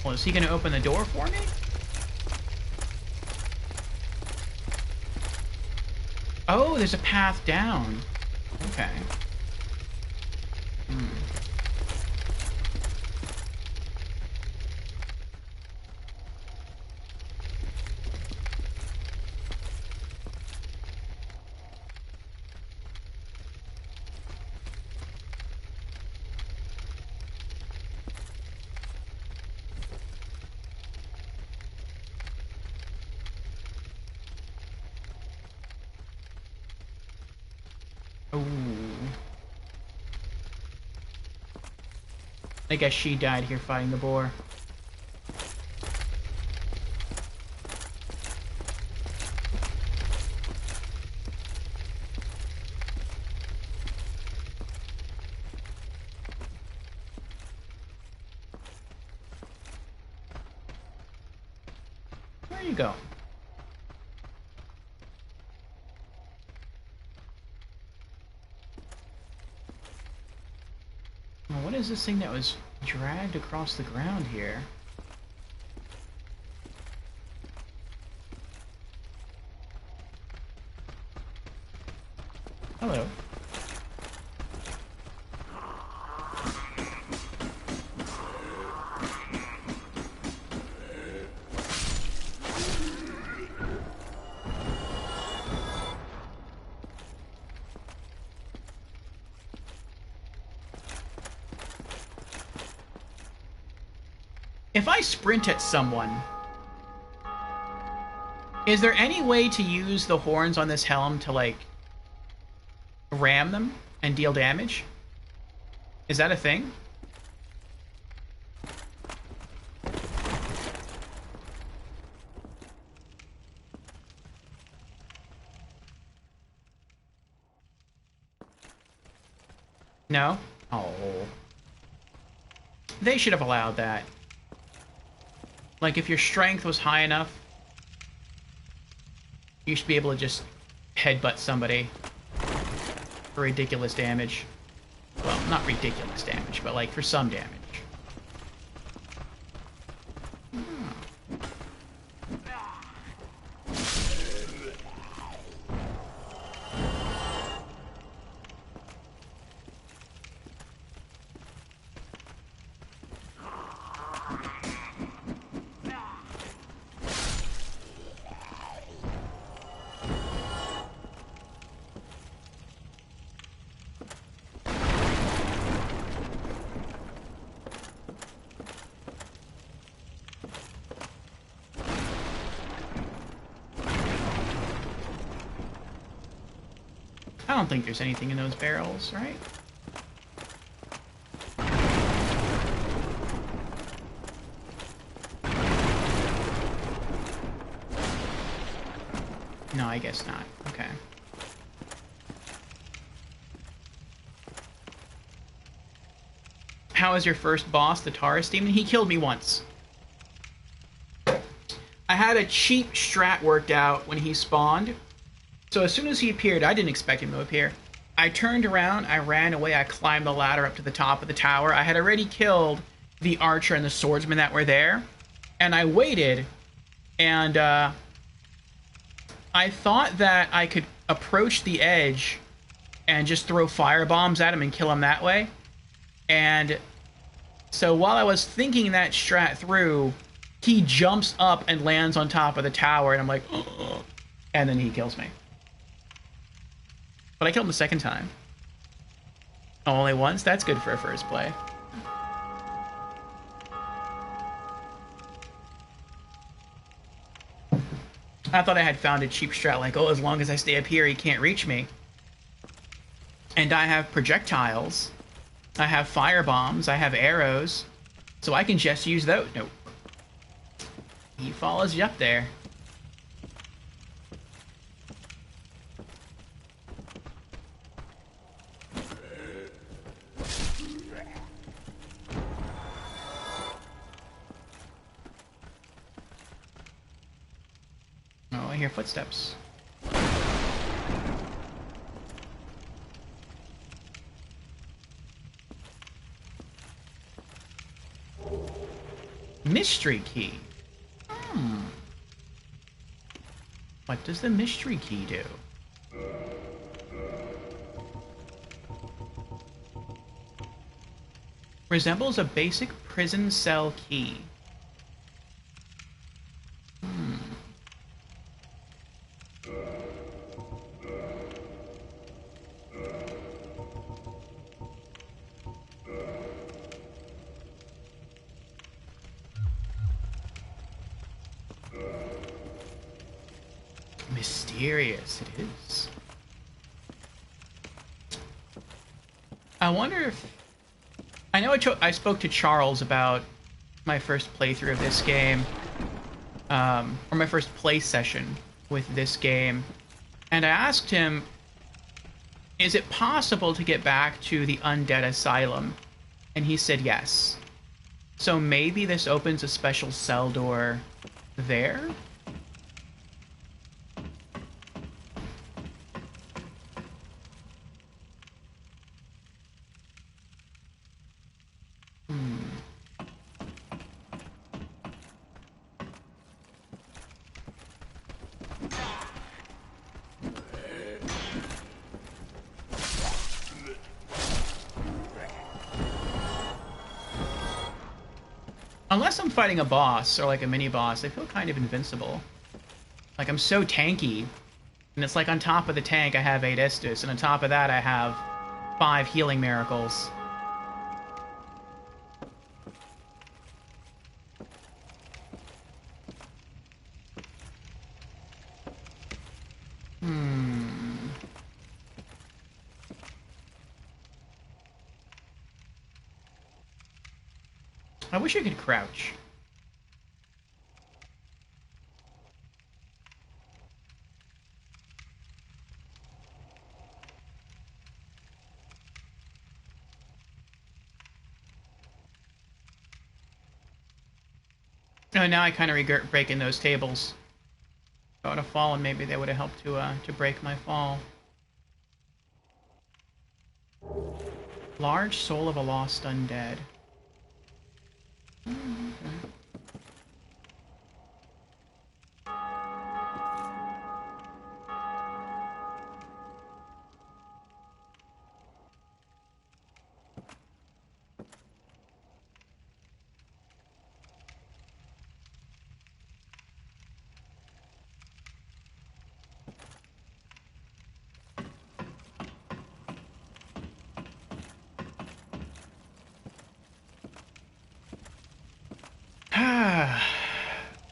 Speaker 1: Well, is he gonna open the door for me? Oh, there's a path down. Okay. Oh. I guess she died here fighting the boar. Where you go? Well, what is this thing that was dragged across the ground here? Hello. If I sprint at someone, is there any way to use the horns on this helm to, like, ram them and deal damage? Is that a thing? No? Oh. They should have allowed that. Like, if your strength was high enough, you should be able to just headbutt somebody for ridiculous damage. Well, not ridiculous damage, but, like, for some damage. I don't think there's anything in those barrels, right? No, I guess not. Okay. How is your first boss, the Taurus Demon? He killed me once. I had a cheap strat worked out when he spawned. So as soon as he appeared, I didn't expect him to appear. I turned around, I ran away, I climbed the ladder up to the top of the tower. I had already killed the archer and the swordsman that were there. And I waited, and I thought that I could approach the edge and just throw fire bombs at him and kill him that way. And so while I was thinking that strat through, he jumps up and lands on top of the tower, and I'm like, ugh, and then he kills me. But I killed him the second time. Only once? That's good for a first play. I thought I had found a cheap strat, like, oh, as long as I stay up here, he can't reach me. And I have projectiles. I have fire bombs. I have arrows. So I can just use those. Nope. He follows you up there. Oh, I hear footsteps. Mystery key. Hmm. What does the mystery key do? Resembles a basic prison cell key. Mysterious it is. I wonder if... I know I spoke to Charles about my first playthrough of this game, or my first play session with this game, and I asked him, is it possible to get back to the Undead Asylum? And he said yes. So maybe this opens a special cell door there? Unless I'm fighting a boss, or like a mini-boss, I feel kind of invincible. Like, I'm so tanky. And it's like on top of the tank I have 8 Estus, and on top of that I have 5 healing miracles. I wish I could crouch. Oh, now I kind of regret breaking those tables. If I would have fallen, maybe they would have helped to break my fall. Large soul of a lost undead. Okay.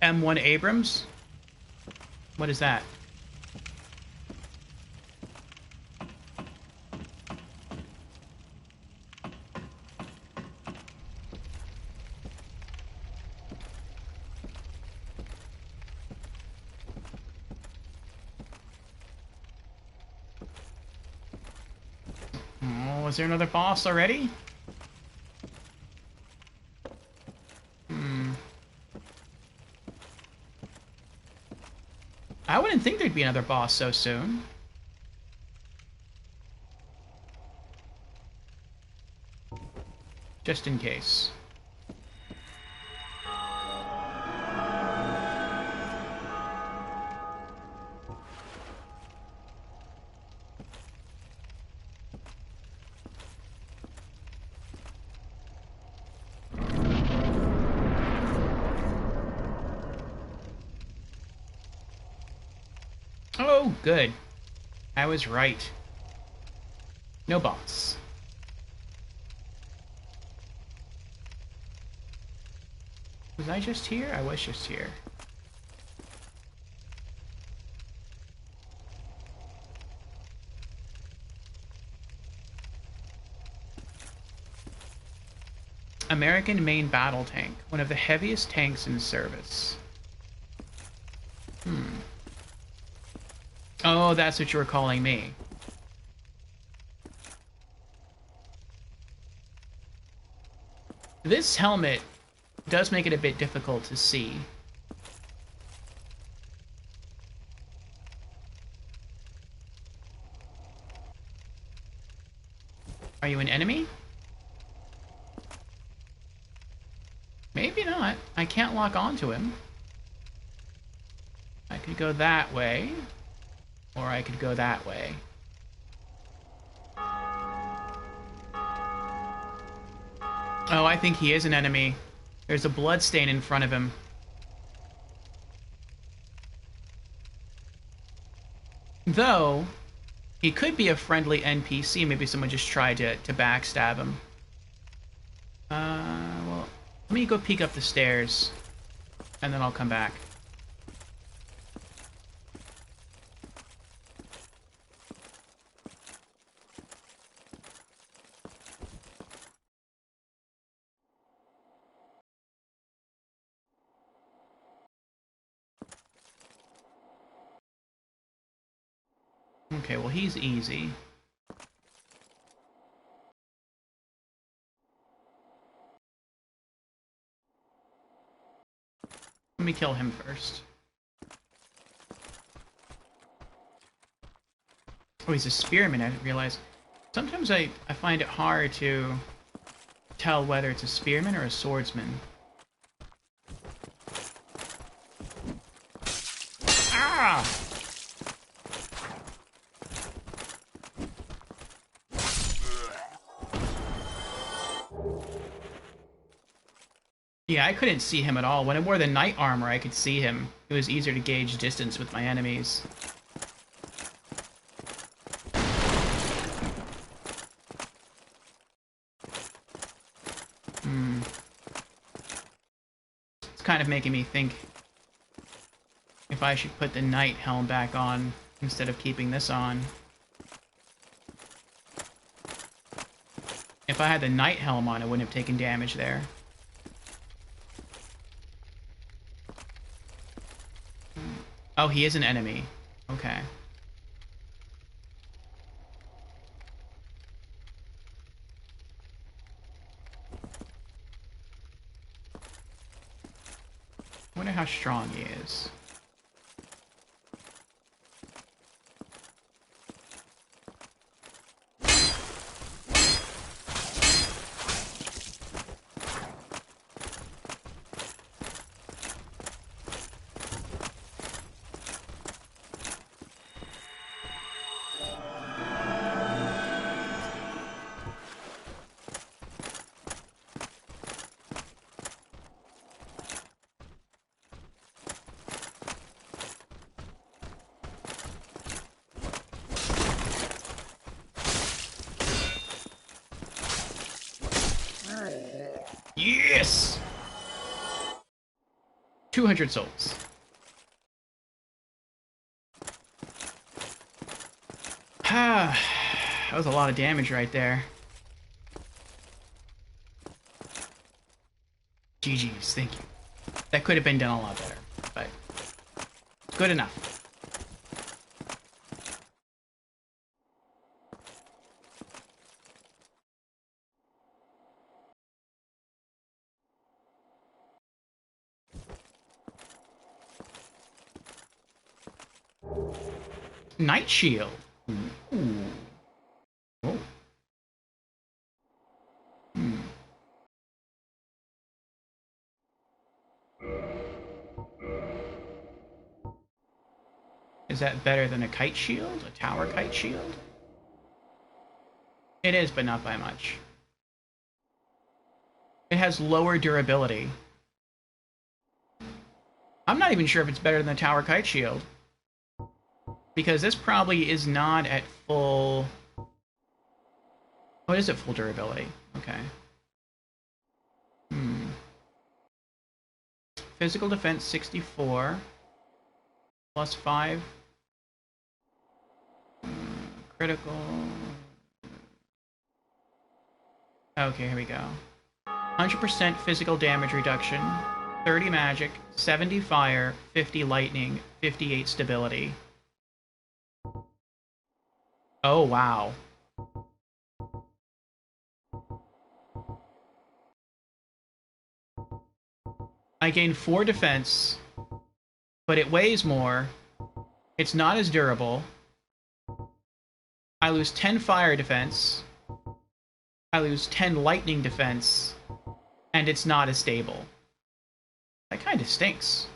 Speaker 1: M1 Abrams? What is that? Oh, is there another boss already? I wouldn't think there'd be another boss so soon. Just in case. Oh, good. I was right. No boss. Was I just here? I was just here. American main battle tank. One of the heaviest tanks in service. Oh, that's what you were calling me. This helmet does make it a bit difficult to see. Are you an enemy? Maybe not. I can't lock onto him. I could go that way, or I could go that way. Oh, I think he is an enemy. There's a blood stain in front of him. Though, he could be a friendly NPC. Maybe someone just tried to backstab him. Well, let me go peek up the stairs, and then I'll come back. Okay, well, he's easy. Let me kill him first. Oh, he's a spearman, I didn't realize. Sometimes I find it hard to tell whether it's a spearman or a swordsman. Ah! Yeah, I couldn't see him at all. When I wore the knight armor, I could see him. It was easier to gauge distance with my enemies. It's kind of making me think if I should put the knight helm back on instead of keeping this on. If I had the knight helm on, I wouldn't have taken damage there. Oh, he is an enemy. Okay. I wonder how strong he is. Yes! 200 souls. Ah, that was a lot of damage right there. GG's, thank you. That could have been done a lot better, but good enough. Night shield. Ooh. Oh. Is that better than a kite shield? A tower kite shield? It is, but not by much. It has lower durability. I'm not even sure if it's better than the tower kite shield. Because this probably is not at full... Oh, it is at full durability. Okay. Physical defense 64. Plus 5. Critical... Okay, here we go. 100% physical damage reduction. 30 magic. 70 fire. 50 lightning. 58 stability. Oh, wow. I gain 4 defense, but it weighs more. It's not as durable. I lose 10 fire defense. I lose 10 lightning defense. And it's not as stable. That kind of stinks.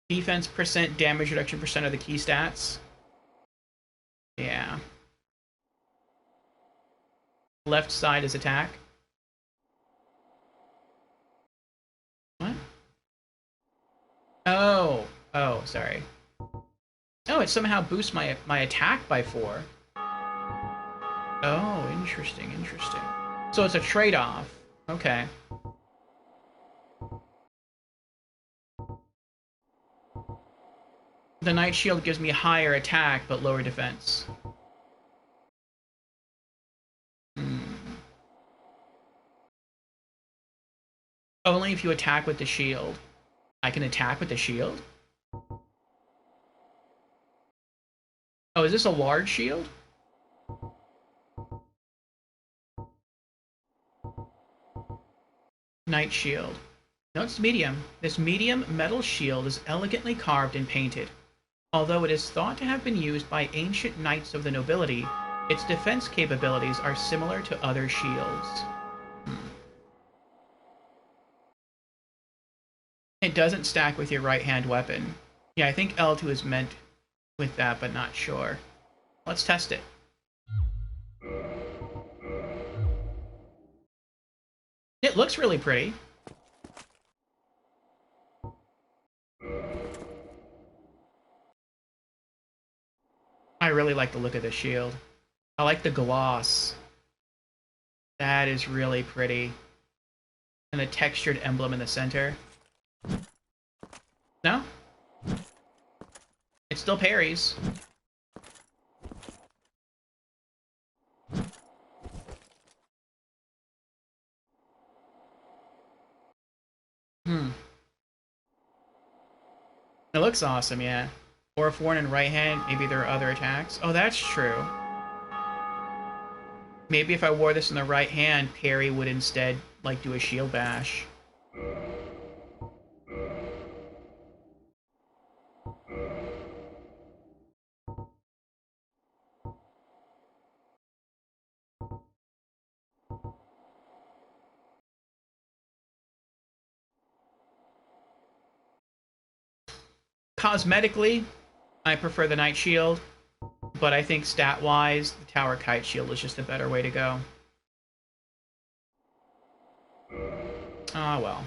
Speaker 1: Defense percent, damage reduction percent are the key stats. Yeah. Left side is attack. What? Oh. Oh, sorry. Oh, it somehow boosts my attack by 4. Oh, interesting, interesting. So it's a trade-off. Okay. The Knight Shield gives me higher attack, but lower defense. Only if you attack with the shield. I can attack with the shield? Oh, is this a large shield? Knight Shield. No, it's medium. This medium metal shield is elegantly carved and painted. Although it is thought to have been used by ancient knights of the nobility, its defense capabilities are similar to other shields. It doesn't stack with your right-hand weapon. Yeah, I think L2 is meant with that, but not sure. Let's test it. It looks really pretty. I really like the look of the shield. I like the gloss. That is really pretty. And the textured emblem in the center. No? It still parries. It looks awesome, yeah. Or if worn in right hand, maybe there are other attacks. Oh, that's true. Maybe if I wore this in the right hand, parry would instead, like, do a shield bash. Cosmetically, I prefer the Knight Shield, but I think stat-wise, the Tower Kite Shield is just a better way to go. Ah, well.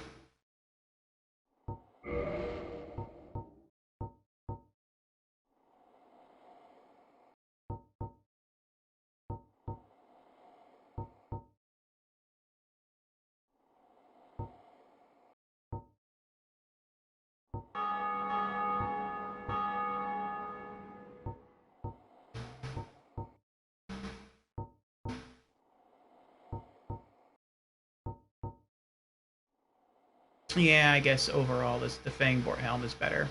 Speaker 1: Yeah, I guess overall the Fangbort helm is better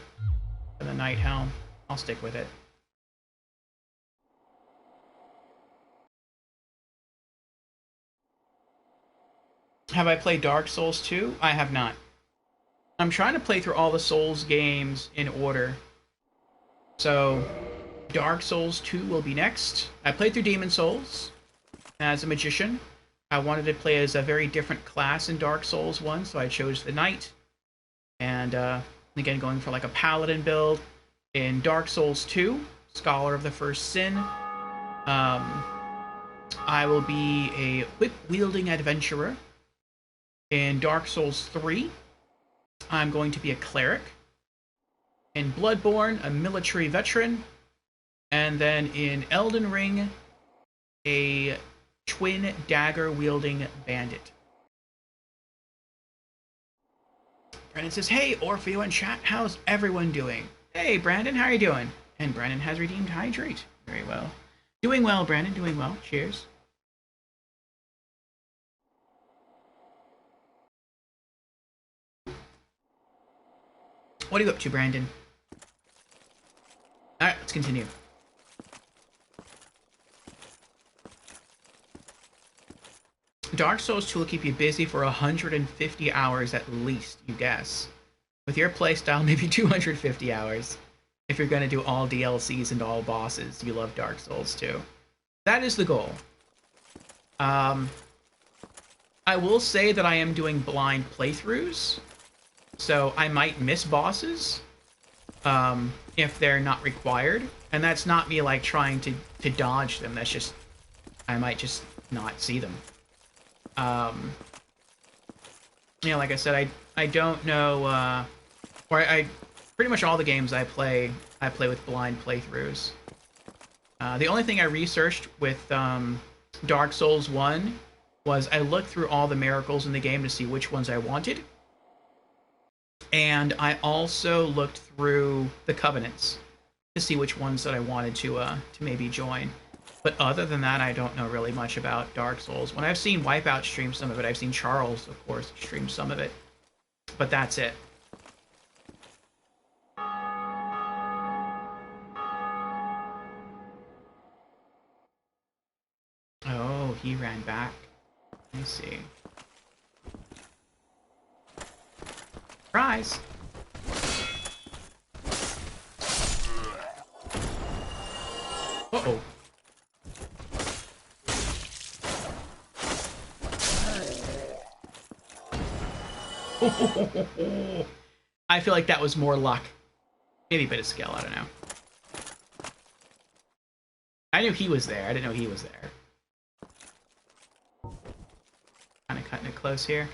Speaker 1: than the Knight helm. I'll stick with it. Have I played Dark Souls 2? I have not. I'm trying to play through all the Souls games in order. So, Dark Souls 2 will be next. I played through Demon Souls as a magician. I wanted to play as a very different class in Dark Souls 1, so I chose the Knight. And again, going for like a Paladin build. In Dark Souls 2, Scholar of the First Sin, I will be a whip-wielding adventurer. In Dark Souls 3, I'm going to be a cleric. In Bloodborne, a military veteran. And then in Elden Ring, a twin dagger-wielding bandit. Brandon says, hey, Orfeo and chat, how's everyone doing? Hey, Brandon, how are you doing? And Brandon has redeemed Hydrate. Very well. Doing well, Brandon, doing well. Cheers. What are you up to, Brandon? Alright, let's continue. Dark Souls 2 will keep you busy for 150 hours at least, you guess. With your playstyle, maybe 250 hours. if you're going to do all DLCs and all bosses, you love Dark Souls too. That is the goal. I will say that I am doing blind playthroughs, so I might miss bosses if they're not required, and that's not me like trying to dodge them. That's just I might just not see them. You know, like I said, I don't know, or I pretty much all the games I play with blind playthroughs. The only thing I researched with Dark Souls 1 was I looked through all the miracles in the game to see which ones I wanted. And I also looked through the covenants to see which ones that I wanted to maybe join. But other than that, I don't know really much about Dark Souls. When I've seen Wipeout stream some of it, I've seen Charles, of course, stream some of it. But that's it. Oh, he ran back. Let me see. Surprise! Uh-oh. I feel like that was more luck. Maybe a bit of skill, I don't know. I knew he was there, I didn't know he was there. Kinda cutting it close here.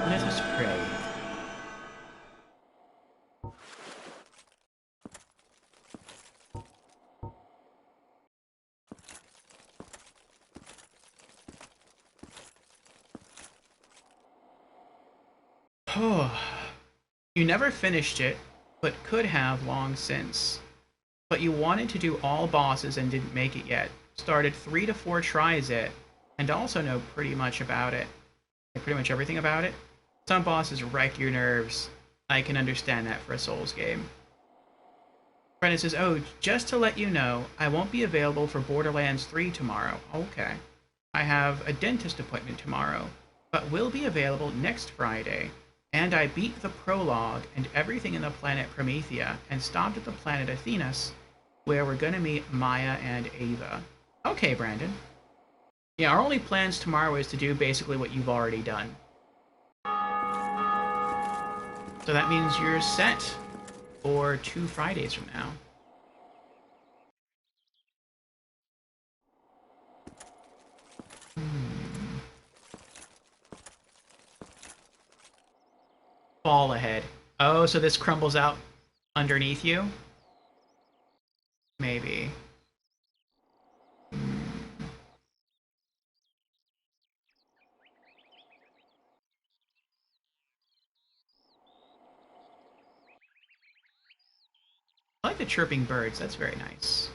Speaker 1: Let us pray. Oh, you never finished it, but could have long since. But you wanted to do all bosses and didn't make it yet. Started 3 to 4 tries it, and also know pretty much about it. Like pretty much everything about it. Some bosses wreck your nerves. I can understand that for a Souls game. Brennan says, oh, just to let you know, I won't be available for Borderlands 3 tomorrow. Okay. I have a dentist appointment tomorrow, but will be available next Friday. And I beat the prologue and everything in the planet Promethea and stopped at the planet Athenas, where we're gonna meet Maya and Ava. Okay, Brandon. Yeah, our only plans tomorrow is to do basically what you've already done. So that means you're set for 2 Fridays from now. Fall ahead. Oh, so this crumbles out underneath you? Maybe. I like the chirping birds. That's very nice.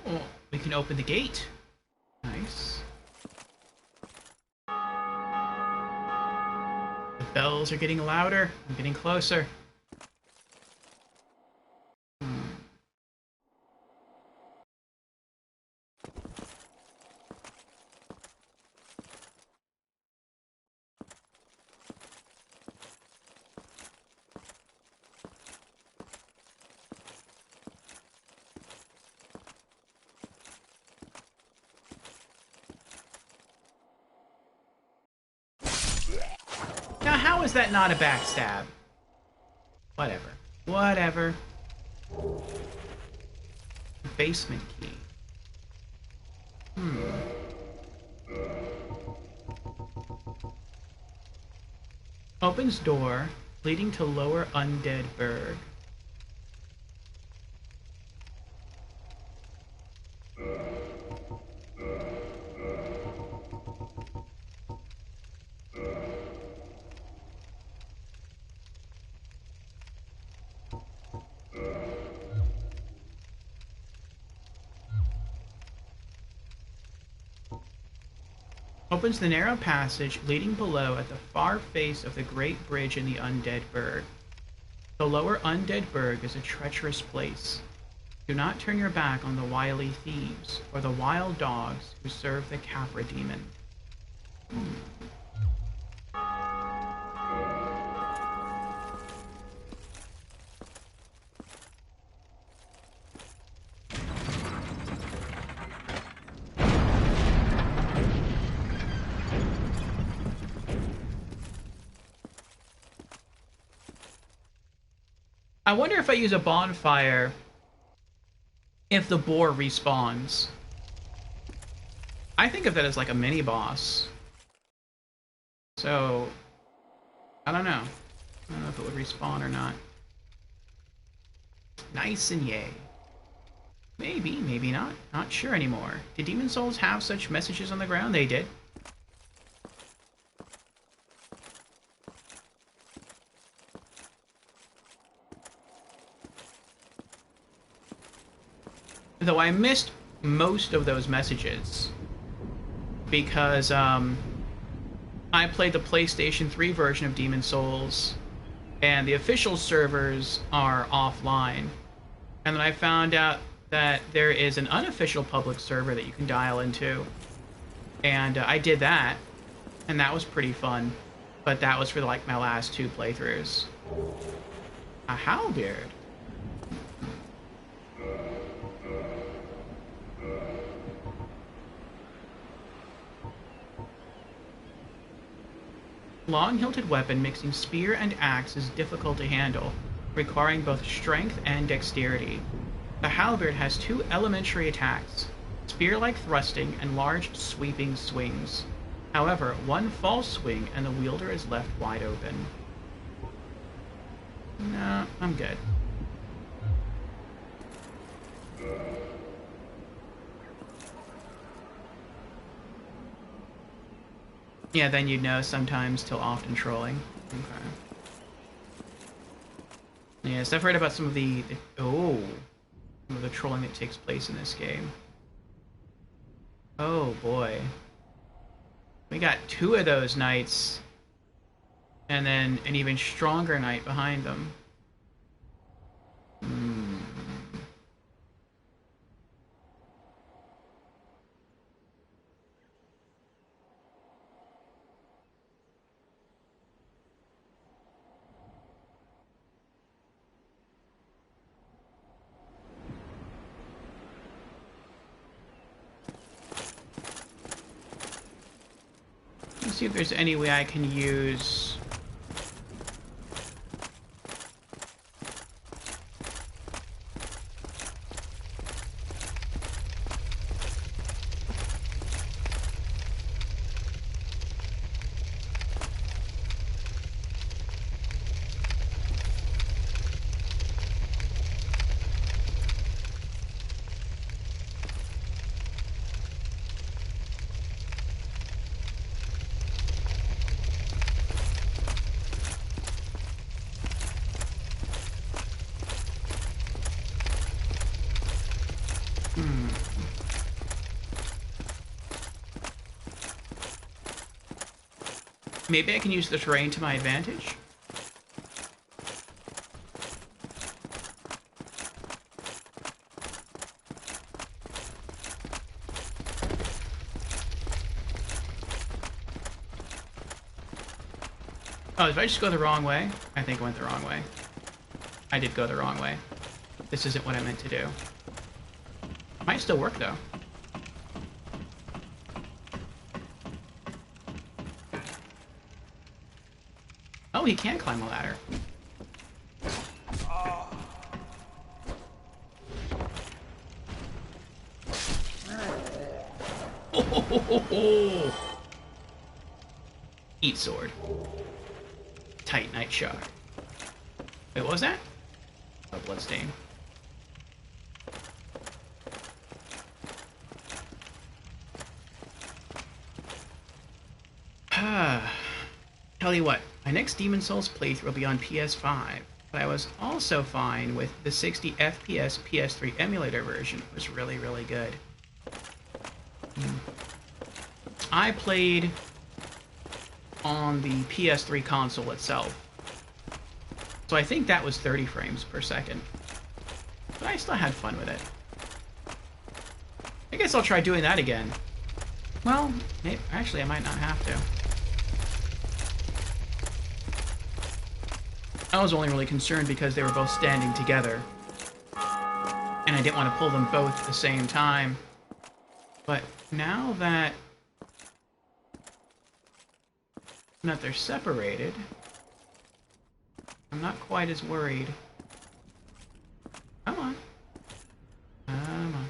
Speaker 1: Oh, we can open the gate. Nice. The bells are getting louder. I'm getting closer. Now, how is that not a backstab? Whatever. Whatever. Basement key. Opens door leading to lower Undead Burg. Opens the narrow passage leading below at the far face of the great bridge in the Undead Burg. The lower Undead Burg is a treacherous place. Do not turn your back on the wily thieves or the wild dogs who serve the Capra demon. I wonder if I use a bonfire if the boar respawns. I think of that as like a mini boss. So, I don't know. I don't know if it would respawn or not. Nice and yay. Maybe, maybe not. Not sure anymore. Did Demon Souls have such messages on the ground? They did. Though I missed most of those messages because I played the PlayStation 3 version of Demon Souls and the official servers are offline. And then I found out that there is an unofficial public server that you can dial into. And I did that, and that was pretty fun. But that was for like my last 2 playthroughs. A halberd. Long-hilted weapon mixing spear and axe is difficult to handle, requiring both strength and dexterity. The halberd has 2 elementary attacks, spear-like thrusting and large sweeping swings. However, one false swing and the wielder is left wide open. No, I'm good. Yeah, then you'd know sometimes till often trolling. Okay. Yes, I've heard about some of the some of the trolling that takes place in this game. Oh boy. We got 2 of those knights, and then an even stronger knight behind them. Let's see if there's any way I can use... Maybe I can use the terrain to my advantage? Oh, did I just go the wrong way? I think I went the wrong way. I did go the wrong way. This isn't what I meant to do. Might still work, though. Oh, he can climb a ladder. Oh. Eat sword. Tight night shard. Wait, what was that? Oh, bloodstain. Tell you what, my next Demon Souls playthrough will be on PS5, but I was also fine with the 60 FPS PS3 emulator version. It was really, really good. I played on the PS3 console itself, so I think that was 30 frames per second. But I still had fun with it. I guess I'll try doing that again. Well, maybe, actually I might not have to. I was only really concerned because they were both standing together. And I didn't want to pull them both at the same time. But now that they're separated, I'm not quite as worried. Come on. Come on.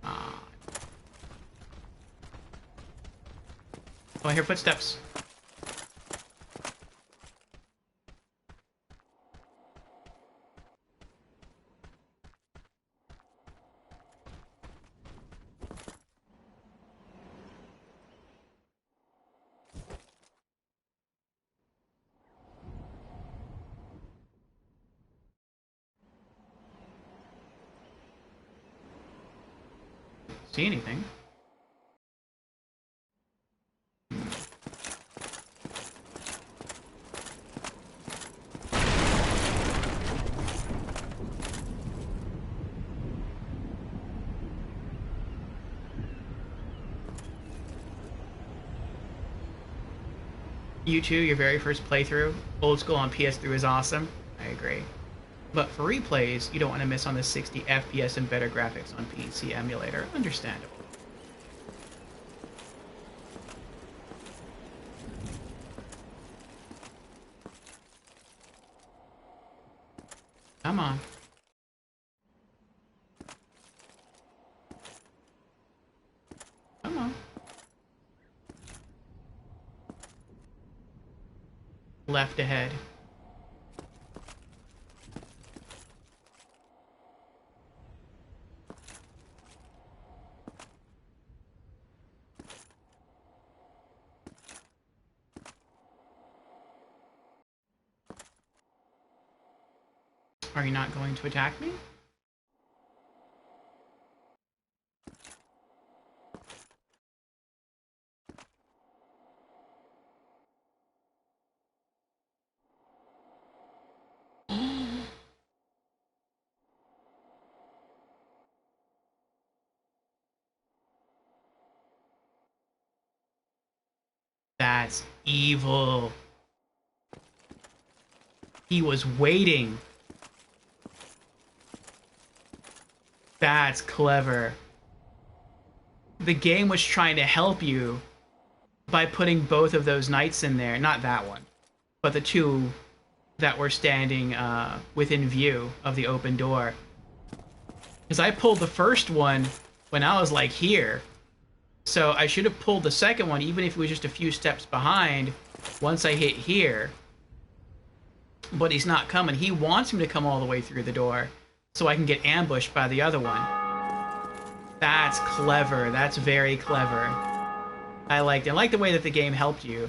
Speaker 1: Ah. Oh, I hear footsteps. See anything? You too, your very first playthrough, old school on PS3 was awesome. I agree. But for replays, you don't want to miss on the 60 FPS and better graphics on PC emulator. Understandable. Come on. Come on. Left ahead. Are you not going to attack me? That's evil. He was waiting. That's clever. The game was trying to help you by putting both of those knights in there. Not that one, but the two that were standing within view of the open door. Because I pulled the first one when I was like here. So I should have pulled the second one, even if it was just a few steps behind, once I hit here. But he's not coming. He wants me to come all the way through the door so I can get ambushed by the other one. That's clever. That's very clever. I liked it. I like the way that the game helped you.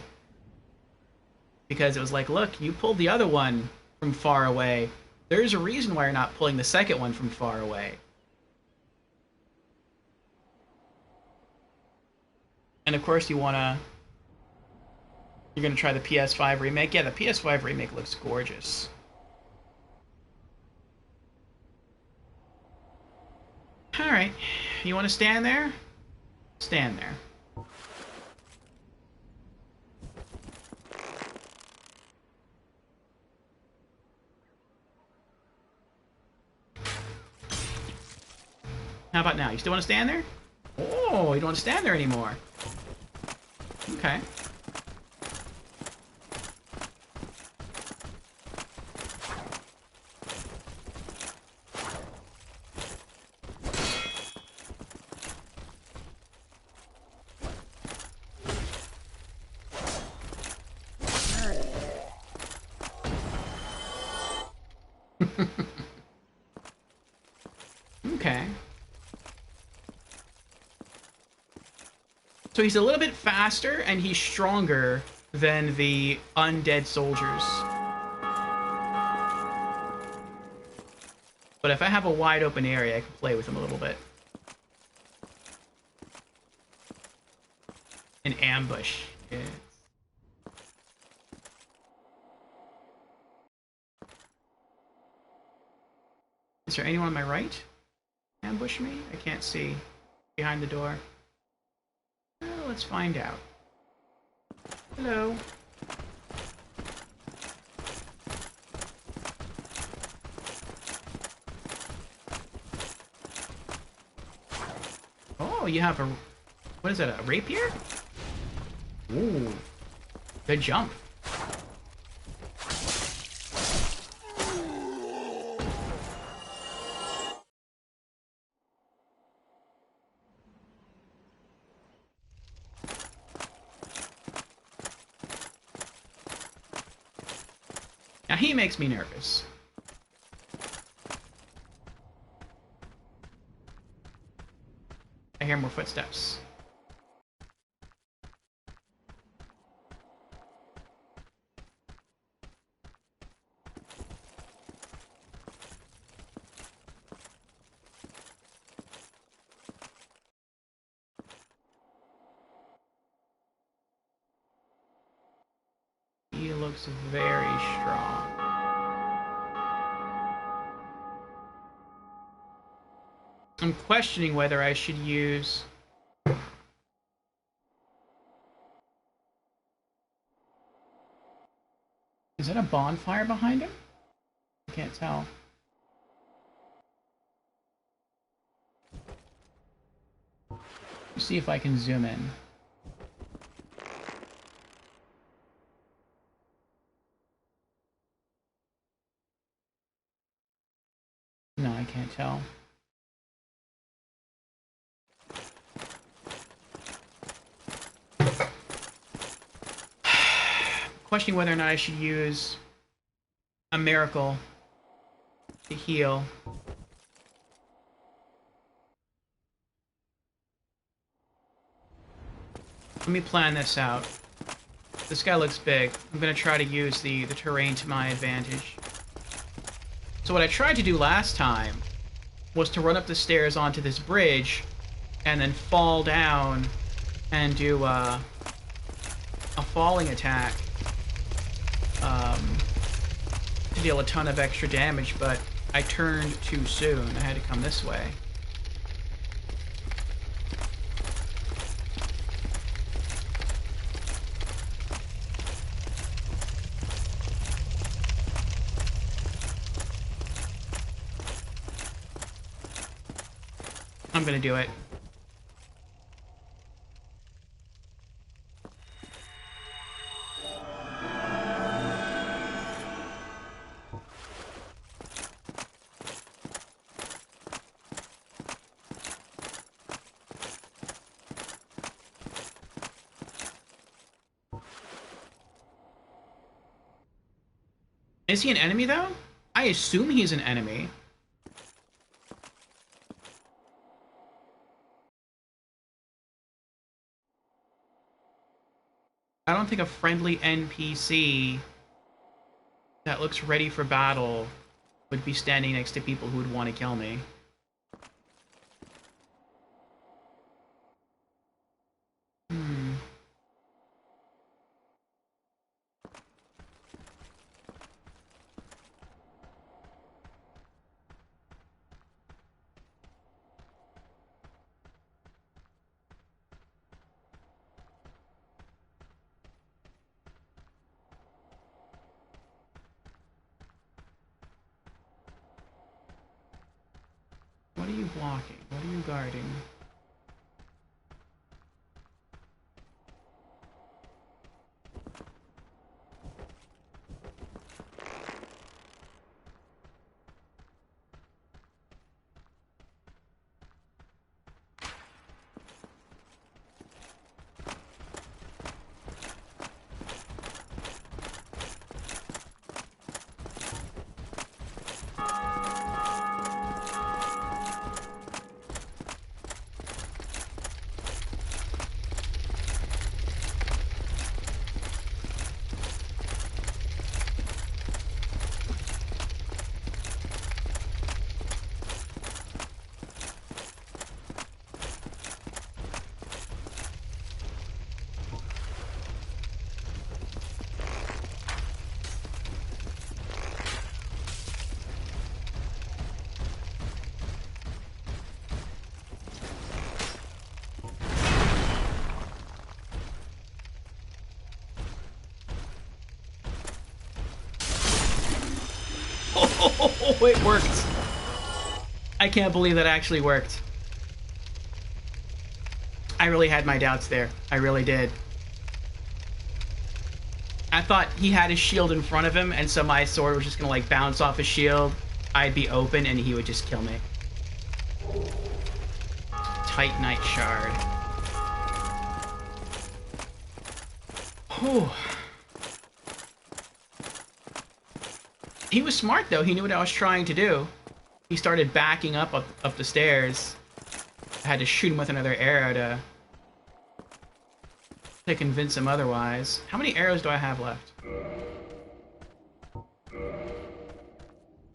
Speaker 1: Because it was like, look, you pulled the other one from far away. There's a reason why you're not pulling the second one from far away. And of course you're gonna try the PS5 remake. Yeah, the PS5 remake looks gorgeous. Alright, you want to stand there? Stand there. How about now? You still want to stand there? Oh, you don't want to stand there anymore. Okay. Okay. So he's a little bit faster and he's stronger than the undead soldiers. But if I have a wide open area, I can play with them a little bit. An ambush. Yeah. Is there anyone on my right? Ambush me? I can't see. Behind the door. Well, let's find out. Hello. Oh, you have a... What is that, a rapier? Ooh. Good jump. Now he makes me nervous. I hear more footsteps. He looks very strong. I'm questioning whether I should use... Is that a bonfire behind him? I can't tell. Let's see if I can zoom in. No, I can't tell. Questioning whether or not I should use a miracle to heal. Let me plan this out. This guy looks big. I'm gonna try to use the terrain to my advantage. So what I tried to do last time was to run up the stairs onto this bridge and then fall down and do a falling attack to deal a ton of extra damage, but I turned too soon. I had to come this way. I'm gonna do it. Is he an enemy, though? I assume he's an enemy. I don't think a friendly NPC that looks ready for battle would be standing next to people who would want to kill me. What are you blocking? What are you guarding? It worked. I can't believe that actually worked. I really had my doubts there. I really did. I thought he had his shield in front of him, and so my sword was just gonna like bounce off his shield. I'd be open, and he would just kill me. Titanite shard. Whew. He was smart though. He knew what I was trying to do. He started backing up the stairs. I had to shoot him with another arrow to convince him otherwise. How many arrows do I have left?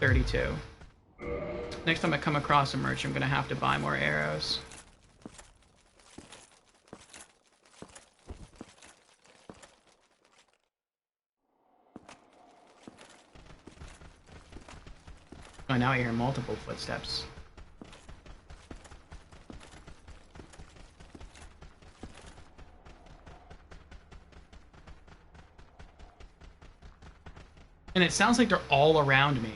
Speaker 1: 32. Next time I come across a merchant, I'm gonna have to buy more arrows. Oh, now I hear multiple footsteps. And it sounds like they're all around me.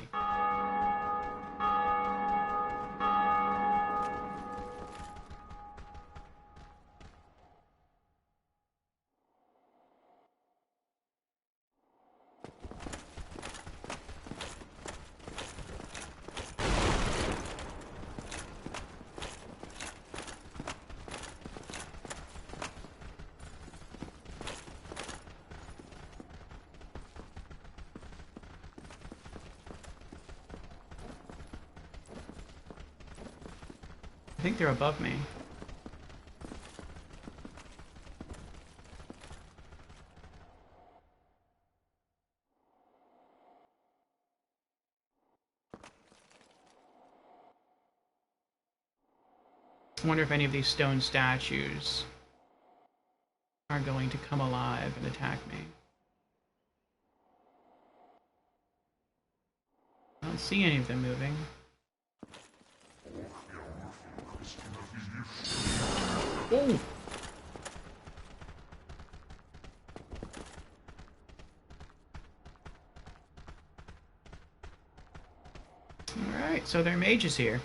Speaker 1: I think they're above me. I wonder if any of these stone statues are going to come alive and attack me. I don't see any of them moving. Oh! Alright, so there are mages here.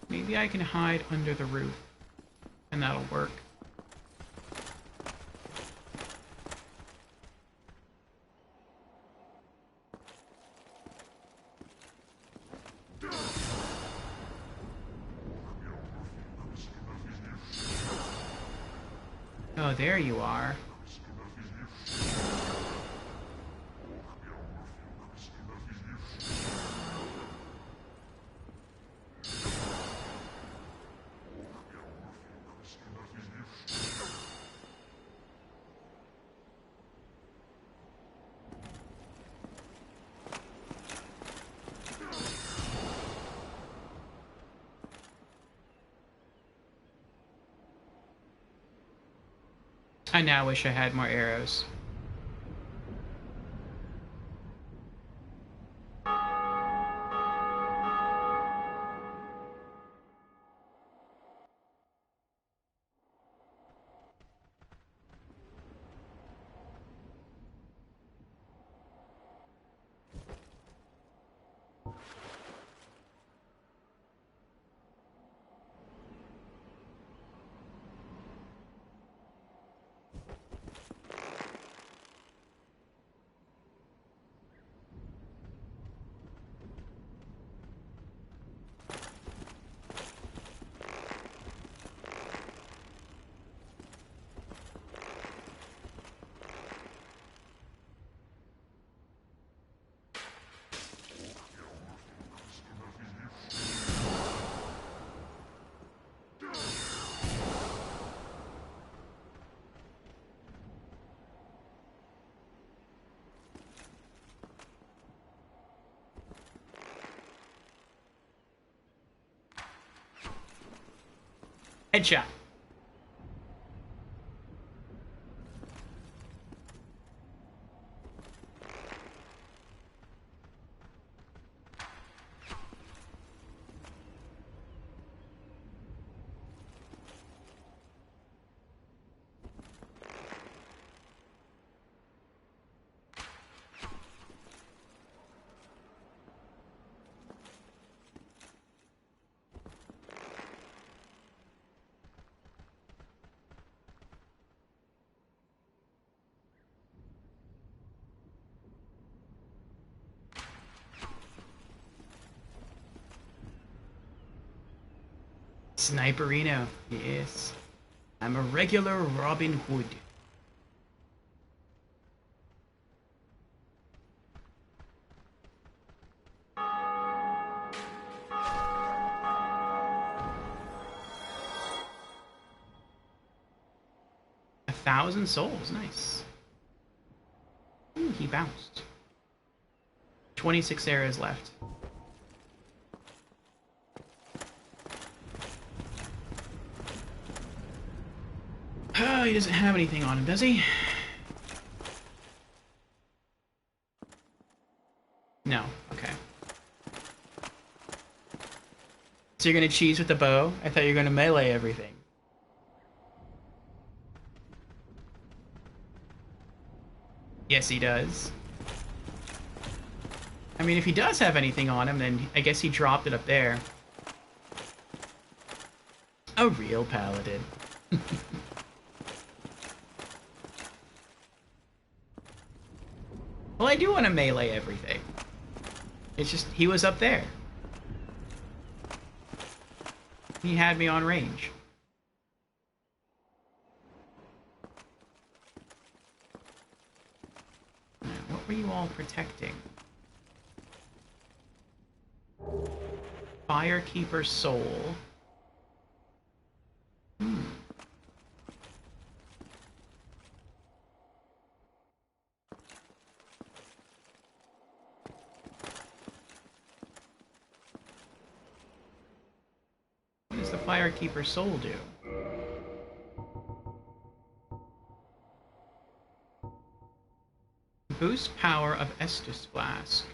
Speaker 1: Maybe I can hide under the roof, and that'll work. Oh, there you are. I now wish I had more arrows. Headshot. Sniperino. Yes. I'm a regular Robin Hood. A 1,000 souls. Nice. Ooh, he bounced. 26 arrows left. Oh, he doesn't have anything on him, does he? No. Okay. So you're gonna cheese with the bow? I thought you were gonna melee everything. Yes, he does. I mean, if he does have anything on him, then I guess he dropped it up there. A real paladin. Well, I do want to melee everything. It's just, he was up there. He had me on range. Now, what were you all protecting? Firekeeper soul. What does the Firekeeper soul do? Boost power of Estus Flask.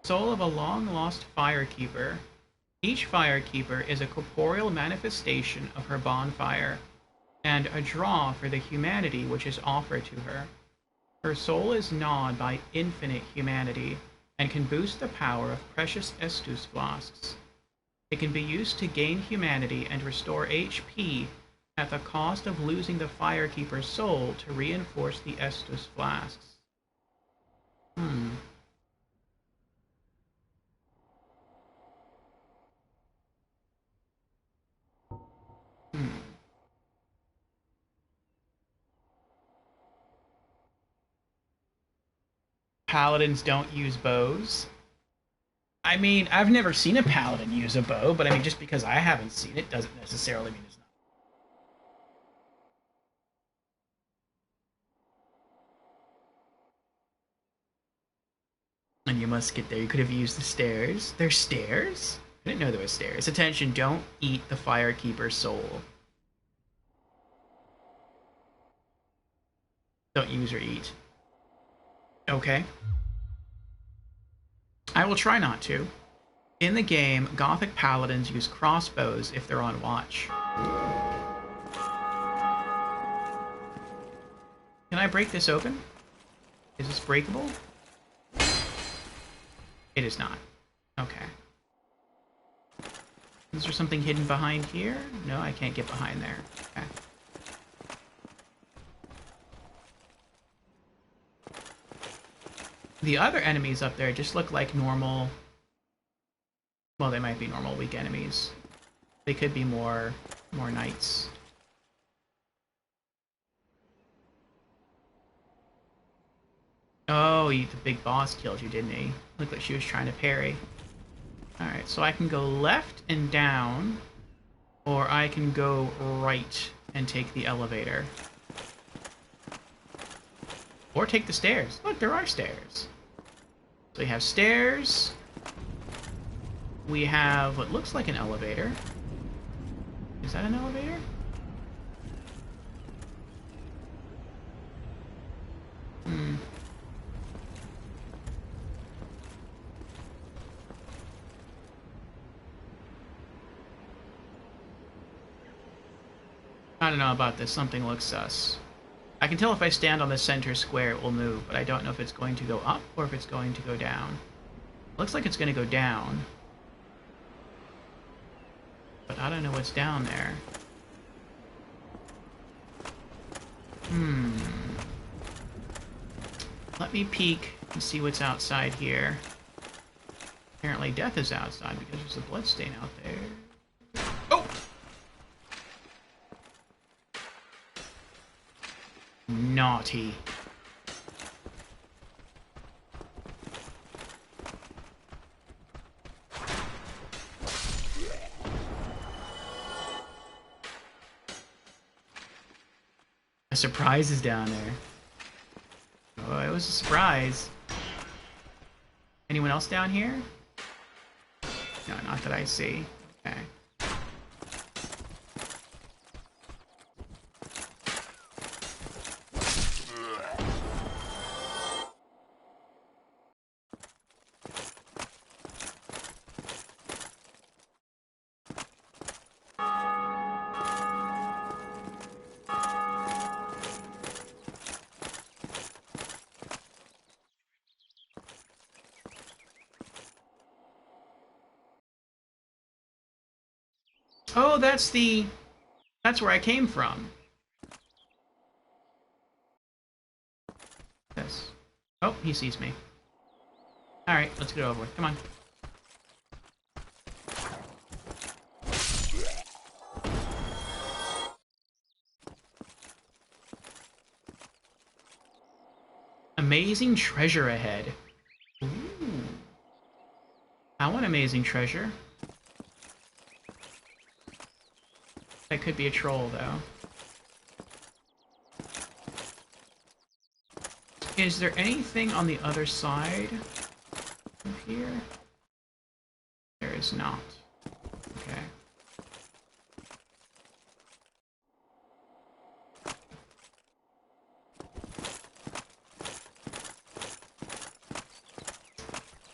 Speaker 1: Soul of a long-lost Firekeeper. Each Firekeeper is a corporeal manifestation of her bonfire, and a draw for the humanity which is offered to her. Her soul is gnawed by infinite humanity, and can boost the power of precious Estus Flasks. It can be used to gain humanity and restore HP at the cost of losing the Firekeeper's soul to reinforce the Estus Flasks. Paladins don't use bows. I mean, I've never seen a paladin use a bow, but I mean, just because I haven't seen it doesn't necessarily mean it's not. And you must get there. You could have used the stairs. There's stairs? I didn't know there were stairs. Attention, don't eat the Firekeeper's soul. Don't use or eat. Okay. I will try not to. In the game, Gothic Paladins use crossbows if they're on watch. Can I break this open? Is this breakable? It is not. Okay. Is there something hidden behind here? No, I can't get behind there. Okay. The other enemies up there just look like normal... Well, they might be normal weak enemies. They could be more knights. Oh, the big boss killed you, didn't he? Looked like she was trying to parry. Alright, so I can go left and down, or I can go right and take the elevator. Or take the stairs. Look, there are stairs. So we have stairs. We have what looks like an elevator. Is that an elevator? I don't know about this. Something looks sus. I can tell if I stand on the center square it will move, but I don't know if it's going to go up or if it's going to go down. Looks like it's going to go down. But I don't know what's down there. Let me peek and see what's outside here. Apparently death is outside because there's a bloodstain out there. Oh! Naughty. A surprise is down there. Oh, it was a surprise. Anyone else down here? No, not that I see. Okay. Oh, that's where I came from. Yes. Oh, he sees me. Alright, let's get it over with. Come on. Amazing treasure ahead. Ooh. I want amazing treasure. That could be a troll, though. Is there anything on the other side of here? There is not. Okay.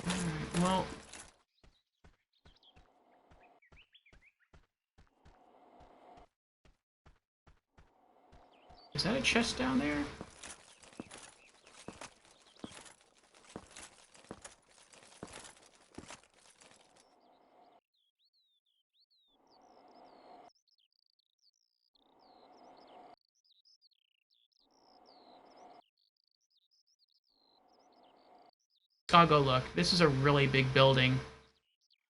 Speaker 1: Alright, well... Is that a chest down there? I'll go look. This is a really big building.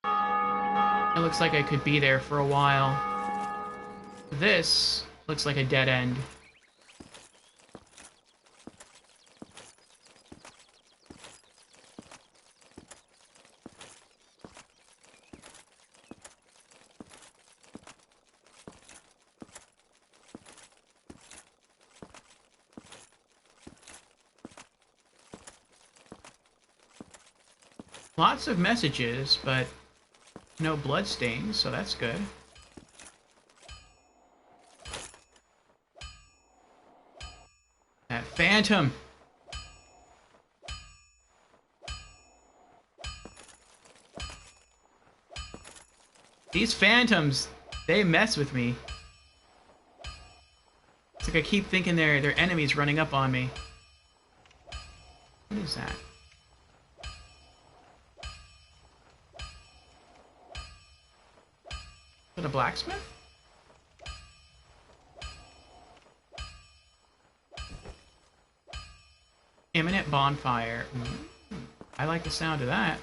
Speaker 1: It looks like I could be there for a while. This looks like a dead end. Lots of messages, but no bloodstains, so that's good. That phantom! These phantoms, they mess with me. It's like I keep thinking they're enemies running up on me. What is that? Is it a blacksmith? Imminent bonfire. Ooh, I like the sound of that.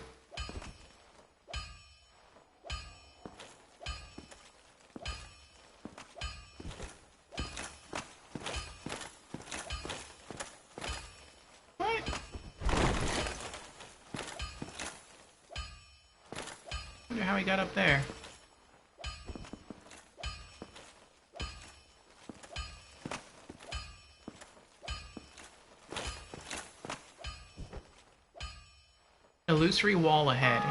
Speaker 1: What? Wonder how he got up there. Illusory wall ahead.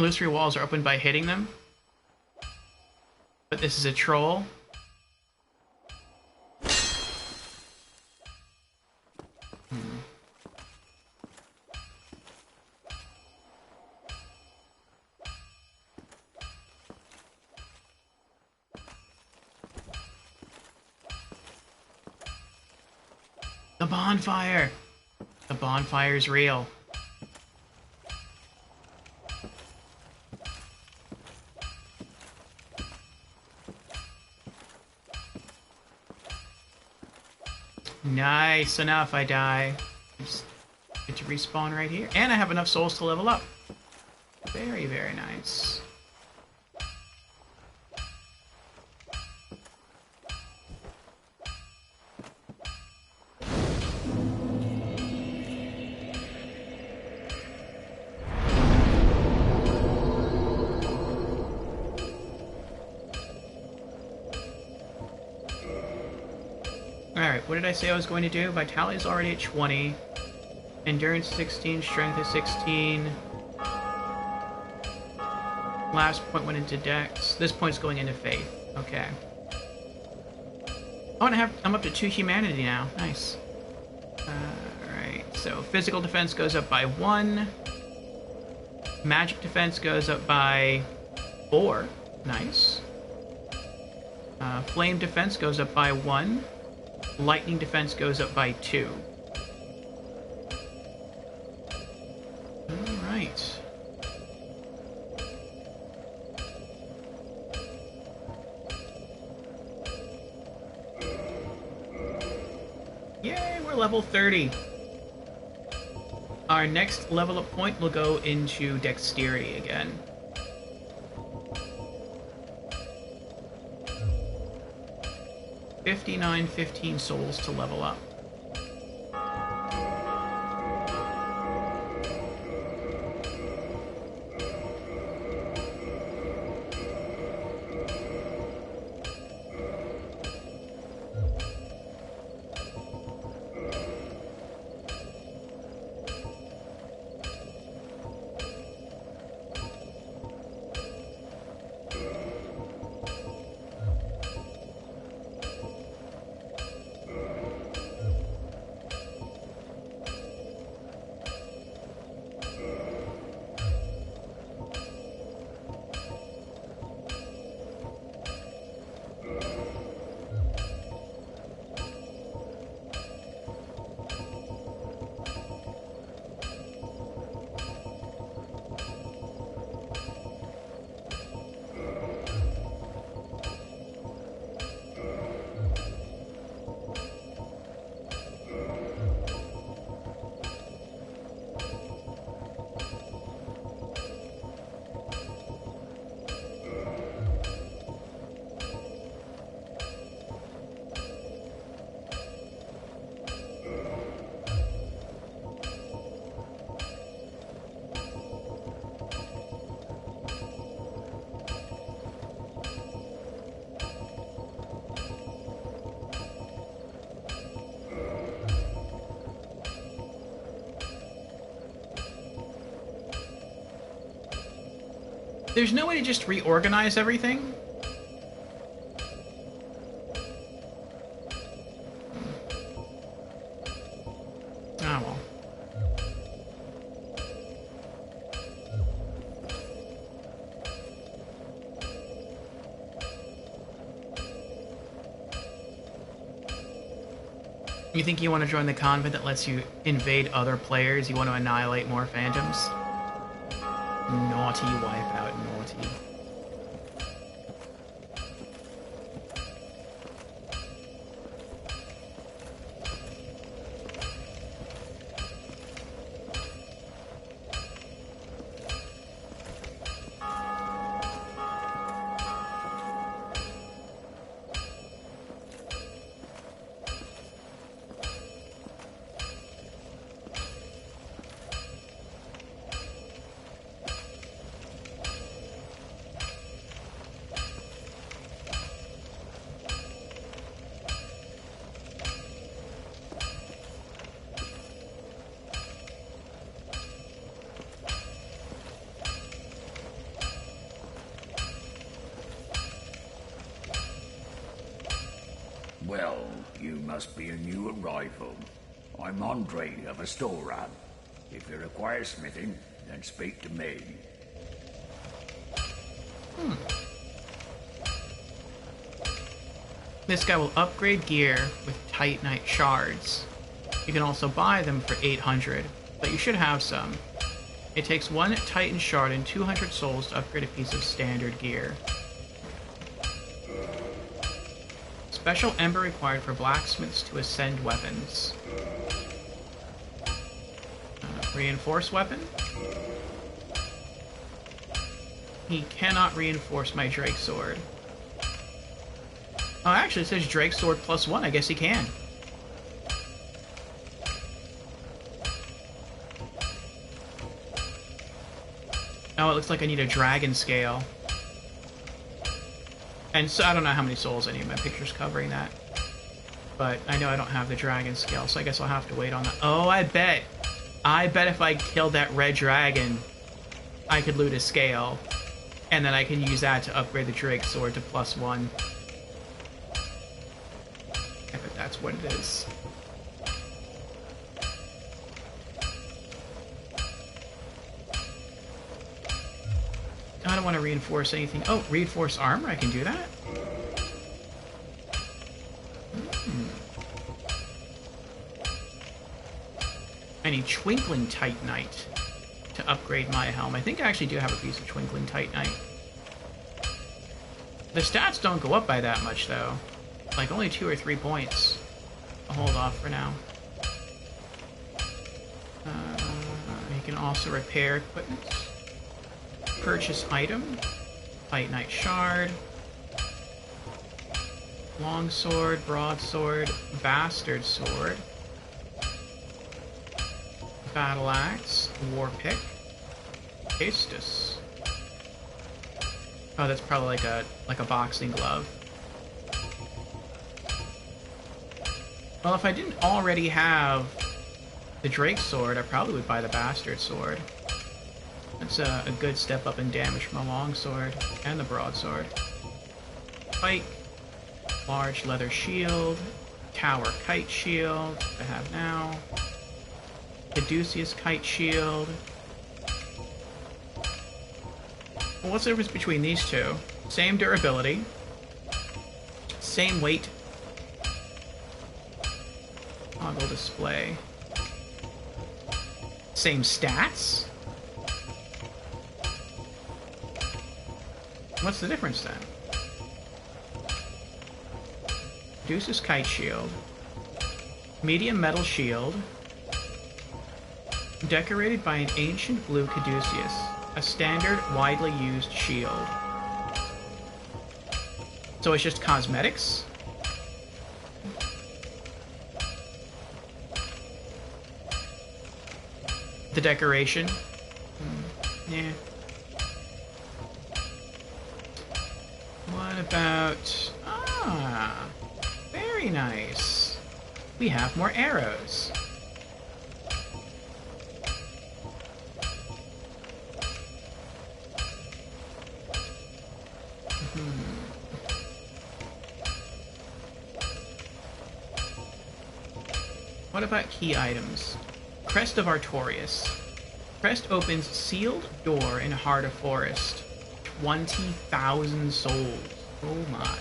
Speaker 1: illusory walls are opened by hitting them. But this is a troll. The bonfire! The bonfire's real. Nice. So now if I die, I just get to respawn right here. And I have enough souls to level up. Very, very nice. Alright, what did I say I was going to do? Vitality is already at 20. Endurance 16, Strength is 16. Last point went into Dex. This point's going into Faith. Okay. Oh, and I'm up to 2 Humanity now. Nice. Alright, so Physical Defense goes up by 1. Magic Defense goes up by 4. Nice. Flame Defense goes up by 1. Lightning defense goes up by 2. Alright. Yay, we're level 30. Our next level up point will go into Dexterity again. 15 souls to level up. There's no way to just reorganize everything? Ah, well. You think you want to join the convent that lets you invade other players? You want to annihilate more phantoms? Naughty wipeout, naughty.
Speaker 3: must be a new arrival. I'm Andre of Astoran. If you require smithing, then speak to me.
Speaker 1: This guy will upgrade gear with Titanite shards. You can also buy them for 800, but you should have some. It takes 1 Titan shard and 200 souls to upgrade a piece of standard gear. Special ember required for blacksmiths to ascend weapons. Reinforce weapon. He cannot reinforce my Drake Sword. Oh, actually, it says Drake Sword +1. I guess he can. Oh, it looks like I need a dragon scale. And so I don't know how many souls I need. My picture's covering that. But I know I don't have the dragon scale, so I guess I'll have to wait on that. Oh, I bet if I killed that red dragon, I could loot a scale. And then I can use that to upgrade the Drake Sword to +1. I bet that's what it is. I don't want to reinforce anything. Oh, reinforce armor? I can do that? I need Twinkling Titanite to upgrade my helm. I think I actually do have a piece of Twinkling Titanite. The stats don't go up by that much, though. Like, only 2 or 3 points. I'll hold off for now. You can also repair equipment. Purchase item. Titanite shard. Longsword, broadsword, bastard sword. Battle axe, war pick, Estus. Oh, that's probably like a boxing glove. Well, if I didn't already have the Drake Sword, I probably would buy the bastard sword. That's a good step up in damage from a longsword and the broadsword. Pike, large leather shield, tower kite shield, I have now. Caduceus kite shield. Well, what's the difference between these two? Same durability. Same weight. Toggle display. Same stats? What's the difference then? Caduceus kite shield. Medium metal shield. Decorated by an ancient blue caduceus, a standard, widely used shield. So it's just cosmetics? The decoration? Yeah. What about... Ah, very nice. We have more arrows. What about key items? Crest of Artorias. Crest opens sealed door in Heart of Forest. 20,000 souls. Oh my.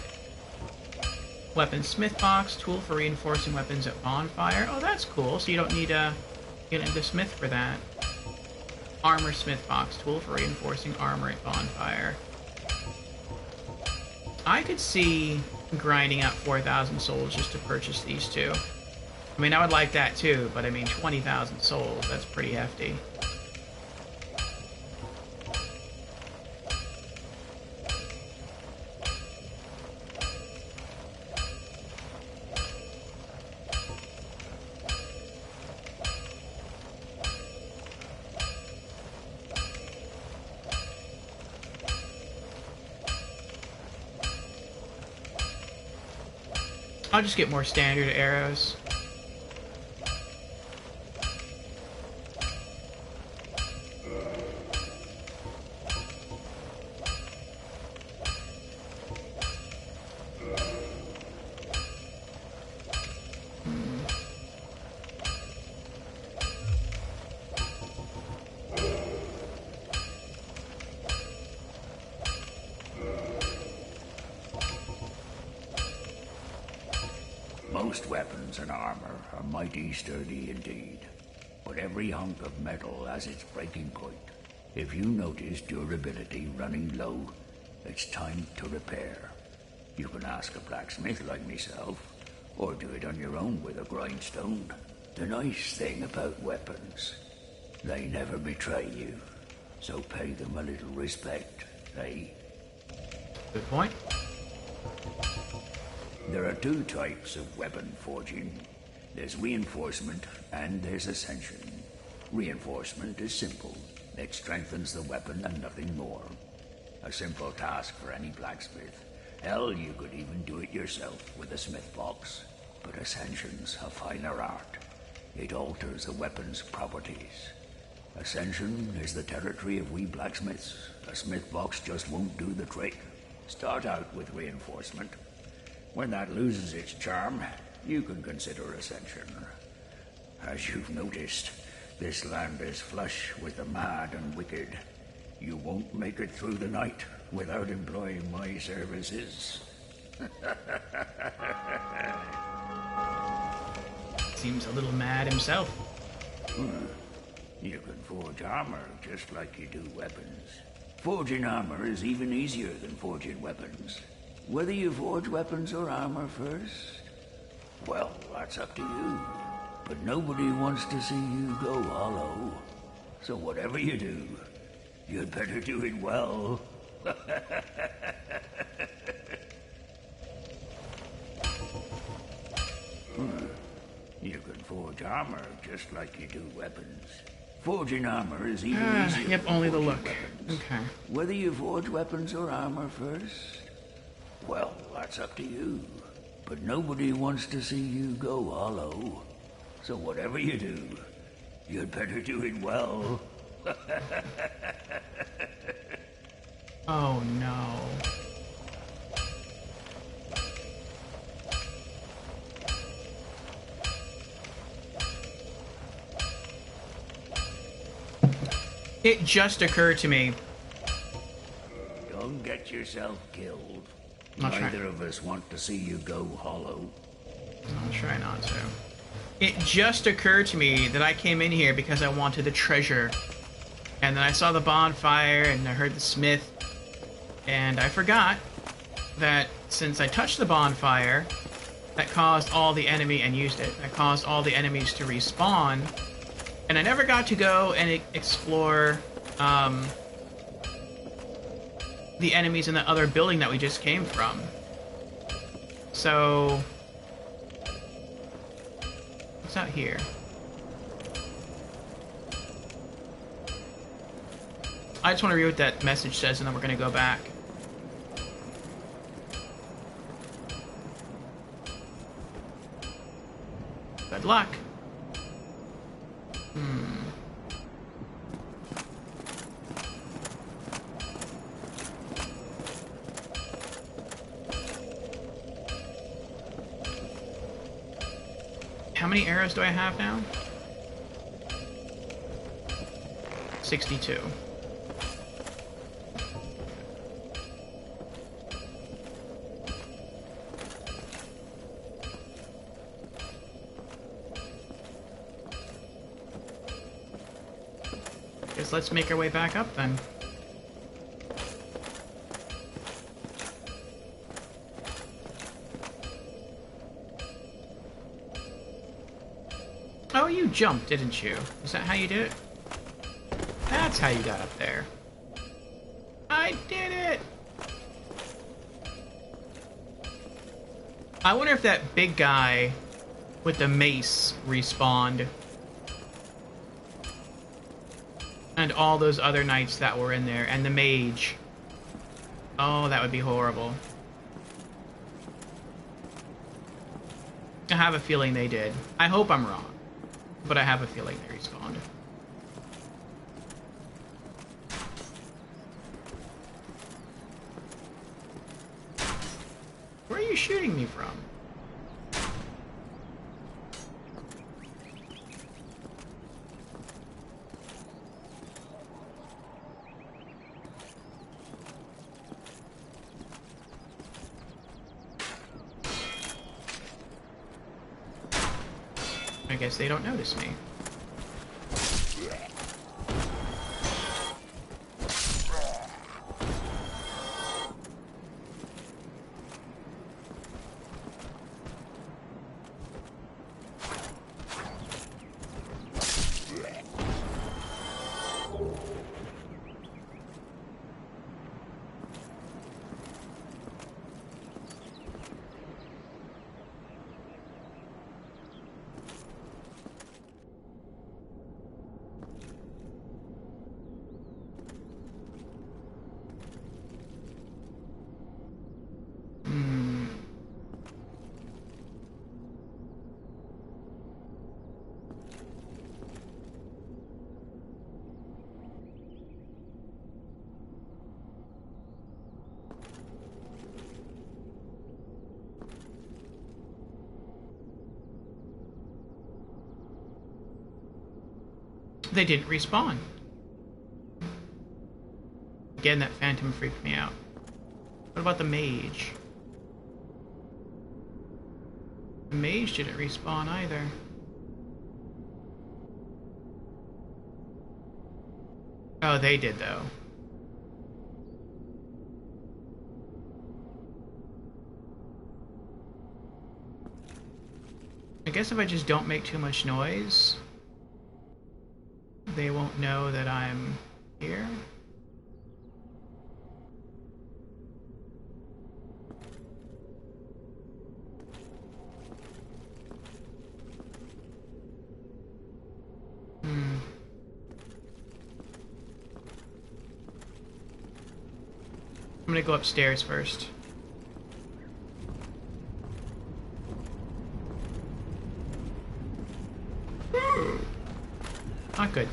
Speaker 1: Weapon smith box. Tool for reinforcing weapons at bonfire. Oh, that's cool. So you don't need to get into smith for that. Armor smith box. Tool for reinforcing armor at bonfire. I could see grinding out 4,000 souls just to purchase these two. I mean, I would like that too, but I mean, 20,000 souls, that's pretty hefty. I'll just get more standard arrows.
Speaker 3: Most weapons and armor are mighty sturdy indeed, but every hunk of metal has its breaking point. If you notice durability running low, it's time to repair. You can ask a blacksmith like myself, or do it on your own with a grindstone. The nice thing about weapons, they never betray you, so pay them a little respect, eh?
Speaker 1: Good point.
Speaker 3: There are two types of weapon forging. There's reinforcement and there's ascension. Reinforcement is simple. It strengthens the weapon and nothing more. A simple task for any blacksmith. Hell, you could even do it yourself with a smith box. But ascension's a finer art. It alters a weapon's properties. Ascension is the territory of we blacksmiths. A smith box just won't do the trick. Start out with reinforcement. When that loses its charm, you can consider ascension. As you've noticed, this land is flush with the mad and wicked. You won't make it through the night without employing my services.
Speaker 1: Seems a little mad himself.
Speaker 3: You can forge armor just like you do weapons. Forging armor is even easier than forging weapons. Whether you forge weapons or armor first, well, that's up to you. But nobody wants to see you go hollow. So whatever you do, you'd better do it well. You can forge armor just like you do weapons. Forging armor is even easier.
Speaker 1: Yep,
Speaker 3: than
Speaker 1: only the
Speaker 3: forging
Speaker 1: look.
Speaker 3: weapons.
Speaker 1: Okay.
Speaker 3: Whether you forge weapons or armor first, well, that's up to you. But nobody wants to see you go hollow. So whatever you do, you'd better do it well.
Speaker 1: Oh no. It just occurred to me.
Speaker 3: Don't get yourself killed.
Speaker 1: I'll try.
Speaker 3: Neither of us want to see you go hollow.
Speaker 1: I'll try not to. It just occurred to me that I came in here because I wanted the treasure. And then I saw the bonfire and I heard the smith. And I forgot that since I touched the bonfire, that caused all the enemy and used it. That caused all the enemies to respawn. And I never got to go and explore the enemies in the other building that we just came from. So what's out here? I just want to read what that message says and then we're going to go back. Good luck. How many arrows do I have now? 62. Guess let's make our way back up then. Oh, you jumped, didn't you? Is that how you did it? That's how you got up there. I did it! I wonder if that big guy with the mace respawned. And all those other knights that were in there, and the mage. Oh, that would be horrible. I have a feeling they did. I hope I'm wrong, but I have a feeling they respawned. Where are you shooting me from? guess they don't notice me. They didn't respawn. Again, that phantom freaked me out. What about the mage? The mage didn't respawn either. Oh, they did though. I guess if I just don't make too much noise, they won't know that I'm here. I'm gonna go upstairs first. Not good.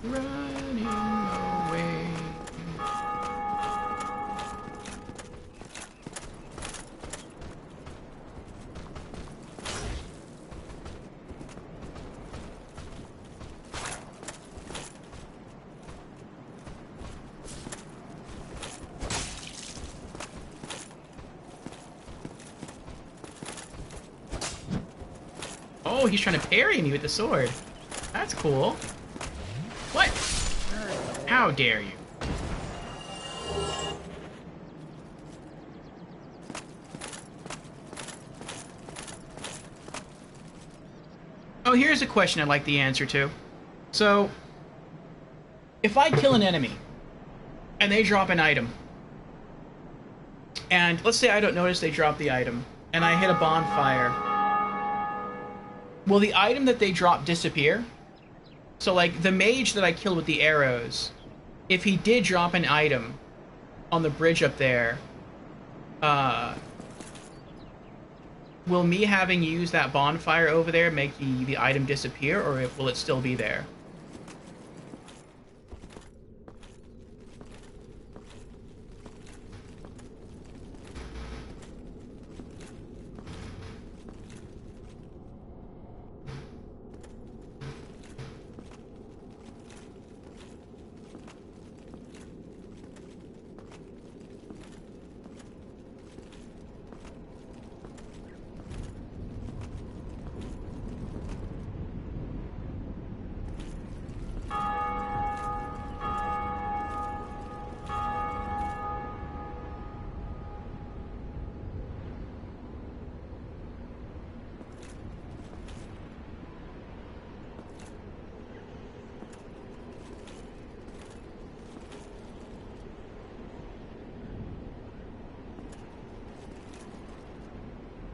Speaker 1: Running away. Oh, he's trying to parry me with the sword. That's cool. What? How dare you? Oh, here's a question I'd like the answer to. So, if I kill an enemy, and they drop an item, and let's say I don't notice they drop the item, and I hit a bonfire, will the item that they drop disappear? So, like, the mage that I killed with the arrows, if he did drop an item on the bridge up there, will me having used that bonfire over there make the item disappear, or will it still be there?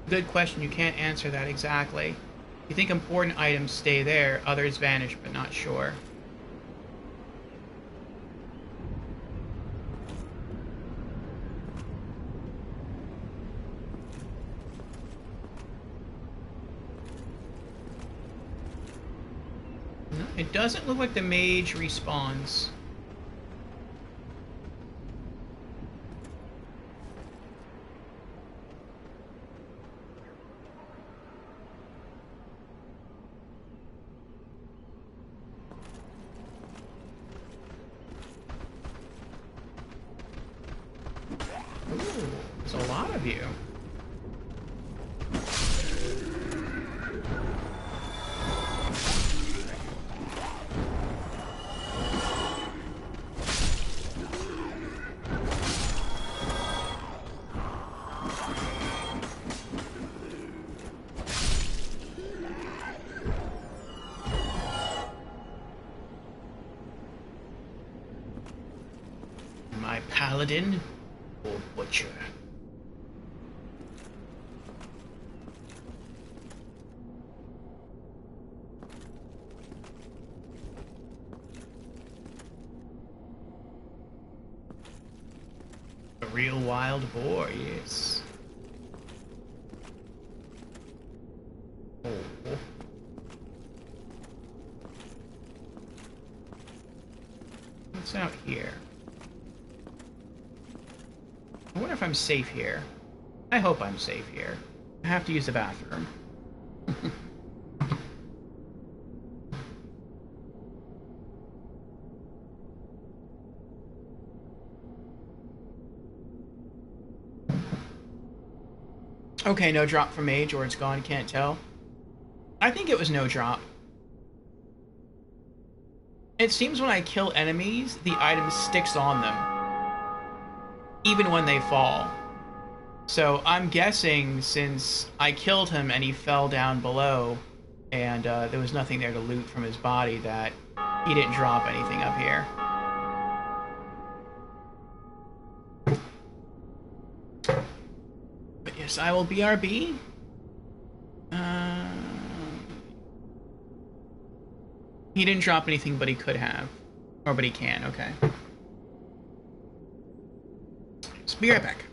Speaker 1: Good question. You can't answer that exactly. You think important items stay there, others vanish, but not sure. No, it doesn't look like the mage respawns. There's a lot of you. My paladin or butcher? A real wild boar, yes. Oh. What's out here? I wonder if I'm safe here. I hope I'm safe here. I have to use the bathroom. Okay, no drop from mage, or it's gone, can't tell. I think it was no drop. It seems when I kill enemies, the item sticks on them, even when they fall. So I'm guessing since I killed him and he fell down below, and there was nothing there to loot from his body, that he didn't drop anything up here. But yes, I will BRB. He didn't drop anything, but he could have. Or, but he can, okay. So be right back.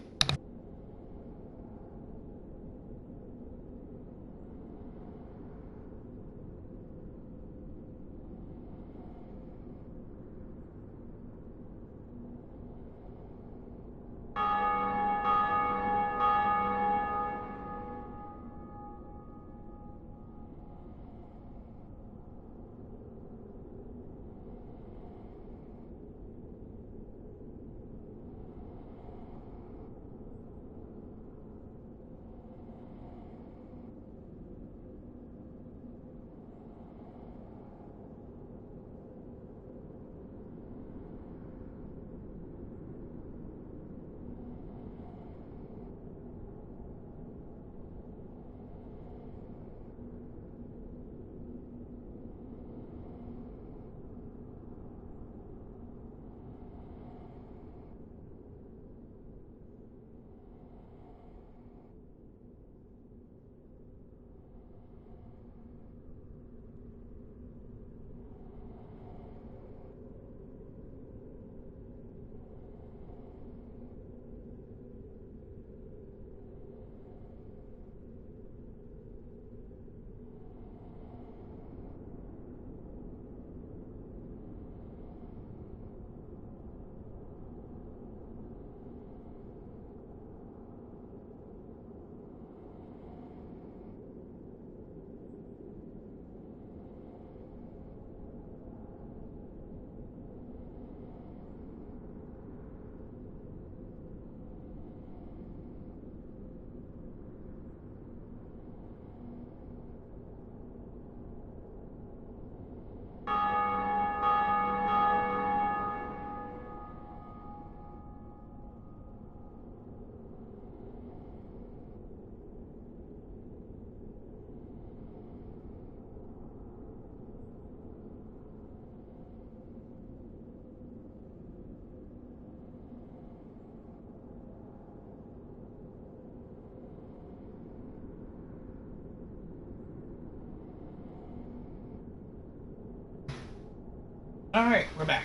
Speaker 1: Alright, we're back.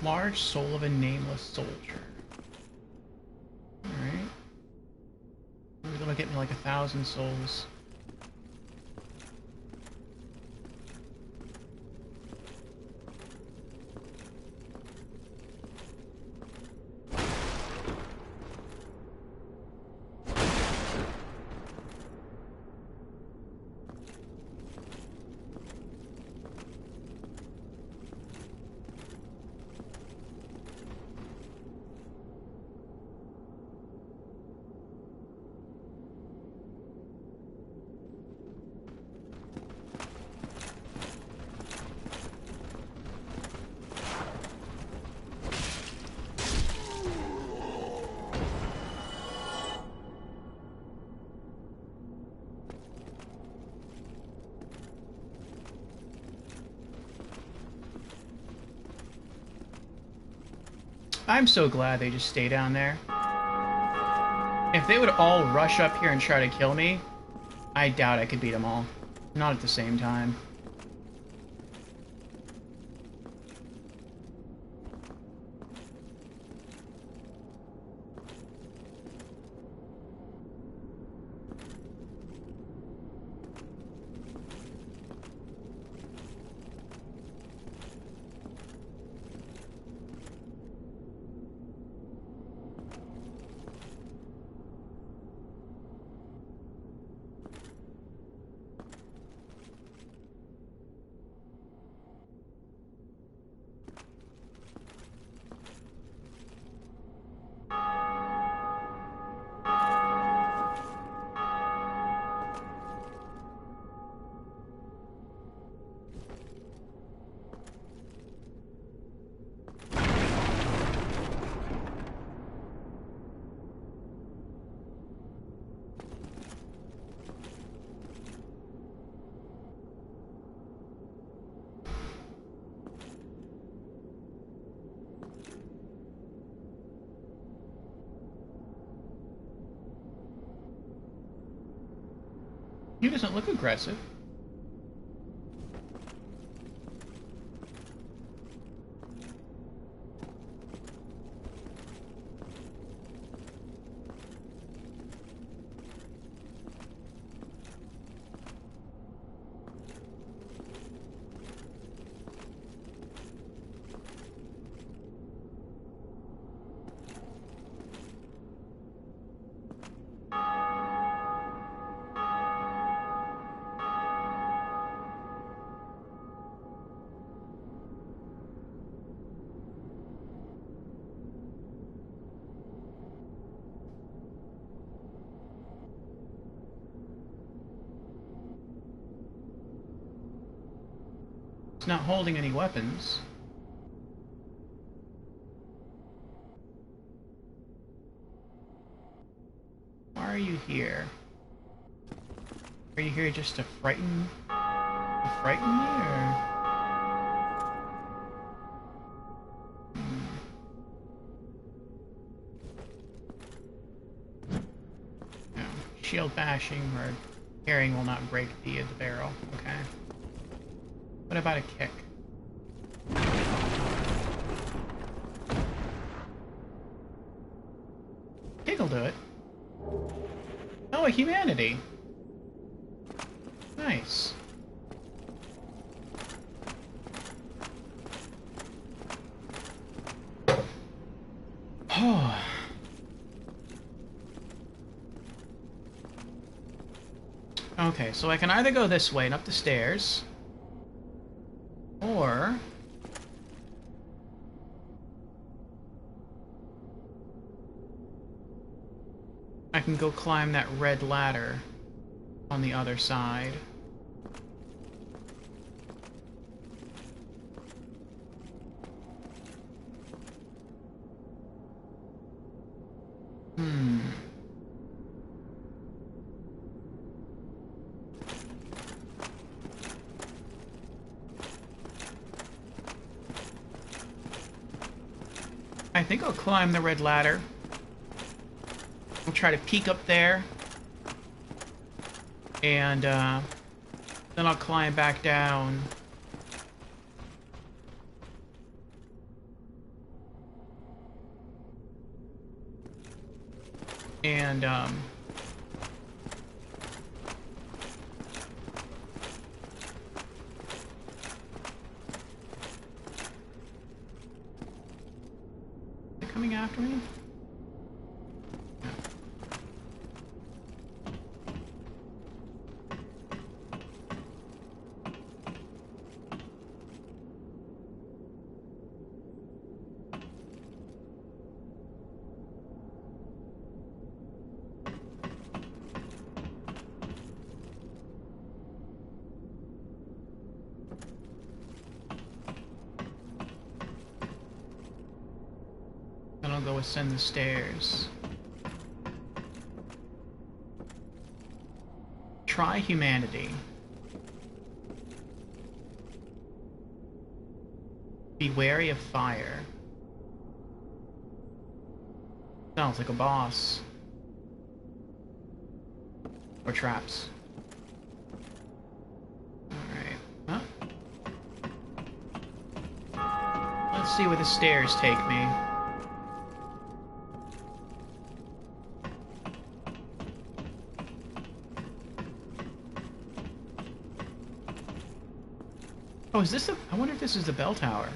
Speaker 1: Large soul of a nameless soldier. Alright. Maybe that'll get me like 1,000 souls. I'm so glad they just stay down there. If they would all rush up here and try to kill me, I doubt I could beat them all. Not at the same time. He doesn't look aggressive. He's not holding any weapons. Why are you here? Are you here just to frighten me, or? No. Shield bashing or carrying will not break the barrel. Okay. What about a kick? Kick will do it. Oh, a humanity. Nice. Oh. Okay, so I can either go this way and up the stairs, or I can go climb that red ladder on the other side. I think I'll climb the red ladder. I'll try to peek up there. And then I'll climb back down. And, they're coming after me? Then I'll go ascend the stairs. Try humanity. Be wary of fire. Sounds like a boss. Or traps. Alright. Huh? Let's see where the stairs take me. Oh, is this the... I wonder if this is the bell tower.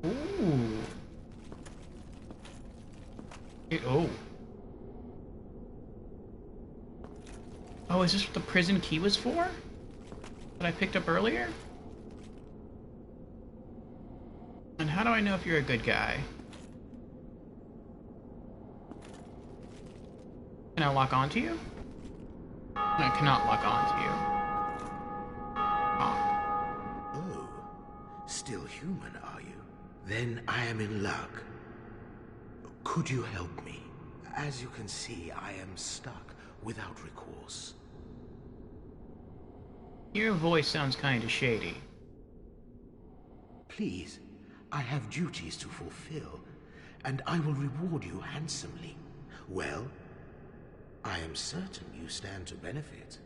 Speaker 1: Ooh. Oh. Oh, is this what the prison key was for? That I picked up earlier? And how do I know if you're a good guy? Can I lock onto you? I cannot lock onto you.
Speaker 4: Oh, still human, are you? Then I am in luck. Could you help me? As you can see, I am stuck without recourse.
Speaker 1: Your voice sounds kind of shady.
Speaker 4: Please, I have duties to fulfill, and I will reward you handsomely. Well, I am certain you stand to benefit.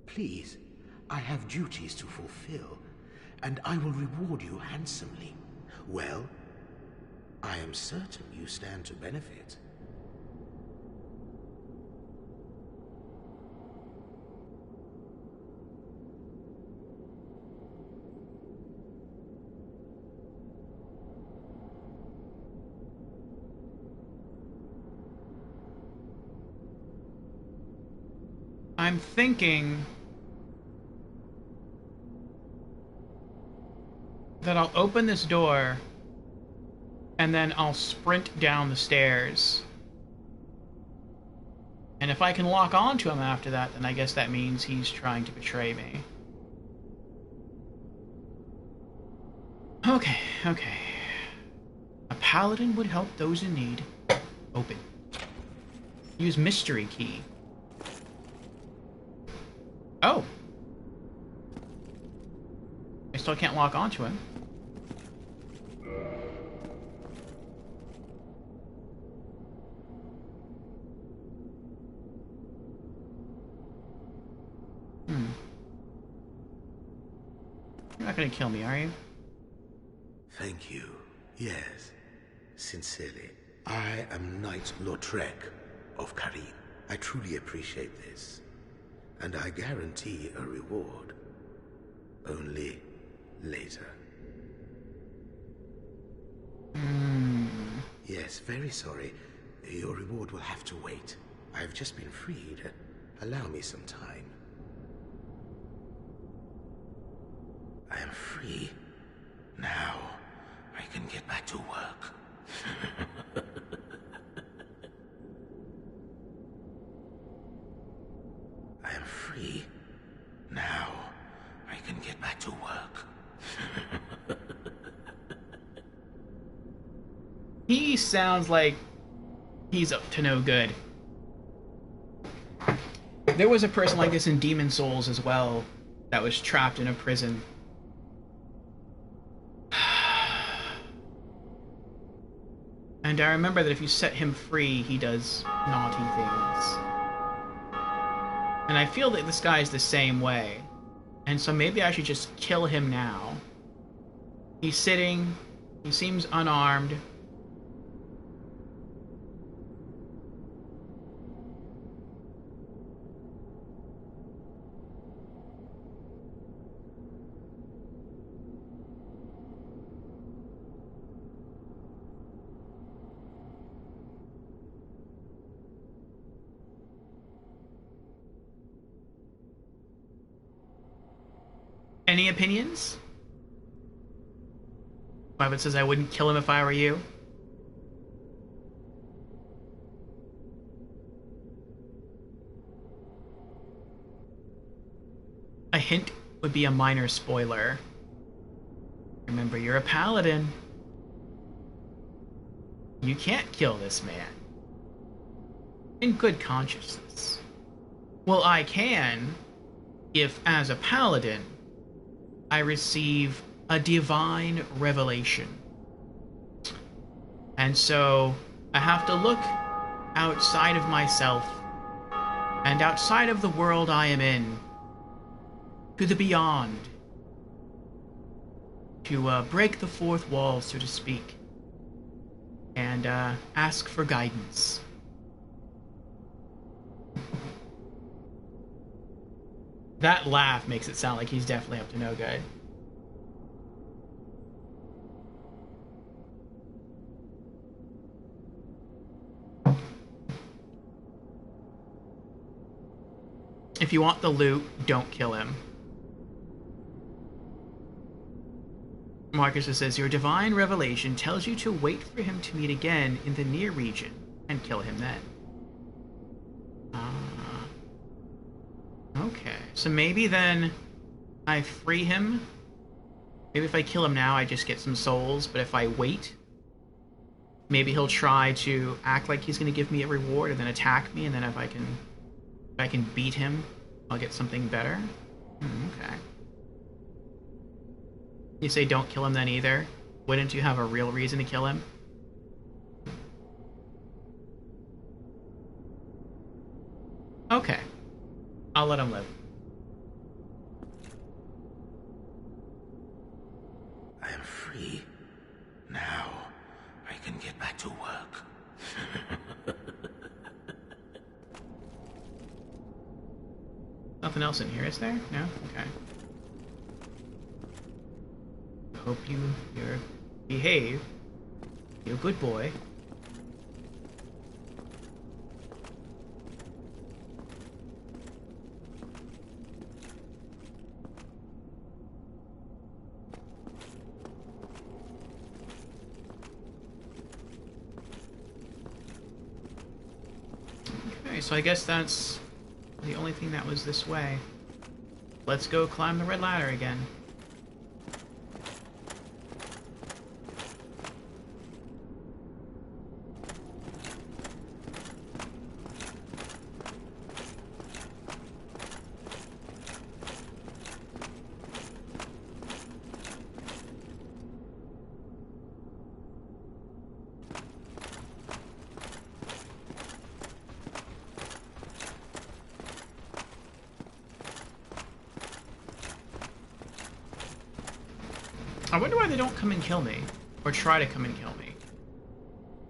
Speaker 4: Please, I have duties to fulfill, and I will reward you handsomely. Well, I am certain you stand to benefit.
Speaker 1: I'm thinking that I'll open this door and then I'll sprint down the stairs. And if I can lock onto him after that, then I guess that means he's trying to betray me. Okay, okay. A paladin would help those in need. Open. Use mystery key. Oh! I still can't lock onto him. You're not gonna kill me, are you?
Speaker 4: Thank you. Yes, sincerely. I am Knight Lautrec of Karim. I truly appreciate this, and I guarantee a reward. Only later. Yes, Yes, very sorry. Your reward will have to wait. I've just been freed. Allow me some time. I am free. Now, I can get back to work. I am free. Now, I can get back to work.
Speaker 1: He sounds like he's up to no good. There was a person like this in Demon Souls as well that was trapped in a prison. And I remember that if you set him free, he does naughty things. And I feel that this guy is the same way. And so maybe I should just kill him now. He's sitting. He seems unarmed. Any opinions? Violet says I wouldn't kill him if I were you. A hint would be a minor spoiler. Remember, you're a paladin. You can't kill this man. In good consciousness. Well, I can, if as a paladin, I receive a divine revelation. And so I have to look outside of myself and outside of the world I am in to the beyond, to break the fourth wall, so to speak, and ask for guidance. That laugh makes it sound like he's definitely up to no good. If you want the loot, don't kill him. Marcus says, your divine revelation tells you to wait for him to meet again in the near region and kill him then. Okay, so maybe then I free him. Maybe if I kill him now, I just get some souls, but if I wait, maybe he'll try to act like he's going to give me a reward and then attack me, and then if I can beat him, I'll get something better. Okay. You say don't kill him then either? Wouldn't you have a real reason to kill him? Okay. I'll let him live.
Speaker 4: I am free. Now, I can get back to work.
Speaker 1: Nothing else in here, is there? No? Okay. Hope you behave. You're a good boy. Okay, so I guess that's the only thing that was this way. Let's go climb the red ladder again. I wonder why they don't come and kill me, or try to come and kill me.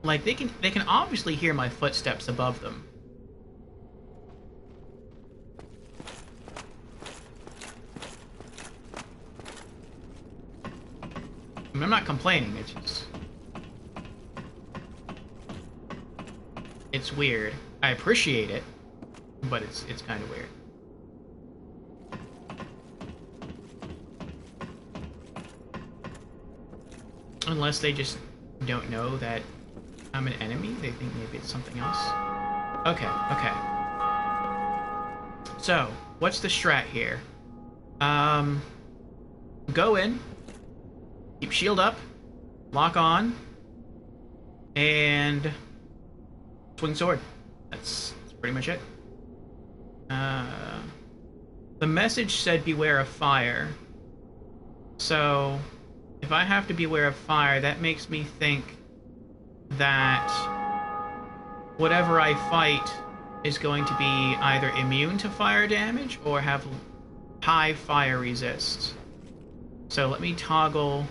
Speaker 1: Like, they can obviously hear my footsteps above them. I mean, I'm not complaining, it's just... it's weird. I appreciate it, but it's kind of weird. Unless they just don't know that I'm an enemy, they think maybe it's something else. Okay, okay. So, what's the strat here? Go in, keep shield up, lock on, and swing sword. That's pretty much it. The message said beware of fire. So, if I have to beware of fire, that makes me think that whatever I fight is going to be either immune to fire damage or have high fire resist. So let me toggle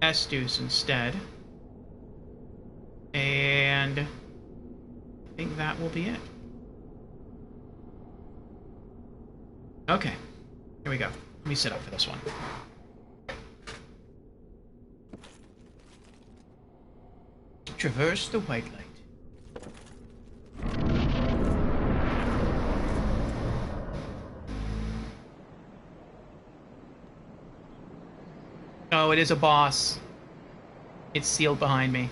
Speaker 1: Estus instead. And I think that will be it. Okay, here we go. Let me set up for this one. Traverse the white light. Oh, it is a boss. It's sealed behind me.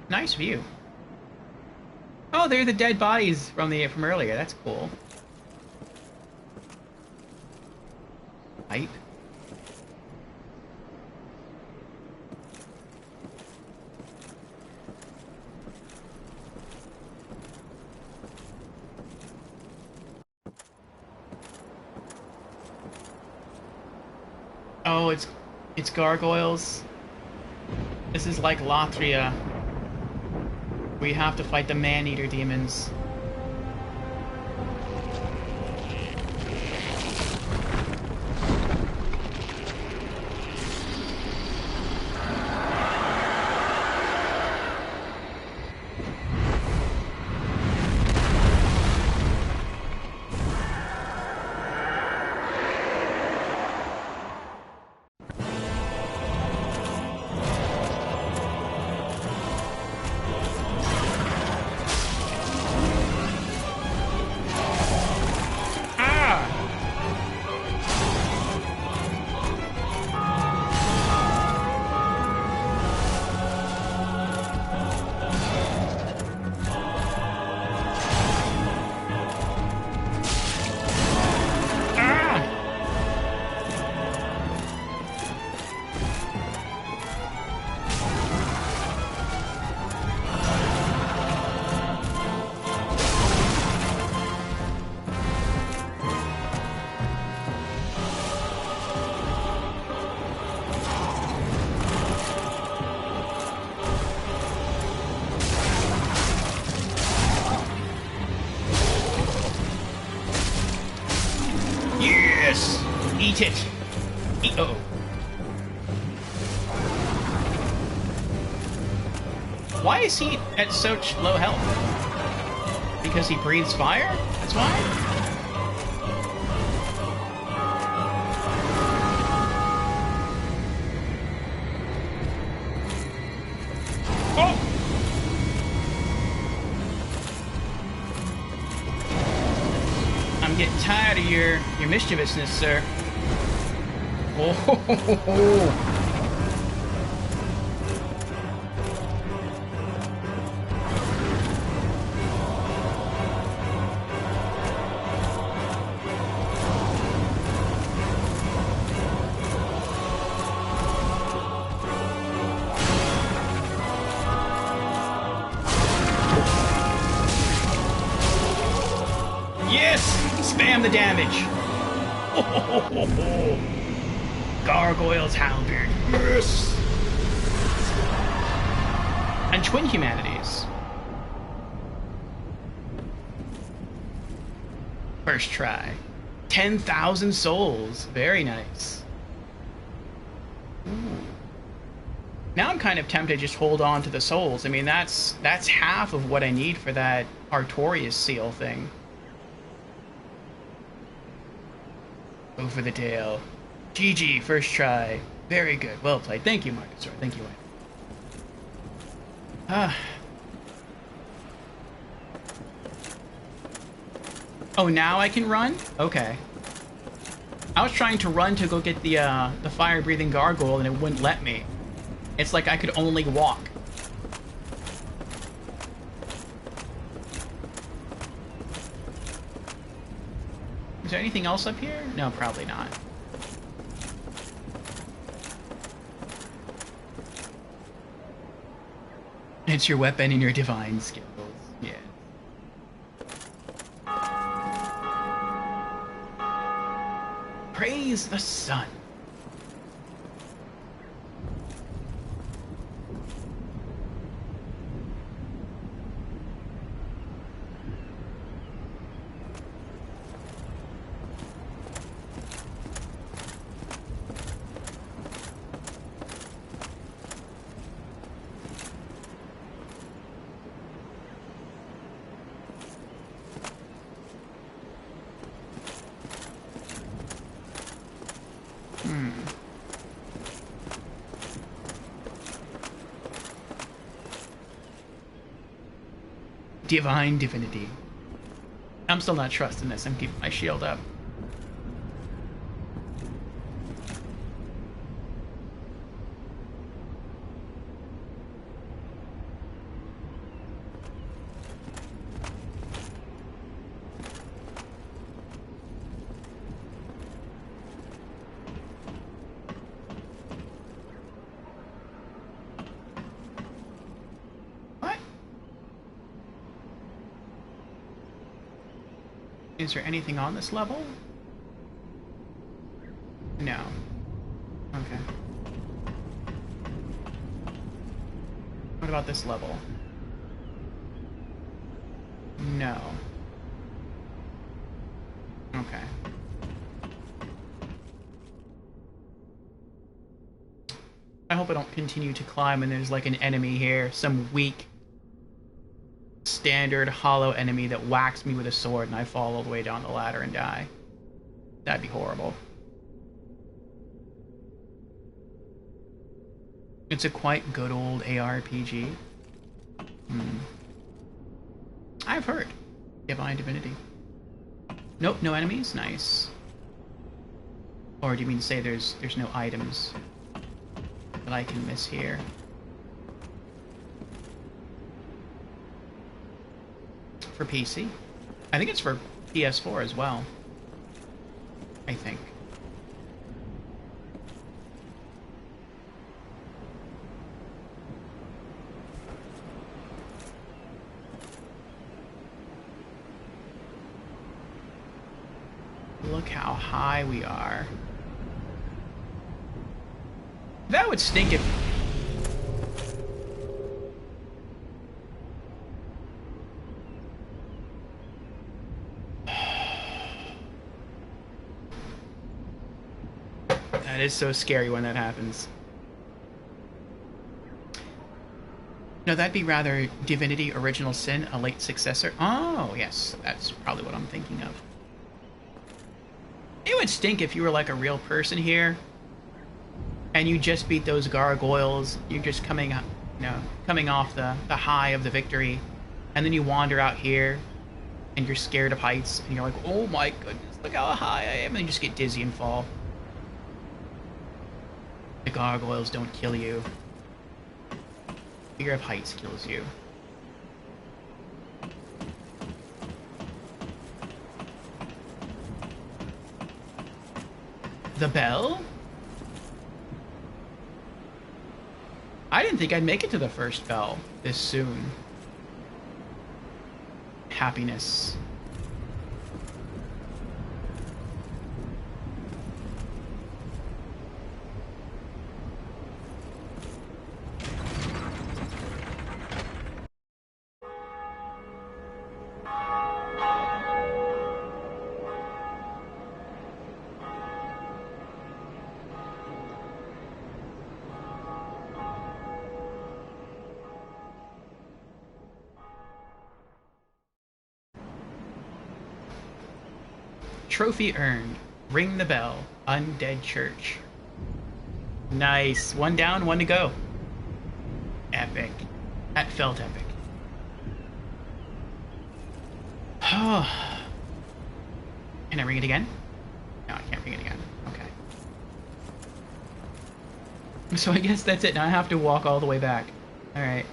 Speaker 1: Nice view. Oh, they're the dead bodies from earlier. That's cool. Pipe. Oh, it's gargoyles. This is like Latria. We have to fight the man-eater demons. Eat it! Uh-oh. Why is he at such low health? Because he breathes fire? That's why? Oh! I'm getting tired of your mischievousness, sir. Oh, ho, ho, ho, ho. Yes! Spam the damage! Oh, ho, ho, ho. Gargoyle's Halberd. Yes! And Twin Humanities. First try. 10,000 souls. Very nice. Ooh. Now I'm kind of tempted to just hold on to the souls. I mean, that's half of what I need for that Artorias seal thing. Over the tail. GG, first try. Very good. Well played. Thank you, Marcus. Thank you, Wayne. Ah. Oh, now I can run? Okay. I was trying to run to go get the fire-breathing gargoyle, and it wouldn't let me. It's like I could only walk. Is there anything else up here? No, probably not. It's your weapon and your divine skills. Yeah. Praise the sun. Divine divinity. I'm still not trusting this. I'm keeping my shield up. Is there anything on this level? No. Okay. What about this level? No. Okay. I hope I don't continue to climb and there's like an enemy here, some weak standard hollow enemy that whacks me with a sword and I fall all the way down the ladder and die. That'd be horrible. It's a quite good old ARPG. I've heard. Divine Divinity. Nope, no enemies? Nice. Or do you mean to say there's no items that I can miss here? For PC. I think it's for PS4 as well. I think. Look how high we are. That would stink if... That is so scary when that happens. No, that'd be rather Divinity Original Sin, a late successor. Oh, yes, that's probably what I'm thinking of. It would stink if you were like a real person here, and you just beat those gargoyles. You're just coming off the high of the victory, and then you wander out here, and you're scared of heights, and you're like, oh my goodness, look how high I am, and you just get dizzy and fall. The gargoyles don't kill you. Fear of heights kills you. The bell? I didn't think I'd make it to the first bell this soon. Happiness. Trophy earned. Ring the bell. Undead church. Nice. One down, one to go. Epic. That felt epic. Can I ring it again? No, I can't ring it again. Okay. So I guess that's it. Now I have to walk all the way back. Alright.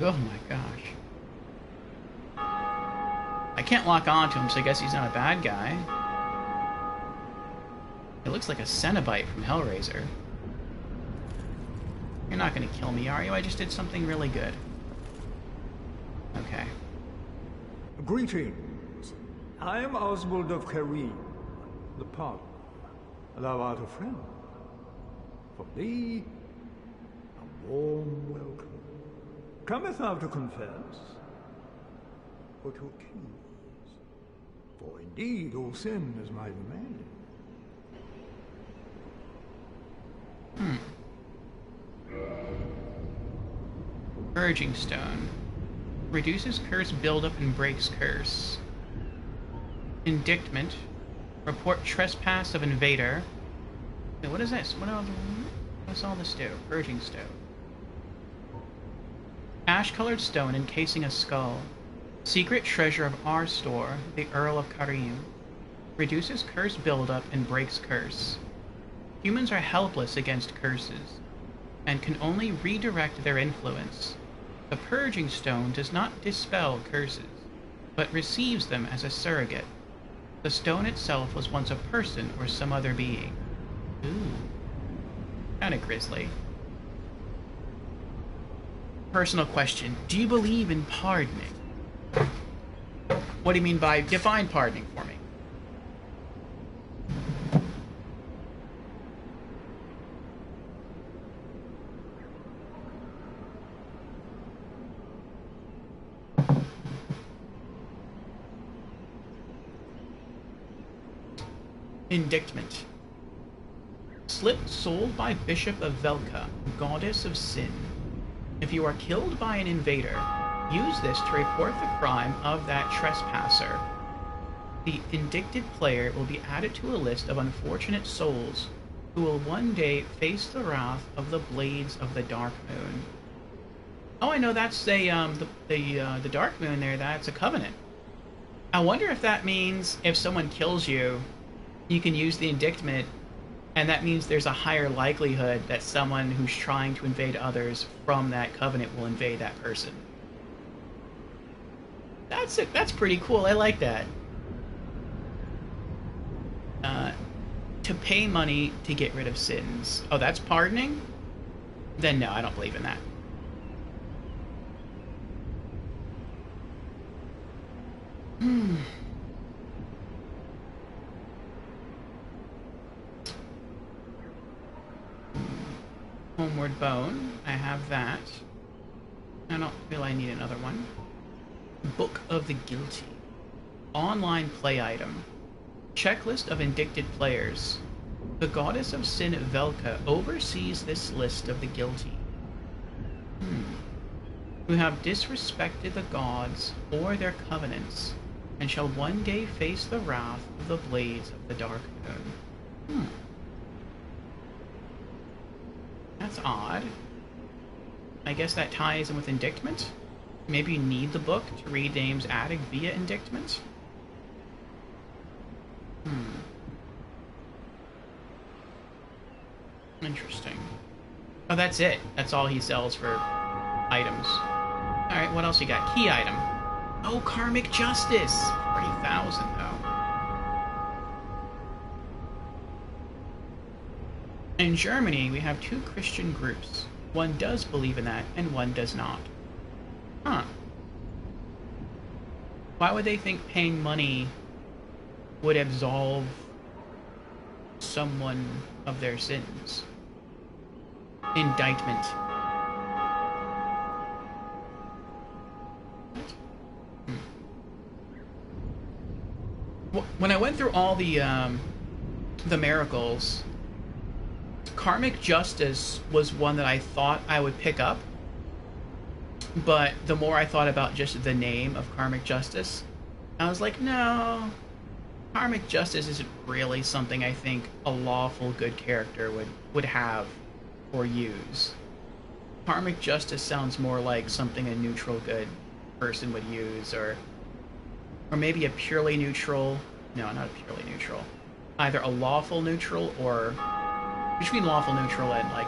Speaker 1: Oh my gosh. I can't lock onto him, so I guess he's not a bad guy. It looks like a Cenobite from Hellraiser. You're not gonna kill me, are you? I just did something really good. Okay.
Speaker 5: Greetings. I am Oswald of Karim, the Park. Thou art a friend. For thee, a warm welcome. Cometh thou to confess, or to accuse? For indeed all sin is my domain.
Speaker 1: Purging Stone. Reduces curse buildup and breaks curse. Indictment. Report trespass of invader. Wait, what is this? What's all this do? Purging Stone. Ash-colored stone encasing a skull. Secret treasure of our store, the Earl of Karim. Reduces curse buildup and breaks curse. Humans are helpless against curses, and can only redirect their influence. The Purging Stone does not dispel curses, but receives them as a surrogate. The stone itself was once a person or some other being. Ooh. Kinda grisly. Personal question. Do you believe in pardoning? What do you mean by define pardoning for me? Indictment. Slip sold by Bishop of Velka, goddess of sin. If you are killed by an invader, use this to report the crime of that trespasser. The indicted player will be added to a list of unfortunate souls who will one day face the wrath of the blades of the Dark Moon. Oh, I know that's the Dark Moon there. That's a covenant. I wonder if that means if someone kills you, you can use the indictment. And that means there's a higher likelihood that someone who's trying to invade others from that covenant will invade that person. That's it. That's pretty cool. I like that. To pay money to get rid of sins. Oh, that's pardoning? Then no, I don't believe in that. Homeward Bone. I have that. I don't feel I need another one. Book of the Guilty. Online play item. Checklist of indicted players. The goddess of sin Velka oversees this list of the guilty. Who have disrespected the gods or their covenants, and shall one day face the wrath of the blades of the Dark Moon. That's odd. I guess that ties in with indictment? Maybe you need the book to read names added via indictment? Interesting. Oh, that's it. That's all he sells for items. Alright, what else you got? Key item. Oh, Karmic Justice! 40,000, though. In Germany, we have two Christian groups. One does believe in that, and one does not. Huh. Why would they think paying money would absolve someone of their sins? Indictment. When I went through all the miracles, karmic justice was one that I thought I would pick up, but the more I thought about just the name of karmic justice, I was like, no, karmic justice isn't really something I think a lawful good character would have or use. Karmic justice sounds more like something a neutral good person would use, or maybe a purely neutral, no, not a purely neutral, either a lawful neutral or between lawful neutral and like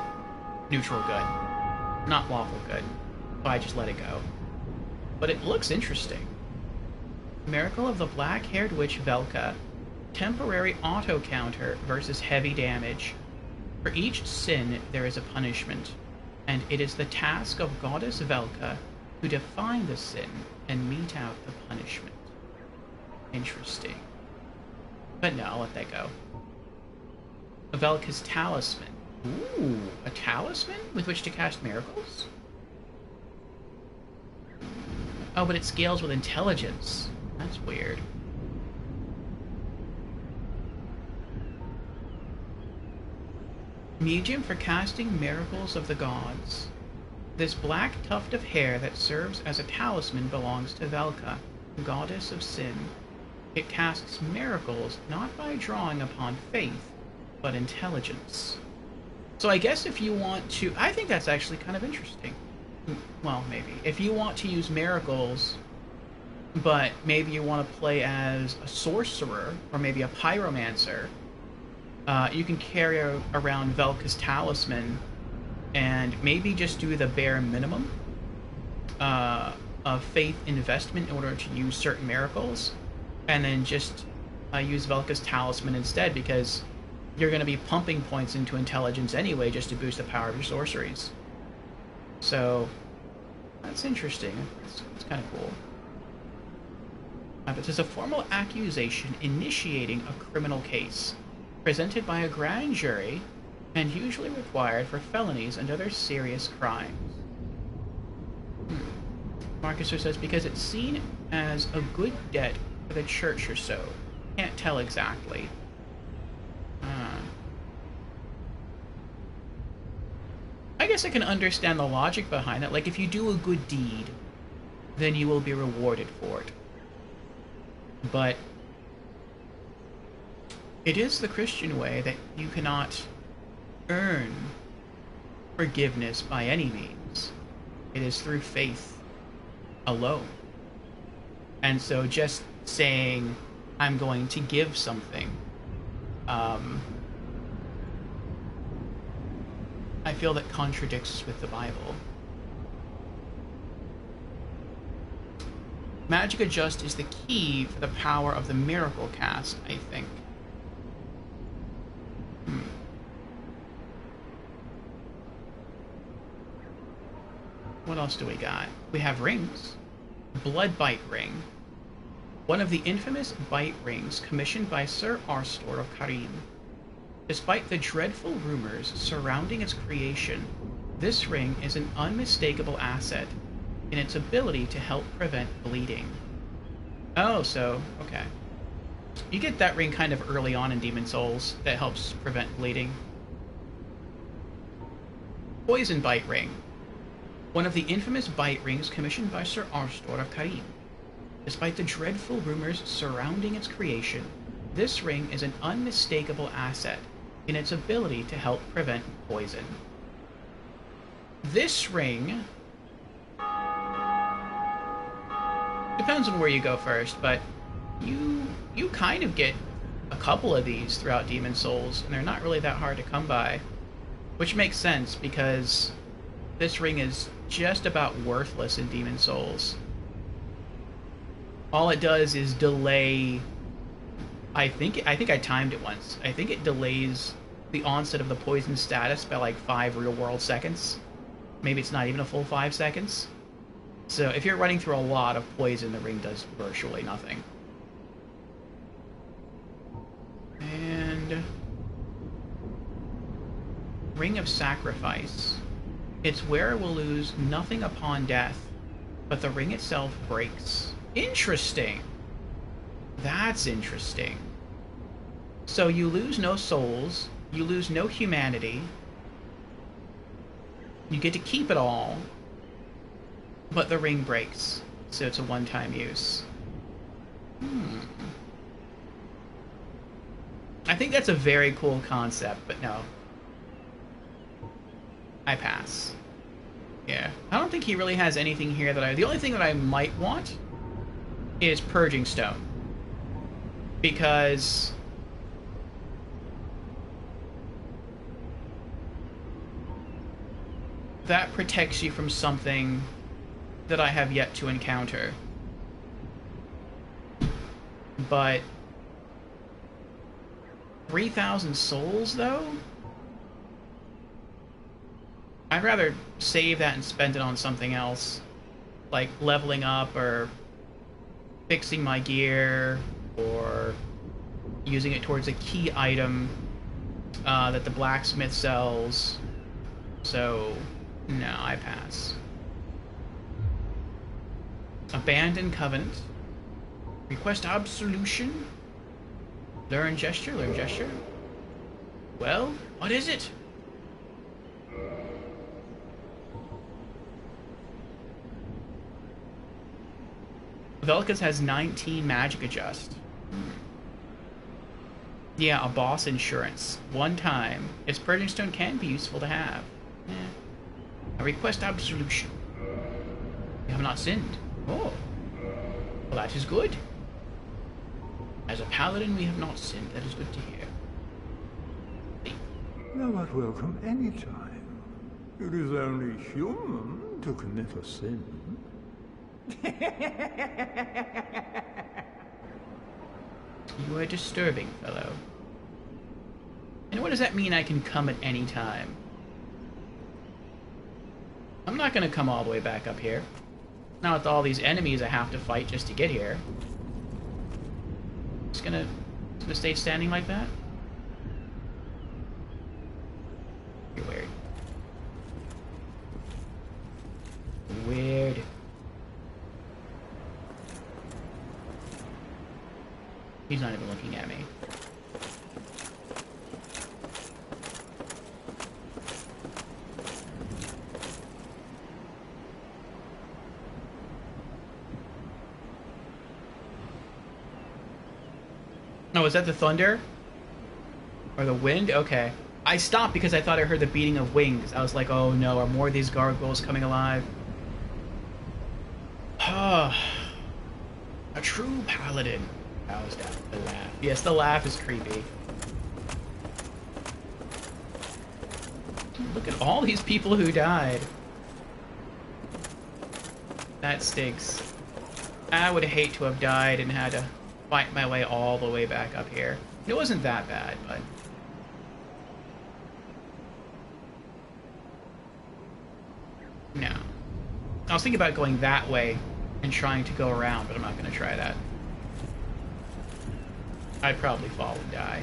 Speaker 1: neutral good, not lawful good, so I just let it go. But it looks interesting. Miracle of the Black-Haired Witch Velka. Temporary auto counter versus heavy damage. For each sin there is a punishment, and it is the task of Goddess Velka to define the sin and mete out the punishment. Interesting. But no, I'll let that go. Velka's Talisman. Ooh, a talisman with which to cast miracles? Oh, but it scales with intelligence. That's weird. Medium for casting miracles of the gods. This black tuft of hair that serves as a talisman belongs to Velka, goddess of sin. It casts miracles not by drawing upon faith, but intelligence. So I guess if you want to... I think that's actually kind of interesting. Well, maybe. If you want to use miracles, but maybe you want to play as a sorcerer, or maybe a pyromancer, you can carry around Velka's Talisman, and maybe just do the bare minimum of faith investment in order to use certain miracles, and then just use Velka's Talisman instead, because you're going to be pumping points into intelligence anyway just to boost the power of your sorceries. So, that's interesting. It's kind of cool. This is a formal accusation initiating a criminal case, presented by a grand jury, and usually required for felonies and other serious crimes. Marcus says, because it's seen as a good debt for the church or so. Can't tell exactly. I guess I can understand the logic behind it. Like, if you do a good deed, then you will be rewarded for it. But it is the Christian way that you cannot earn forgiveness by any means. It is through faith alone. And so just saying, I'm going to give something, I feel that contradicts with the Bible. Magic Adjust is the key for the power of the miracle cast, I think. What else do we got? We have rings. Blood Bite Ring. One of the infamous bite rings commissioned by Sir Arstor of Karim. Despite the dreadful rumors surrounding its creation, this ring is an unmistakable asset in its ability to help prevent bleeding. Oh, so, okay. You get that ring kind of early on in Demon Souls that helps prevent bleeding. Poison Bite Ring. One of the infamous bite rings commissioned by Sir Arstor of Karim. Despite the dreadful rumors surrounding its creation, this ring is an unmistakable asset in its ability to help prevent poison. This ring depends on where you go first, but you kind of get a couple of these throughout Demon Souls, and they're not really that hard to come by, which makes sense because this ring is just about worthless in Demon Souls. All it does is delay. I think I timed it once. I think it delays the onset of the poison status by like 5 real-world seconds. Maybe it's not even a full 5 seconds. So if you're running through a lot of poison, the ring does virtually nothing. And... Ring of Sacrifice. Its wearer will lose nothing upon death, but the ring itself breaks. Interesting. That's interesting. So you lose no souls, you lose no humanity, you get to keep it all, but the ring breaks, so it's a one-time use. I think that's a very cool concept, but no. I pass. Yeah. I don't think he really has anything here that I... The only thing that I might want is Purging Stone. Because... that protects you from something that I have yet to encounter. But... 3,000 souls, though? I'd rather save that and spend it on something else. Like leveling up, or fixing my gear, or using it towards a key item that the blacksmith sells. So, no, I pass. Abandon Covenant. Request absolution. Learn gesture, learn gesture. Well, what is it? Velka's has 19 magic adjust. Yeah, a boss insurance. One time. Its Purging Stone can be useful to have. A request absolution. You have not sinned. Oh. Well, that is good. As a paladin, we have not sinned. That is good to hear.
Speaker 5: Thou art welcome any time. It is only human to commit a sin.
Speaker 1: You are disturbing, fellow. And what does that mean I can come at any time? I'm not gonna come all the way back up here. Not with all these enemies I have to fight just to get here. Just gonna stay standing like that? You're weird. Weird. He's not even looking at me. Oh, is that the thunder? Or the wind? Okay. I stopped because I thought I heard the beating of wings. I was like, oh no, are more of these gargoyles coming alive? A true paladin. How's that? The laugh. Yes, the laugh is creepy. Look at all these people who died. That stinks. I would hate to have died and had to fight my way all the way back up here. It wasn't that bad, but... no. I was thinking about going that way and trying to go around, but I'm not going to try that. I'd probably fall and die.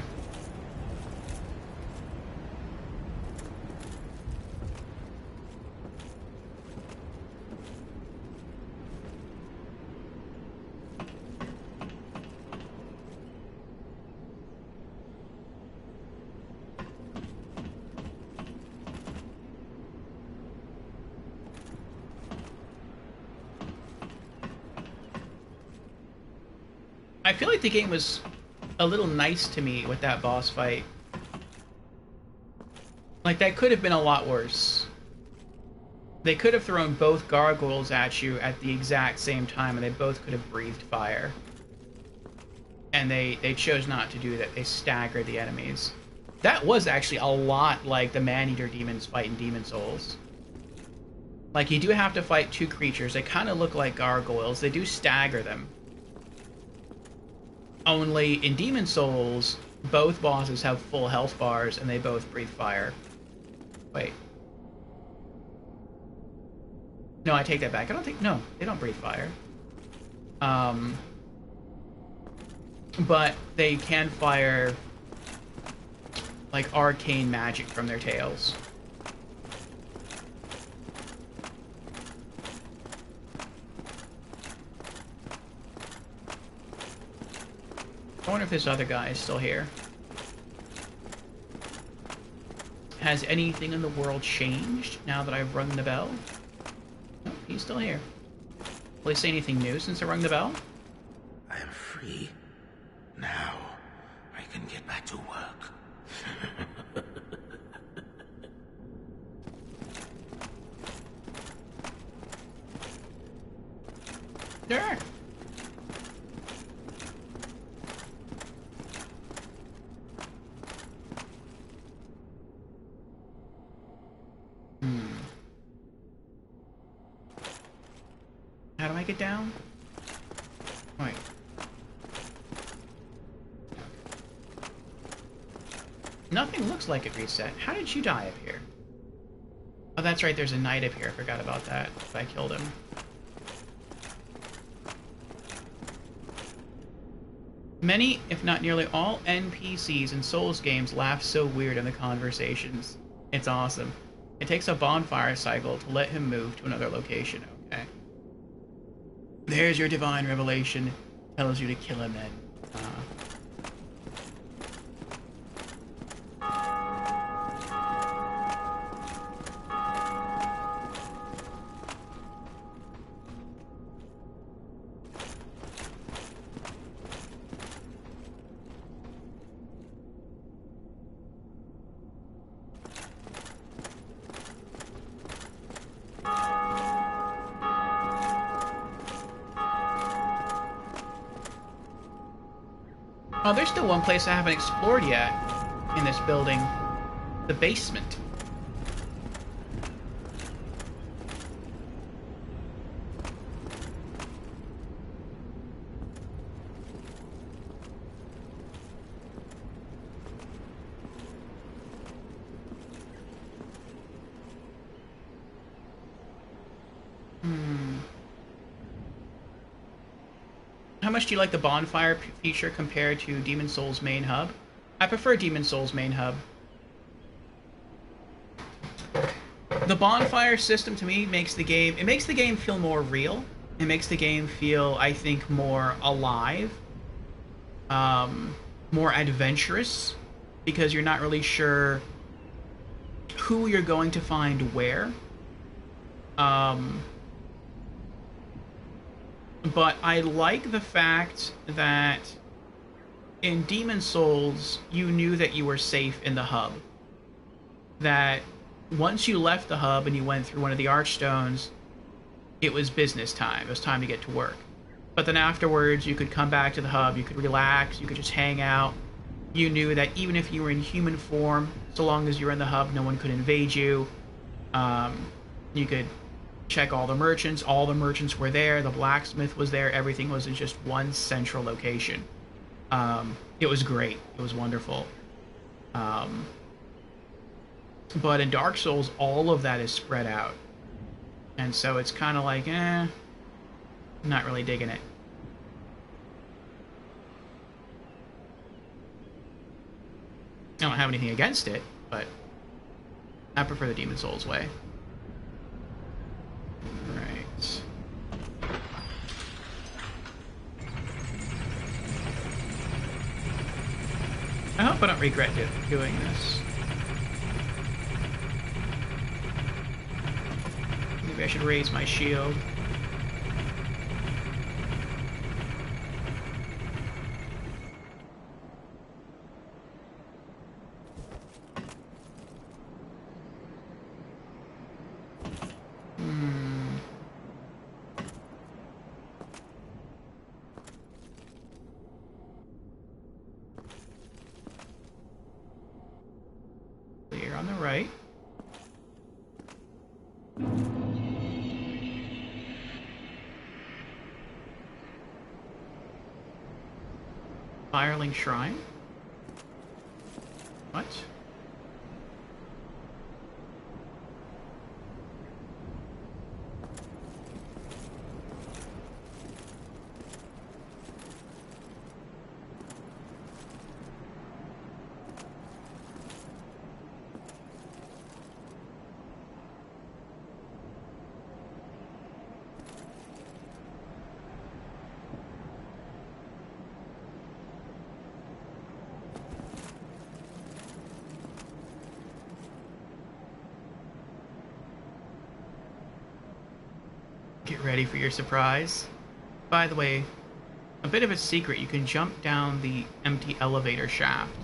Speaker 1: I feel like the game was a little nice to me with that boss fight. Like, that could have been a lot worse. They could have thrown both gargoyles at you at the exact same time, and they both could have breathed fire. And they chose not to do that. They staggered the enemies. That was actually a lot like the man-eater demons fight in Demon Souls. Like, you do have to fight two creatures. They kind of look like gargoyles. They do stagger them. Only in Demon Souls, both bosses have full health bars, and they both breathe fire. Wait. No, I take that back. I don't think... No, they don't breathe fire. But they can fire, like, arcane magic from their tails. I wonder if this other guy is still here. Has anything in the world changed now that I've rung the bell? No, he's still here. Will he say anything new since I rung the bell?
Speaker 4: I am free. Now, I can get back to work.
Speaker 1: Sure. How do I get down? Wait. Nothing looks like it reset. How did you die up here? Oh, that's right, there's a knight up here. I forgot about that. I killed him. Many, if not nearly all, NPCs in Souls games laugh so weird in the conversations. It's awesome. It takes a bonfire cycle to let him move to another location. Okay. There's your divine revelation. Tells you to kill him then. Oh, there's still one place I haven't explored yet in this building. The basement. How much do you like the bonfire feature compared to Demon Souls main hub? I prefer Demon Souls main hub. The bonfire system to me makes the game... It makes the game feel more real. It makes the game feel, I think, more alive. More adventurous. Because you're not really sure who you're going to find where. But I like the fact that in Demon Souls, you knew that you were safe in the hub. That once you left the hub and you went through one of the Archstones, it was business time. It was time to get to work. But then afterwards, you could come back to the hub, you could relax, you could just hang out. You knew that even if you were in human form, so long as you were in the hub, no one could invade you. You could check all the merchants. All the merchants were there. The blacksmith was there. Everything was in just one central location. It was great. It was wonderful. But in Dark Souls, all of that is spread out. And so it's kind of like, I'm not really digging it. I don't have anything against it, but I prefer the Demon Souls way. Right. I hope I don't regret doing this. Maybe I should raise my shield. On the right. Firelink Shrine. What? Get ready for your surprise. By the way, a bit of a secret, you can jump down the empty elevator shaft.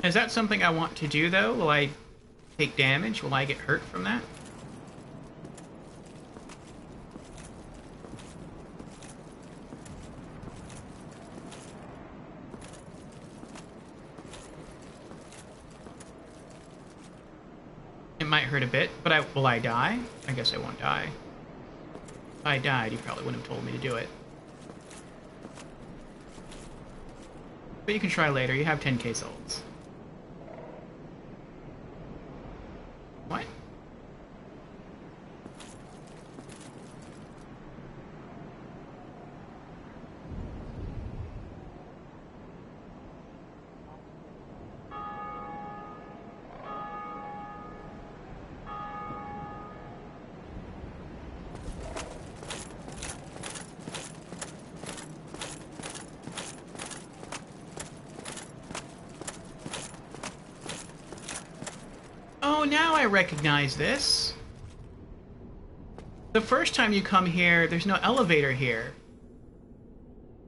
Speaker 1: Is that something I want to do, though? Will I take damage? Will I get hurt from that? It might hurt a bit, but will I die? I guess I won't die. If I died, you probably wouldn't have told me to do it. But you can try later. You have 10k souls. What? Oh, now I recognize this. The first time you come here, there's no elevator here.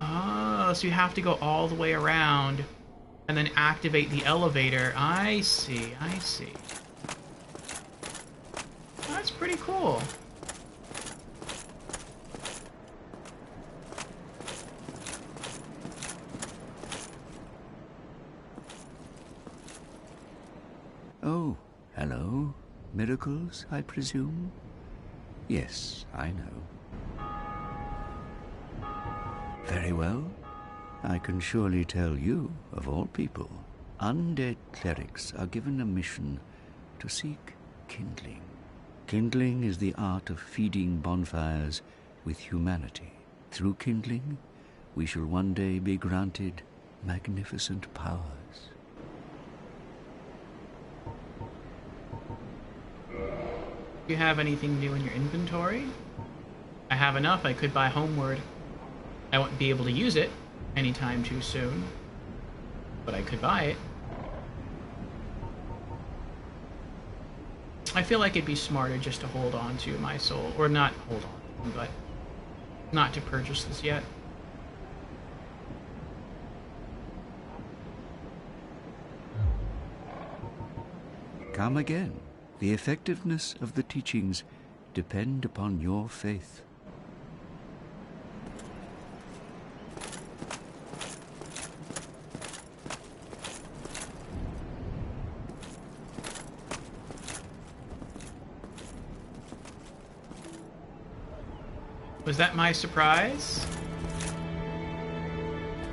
Speaker 1: Oh, so you have to go all the way around and then activate the elevator. I see, I see. That's pretty cool.
Speaker 3: Oh, hello. Miracles, I presume? Yes, I know. Very well. I can surely tell you, of all people, undead clerics are given a mission to seek kindling. Kindling is the art of feeding bonfires with humanity. Through kindling, we shall one day be granted magnificent powers.
Speaker 1: Do you have anything new in your inventory? I have enough. I could buy Homeward. I won't be able to use it anytime too soon, but I could buy it. I feel like it'd be smarter just to hold on to my soul, or not hold on, but not to purchase this yet.
Speaker 3: Come again. The effectiveness of the teachings depend upon your faith.
Speaker 1: Was that my surprise?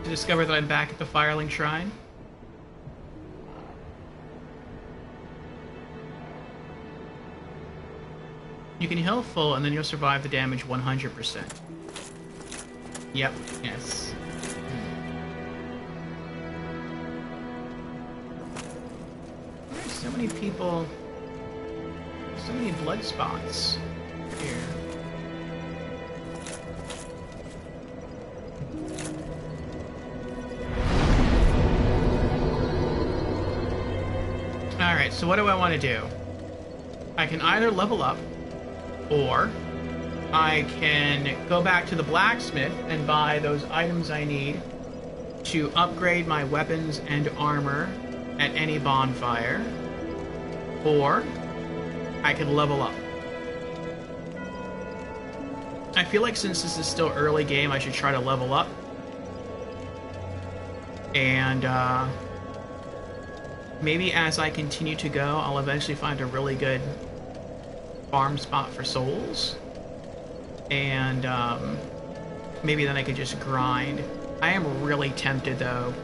Speaker 1: To discover that I'm back at the Firelink Shrine? You can heal full and then you'll survive the damage 100%. Yep, yes. There's so many people... So many blood spots here. Alright, so what do I want to do? I can either level up, or I can go back to the blacksmith and buy those items I need to upgrade my weapons and armor at any bonfire. or I could level up. I feel like since this is still early game, I should try to level up. And maybe as I continue to go, I'll eventually find a really good farm spot for souls. And maybe then I could just grind. I am really tempted, though,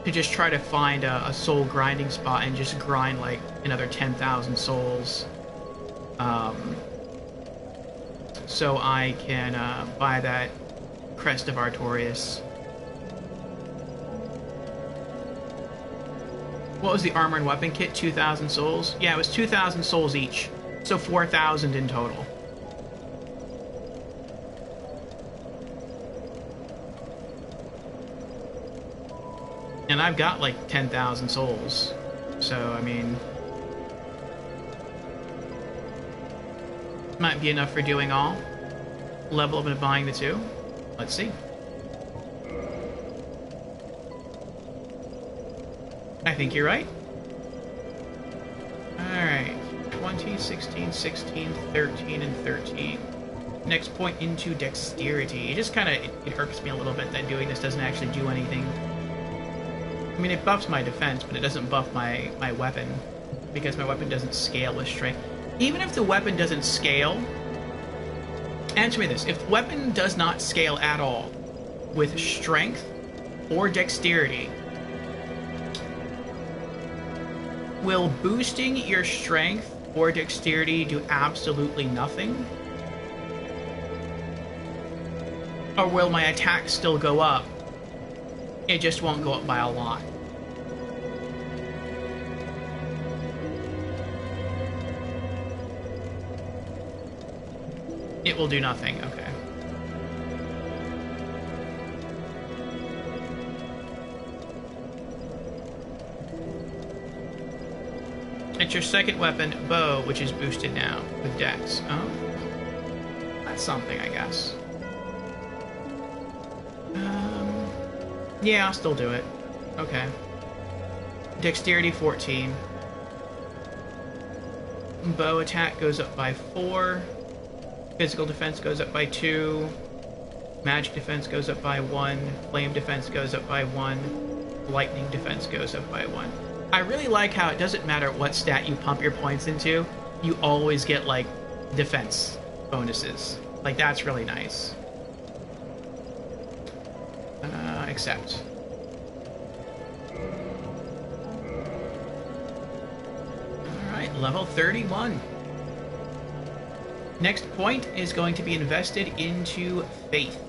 Speaker 1: to just try to find a soul grinding spot and just grind like another 10,000 souls. So I can buy that Crest of Artorias. What was the armor and weapon kit? 2,000 souls? Yeah, it was 2,000 souls each. So 4,000 in total. And I've got like 10,000 souls. So, I mean, might be enough for doing all. Level up and buying the two. Let's see. I think you're right. Alright. 20, 16, 16, 13, and 13. Next point into dexterity. It just kind of, it irks me a little bit that doing this doesn't actually do anything. I mean, it buffs my defense, but it doesn't buff my weapon. Because my weapon doesn't scale with strength. Even if the weapon doesn't scale... Answer me this. If the weapon does not scale at all with strength or dexterity, will boosting your strength or dexterity do absolutely nothing? Or will my attack still go up? It just won't go up by a lot. It will do nothing, okay. It's your second weapon, bow, which is boosted now with dex. Oh. That's something, I guess. Yeah, I'll still do it. Okay. Dexterity 14. Bow attack goes up by 4. Physical defense goes up by 2. Magic defense goes up by 1. Flame defense goes up by 1. Lightning defense goes up by 1. I really like how it doesn't matter what stat you pump your points into, you always get, like, defense bonuses. Like, that's really nice. Accept. Alright, level 31. Next point is going to be invested into faith.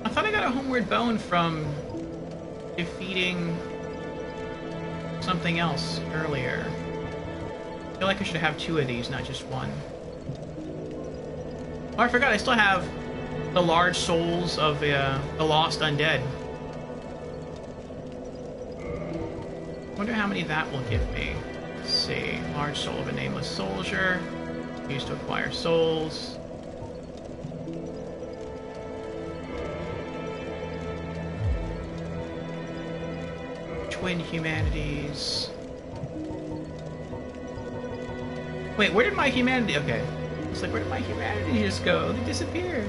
Speaker 1: I thought I got a homeward bone from defeating something else earlier. I feel like I should have 2 of these, not just 1. Oh, I forgot, I still have the large souls of the lost undead. Wonder how many that will give me. Let's see. Large soul of a nameless soldier. Used to acquire souls. Twin humanities. Wait, where did my humanity... Okay. It's like, where did my humanity just go? They disappeared.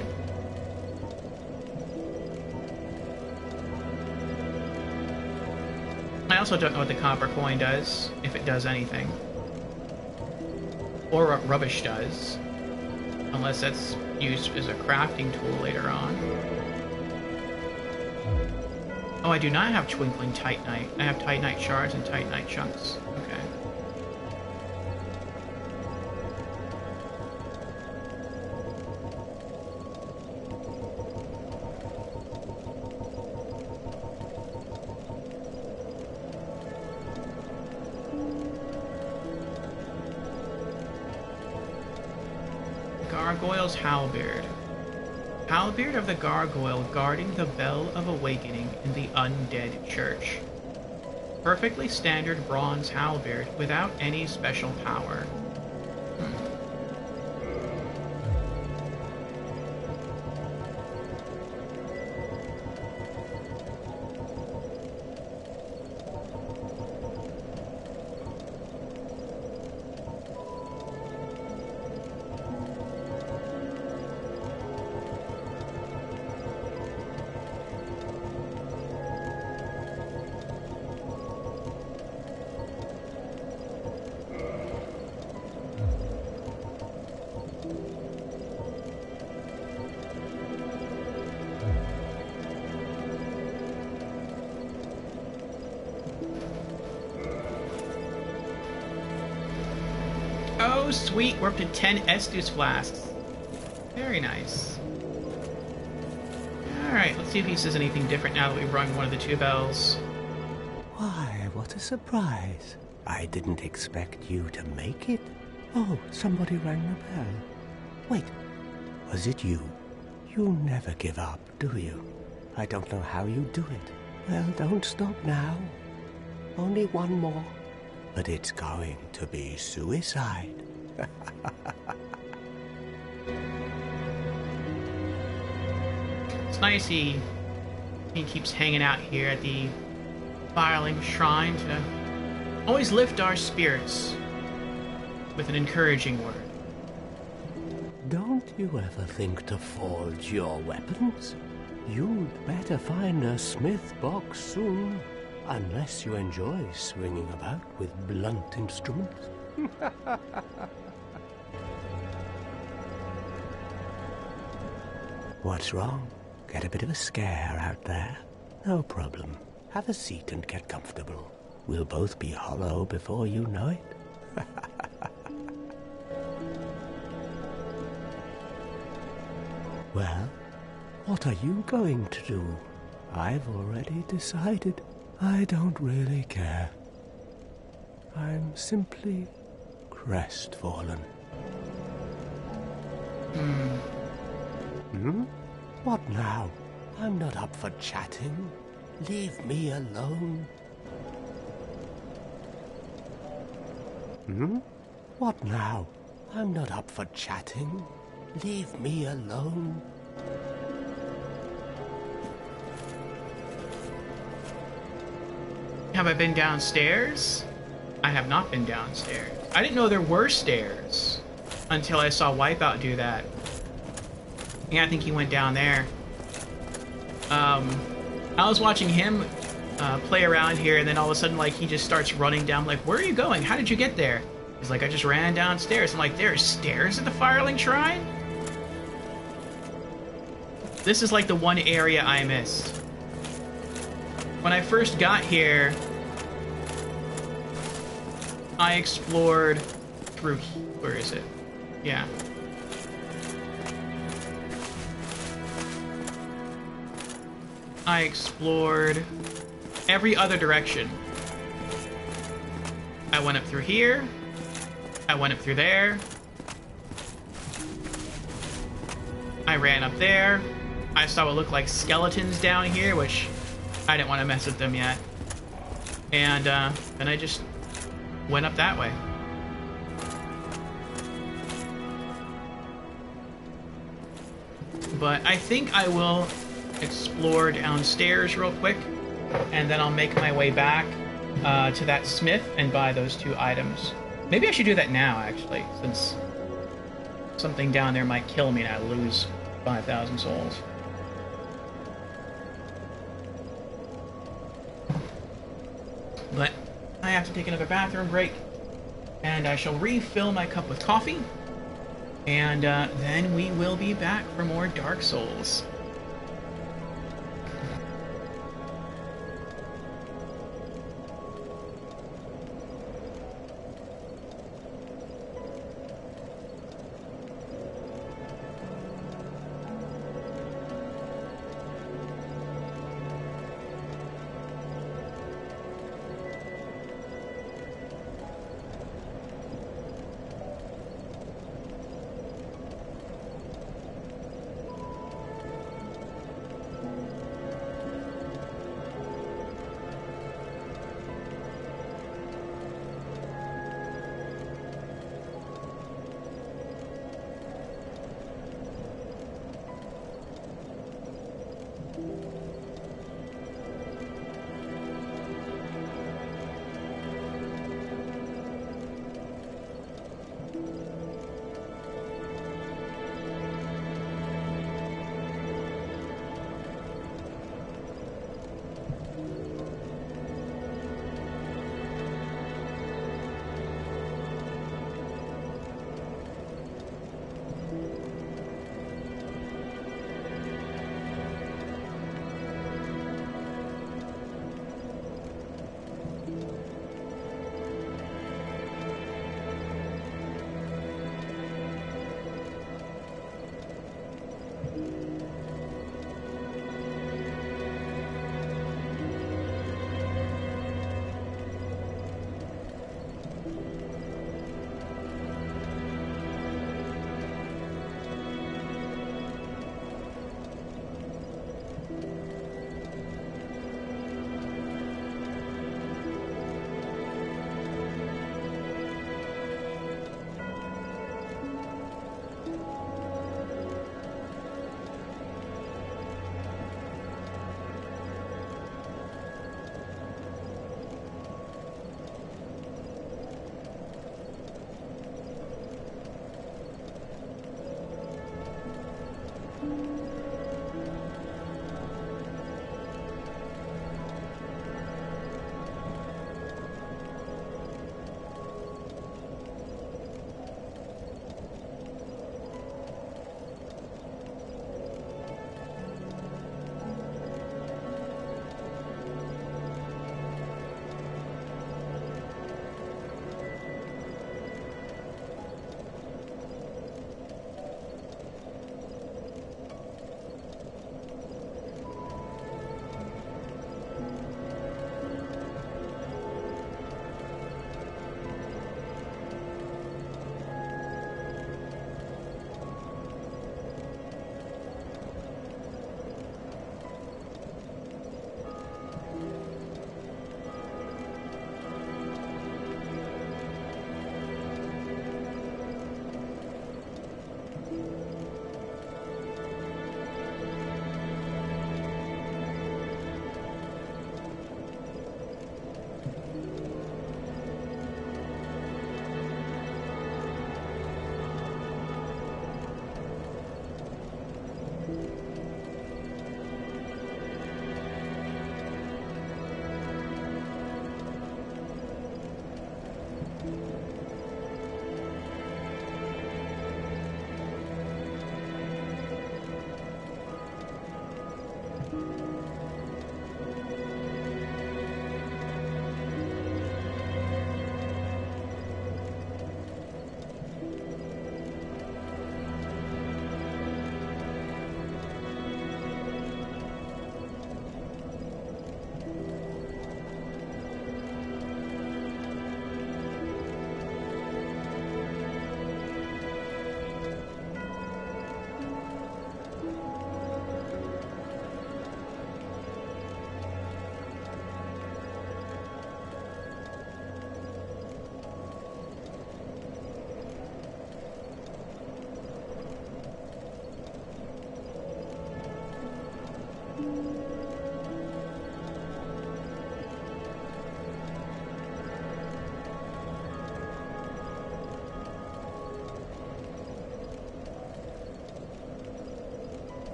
Speaker 1: I also don't know what the copper coin does, if it does anything. Or what rubbish does. Unless that's used as a crafting tool later on. Oh, I do not have Twinkling Titanite. I have Titanite shards and Titanite chunks. Okay. Gargoyle's Halberd. Halberd of the Gargoyle guarding the Bell of Awakening in the Undead Church. Perfectly standard bronze halberd without any special power. Oh, sweet. We're up to 10 Estus flasks. Very nice. Alright, let's see if he says anything different now that we've rung one of the 2 bells.
Speaker 6: Why, what a surprise. I didn't expect you to make it. Oh, somebody rang the bell. Wait, was it you? You never give up, do you? I don't know how you do it. Well, don't stop now. Only one more. But it's going to be suicide.
Speaker 1: It's nice he keeps hanging out here at the Firelink Shrine to always lift our spirits with an encouraging word.
Speaker 6: Don't you ever think to forge your weapons? You'd better find a smith box soon, unless you enjoy swinging about with blunt instruments. What's wrong? Get a bit of a scare out there? No problem. Have a seat and get comfortable. We'll both be hollow before you know it. Well, what are you going to do? I've already decided. I don't really care. I'm simply crestfallen. What now? I'm not up for chatting. Leave me alone. What now? I'm not up for chatting. Leave me alone.
Speaker 1: Have I been downstairs? I have not been downstairs. I didn't know there were stairs until I saw Wipeout do that. Yeah, I think he went down there. I was watching him play around here, and then all of a sudden, like, he just starts running down. Like, where are you going? How did you get there? He's like, I just ran downstairs. I'm like, there's stairs at the Firelink Shrine? This is like the one area I missed. When I first got here, I explored through... Where is it? Yeah. I explored every other direction. I went up through here. I went up through there. I ran up there. I saw what looked like skeletons down here, which I didn't want to mess with them yet. And then I just went up that way. But I think I will explore downstairs real quick, and then I'll make my way back to that smith and buy those 2 items. Maybe I should do that now, actually, since something down there might kill me and I lose 5,000 souls. But I have to take another bathroom break, and I shall refill my cup with coffee, and then we will be back for more Dark Souls.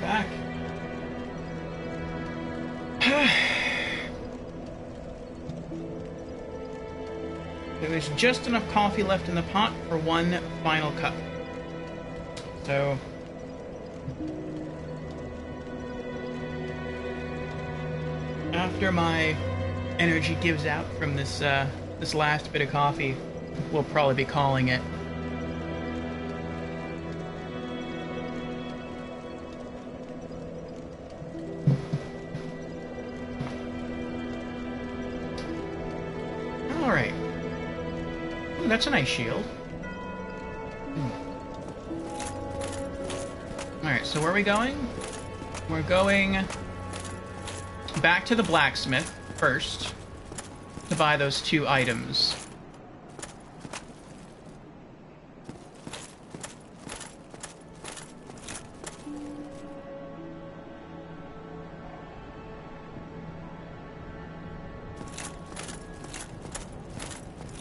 Speaker 1: back. There was just enough coffee left in the pot for one final cup. So... after my energy gives out from this this last bit of coffee, we'll probably be calling it. Alright. Ooh, that's a nice shield. Alright, so where are we going? We're going back to the blacksmith first to buy those 2 items.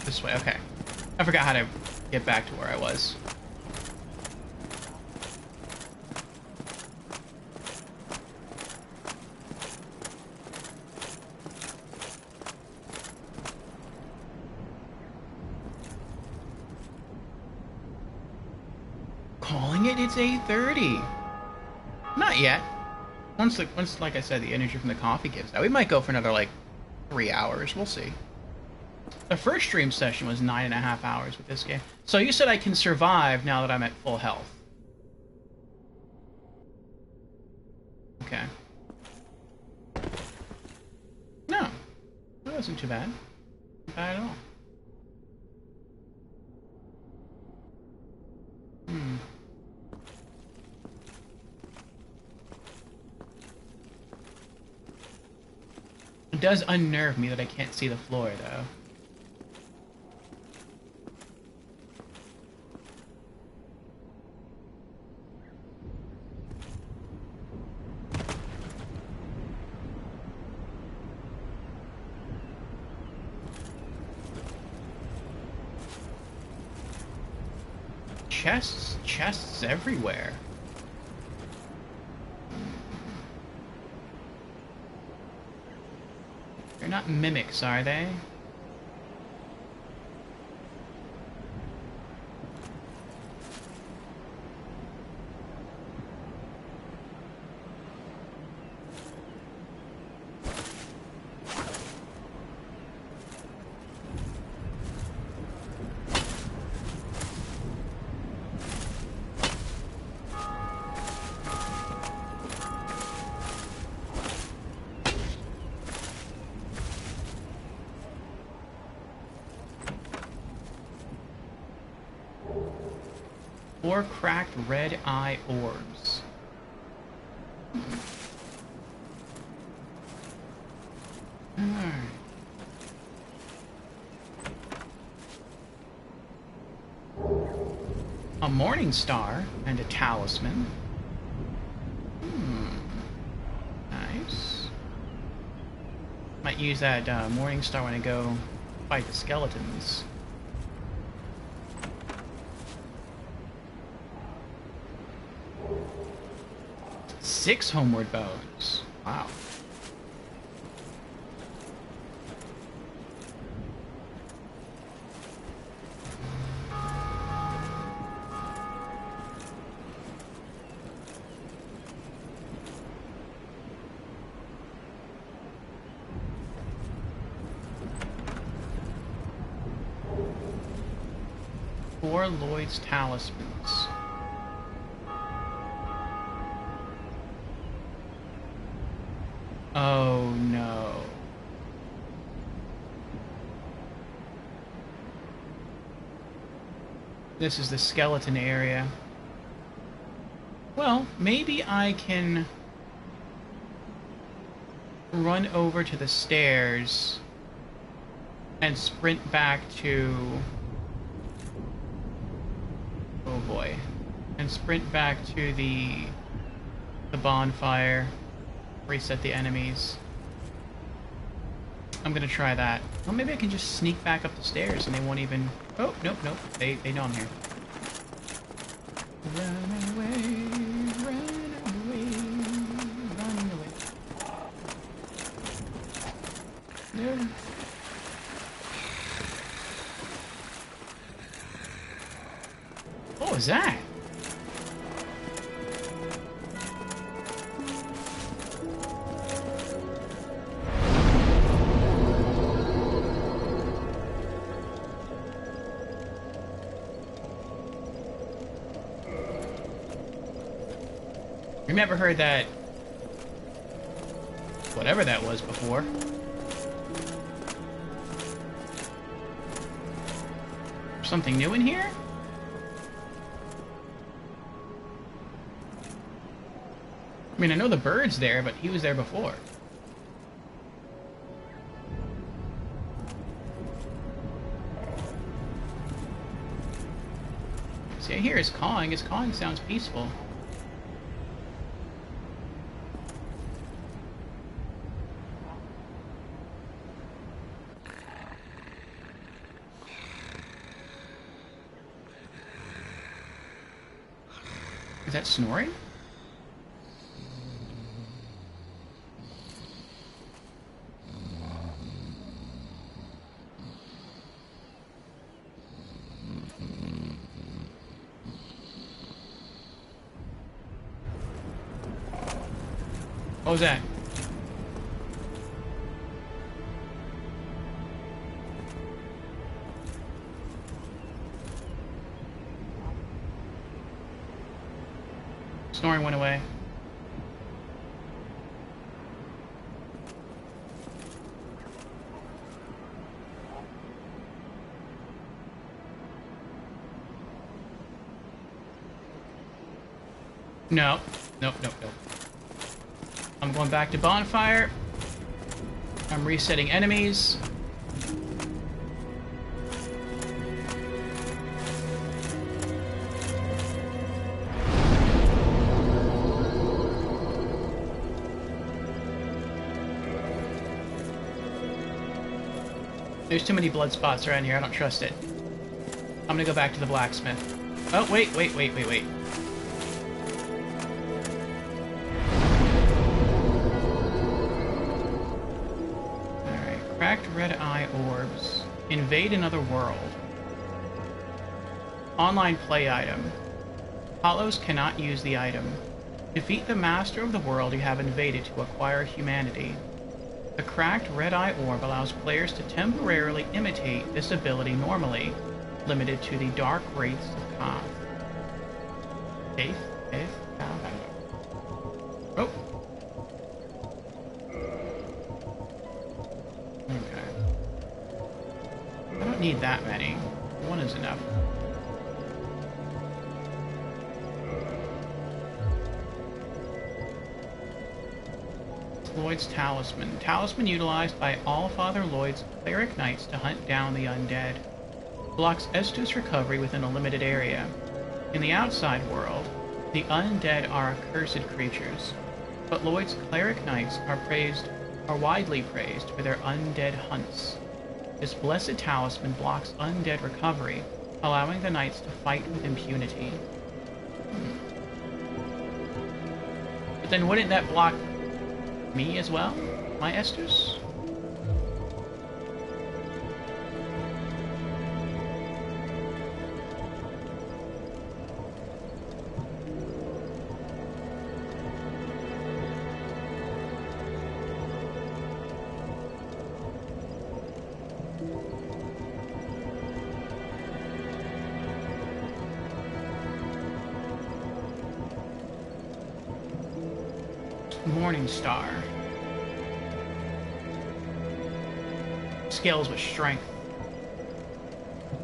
Speaker 1: This way, okay. I forgot how to get back to where I was. Calling it, it's 8:30. Not yet. Once, like I said, the energy from the coffee gives out, we might go for another, like, 3 hours. We'll see. The first stream session was 9.5 hours with this game. So you said I can survive now that I'm at full health. Okay. No. That wasn't too bad. Not bad at all. It does unnerve me that I can't see the floor, though. Chests everywhere. They're not mimics, are they? Four cracked red eye orbs. Alright. A morning star and a talisman. Nice. Might use that morning star when I go fight the skeletons. 6 homeward bows. Wow. Four Lloyd's talismans. Oh no. This is the skeleton area. Well, maybe I can run over to the stairs and sprint back to... oh boy. And sprint back to the bonfire. Reset the enemies. I'm gonna try that. Well, maybe I can just sneak back up the stairs and they won't even... oh, nope, nope. They know I'm here. Run away, run away. is that? We've never heard that, whatever that was before. Something new in here? I mean, I know the bird's there, but he was there before. See, I hear his cawing. His cawing sounds peaceful. Is that snoring? What was that? Snoring went away. No. Nope, nope, nope. I'm going back to bonfire. I'm resetting enemies. There's too many blood spots around here. I don't trust it. I'm gonna go back to the blacksmith. Oh, wait. Alright, cracked red eye orbs. Invade another world. Online play item. Hollows cannot use the item. Defeat the master of the world you have invaded to acquire humanity. The cracked red eye orb allows players to temporarily imitate this ability normally, limited to the dark wraiths of Kath. Oh. Okay. I don't need that many. One is enough. Lloyd's Talisman. Talisman utilized by Allfather Lloyd's cleric knights to hunt down the undead. Blocks Estus recovery within a limited area. In the outside world, the undead are accursed creatures, but Lloyd's cleric knights are widely praised for their undead hunts. This blessed talisman blocks undead recovery, allowing the knights to fight with impunity. But then wouldn't that block me as well? My Estus? Morning Star. Scales with strength.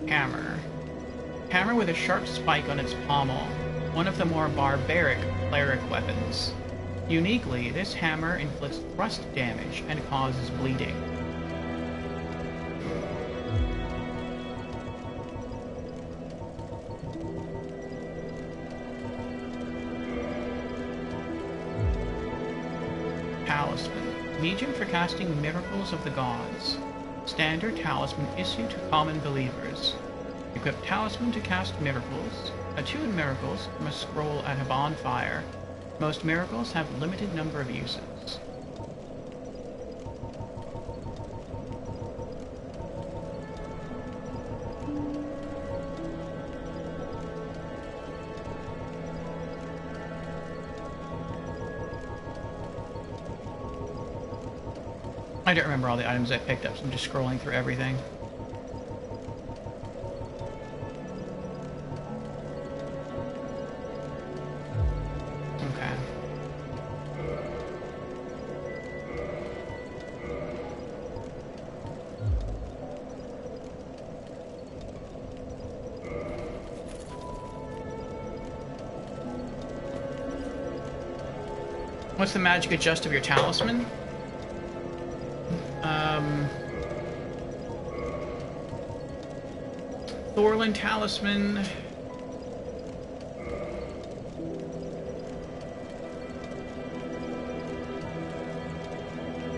Speaker 1: Hammer. Hammer with a sharp spike on its pommel. One of the more barbaric cleric weapons. Uniquely, this hammer inflicts thrust damage and causes bleeding. Talisman. Medium for casting miracles of the gods. Standard talisman issued to common believers. Equip talisman to cast miracles. Attune miracles from a scroll at a bonfire. Most miracles have limited number of uses. I don't remember all the items I picked up, so I'm just scrolling through everything. Okay. What's the magic adjust of your talisman? Thorlin talisman.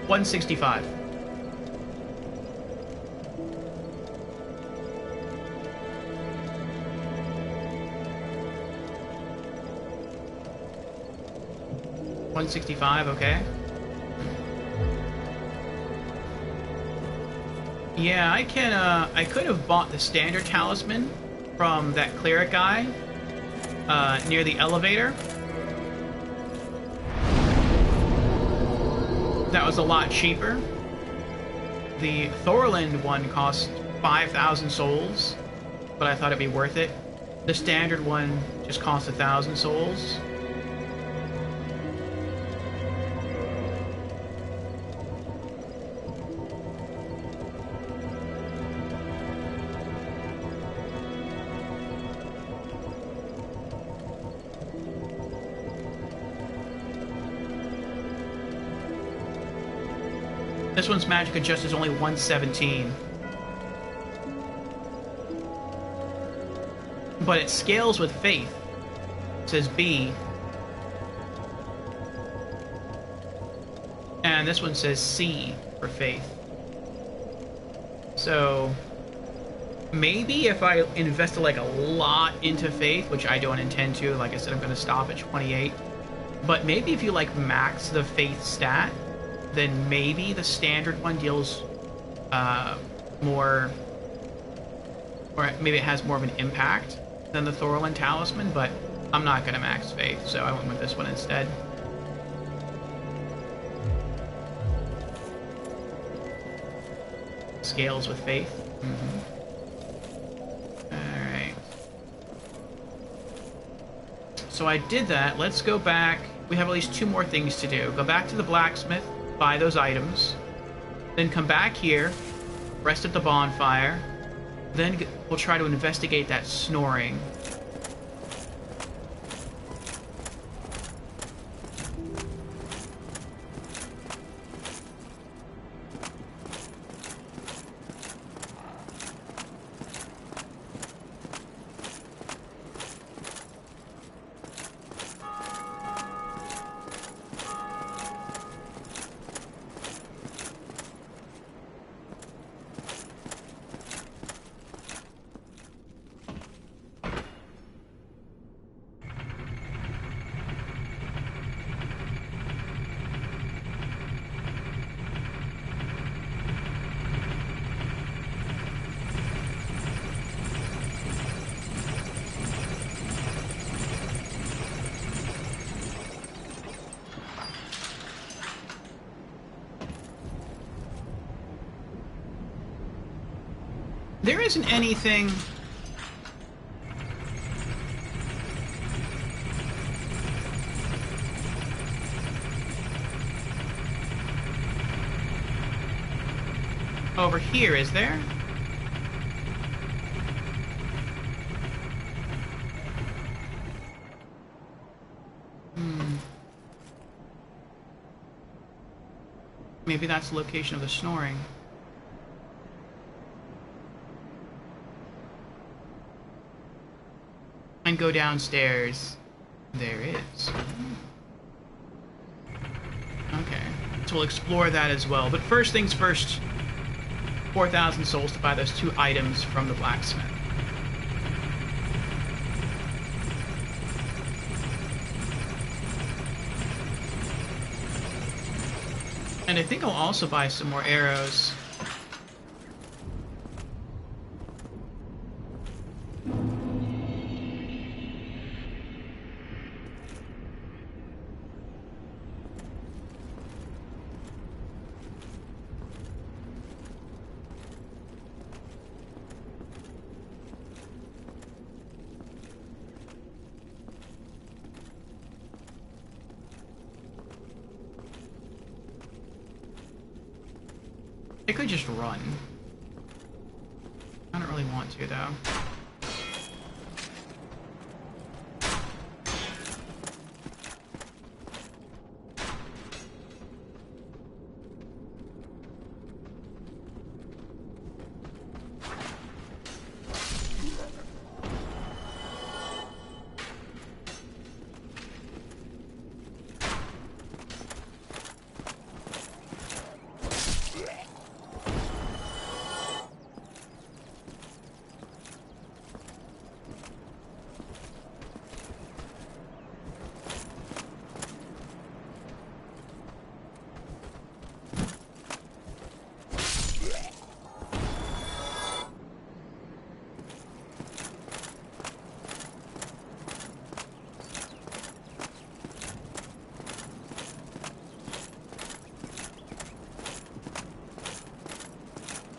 Speaker 1: $165. $165, okay. Yeah, I can, I could have bought the standard talisman from that cleric guy, near the elevator. That was a lot cheaper. The Thorland one cost 5,000 souls, but I thought it'd be worth it. The standard one just cost 1,000 souls. This one's magic adjust is only 117. But it scales with faith. It says B. And this one says C for faith. So maybe if I invested like a lot into faith, which I don't intend to, like I said, I'm going to stop at 28. But maybe if you like max the faith stat, then maybe the standard one deals more, or maybe it has more of an impact than the Thorlin talisman, but I'm not going to max faith, so I went with this one instead. Scales with faith. Alright. So I did that. Let's go back. We have at least 2 more things to do. Go back to the blacksmith, buy those items, then come back here, rest at the bonfire, then we'll try to investigate that snoring. There isn't anything... over here, is there? Maybe that's the location of the snoring. And go downstairs. There is. Okay. So we'll explore that as well. But first things first, 4,000 souls to buy those 2 items from the blacksmith. And I think I'll also buy some more arrows. I could just run. I don't really want to, though.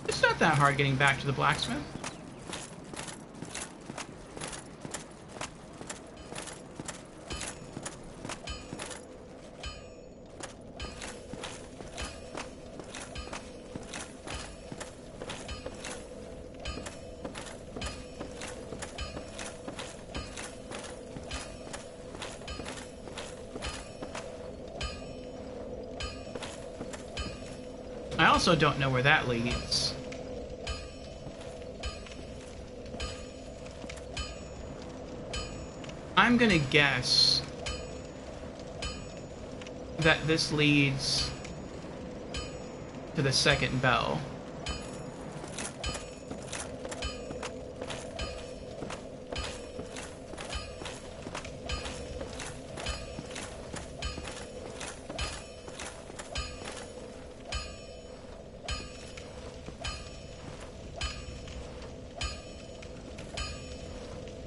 Speaker 1: It's not that hard getting back to the blacksmith. I also don't know where that leads. I'm gonna guess that this leads to the second bell.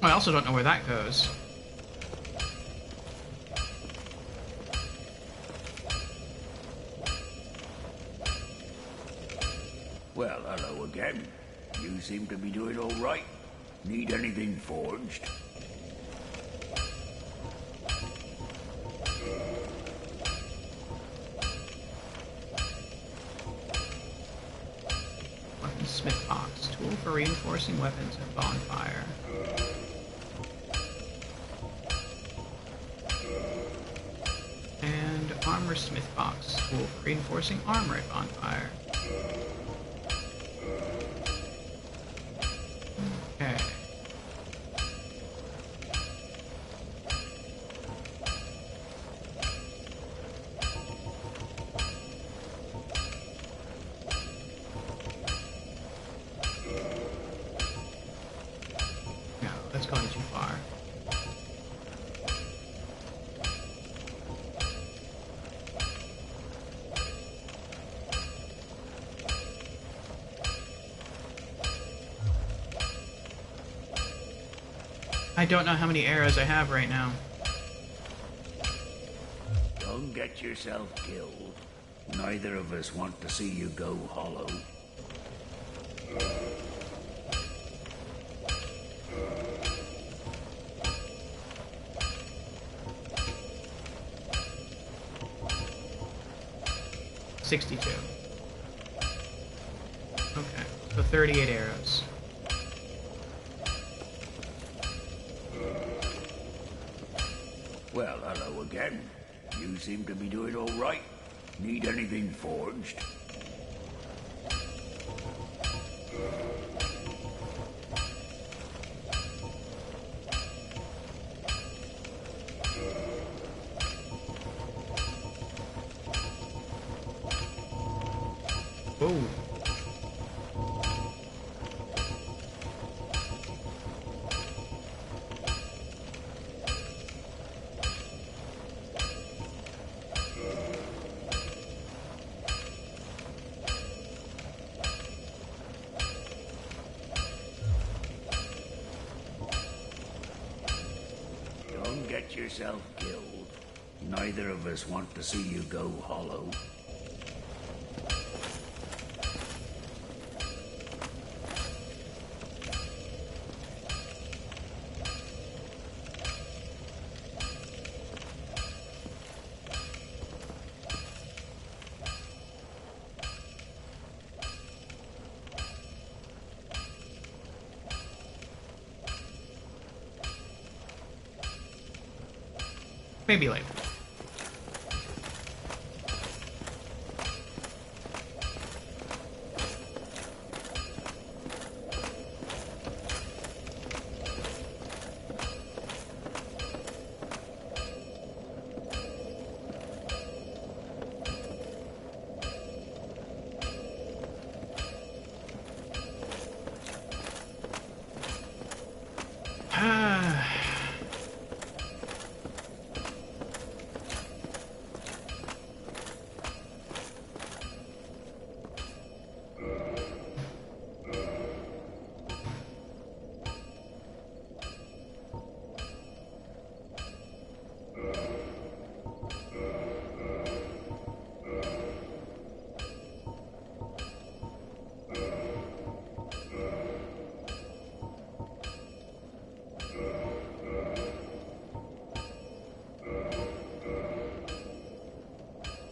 Speaker 1: I also don't know where that goes.
Speaker 3: Well, hello again. You seem to be doing all right. Need anything forged?
Speaker 1: Weaponsmith box. Tool for reinforcing weapons and bonfire. And armorsmith box. Tool for reinforcing armor at bonfire. Okay. No, that's going too far. I don't know how many arrows I have right now.
Speaker 3: Don't get yourself killed. Neither of us want to see you go hollow.
Speaker 1: $62. Okay, so 38 arrows.
Speaker 3: Well, hello again. You seem to be doing all right. Need anything forged?
Speaker 1: Whoa.
Speaker 3: Don't get yourself killed. Neither of us want to see you go hollow.
Speaker 1: Maybe later.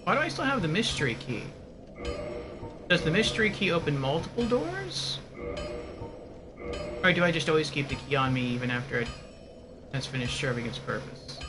Speaker 1: Why do I still have the mystery key? Does the mystery key open multiple doors? Or do I just always keep the key on me even after it has finished serving its purpose?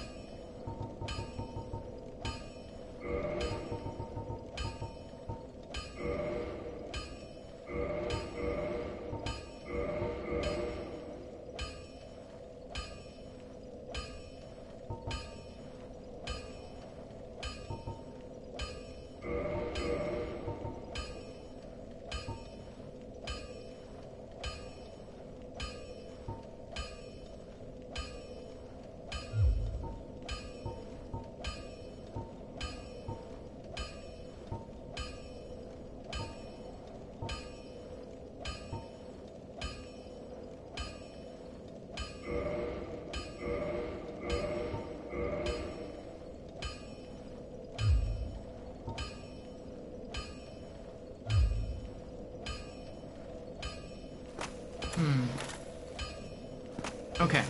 Speaker 1: Okay.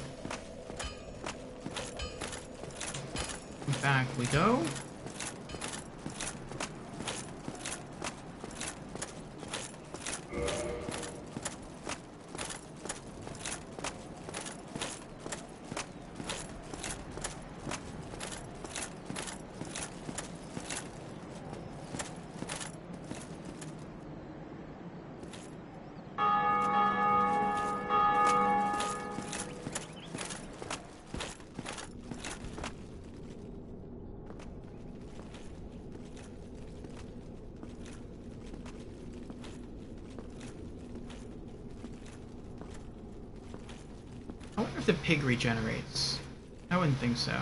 Speaker 1: Back we go. I wonder if the pig regenerates. I wouldn't think so.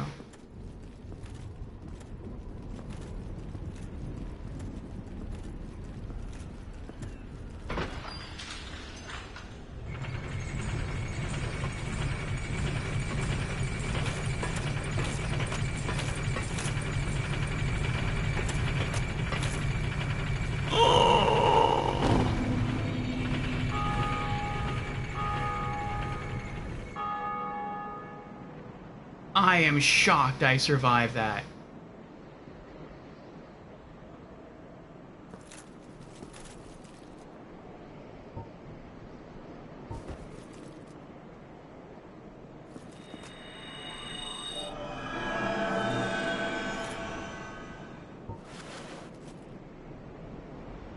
Speaker 1: I am shocked I survived that.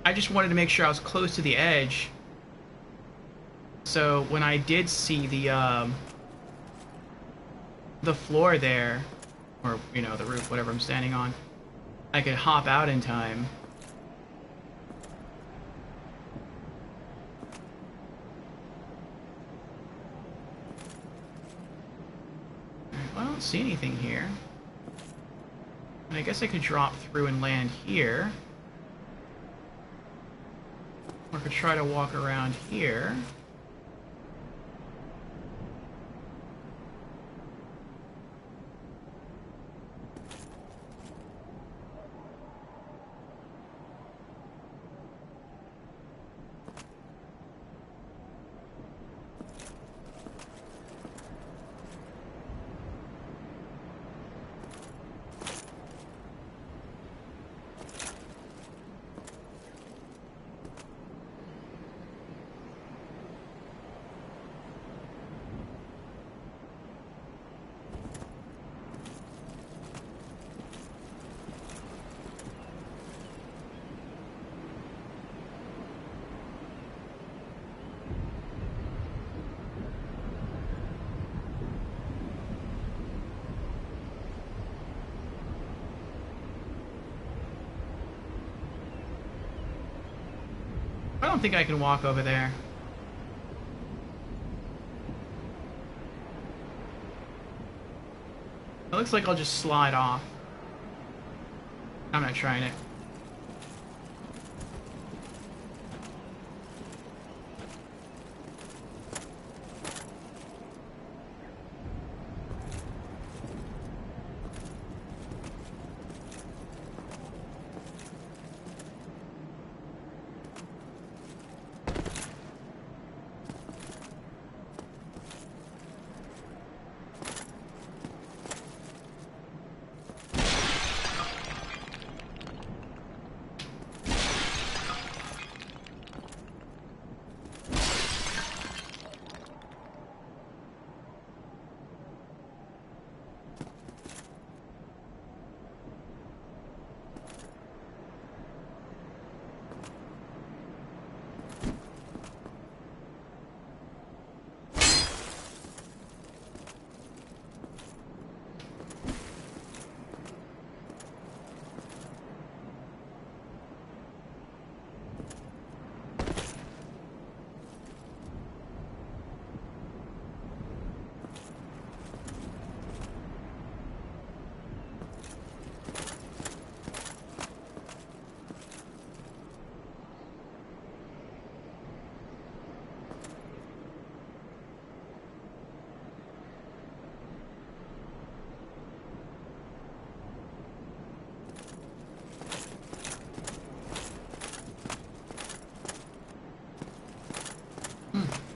Speaker 1: I just wanted to make sure I was close to the edge. So when I did see the floor there, or, you know, the roof, whatever I'm standing on, I could hop out in time. Well, I don't see anything here. And I guess I could drop through and land here. Or I could try to walk around here. don't think I can walk over there. It looks like I'll just slide off. I'm not trying it.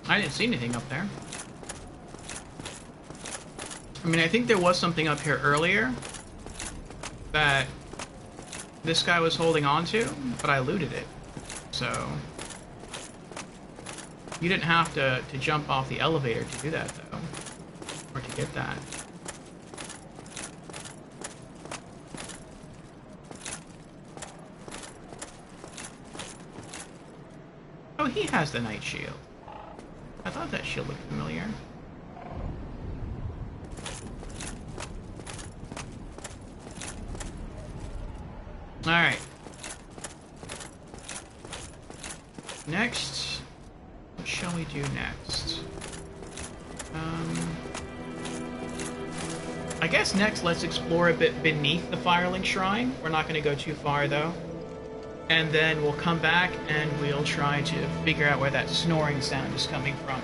Speaker 1: I didn't see anything up there. I mean, I think there was something up here earlier that this guy was holding on to, but I looted it. So you didn't have to jump off the elevator to do that, though, or to get that. Oh, he has the night shield. I thought that shield looked familiar. Alright. Next, what shall we do next? I guess next let's explore a bit beneath the Firelink Shrine. We're not going to go too far, though. And then we'll come back and we'll try to figure out where that snoring sound is coming from.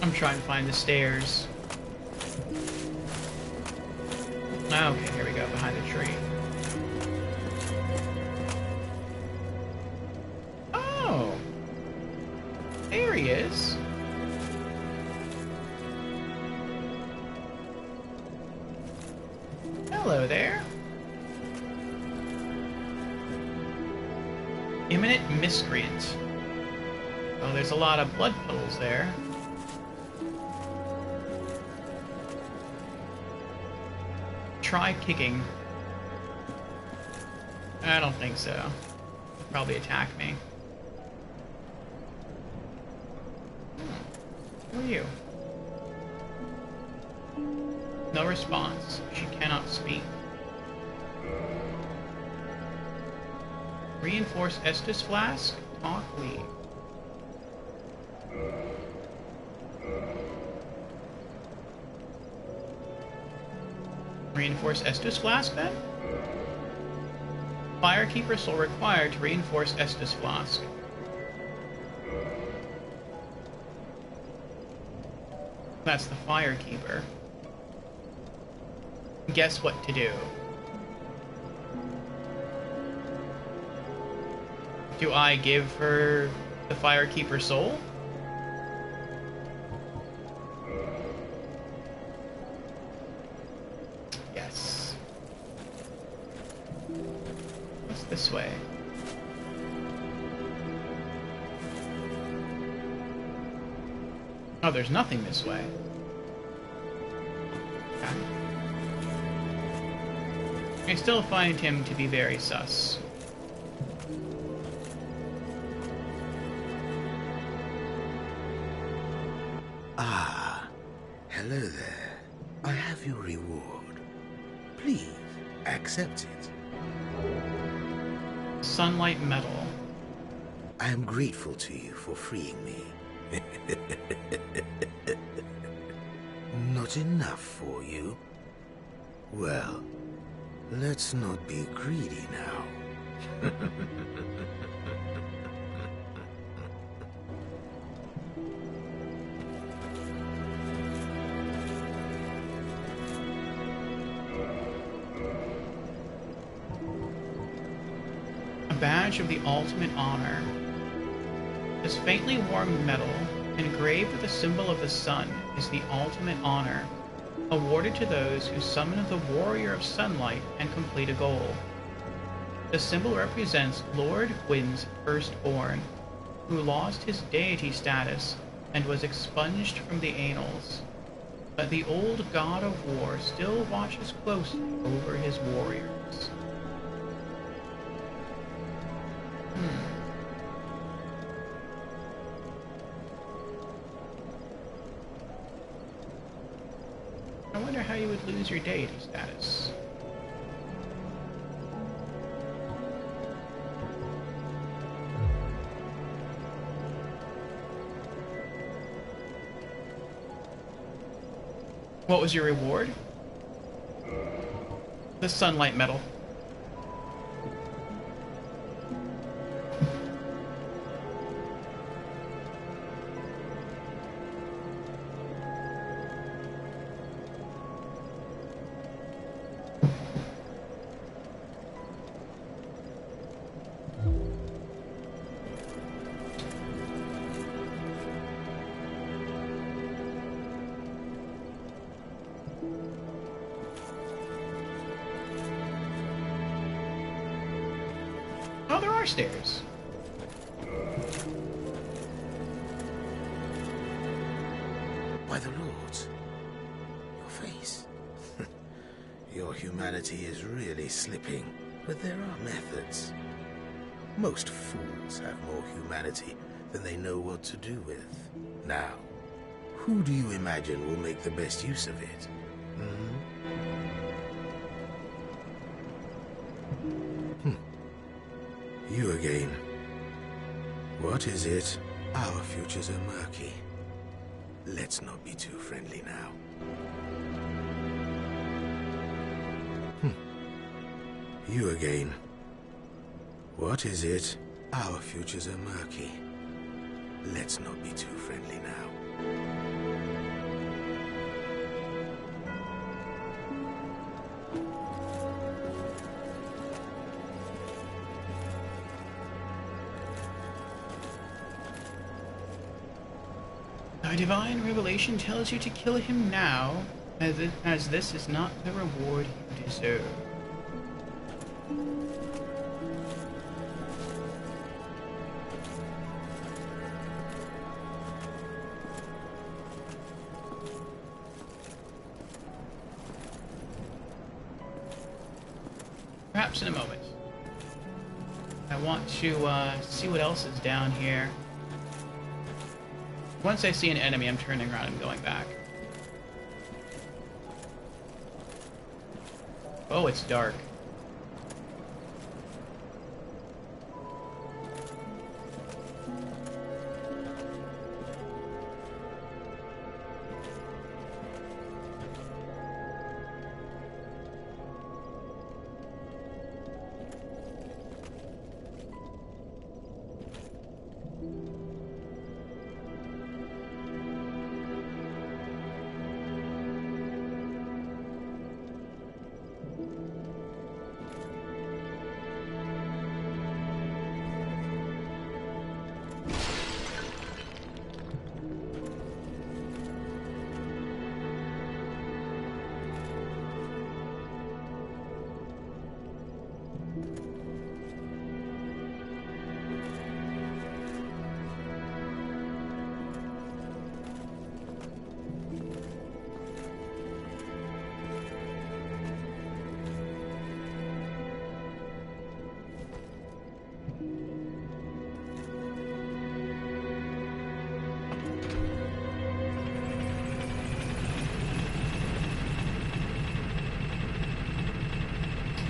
Speaker 1: I'm trying to find the stairs. Okay, here we go, behind the tree. Oh! There he is. Hello there. Imminent Miscreant. Oh, there's a lot of blood puddles there. Try kicking. I don't think so. He'll probably attack me. Who are you? No response. She cannot speak. Reinforce Estus Flask. Talk leave. Reinforce Estus Flask, then? Firekeeper soul required to reinforce Estus Flask. That's the Firekeeper. Guess what to do. Do I give her the Firekeeper soul? Yes. What's this way? Oh, there's nothing this way. I still find him to be very sus.
Speaker 4: Ah, hello there. I have your reward. Please, accept it.
Speaker 1: Sunlight metal.
Speaker 4: I am grateful to you for freeing me. Not enough for you? Well, let's not be greedy now.
Speaker 1: A badge of the ultimate honor. This faintly warm metal, engraved with the symbol of the sun, is the ultimate honor, awarded to those who summon the Warrior of Sunlight and complete a goal. The symbol represents Lord Gwyn's firstborn, who lost his deity status and was expunged from the annals. But the old god of war still watches closely over his warriors. I wonder how you would lose your deity status. What was your reward? The sunlight medal. Oh, there are stairs.
Speaker 4: By the lords, your face. Your humanity is really slipping, but there are methods. Most fools have more humanity than they know what to do with. Now, who do you imagine will make the best use of it? You again. What is it? Our futures are murky. Let's not be too friendly now. You again. What is it? Our futures are murky. Let's not be too friendly now.
Speaker 1: Thy divine revelation tells you to kill him now, as this is not the reward you deserve. Perhaps in a moment. I want to see what else is down here. Once I see an enemy, I'm turning around and going back. Oh, it's dark.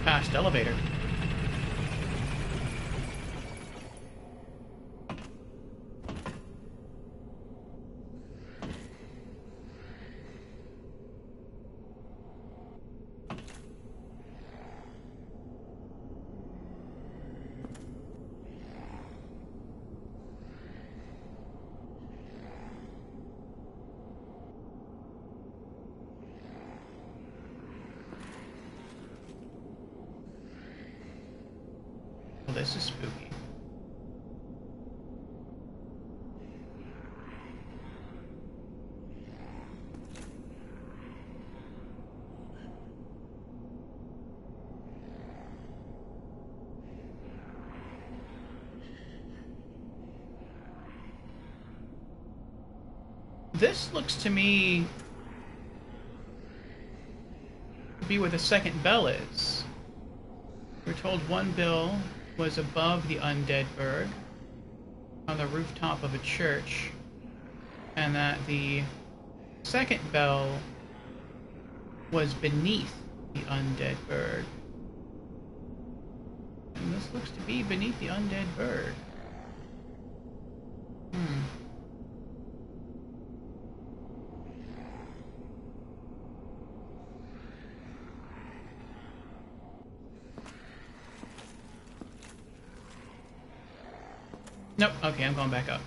Speaker 1: Past elevator. Well, this is spooky. This looks to me to be where the second bell is. We're told one bell was above the Undead Burg, on the rooftop of a church, and that the second bell was beneath the Undead Burg. And this looks to be beneath the Undead Burg. Nope, okay, I'm going back up.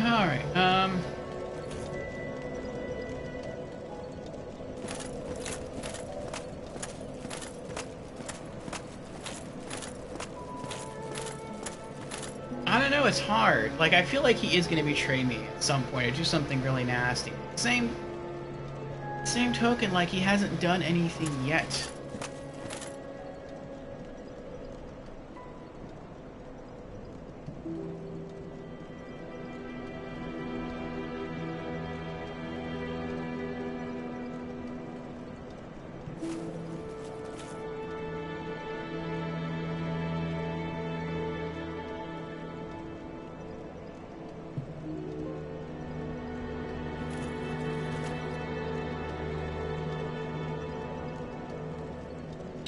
Speaker 1: Alright, I don't know, it's hard. Like, I feel like he is going to betray me at some point or do something really nasty. Same token, like, he hasn't done anything yet.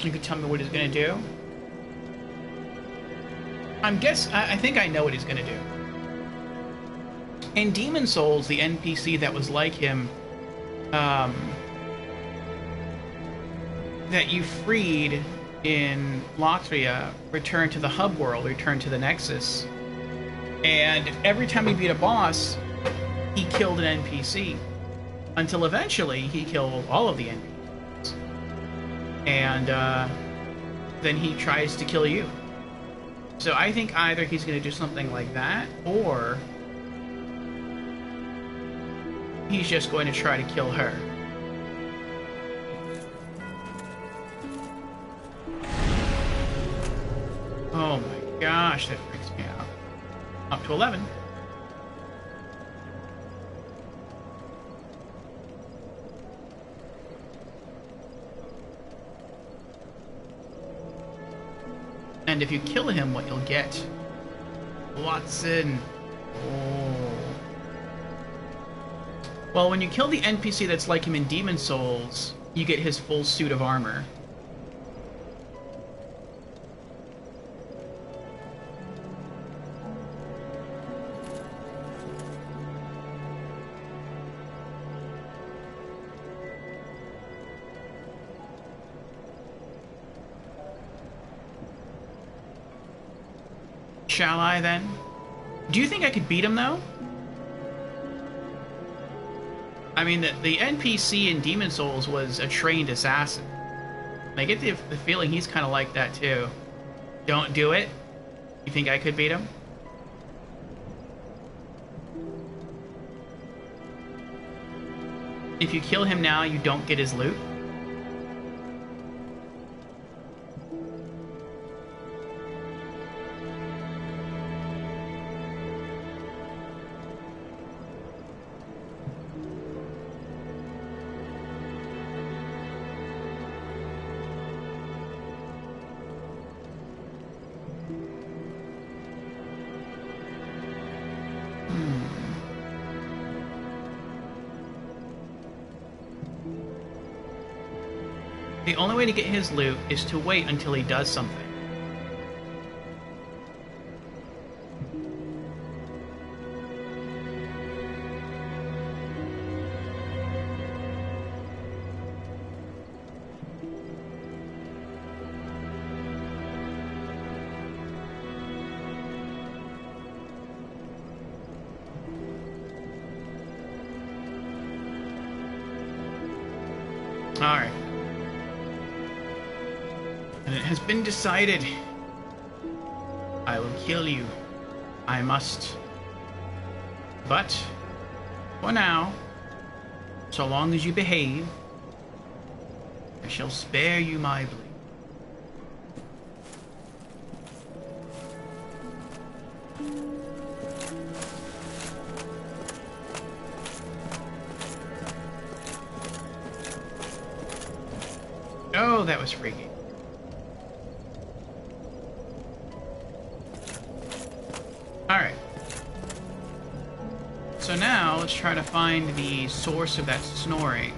Speaker 1: You could tell me what he's gonna do? I think I know what he's gonna do. In Demon Souls, the NPC that was like him, that you freed in Latria, returned to the hub world, returned to the Nexus, and every time he beat a boss, he killed an NPC. Until eventually, he killed all of the NPCs. and then he tries to kill you. So I think either he's going to do something like that, or he's just going to try to kill her. Oh my gosh, that freaks me out. Up to 11. And if you kill him, what you'll get? Watson. Oh. Well, when you kill the NPC that's like him in Demon Souls, you get his full suit of armor. Shall I, then? Do you think I could beat him, though? I mean, the NPC in Demon Souls was a trained assassin. I get the feeling he's kind of like that, too. Don't do it? You think I could beat him? If you kill him now, you don't get his loot? The only way to get his loot is to wait until he does something. Alright. And it has been decided. I will kill you. I must. But, for now, so long as you behave, I shall spare you my blade. Oh, that was freaky. Alright. So now, let's try to find the source of that snoring.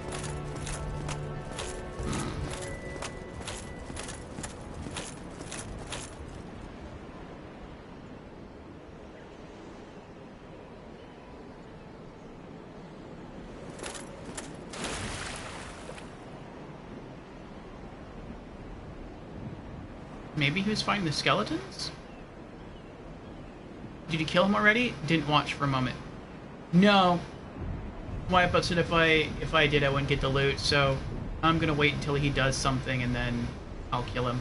Speaker 1: Maybe he was fighting the skeletons? Did you kill him already? Didn't watch for a moment. No. Wipeout said if I did, I wouldn't get the loot, so I'm gonna wait until he does something and then I'll kill him.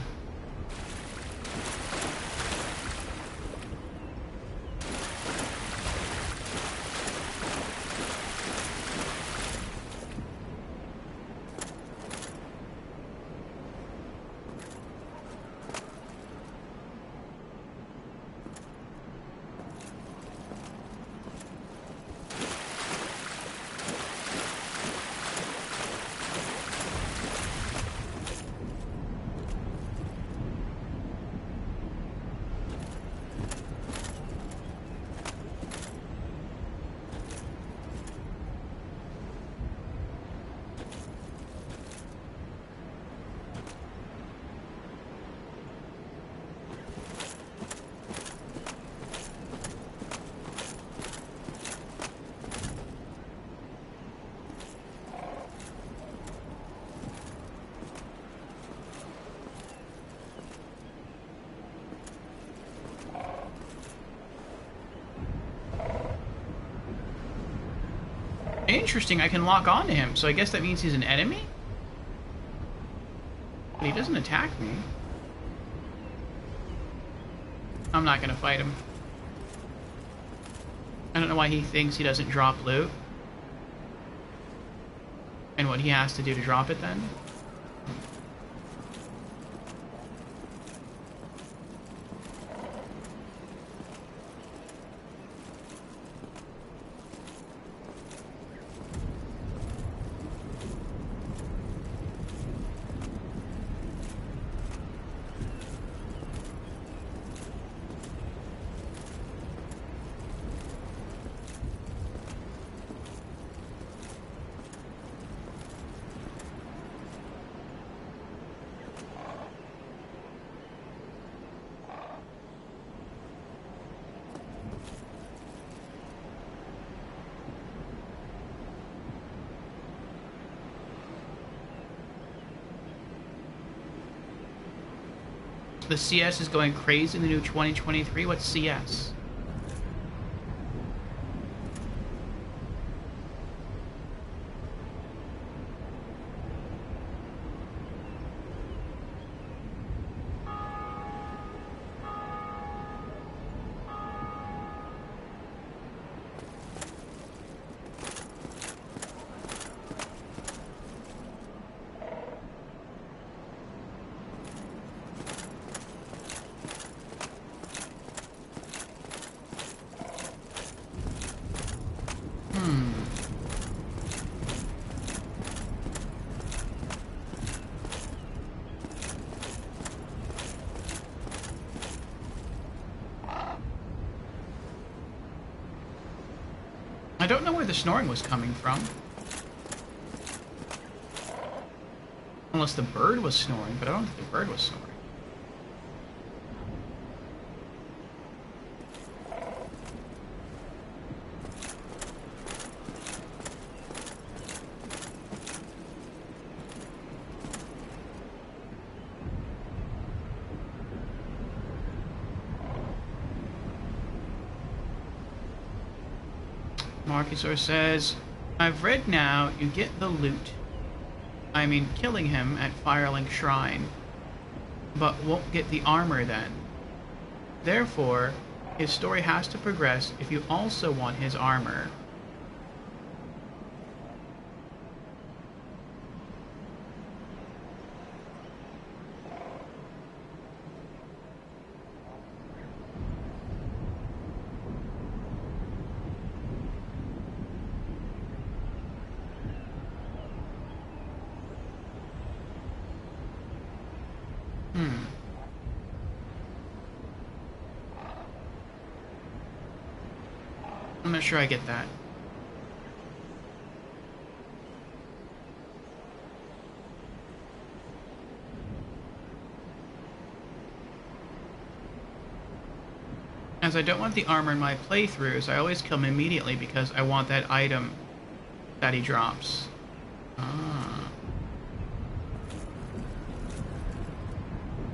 Speaker 1: Interesting, I can lock on to him, so I guess that means he's an enemy? But he doesn't attack me. I'm not gonna fight him. I don't know why he thinks he doesn't drop loot. And what he has to do to drop it then. The CS is going crazy in the new 2023. What's CS? I don't know where the snoring was coming from. Unless the bird was snoring, but I don't think the bird was snoring. Marcusor says, I've read now you get the loot. I mean, killing him at Firelink Shrine, but won't get the armor then. Therefore, his story has to progress if you also want his armor. I'm not sure I get that. As I don't want the armor in my playthroughs, I always kill him immediately because I want that item that he drops. Ah.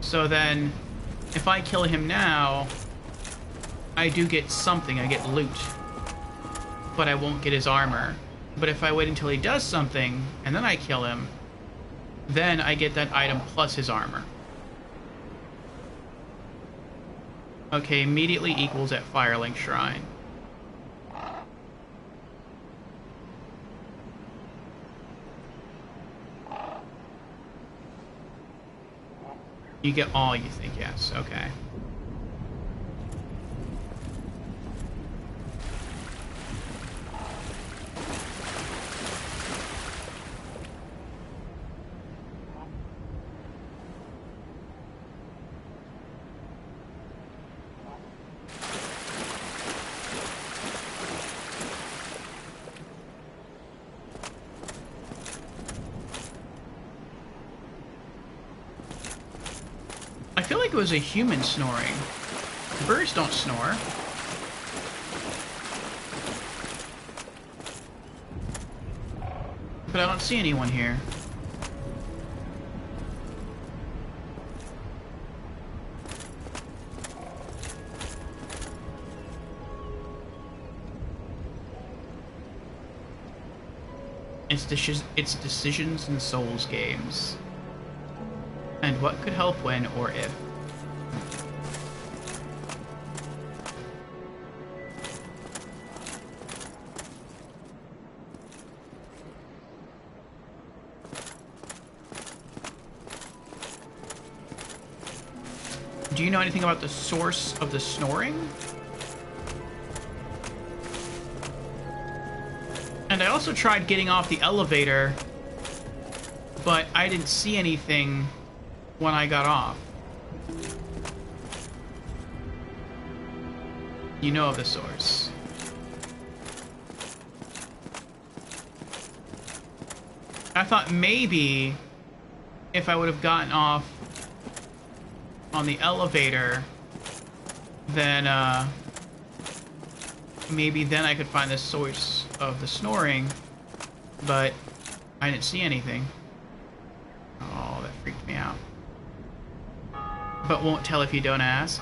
Speaker 1: So then, if I kill him now, I do get something, I get loot. But I won't get his armor. But if I wait until he does something, and then I kill him, then I get that item plus his armor. Okay, immediately equals at Firelink Shrine. You get all you think, yes, okay. I feel like it was a human snoring. Birds don't snore. But I don't see anyone here. It's decisions in Souls games. And what could help when or if? Do you know anything about the source of the snoring? And I also tried getting off the elevator, but I didn't see anything when I got off. You know of the source. I thought maybe if I would have gotten off on the elevator, then maybe then I could find the source of the snoring, but I didn't see anything. Oh, that freaked me out. But won't tell if you don't ask.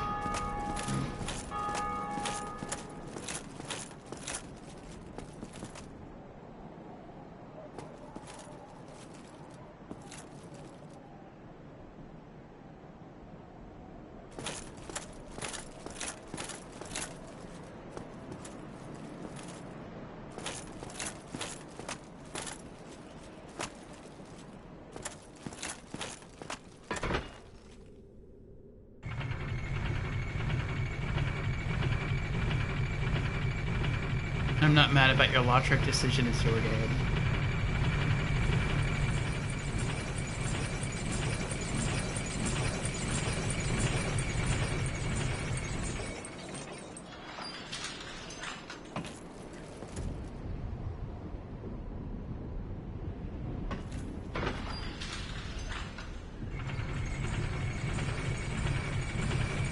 Speaker 1: I'm not mad about your Lautrec decision in Undead.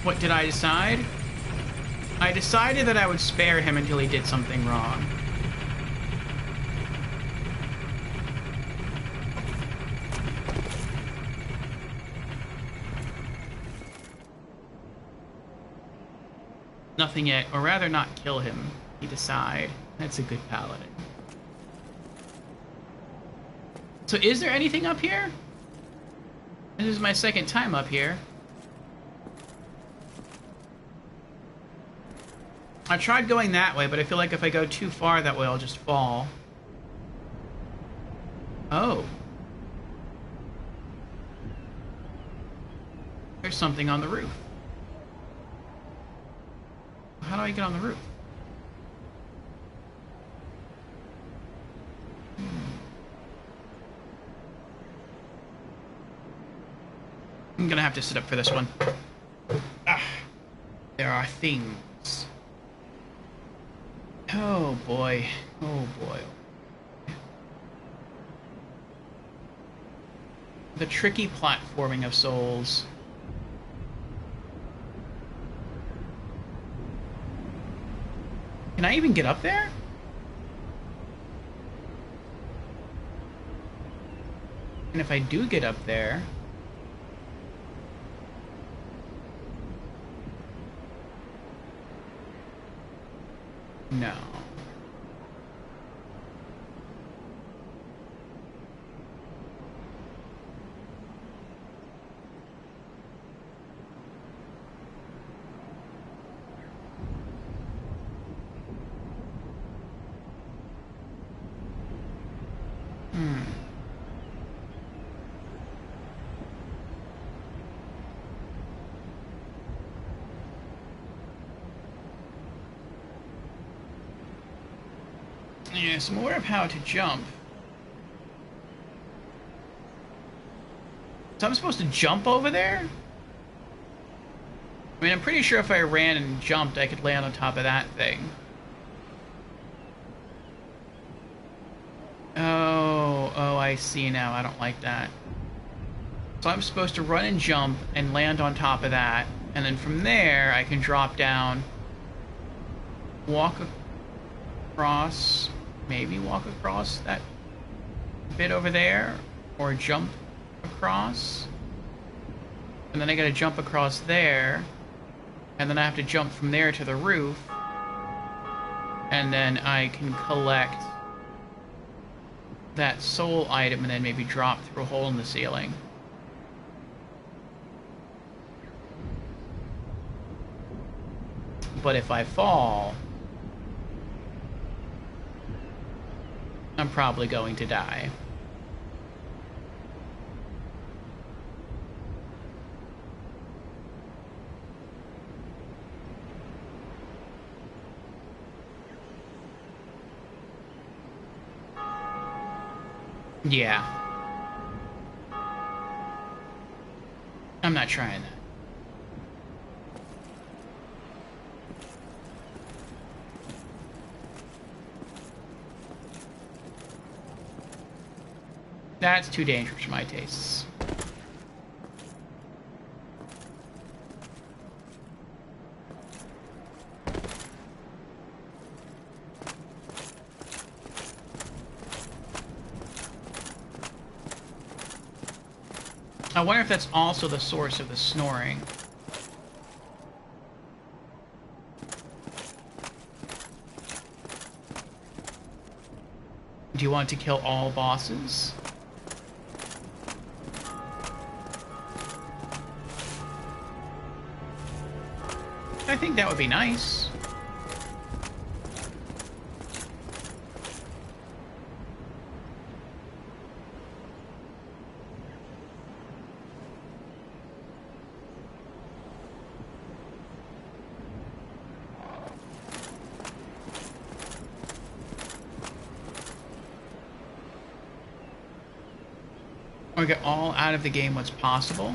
Speaker 1: What did I decide? I decided that I would spare him until he did something wrong. Nothing yet, or rather not kill him, you decide. That's a good paladin. So is there anything up here? This is my second time up here. I tried going that way, but I feel like if I go too far that way, I'll just fall. Oh. There's something on the roof. How do I get on the roof? I'm gonna have to sit up for this one. Ah, there are things. Oh boy. Oh boy. The tricky platforming of souls. Can I even get up there? And if I do get up there... No. Yes, I'm aware of how to jump. So I'm supposed to jump over there? I mean, I'm pretty sure if I ran and jumped, I could land on top of that thing. Oh, I see now. I don't like that. So I'm supposed to run and jump and land on top of that, and then from there, I can drop down, walk across... Maybe walk across that bit over there, or jump across. And then I gotta jump across there, and then I have to jump from there to the roof, and then I can collect that soul item and then maybe drop through a hole in the ceiling. But if I fall, I'm probably going to die. Yeah. I'm not trying that. That's too dangerous for my tastes. I wonder if that's also the source of the snoring. Do you want to kill all bosses? I think that would be nice. Or get all out of the game what's possible.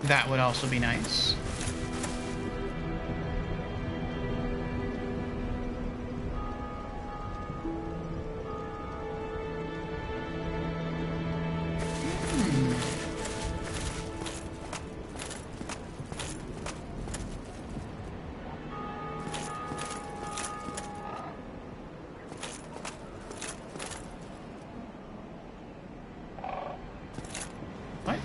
Speaker 1: That would also be nice. What?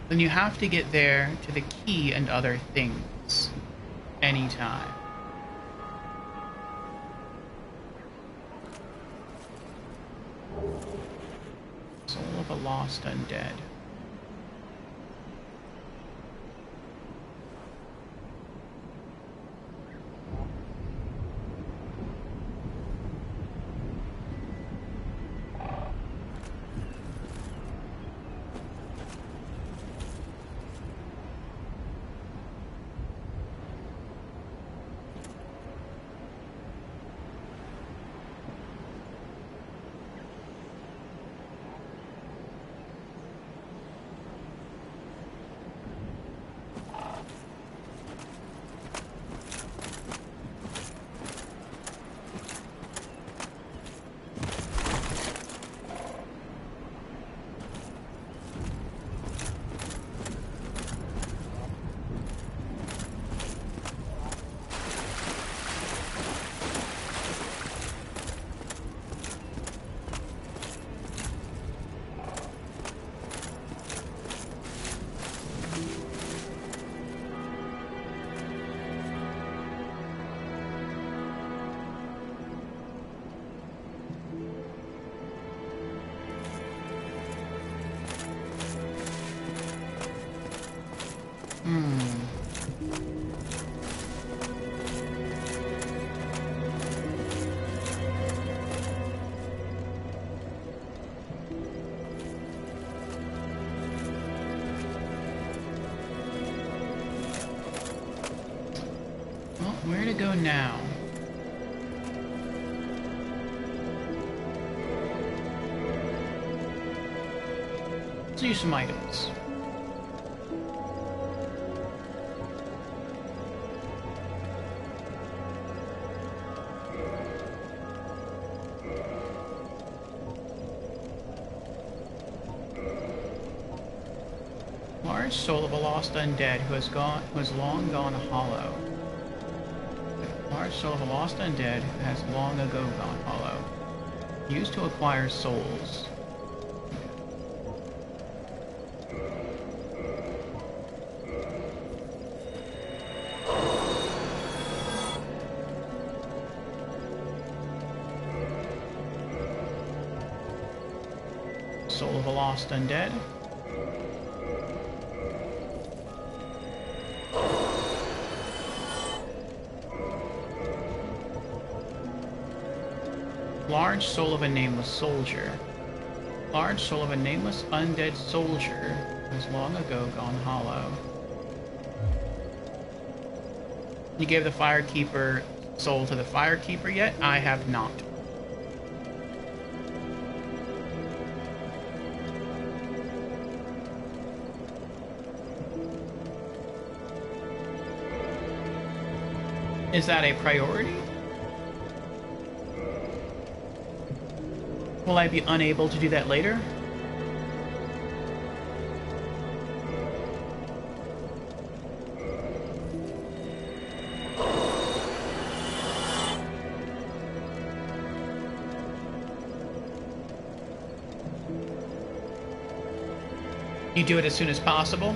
Speaker 1: Then you have to get there to the key and other things anytime. Soul of a lost undead. Well, where to go now? Let's use some items. Large soul of a lost undead who has long gone hollow. Large soul of a lost undead who has long ago gone hollow. Used to acquire souls. Soul of a lost undead. Large soul of a nameless soldier. Large soul of a nameless undead soldier who has long ago gone hollow. You gave the Firekeeper soul to the Firekeeper yet? I have not. Is that a priority? Will I be unable to do that later? You do it as soon as possible?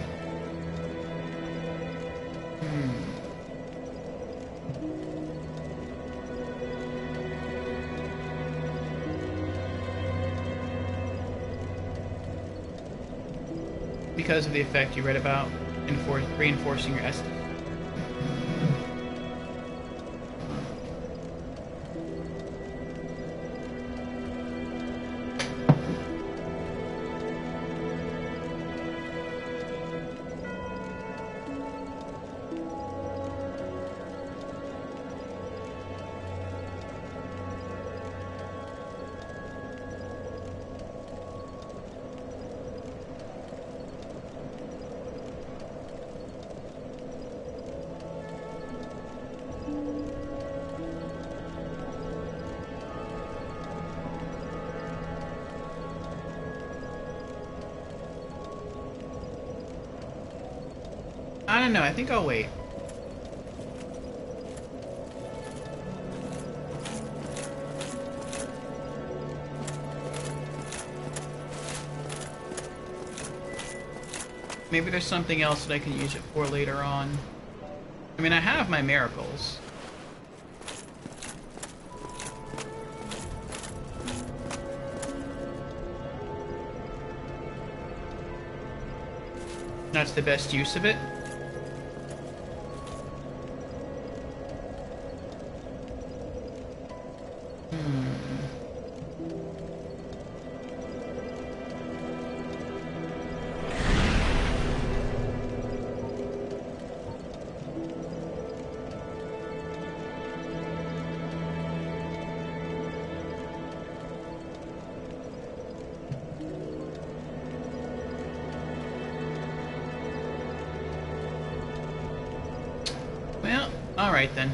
Speaker 1: Because of the effect you read about, reinforcing your estimate. I don't know, I think I'll wait. Maybe there's something else that I can use it for later on. I mean, I have my miracles. That's the best use of it. Well, alright then.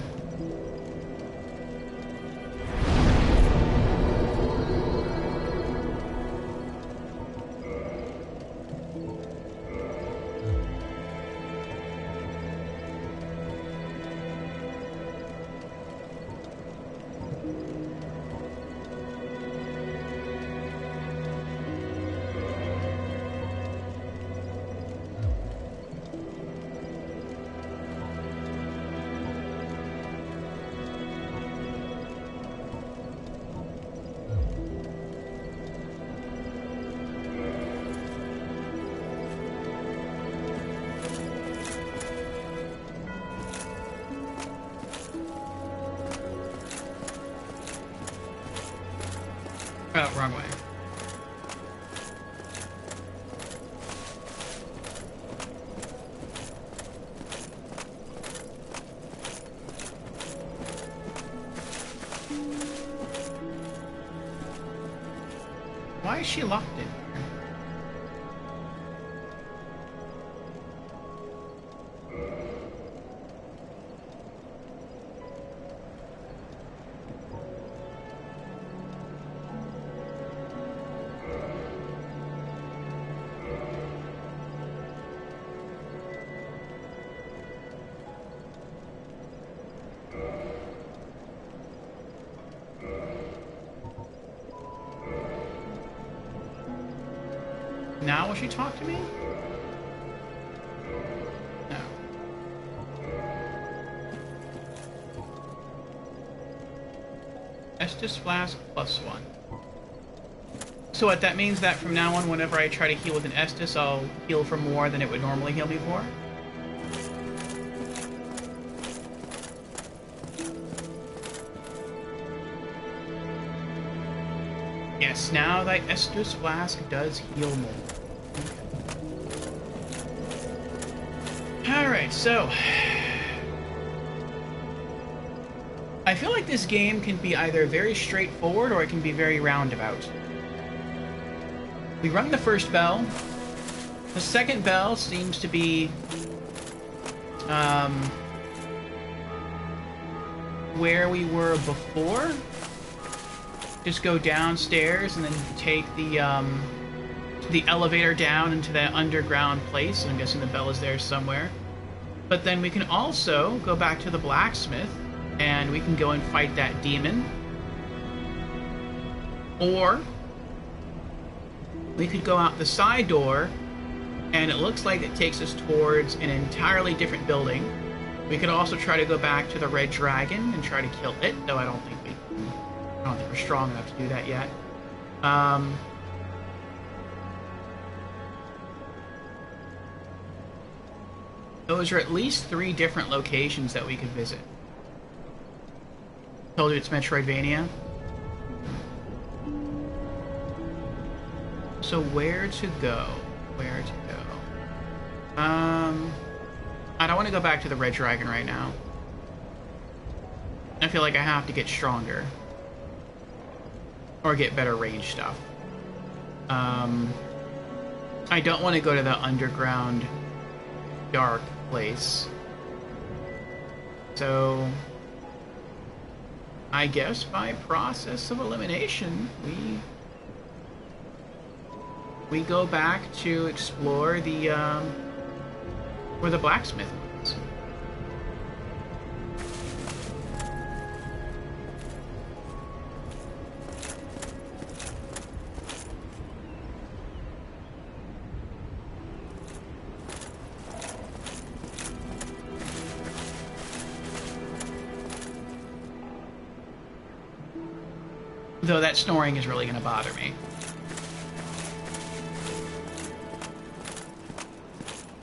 Speaker 1: Oh, wrong way. Why is she locked in here? Now will she talk to me? No. Estus Flask +1. So what, that means that from now on, whenever I try to heal with an Estus, I'll heal for more than it would normally heal me for? Yes, now thy Estus Flask does heal more. Alright, so... I feel like this game can be either very straightforward or it can be very roundabout. We rung the first bell. The second bell seems to be... where we were before. Just go downstairs and then take the elevator down into that underground place. I'm guessing the bell is there somewhere. But then we can also go back to the blacksmith and we can go and fight that demon. Or we could go out the side door and it looks like it takes us towards an entirely different building. We could also try to go back to the Red Dragon and try to kill it, though I don't think we're strong enough to do that yet. Those are at least 3 different locations that we could visit. Told you it's Metroidvania. So where to go? Where to go? I don't want to go back to the Red Dragon right now. I feel like I have to get stronger. Or get better range stuff. I don't want to go to the underground dark place. So I guess by process of elimination, we go back to explore the where the blacksmith was. Though that snoring is really going to bother me.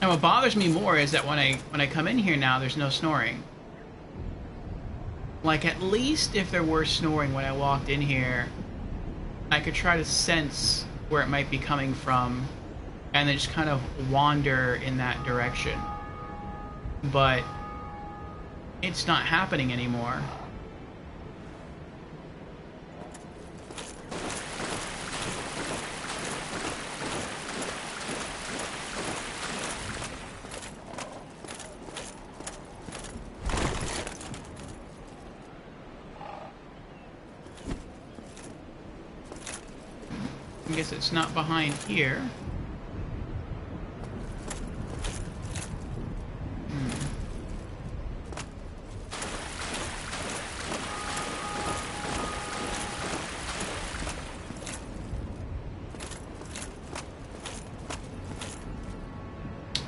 Speaker 1: And what bothers me more is that when I come in here now, there's no snoring. Like, at least if there were snoring when I walked in here, I could try to sense where it might be coming from and then just kind of wander in that direction. But it's not happening anymore. I guess it's not behind here.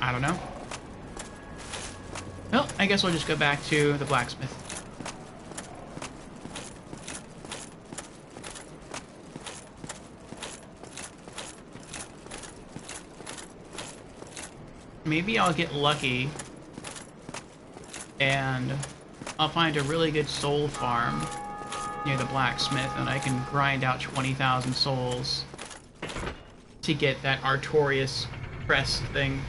Speaker 1: I don't know. Well, I guess we'll just go back to the blacksmith. Maybe I'll get lucky and I'll find a really good soul farm near the blacksmith and I can grind out 20,000 souls to get that Artorias crest thing.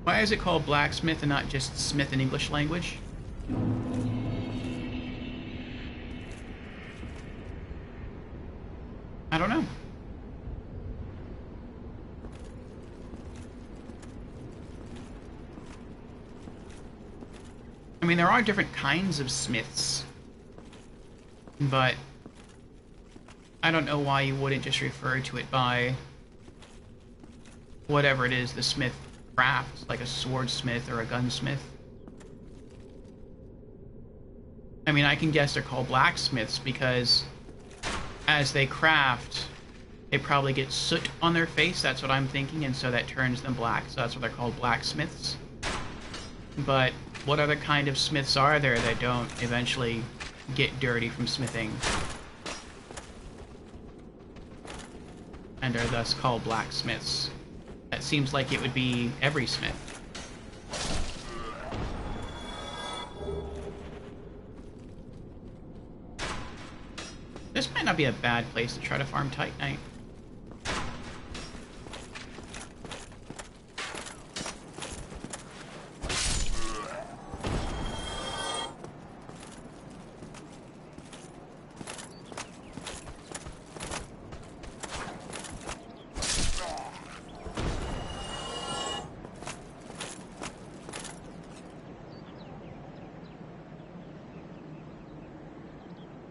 Speaker 1: Why is it called blacksmith and not just smith in English language? I don't know. I mean, there are different kinds of smiths. but I don't know why you wouldn't just refer to it by whatever it is the smith crafts, like a swordsmith or a gunsmith. I mean, I can guess they're called blacksmiths because as they craft, they probably get soot on their face. That's what I'm thinking, and so that turns them black. So that's what they're called, blacksmiths. But what other kind of smiths are there that don't eventually get dirty from smithing and are thus called blacksmiths? That seems like it would be every smith. This might not be a bad place to try to farm Titanite.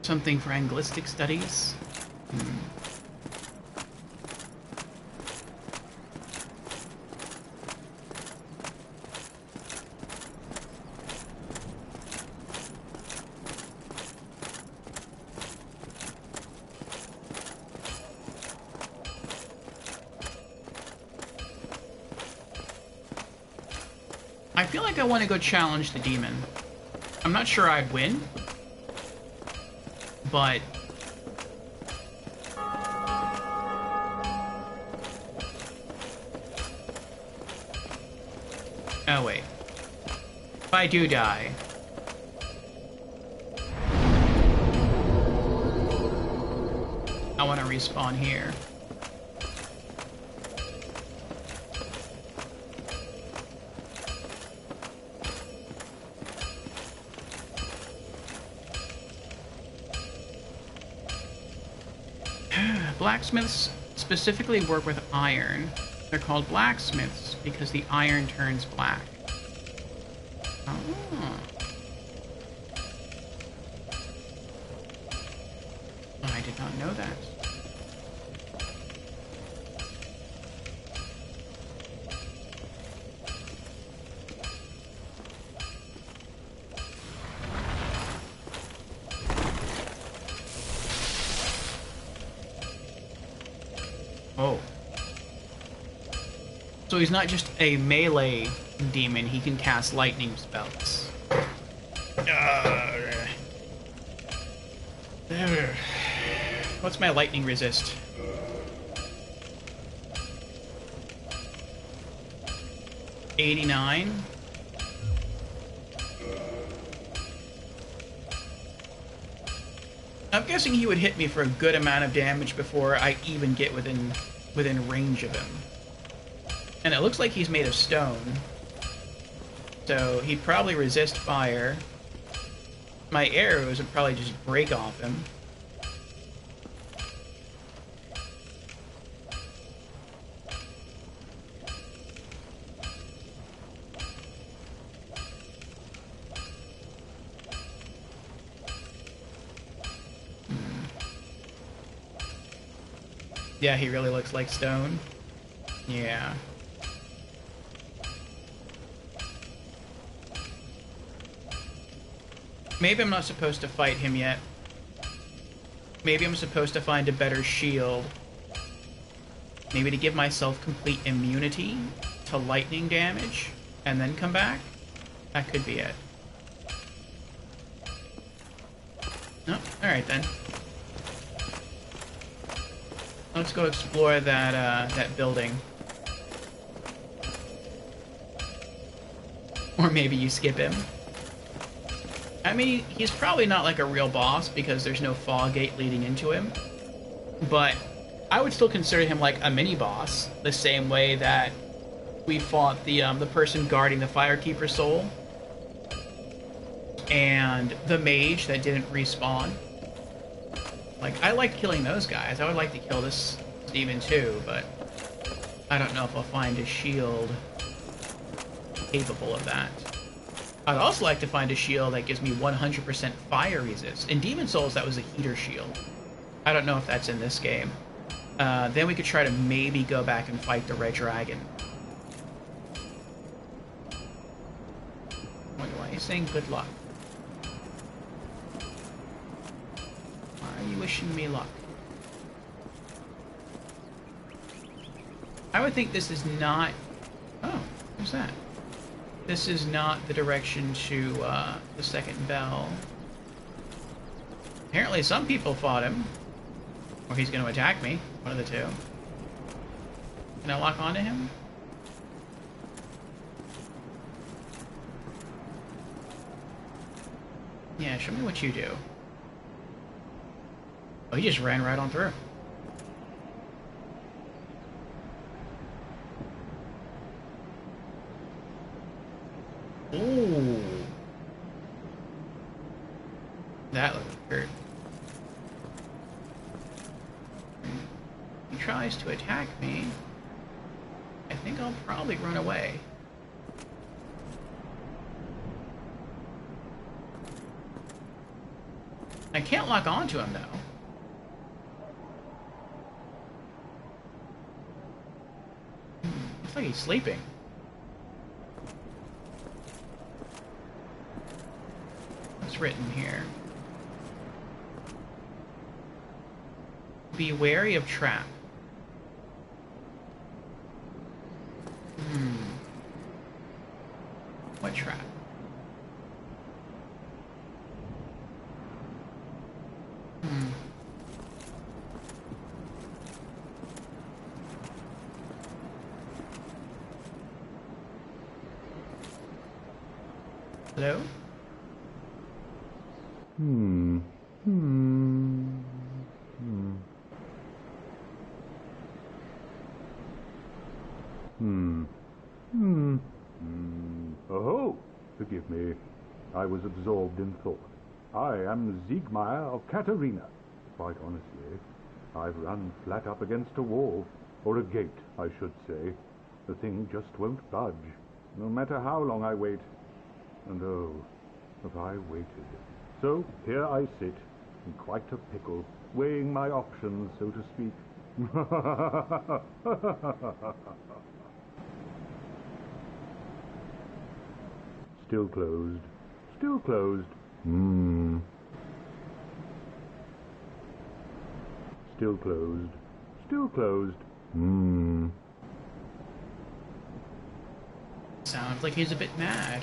Speaker 1: Something for anglistic studies? I feel like I want to go challenge the demon. I'm not sure I'd win, but oh wait, if I do die, I want to respawn here. Blacksmiths specifically work with iron. They're called blacksmiths because the iron turns black. Oh. I did not know that. Oh. So he's not just a melee demon, he can cast lightning spells. What's my lightning resist? $89. I'm guessing he would hit me for a good amount of damage before I even get within range of him. And it looks like he's made of stone, so he'd probably resist fire. My arrows would probably just break off him. Yeah, he really looks like stone. Yeah. Maybe I'm not supposed to fight him yet. Maybe I'm supposed to find a better shield. Maybe to give myself complete immunity to lightning damage and then come back? That could be it. Oh, alright then. Let's go explore that building. Or maybe you skip him. I mean, he's probably not like a real boss because there's no fog gate leading into him. But I would still consider him like a mini-boss, the same way that we fought the person guarding the Firekeeper's soul. And the mage that didn't respawn. Like, I like killing those guys. I would like to kill this demon too, but I don't know if I'll find a shield capable of that. I'd also like to find a shield that gives me 100% fire resist. In Demon Souls, that was a heater shield. I don't know if that's in this game. Then we could try to maybe go back and fight the Red Dragon. Why are you saying good luck? Why are you wishing me luck? I would think this is not... Oh, what's that? This is not the direction to the second bell. Apparently some people fought him. Or he's going to attack me. One of the two. Can I lock onto him? Yeah, show me what you do. Oh, he just ran right on through. Ooh. That looks weird. He tries to attack me. I think I'll probably run away. I can't lock onto him, though. Looks like he's sleeping. What's written here? Be wary of trap. What trap? Hello?
Speaker 7: Oh, forgive me. I was absorbed in thought. I am Siegmeyer of Katarina. Quite honestly, I've run flat up against a wall, or a gate, I should say. The thing just won't budge, no matter how long I wait. And oh, have I waited. So here I sit, in quite a pickle, weighing my options, so to speak. Still closed. Still closed. Still closed. Still closed.
Speaker 1: Sounds like he's a bit mad.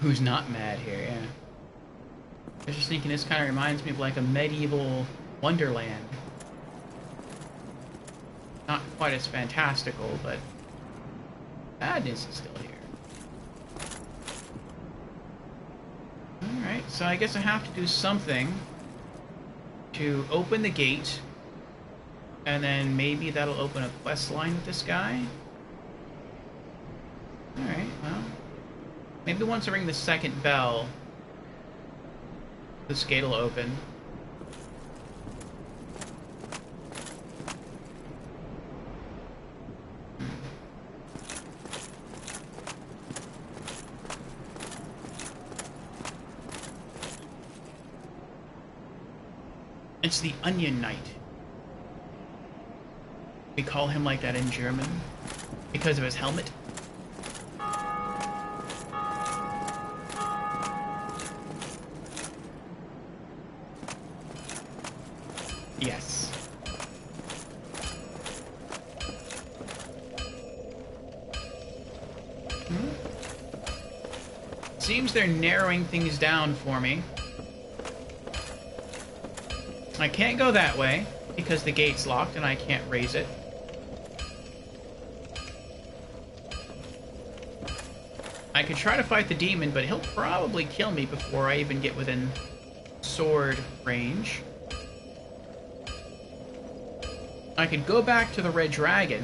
Speaker 1: Who's not mad here, yeah. I was just thinking this kind of reminds me of like a medieval Wonderland. Not quite as fantastical, but madness is still here. Alright, so I guess I have to do something to open the gate, and then maybe that'll open a quest line with this guy. Alright, well, maybe once I ring the second bell, this gate will open. It's the Onion Knight. We call him like that in German because of his helmet. Yes. Seems they're narrowing things down for me. I can't go that way because the gate's locked and I can't raise it. I could try to fight the demon, but he'll probably kill me before I even get within sword range. I could go back to the Red Dragon.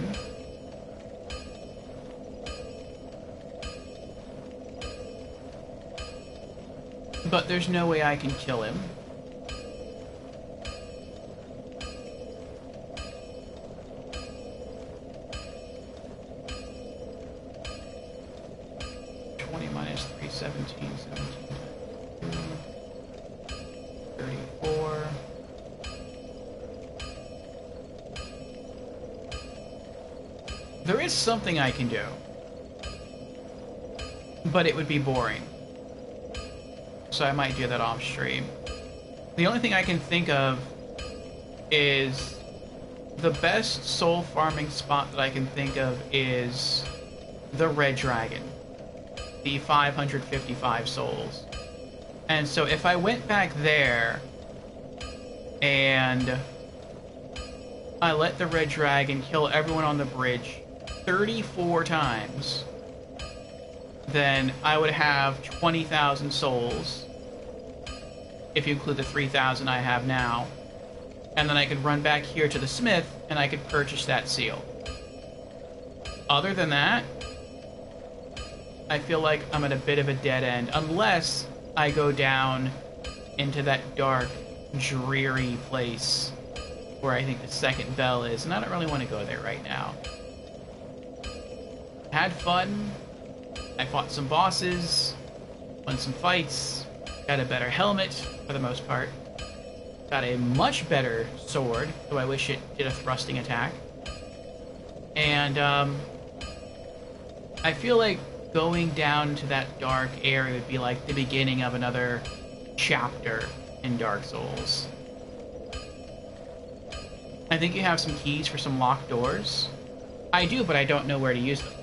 Speaker 1: But there's no way I can kill him. Minus 317, 17, 34. There is something I can do, but it would be boring. So I might do that off stream. The only thing I can think of is the best soul farming spot that I can think of is the Red Dragon. The 555 souls. And so if I went back there and I let the Red Dragon kill everyone on the bridge 34 times, then I would have 20,000 souls, if you include the 3,000 I have now, and then I could run back here to the smith and I could purchase that seal. Other than that, I feel like I'm at a bit of a dead end, unless I go down into that dark, dreary place where I think the second bell is, and I don't really want to go there right now. Had fun. I fought some bosses, won some fights, got a better helmet for the most part, got a much better sword, though I wish it did a thrusting attack, and I feel like going down to that dark area would be like the beginning of another chapter in Dark Souls. I think you have some keys for some locked doors. I do, but I don't know where to use them.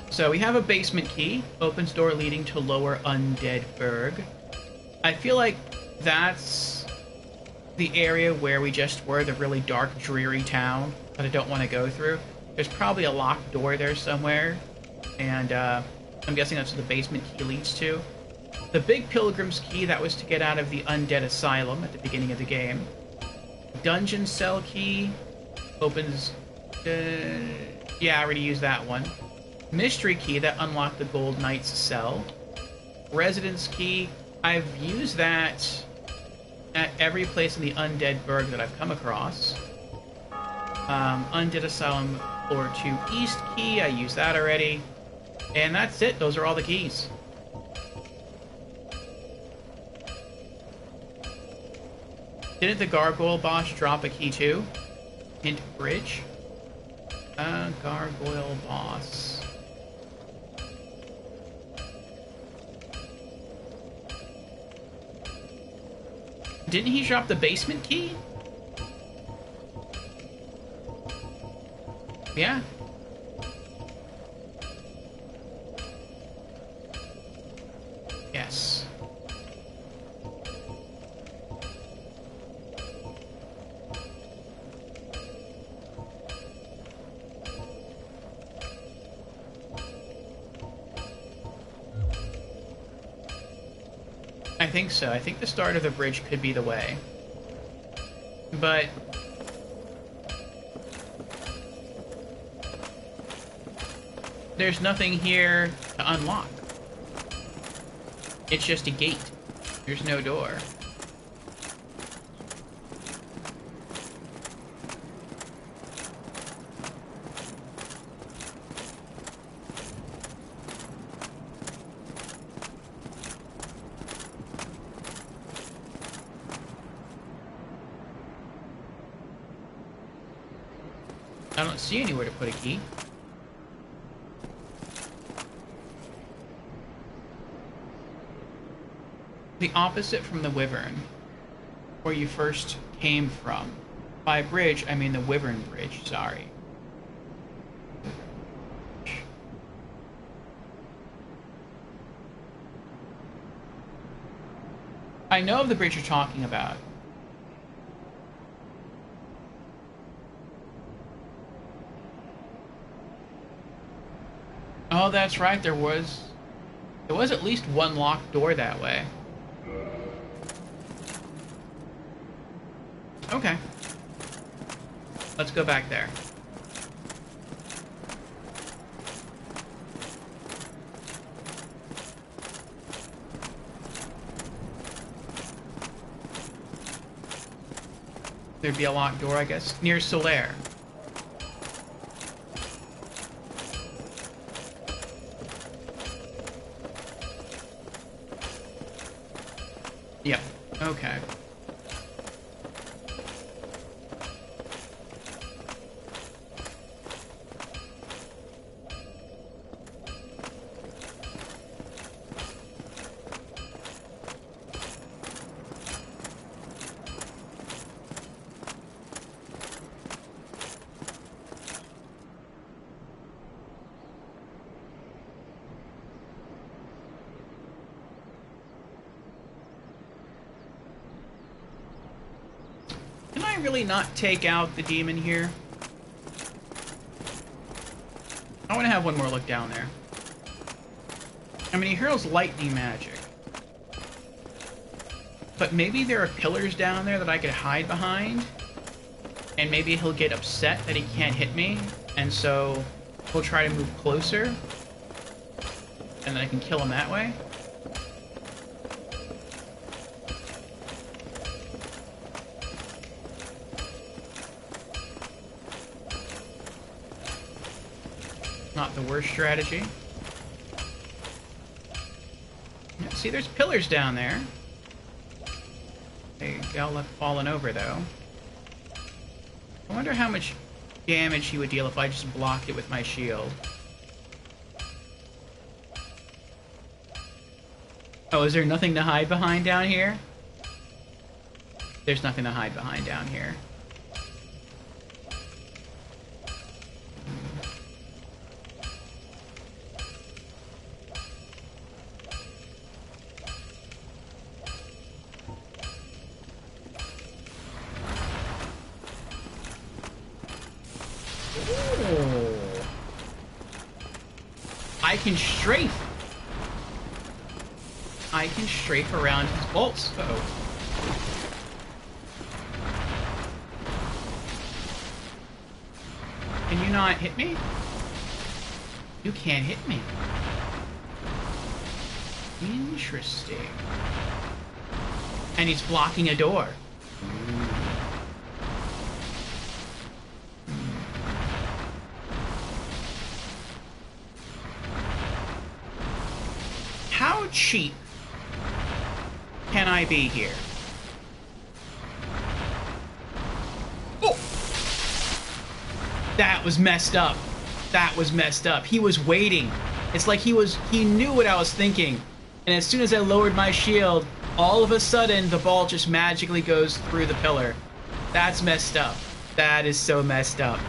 Speaker 1: So we have a basement key, opens door leading to lower Undead Burg. I feel like that's the area where we just were, the really dark, dreary town that I don't want to go through. There's probably a locked door there somewhere, and I'm guessing that's what the basement key leads to. The big Pilgrim's Key, that was to get out of the Undead Asylum at the beginning of the game. Dungeon Cell Key opens... yeah, I already used that one. Mystery Key, that unlocked the Gold Knight's cell. Residence Key, I've used that at every place in the Undead Burg that I've come across. Undead Asylum Floor 2 East Key, I used that already. And that's it, those are all the keys. Didn't the Gargoyle boss drop a key too? Hint Bridge? Gargoyle boss. Didn't he drop the basement key? Yeah. Yes. I think so. I think the start of the bridge could be the way. But there's nothing here to unlock. It's just a gate. There's no door. I don't see anywhere to put a key. The opposite from the Wyvern, where you first came from. By bridge, I mean the Wyvern Bridge, sorry. I know of the bridge you're talking about. Oh, that's right, there was at least one locked door that way. Okay. Let's go back there. There'd be a locked door, I guess, near Solaire. Yep. Okay. Can I really not take out the demon here? I want to have one more look down there. I mean, he hurls lightning magic. But maybe there are pillars down there that I could hide behind. And maybe he'll get upset that he can't hit me. And so he'll try to move closer. And then I can kill him that way. Not the worst strategy. Yeah, see, there's pillars down there. They got left falling over, though. I wonder how much damage he would deal if I just blocked it with my shield. Oh, is there nothing to hide behind down here? There's nothing to hide behind down here. I can strafe. I can strafe around his bolts. Uh-oh. Can you not hit me? You can't hit me. Interesting. And he's blocking a door. How cheap can I be here? Oh! That was messed up. That was messed up. He was waiting. It's like he knew what I was thinking. And as soon as I lowered my shield, all of a sudden the ball just magically goes through the pillar. That's messed up. That is so messed up.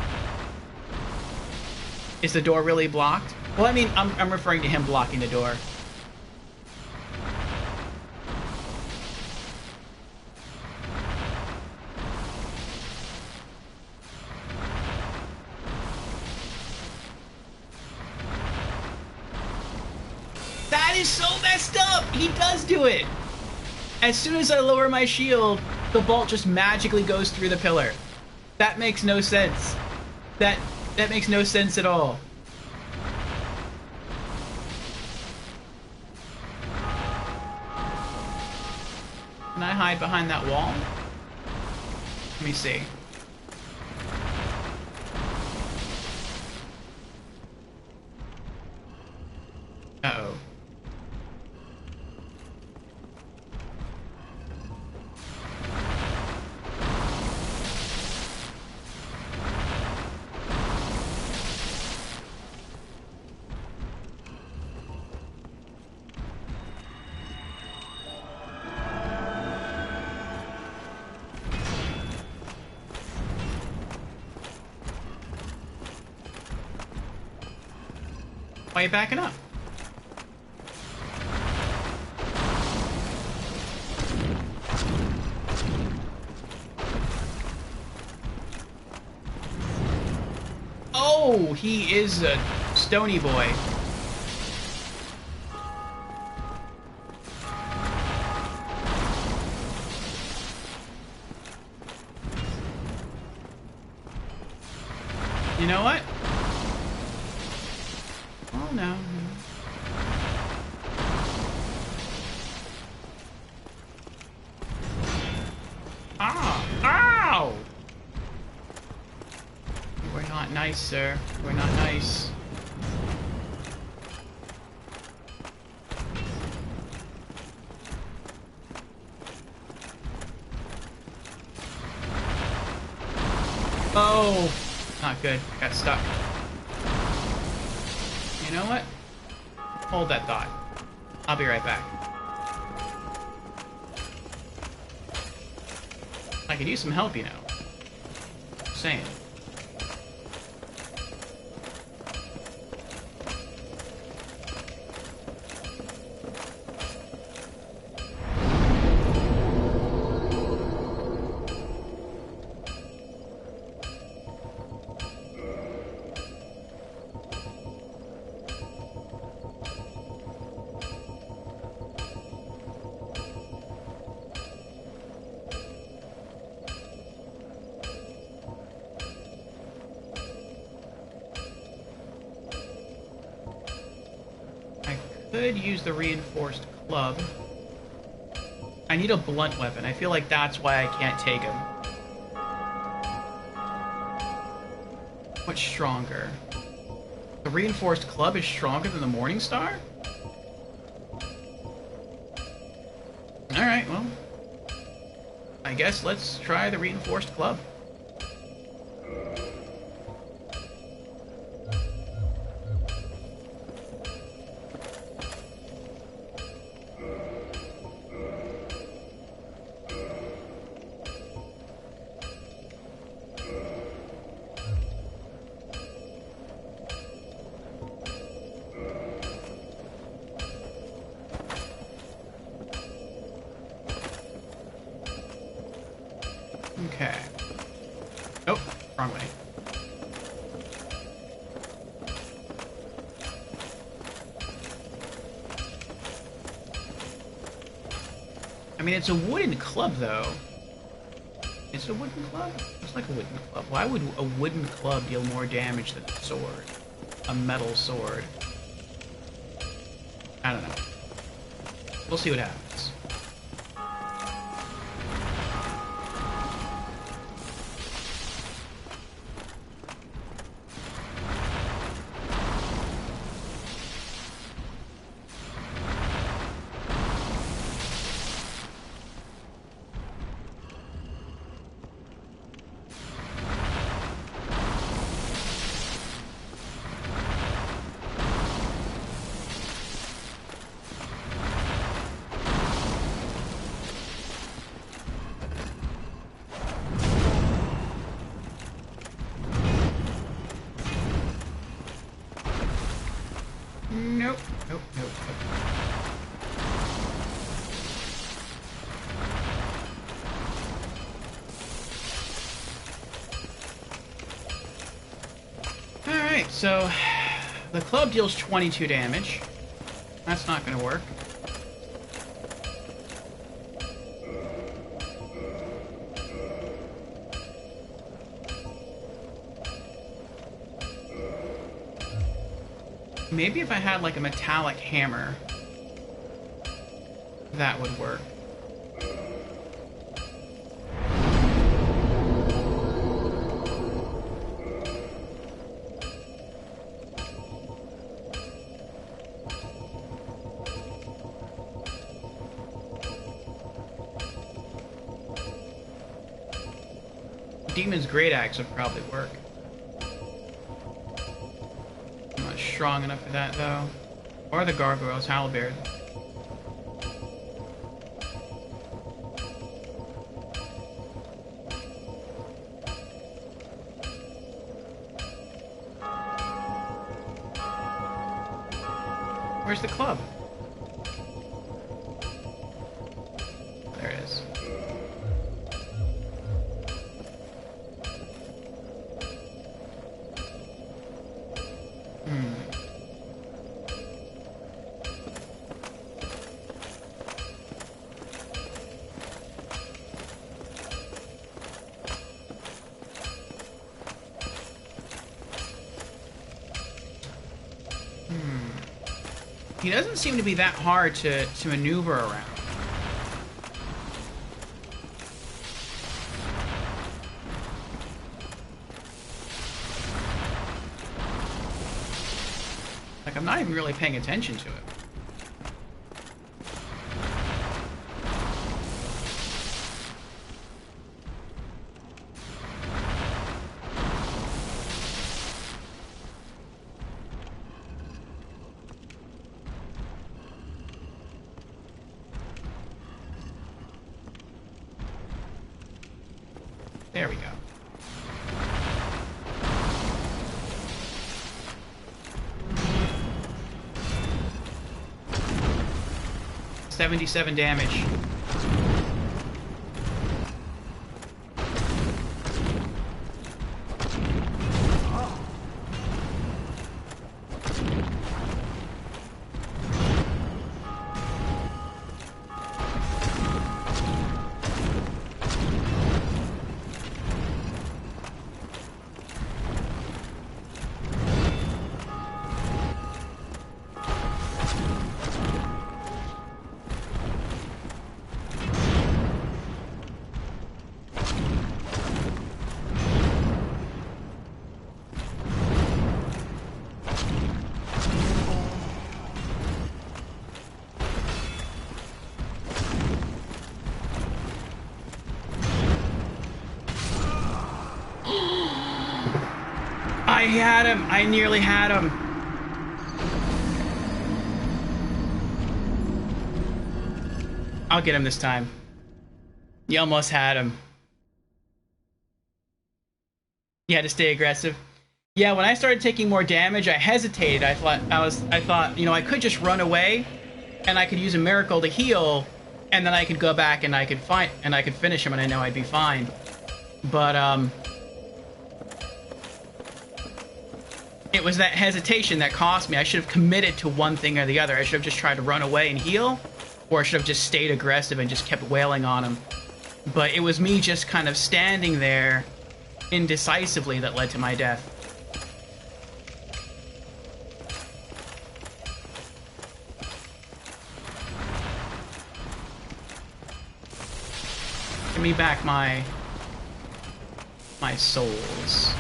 Speaker 1: Is the door really blocked? Well, I mean, I'm referring to him blocking the door. That is so messed up! He does do it! As soon as I lower my shield, the bolt just magically goes through the pillar. That makes no sense. That makes no sense at all. Can I hide behind that wall? Let me see. Uh-oh. Why are you backing up? Oh, he is a stony boy. You know what? Oh, no. Ah! Ow! nice, sir. We're not nice. Oh! Not good. Got stuck. You know what? Hold that thought. I'll be right back. I could use some help, you know. Just saying. Could use the reinforced club. I need a blunt weapon. I feel like that's why I can't take him. What's stronger? The reinforced club is stronger than the Morning Star? Alright, well. I guess let's try the reinforced club. Okay. Oh, wrong way. I mean, it's a wooden club, though. It's a wooden club? It's like a wooden club. Why would a wooden club deal more damage than a sword? A metal sword. I don't know. We'll see what happens. Nope, nope, nope, nope. Alright, so the club deals 22 damage. That's not gonna work. Maybe if I had like a metallic hammer, that would work. Demon's Great Axe would probably work. I'm not strong enough for that, though. Or the Gargoyle's Halberd. Where's the club? There it is. He doesn't seem to be that hard to maneuver around. even really paying attention to it. There we go. $77 damage. I had him! I nearly had him! I'll get him this time. You almost had him. You had to stay aggressive. Yeah, when I started taking more damage, I hesitated. I thought, you know, I could just run away, and I could use a miracle to heal, and then I could go back and I could finish him, and I know I'd be fine. But it was that hesitation that cost me. I should have committed to one thing or the other. I should have just tried to run away and heal, or I should have just stayed aggressive and just kept wailing on him. But it was me just kind of standing there indecisively that led to my death. Give me back my souls.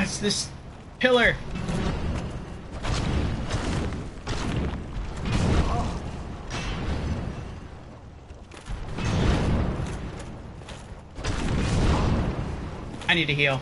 Speaker 1: It's this pillar. I need to heal.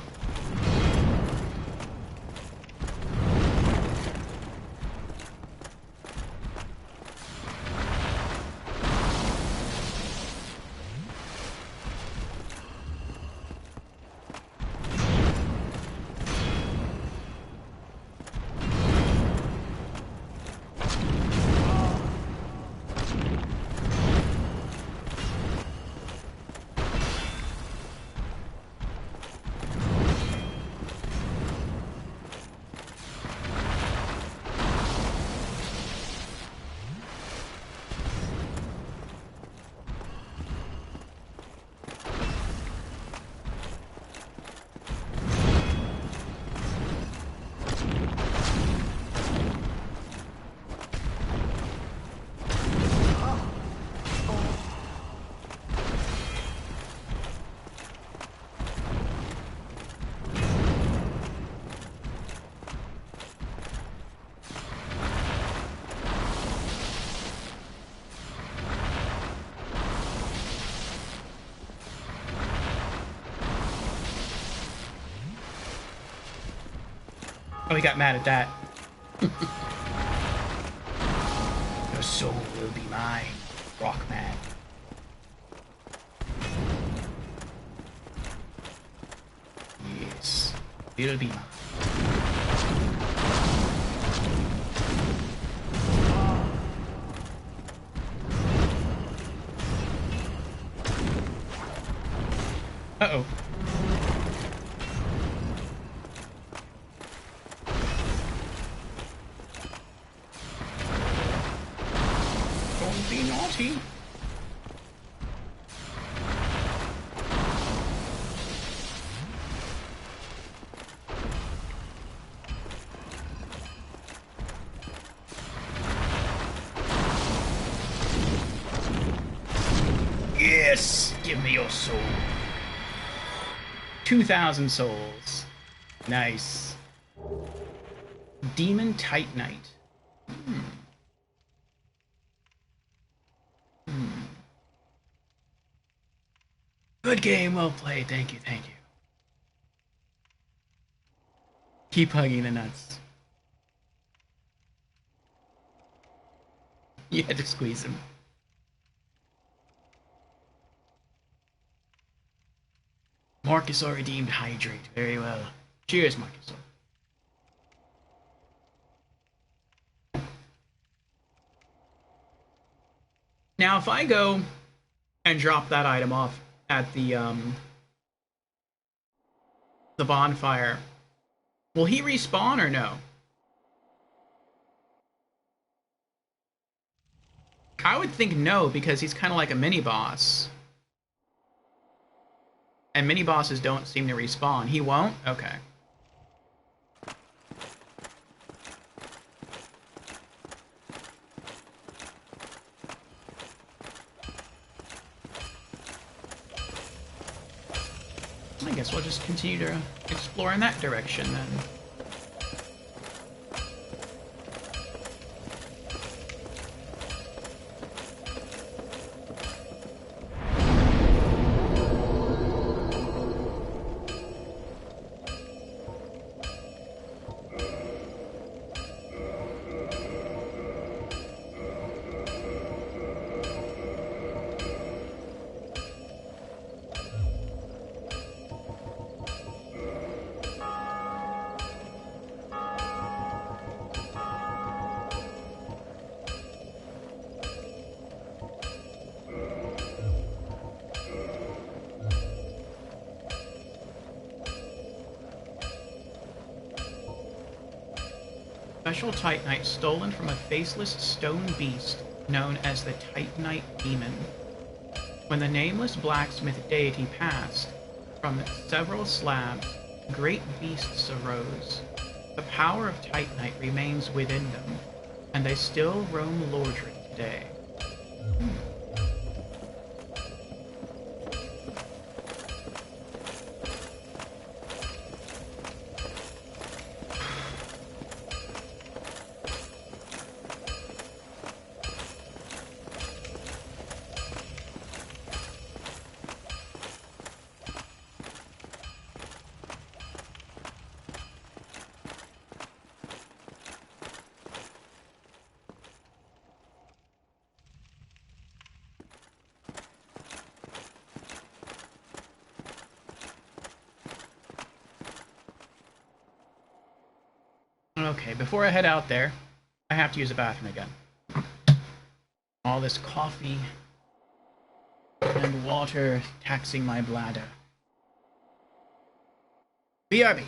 Speaker 1: Oh, he got mad at that. Your soul will be mine, Rockman. Yes, it'll be mine. Uh-oh. Don't be naughty. Yes! Give me your soul. 2,000 souls. Nice. Demon Titanite. Good game, well played. Thank you, thank you. Keep hugging the nuts. You had to squeeze him. Marcusor redeemed Hydrate. Very well. Cheers, Marcusor. Now, if I go and drop that item off at the bonfire, will he respawn or no? I would think no, because he's kind of like a mini-boss. And mini-bosses don't seem to respawn. He won't? Okay. I guess we'll just continue to explore in that direction then. Special Titanite stolen from a faceless stone beast known as the Titanite Demon. When the nameless blacksmith deity passed, from several slabs, great beasts arose. The power of Titanite remains within them, and they still roam Lordran today. Okay, before I head out there, I have to use the bathroom again. All this coffee and water taxing my bladder. BRB.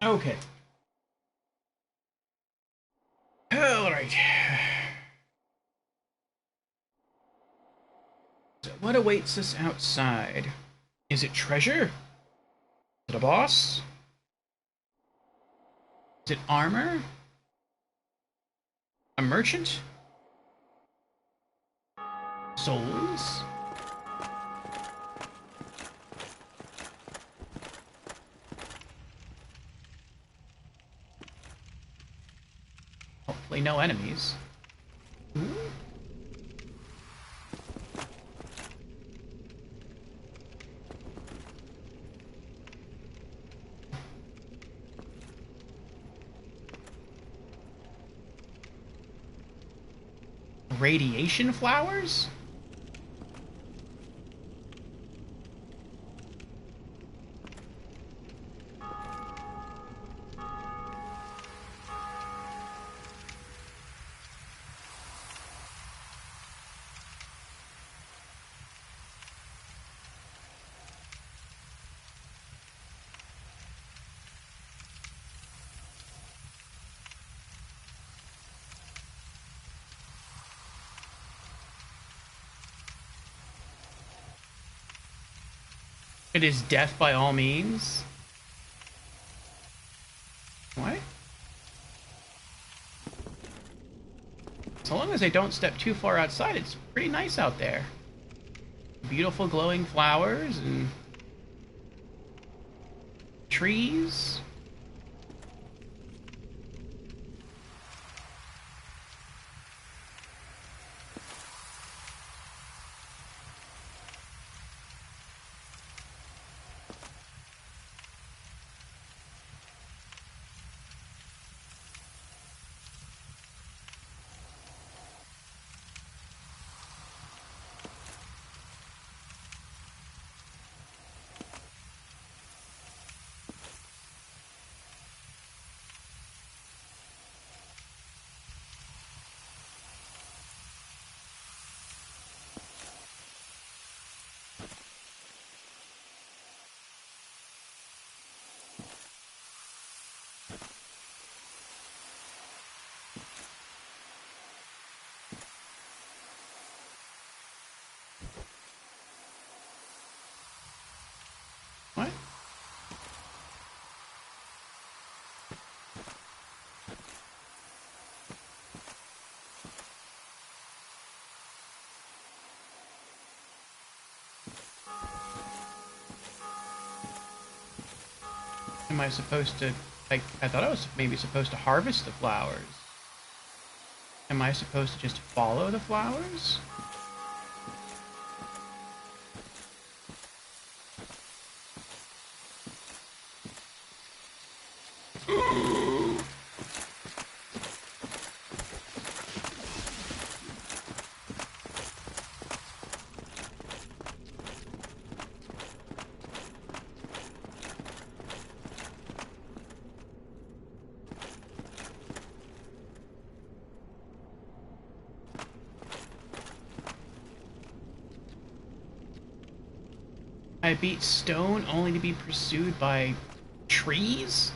Speaker 1: Okay. Alright. So what awaits us outside? Is it treasure? Is it a boss? Is it armor? A merchant? Souls? Hopefully no enemies. Ooh. Radiation flowers? It is death by all means. What? So long as I don't step too far outside, it's pretty nice out there. Beautiful glowing flowers and trees. What? Am I supposed to... I thought I was maybe supposed to harvest the flowers. Am I supposed to just follow the flowers? I beat stone only to be pursued by trees?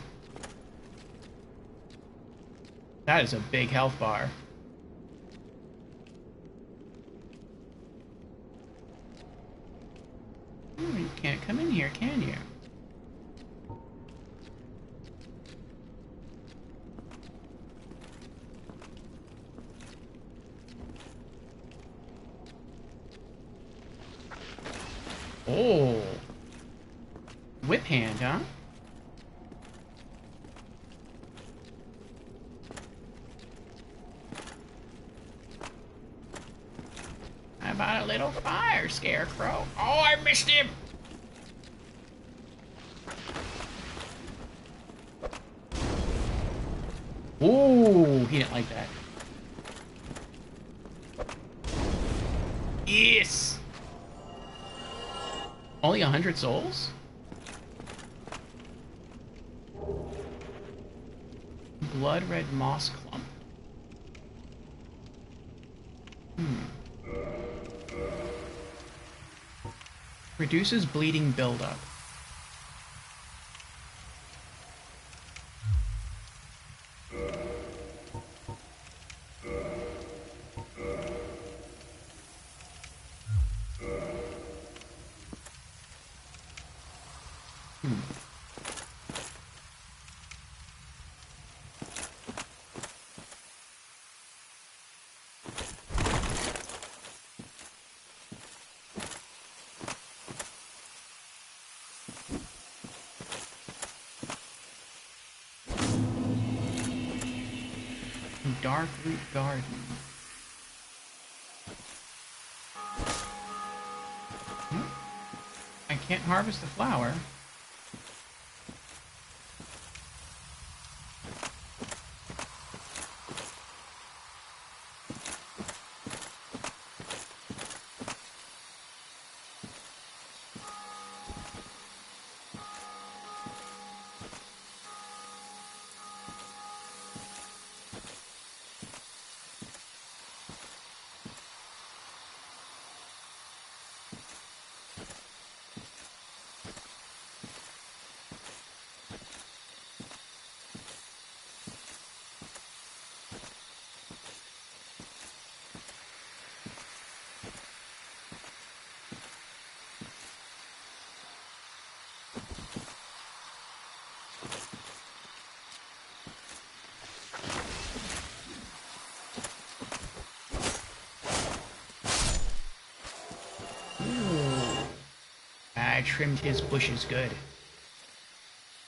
Speaker 1: That is a big health bar. Ooh, you can't come in here, can you? Oh. Whip hand, huh? How about a little fire, Scarecrow? Oh, I missed him! Ooh, he didn't like that. Yes! Only 100 souls? Blood red moss clump. Reduces bleeding buildup. Dark root garden. I can't harvest the flower. I trimmed his bushes good.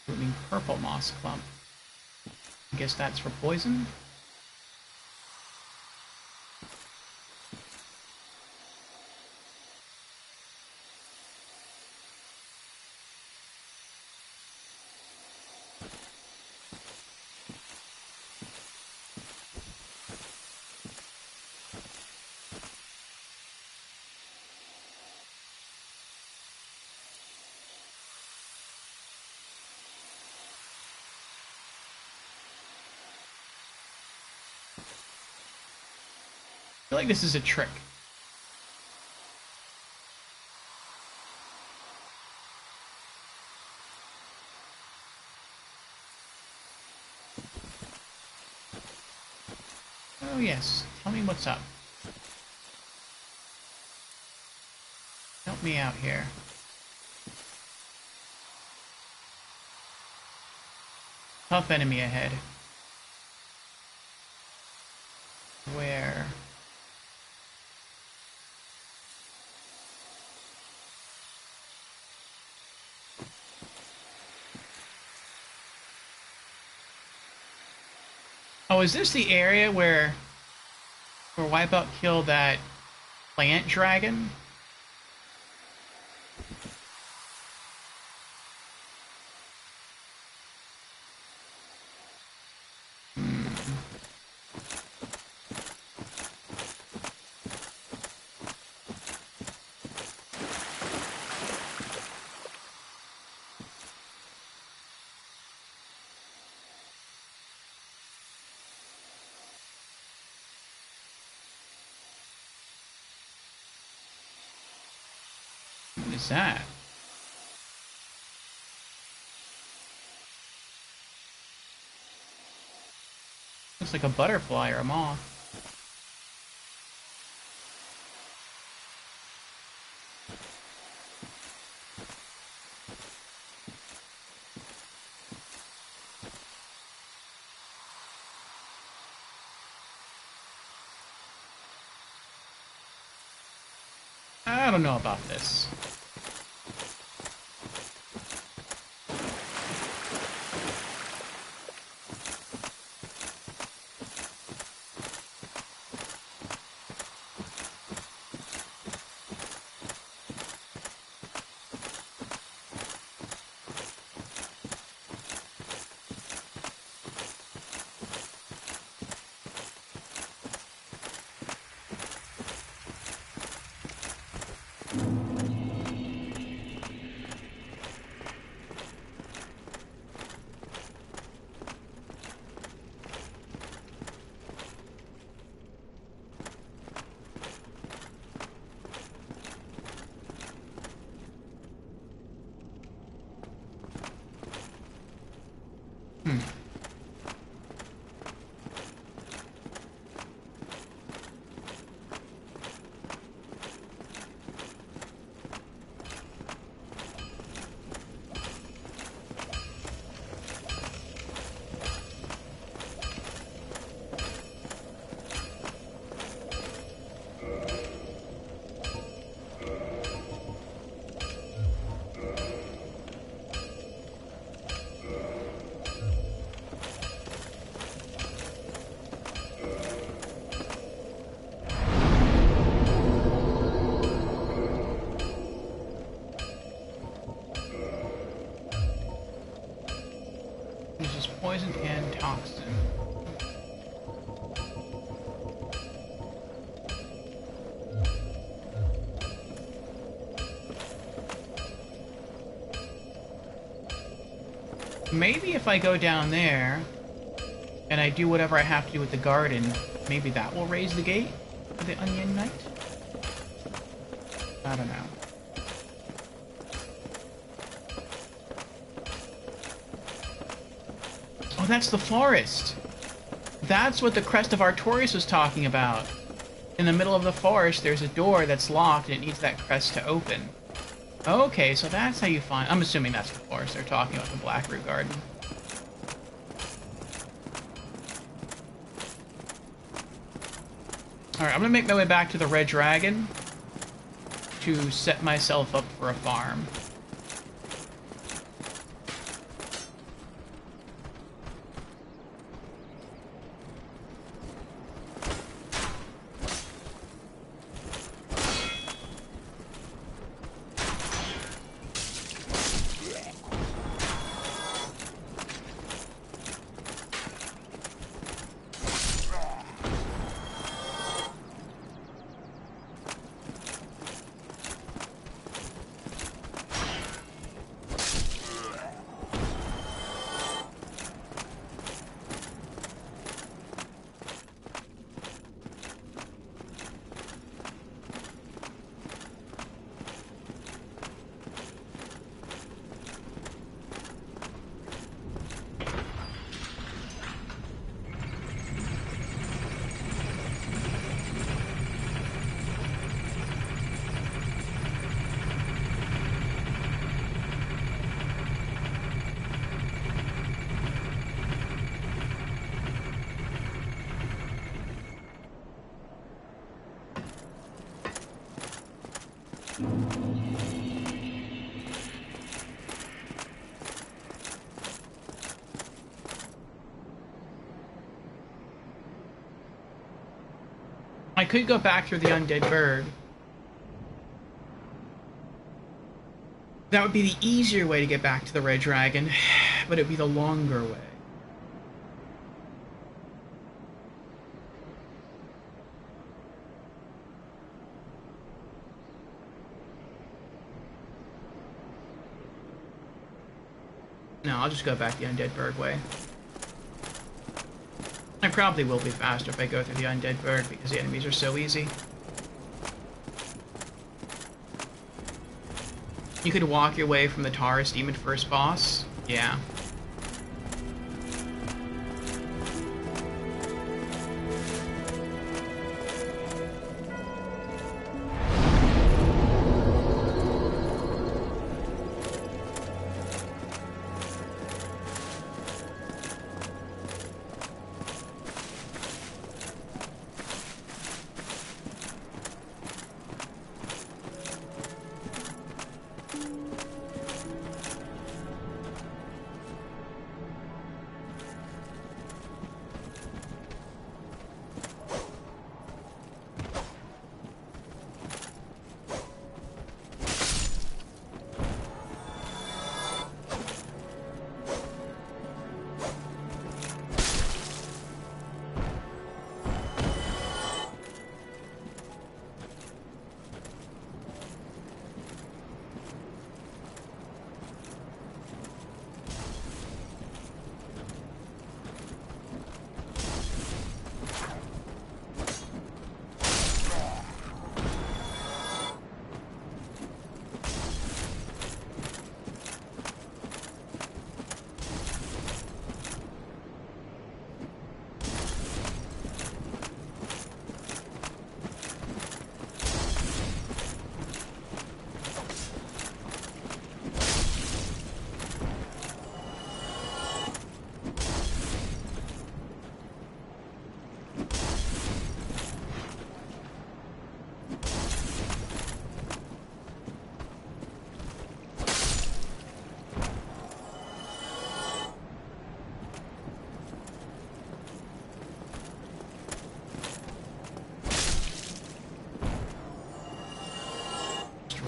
Speaker 1: Blooming purple moss clump. I guess that's for poison? I feel like this is a trick. Oh yes, tell me what's up. Help me out here. Tough enemy ahead. Where? Oh, is this the area where Wipeout killed that plant dragon? What is that? Looks like a butterfly or a moth. I don't know about this. Maybe if I go down there and I do whatever I have to do with the garden, maybe that will raise the gate for the Onion Knight? I don't know. Oh, that's the forest! That's what the Crest of Artorias was talking about. In the middle of the forest, there's a door that's locked and it needs that crest to open. Okay, so that's how you find... I'm assuming that's the forest they're talking about, the Blackroot Garden. Alright, I'm gonna make my way back to the Red Dragon to set myself up for a farm. I could go back through the Undead Burg. That would be the easier way to get back to the Red Dragon, but it would be the longer way. No, I'll just go back the Undead Burg way. I probably will be faster if I go through the Undead Burg because the enemies are so easy. You could walk your way from the Taurus Demon first boss. Yeah.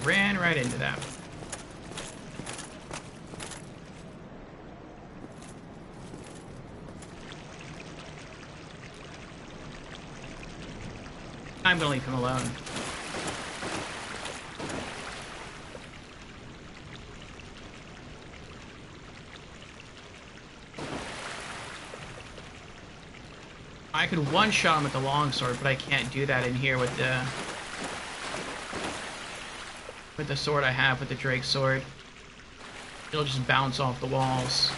Speaker 1: Ran right into that. I'm gonna leave him alone. I could one-shot him with the longsword, but I can't do that in here with the sword I have, with the Drake sword. It'll just bounce off the walls.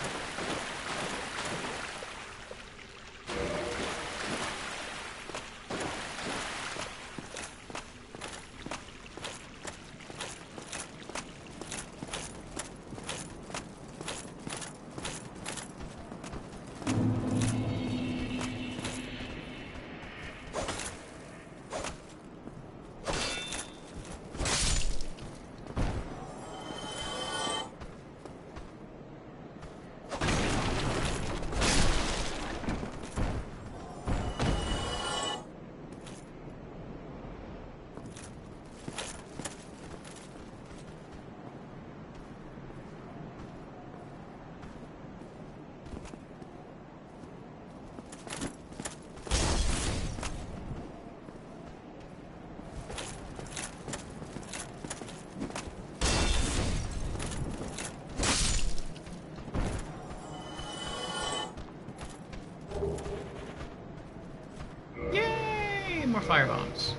Speaker 1: Yay! More firebombs.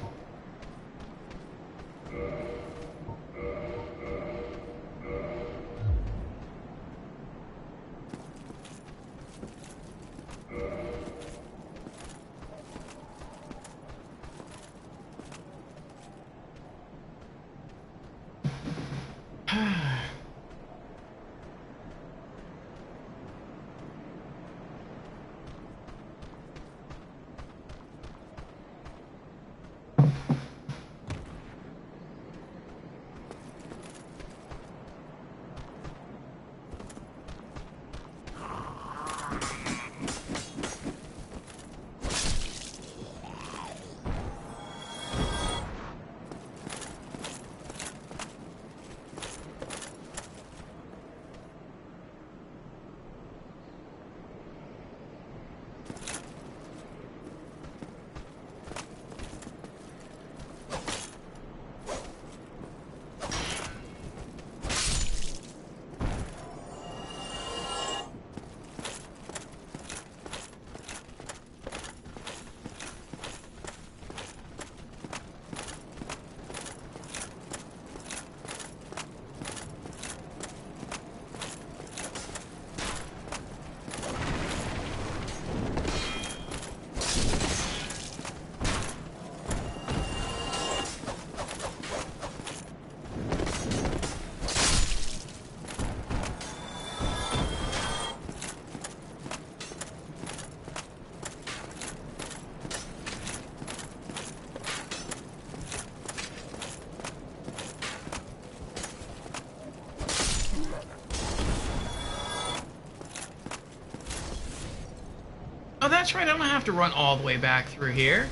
Speaker 1: Oh, that's right, I don't have to run all the way back through here.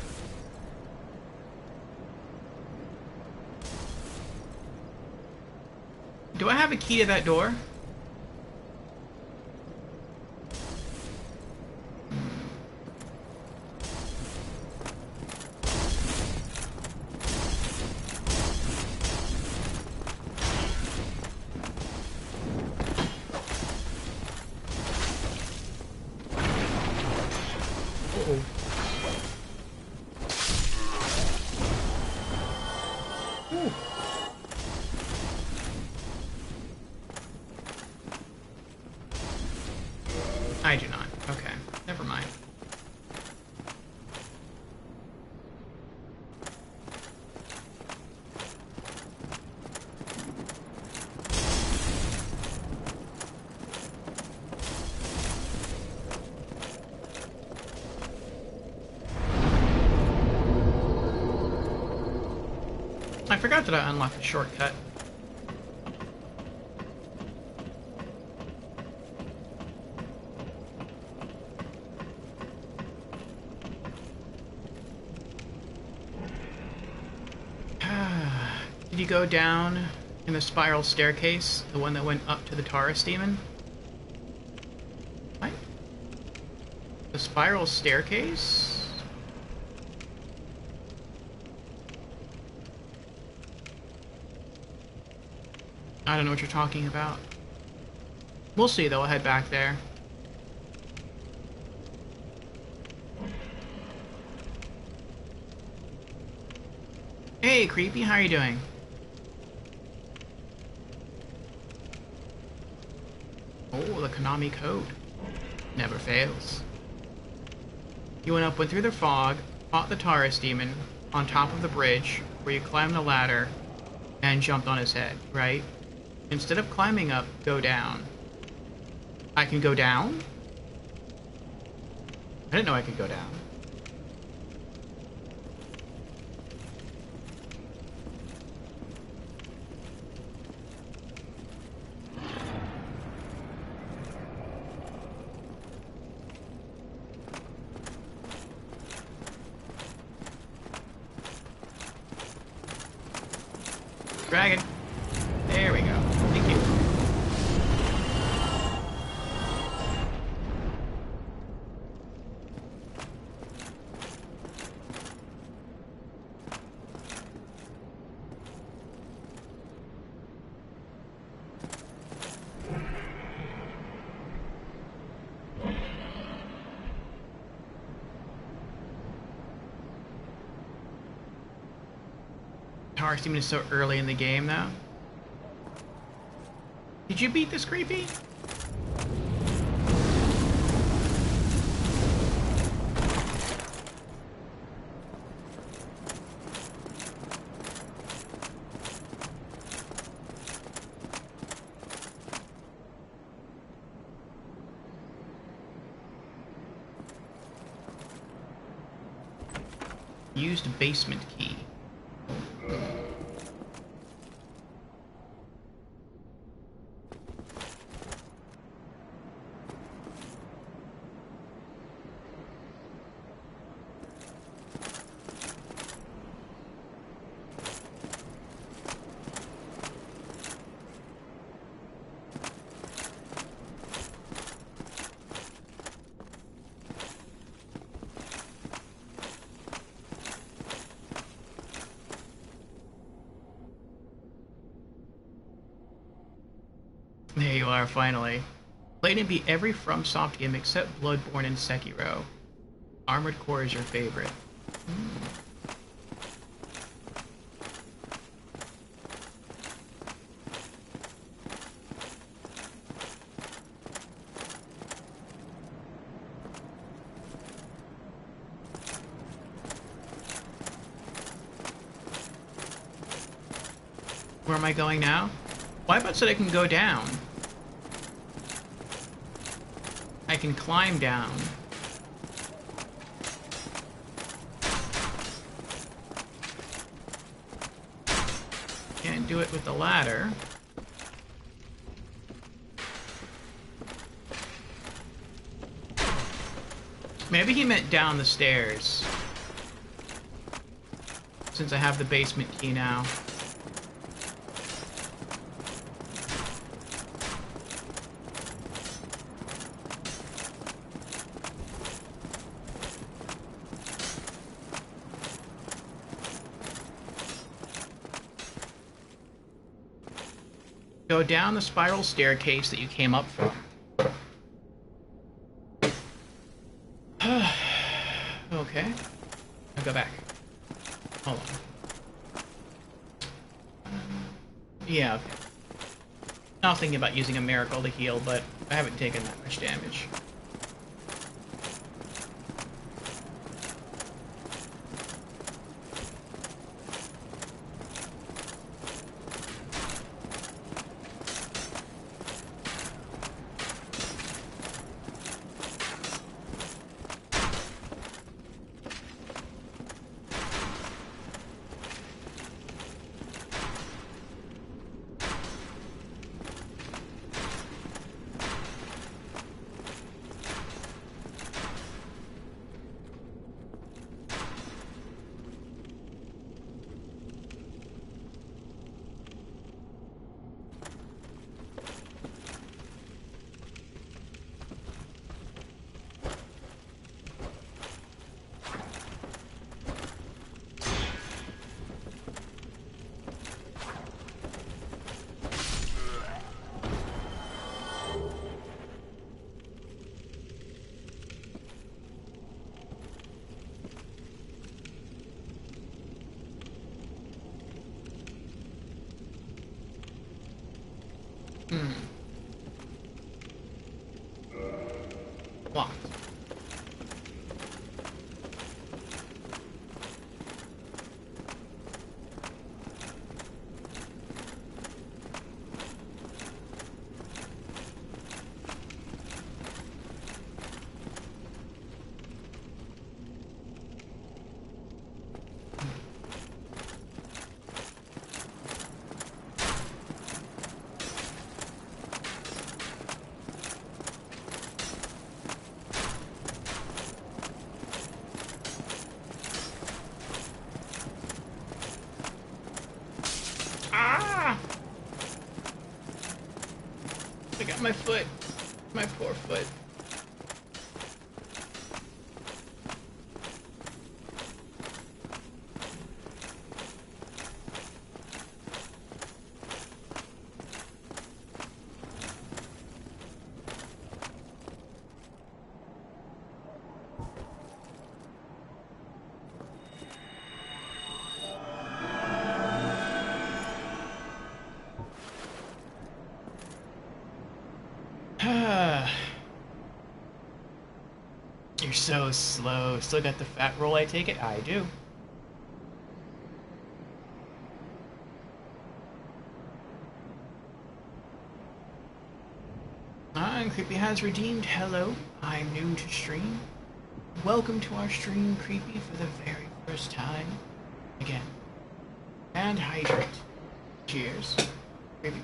Speaker 1: Do I have a key to that door? I do not. Okay, never mind. I forgot that I unlocked the shortcut. Did you go down in the spiral staircase? The one that went up to the Taurus demon? What? The spiral staircase? I don't know what you're talking about. We'll see though, I'll head back there. Hey, Creepy, how are you doing? Oh, the Konami code. Never fails. You went through the fog, fought the Taurus demon on top of the bridge, where you climbed the ladder and jumped on his head, right? Instead of climbing up, go down. I can go down? I didn't know I could go down. Dragon. There we go. Thank you. Taurus Demon is so early in the game now. Did you beat this Creepy? Used basement key. There you are, finally. Played and beat every FromSoft game except Bloodborne and Sekiro. Armored Core is your favorite. Where am I going now? Why about so I can go down? I can climb down. Can't do it with the ladder. Maybe he meant down the stairs. Since I have the basement key now. Go down the spiral staircase that you came up from. Okay. I'll go back. Hold on. Yeah, okay. I was thinking about using a miracle to heal, but I haven't taken that much damage. I got my foot. My poor foot. You're so slow. Still got the fat roll, I take it? I do. And Creepy has redeemed. Hello, I'm new to stream. Welcome to our stream, Creepy, for the very first time. Again. And hydrate. Cheers. Creepy.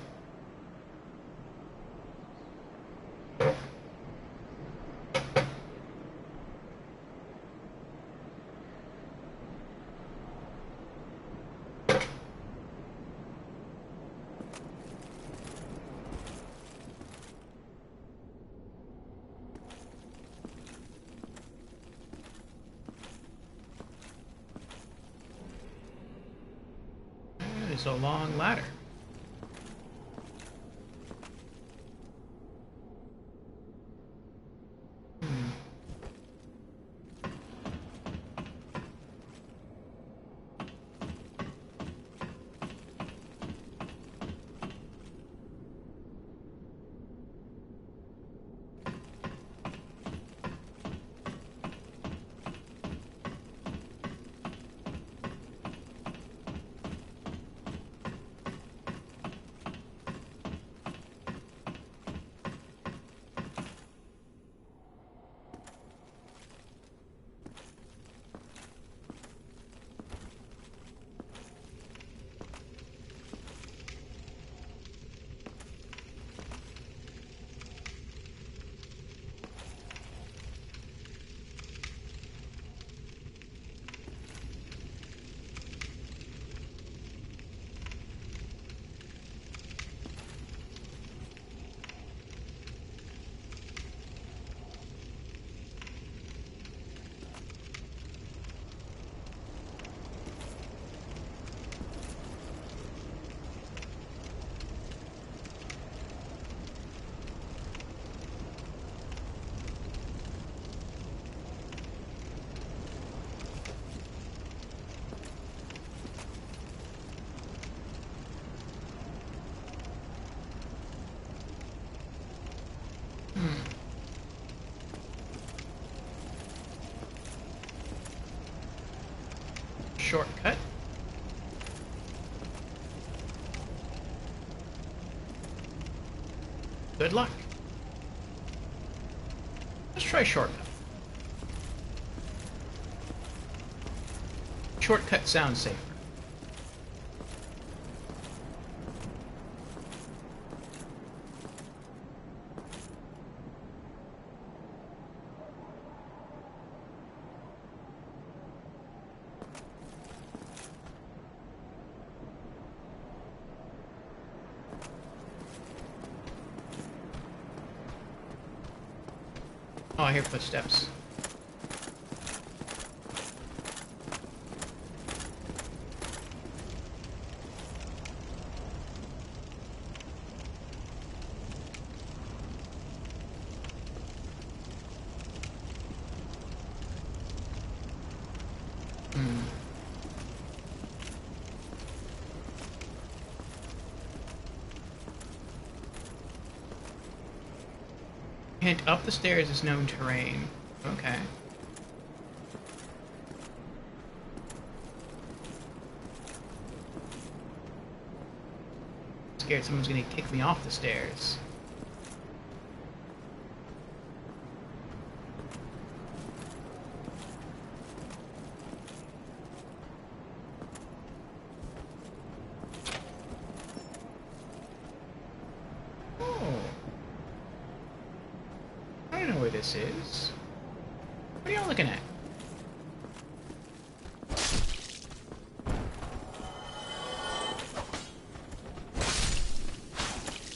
Speaker 1: It's a long ladder. Shortcut. Good luck. Let's try shortcut. Shortcut sounds safer. Oh, I hear footsteps. Hint, up the stairs is known terrain. Okay. Scared someone's gonna kick me off the stairs. This is. What are y'all looking at?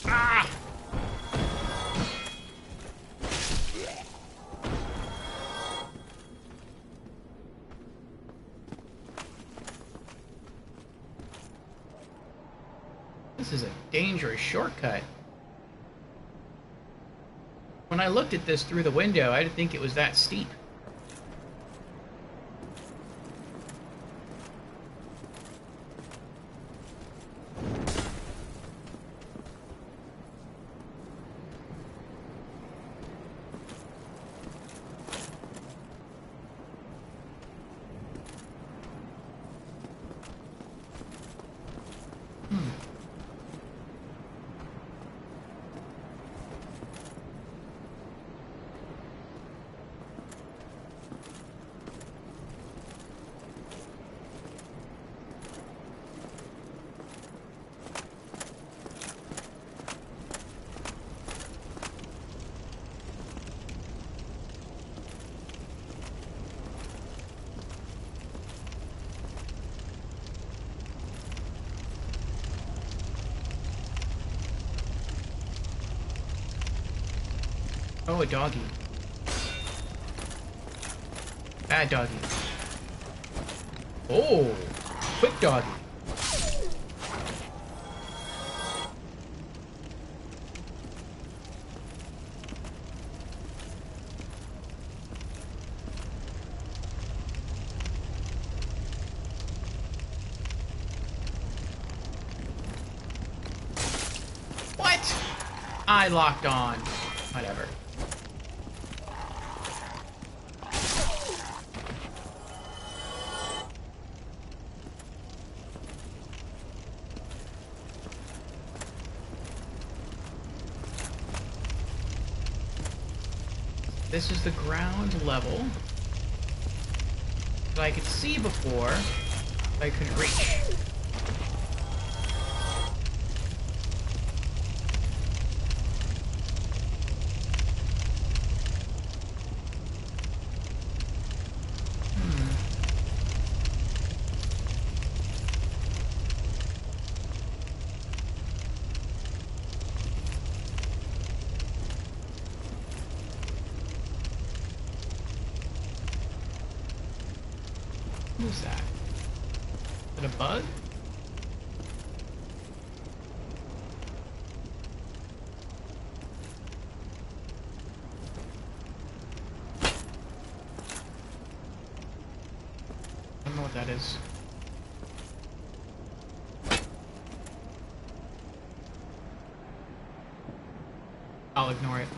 Speaker 1: Ah! This is a dangerous shortcut. When I looked at this through the window, I didn't think it was that steep. Oh, a doggy. Bad doggy. Oh, quick doggy. What? I locked on. Whatever. This is the ground level that I could see before, but I couldn't reach. Who's that? Is it a bug? I don't know what that is. I'll ignore it.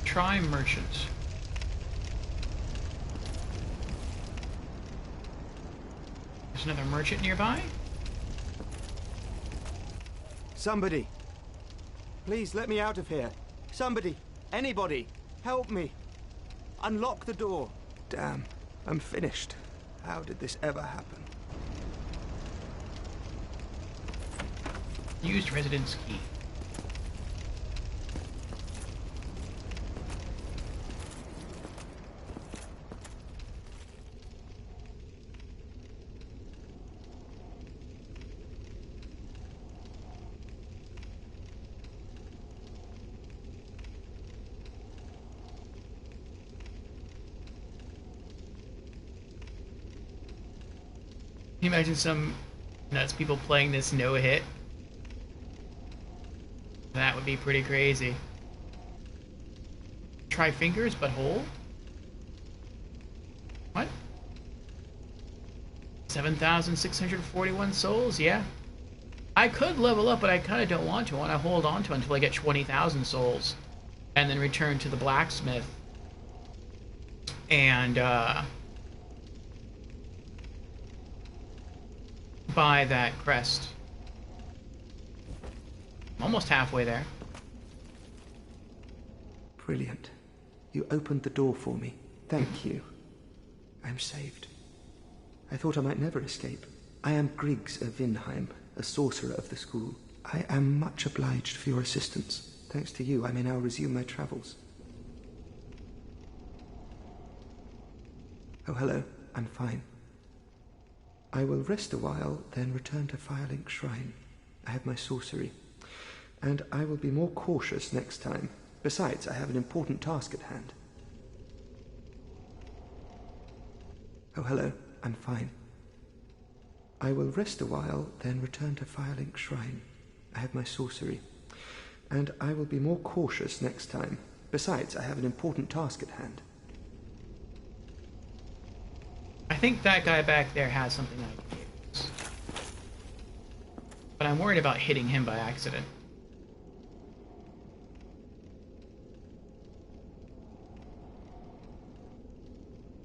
Speaker 1: Try merchant. There's another merchant nearby?
Speaker 8: Somebody! Please let me out of here. Somebody! Anybody! Help me! Unlock the door! Damn, I'm finished. How did this ever happen?
Speaker 1: Used residence key. Can you imagine some nuts people playing this no hit? That would be pretty crazy. Try fingers, but whole? What? 7,641 souls? Yeah. I could level up, but I kind of don't want to. I want to hold on to it until I get 20,000 souls. And then return to the blacksmith. And, buy that crest. I'm almost halfway there.
Speaker 8: Brilliant. You opened the door for me. Thank you. I'm saved. I thought I might never escape. I am Griggs of Vinheim, a sorcerer of the school. I am much obliged for your assistance. Thanks to you, I may now resume my travels. Oh, hello. I'm fine. I will rest a while, then return to Firelink Shrine. I have my sorcery. and I will be more cautious next time. Besides, I have an important task at hand. Oh, hello. I'm fine. I will rest a while, then return to Firelink Shrine. I have my sorcery. And I will be more cautious next time. Besides, I have an important task at hand.
Speaker 1: I think that guy back there has something I can use. But I'm worried about hitting him by accident.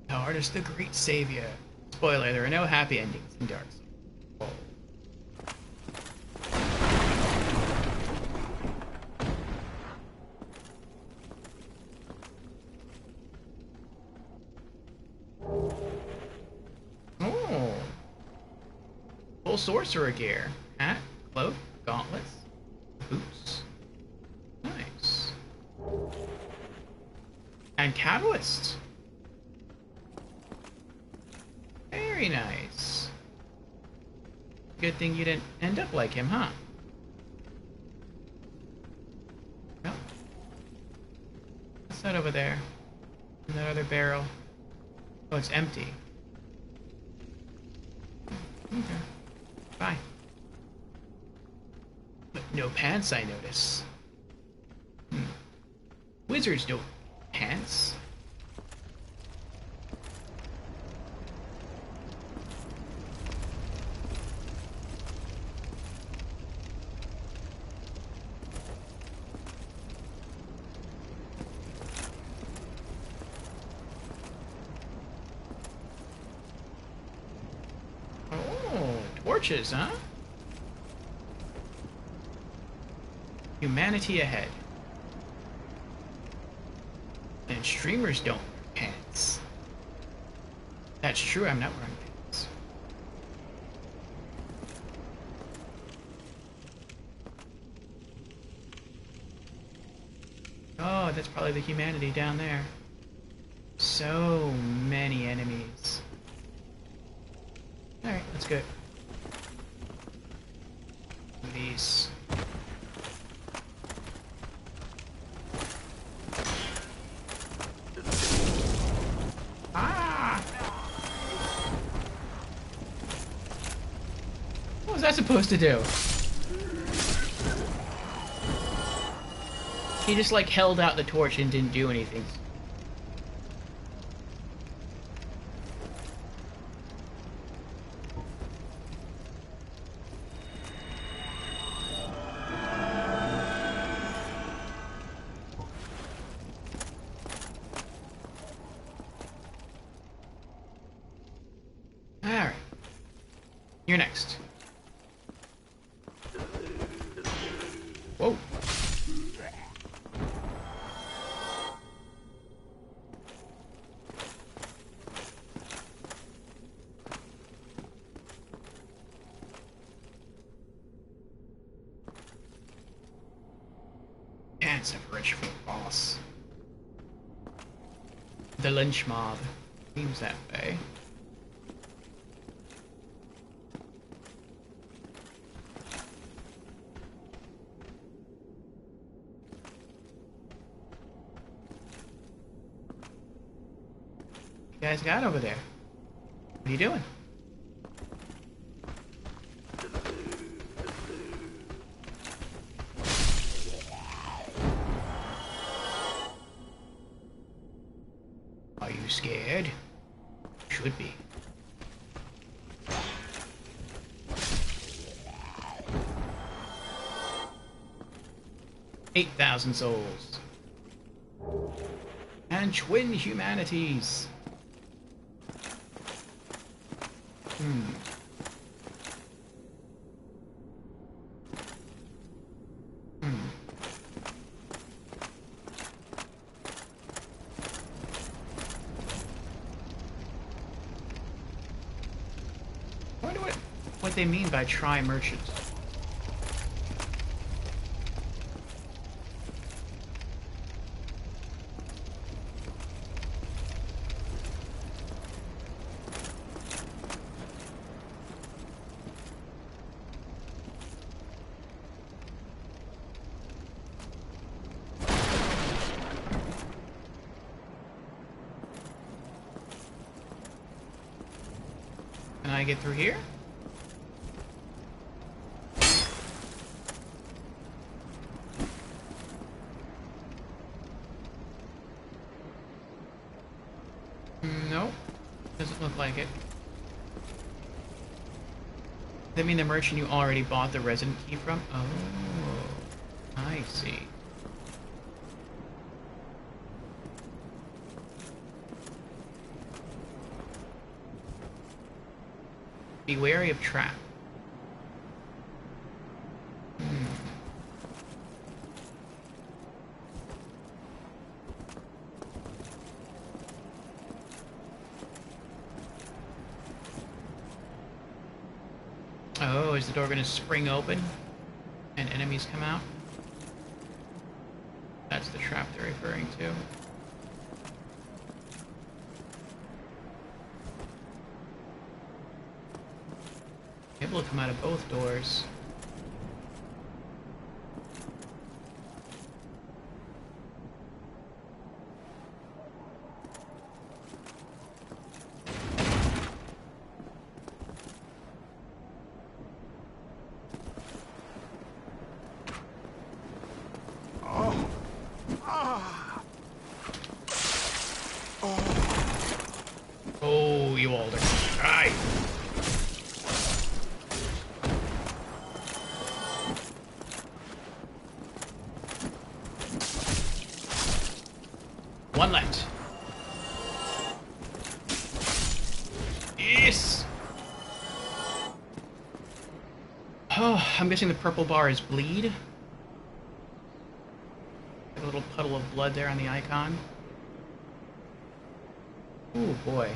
Speaker 1: Hard as the great savior. Spoiler, there are no happy endings in Dark Souls. Oh. Full sorcerer gear. Hat, cloak, gauntlets, boots. Nice. And catalyst. Very nice. Good thing you didn't end up like him, huh? Well, what's that over there? In that other barrel? Oh, it's empty. Okay. Bye. But no pants, I notice. Wizards don't pants. Torches, huh? Humanity ahead. And streamers don't wear pants. That's true, I'm not wearing pants. Oh, that's probably the humanity down there. So many enemies. Alright, that's good. These. Ah! What was that supposed to do? He just like held out the torch and didn't do anything. You're next. Whoa. Pants of rich for boss. The lynch mob. Seems that way. You guys got over there? What are you doing? Are you scared? Should be. $8,000 souls. And twin humanities. I wonder what they mean by try merchants. get through here? Nope. Doesn't look like it. Does that mean the merchant you already bought the resident key from? Oh, I see. Be wary of trap. Oh, is the door going to spring open and enemies come out? That's the trap they're referring to. Able to come out of both doors. Oh, you all are. Aye. One left. Yes! Oh, I'm guessing the purple bar is bleed. A little puddle of blood there on the icon. Oh boy.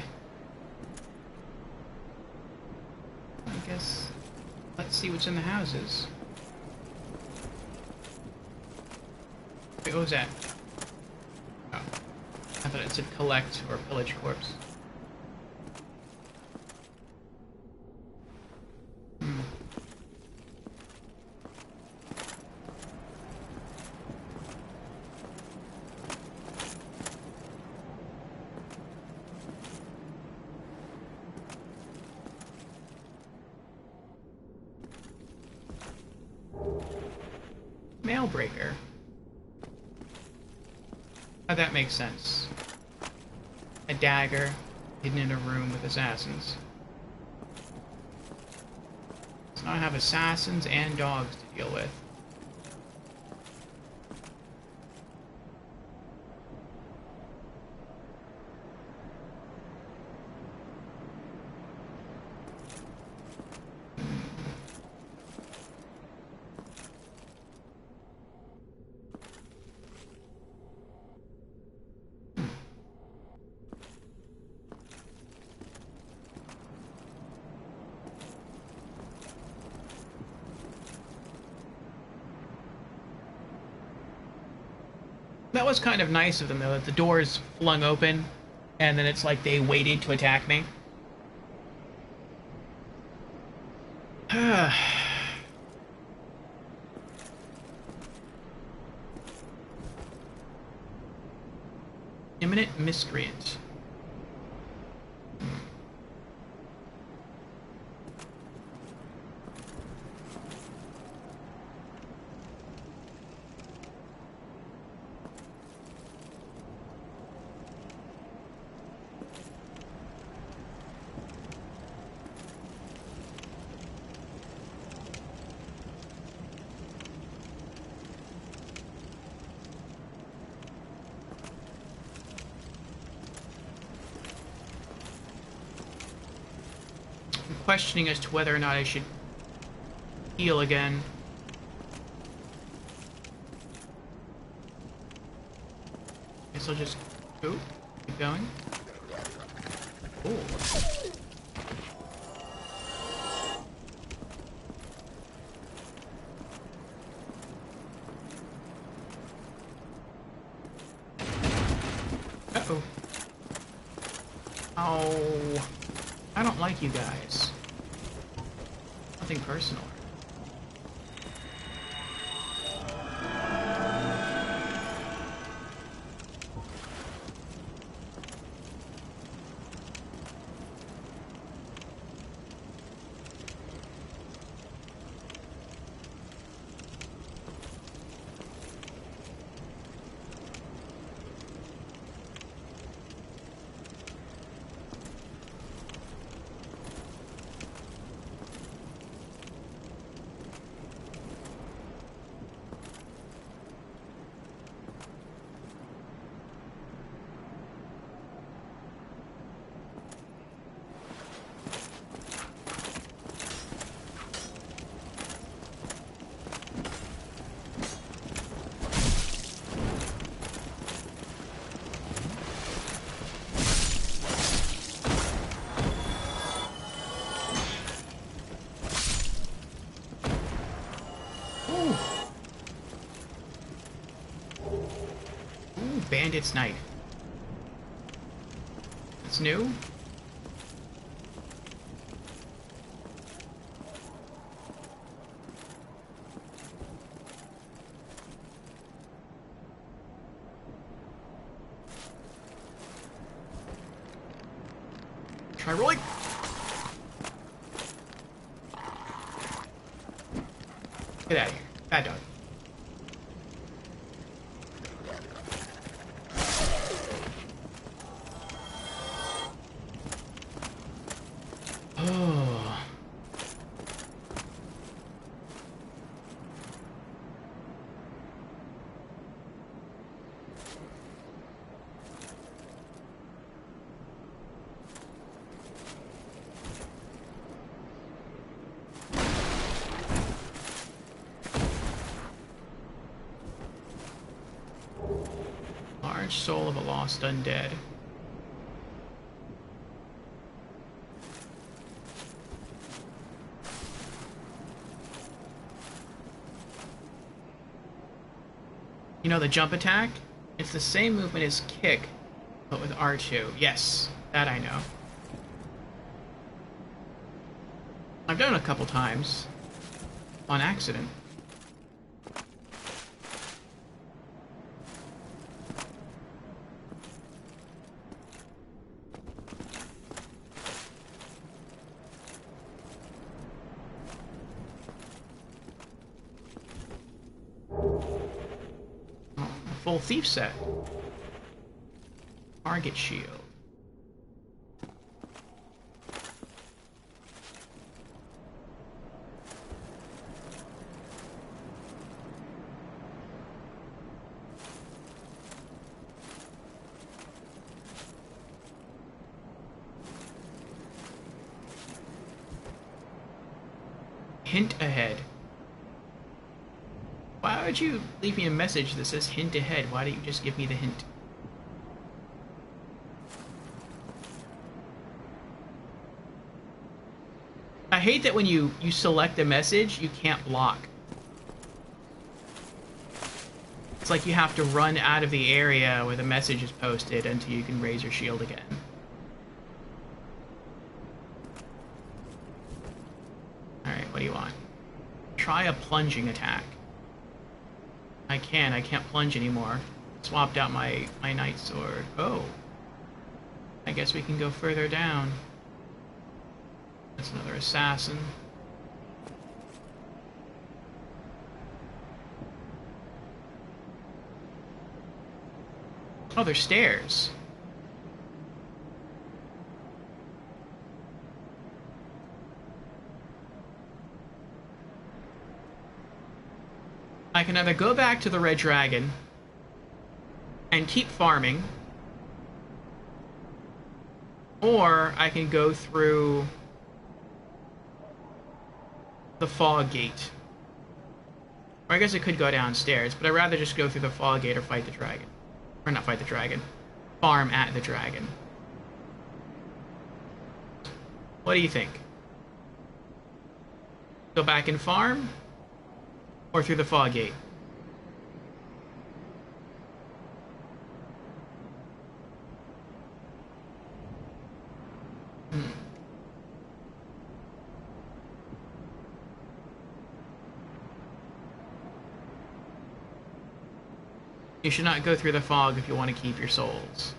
Speaker 1: I guess let's see what's in the houses. Wait, what was that? Oh. I thought it said collect or pillage corpse. Mailbreaker. Oh, that makes sense. A dagger hidden in a room with assassins. So now I have assassins and dogs to deal with. That was kind of nice of them, though, that the doors flung open, and then it's like they waited to attack me. Imminent miscreant. Questioning as to whether or not I should heal again. Guess I'll just keep going. Ooh. Uh-oh. Oh. I don't like you guys. Nothing personal. Ooh, bandit's knife. It's new? Try rolling. Get out of here. Bad dog. Oh. Large soul of a lost undead. You know the jump attack? It's the same movement as kick, but with R2. Yes, that I know. I've done it a couple times. On accident. Full thief set. Target shield. Hint ahead. Why would you leave me a message that says hint ahead? Why don't you just give me the hint? I hate that when you select a message, you can't block. It's like you have to run out of the area where the message is posted until you can raise your shield again. Alright, what do you want? Try a plunging attack. I can't plunge anymore. Swapped out my knight sword. Oh. I guess we can go further down. That's another assassin. Oh, there's stairs. I can either go back to the Red Dragon and keep farming, or I can go through the fog gate. Or I guess I could go downstairs, but I'd rather just go through the fog gate or fight the dragon. Or not fight the dragon. Farm at the dragon. What do you think? Go back and farm? Or through the fog gate? You should not go through the fog if you want to keep your souls.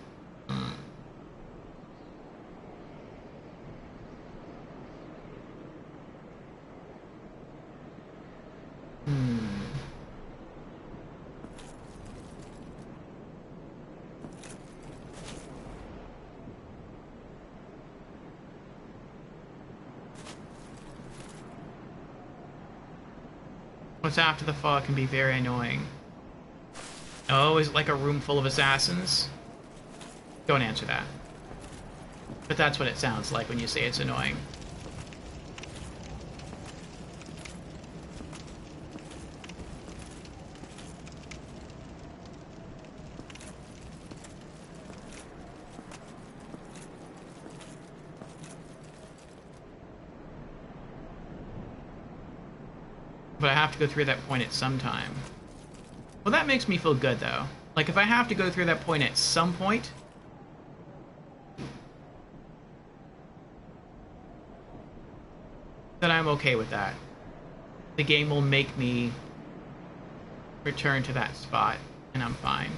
Speaker 1: What's after the fog can be very annoying. Oh, is it like a room full of assassins? Don't answer that. But that's what it sounds like when you say it's annoying. But I have to go through that point at some time. Well, that makes me feel good, though. Like, if I have to go through that point at some point, then I'm okay with that. The game will make me return to that spot, and I'm fine.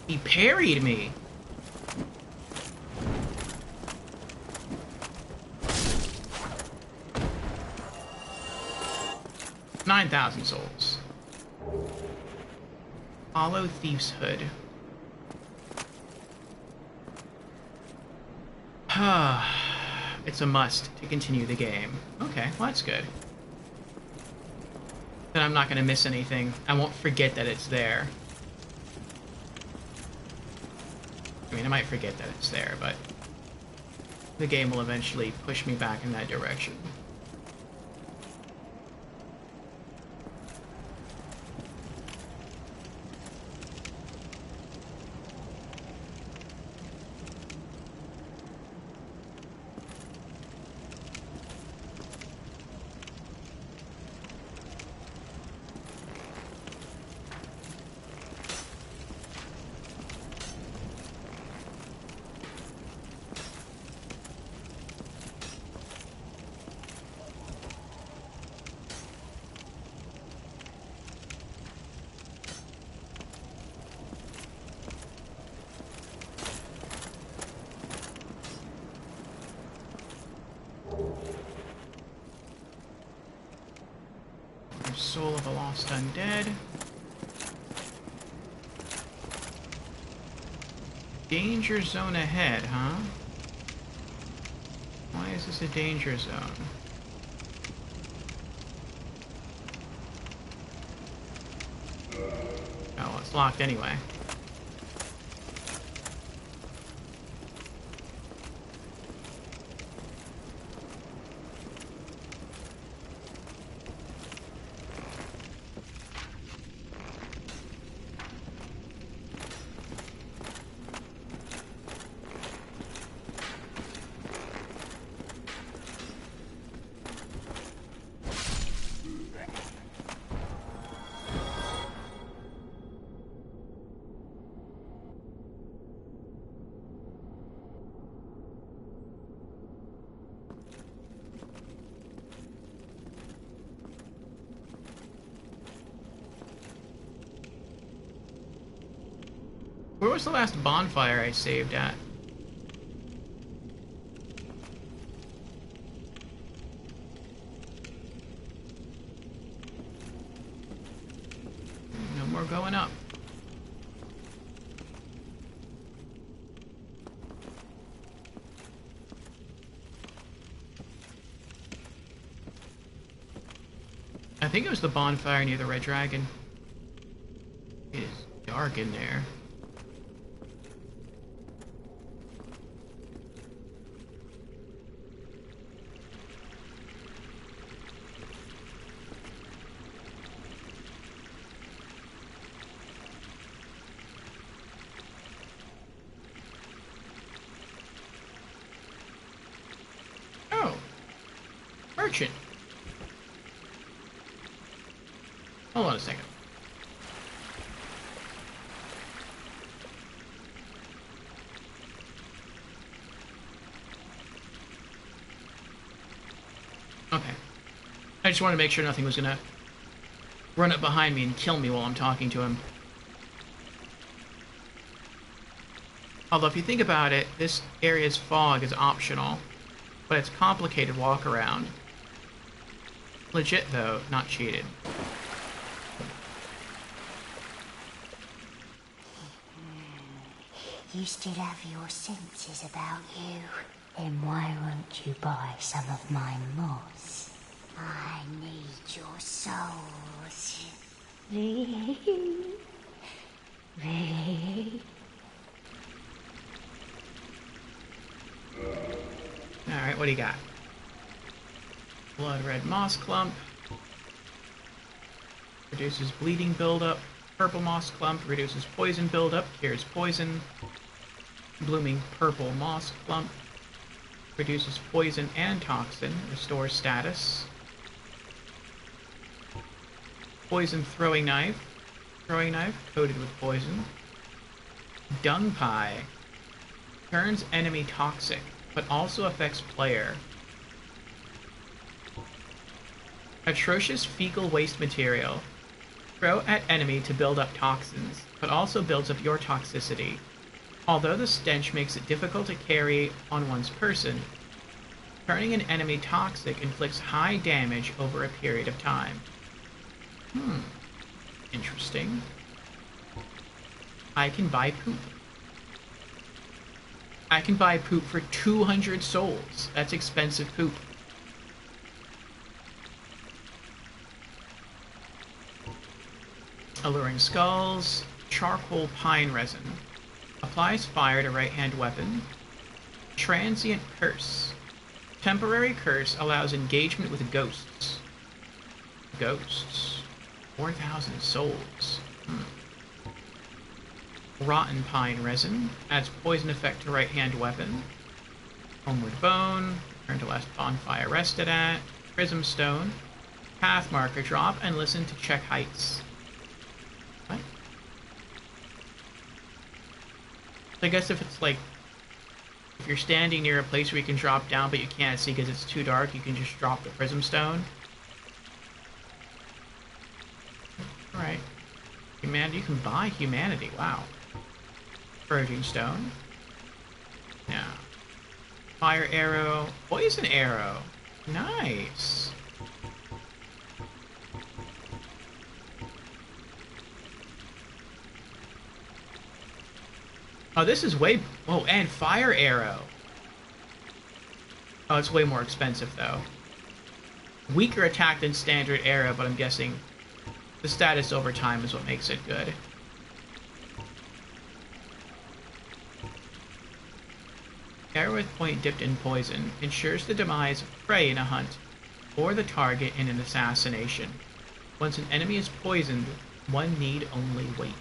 Speaker 1: He parried me. $9,000 souls. Hollow Thief's Hood. It's a must to continue the game. Okay, well that's good. Then I'm not going to miss anything. I won't forget that it's there. I mean, I might forget that it's there, but the game will eventually push me back in that direction. Soul of a Lost Undead. Danger zone ahead, huh? Why is this a danger zone? Oh, well, it's locked anyway. Where was the last bonfire I saved at? No more going up. I think it was the bonfire near the Red Dragon. It is dark in there. Merchant. Hold on a second. Okay. I just want to make sure nothing was gonna run up behind me and kill me while I'm talking to him. Although if you think about it, this area's fog is optional, but it's complicated walk around. Legit though, not cheated.
Speaker 9: You still have your senses about you. Then why won't you buy some of my moss? I need your souls. Really? Really?
Speaker 1: Alright, what do you got? Blood red moss clump. reduces bleeding buildup. Purple moss clump reduces poison buildup, cures poison. Blooming purple moss clump reduces poison and toxin, restores status. Poison throwing knife coated with poison. Dung pie turns enemy toxic, but also affects player. Atrocious fecal waste material. Throw at enemy to build up toxins, but also builds up your toxicity. Although the stench makes it difficult to carry on one's person, turning an enemy toxic inflicts high damage over a period of time. Interesting. I can buy poop. I can buy poop for 200 souls. That's expensive poop. Alluring skulls. Charcoal pine resin. Applies fire to right-hand weapon. Transient curse. Temporary curse allows engagement with ghosts. Ghosts. 4,000 souls. Rotten pine resin. Adds poison effect to right-hand weapon. Homeward bone. Return to last bonfire rested at. Prism stone. Path marker. Drop and listen to check heights. What? So I guess if it's like, if you're standing near a place where you can drop down but you can't see because it's too dark, you can just drop the prism stone. Alright. Humanity, you can buy humanity, wow. Purging stone. Yeah. Fire arrow. Poison arrow. Nice. Oh, this is way... Oh, and fire arrow. Oh, it's way more expensive, though. Weaker attack than standard arrow, but I'm guessing the status over time is what makes it good. Arrow with point dipped in poison ensures the demise of prey in a hunt, or the target in an assassination. Once an enemy is poisoned, one need only wait.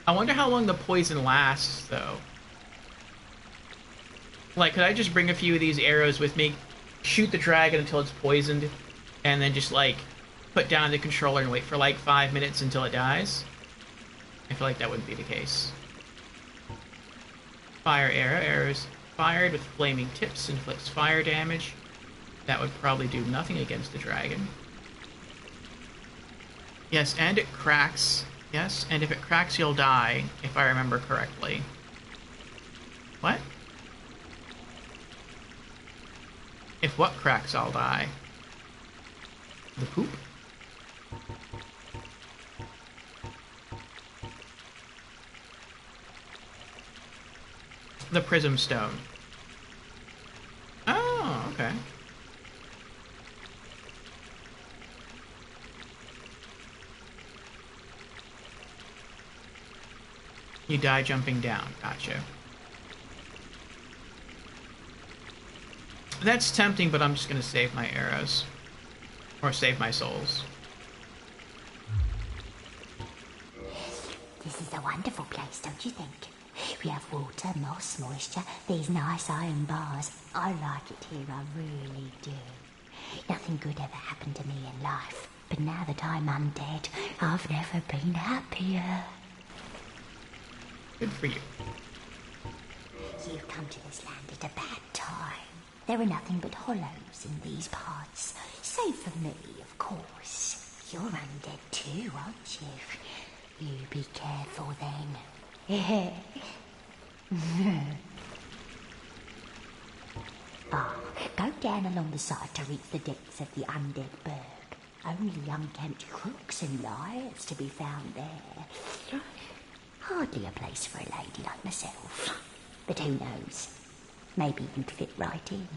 Speaker 1: I wonder how long the poison lasts, though. Like, could I just bring a few of these arrows with me, shoot the dragon until it's poisoned, and then just, like, put down the controller and wait for, like, 5 minutes until it dies? I feel like that wouldn't be the case. Fire arrow. Arrows fired with flaming tips inflicts fire damage. That would probably do nothing against the dragon. Yes, and it cracks. Yes, and if it cracks, you'll die, if I remember correctly. What? If what cracks, I'll die? The poop? The prism stone. Oh, okay. You die jumping down. Gotcha. That's tempting, but I'm just gonna save my arrows. Or save my souls.
Speaker 9: This is a wonderful place, don't you think? We have water, moss, moisture, these nice iron bars. I like it here, I really do. Nothing good ever happened to me in life, but now that I'm undead, I've never been happier.
Speaker 1: Good for you.
Speaker 9: You've come to this land at a bad time. There are nothing but hollows in these parts. Save for me, of course. You're undead too, aren't you? You be careful then. Go down along the side to reach the depths of the Undead Burg. Only unkempt crooks and liars to be found there. Hardly a place for a lady like myself. But who knows? Maybe you'd fit right in.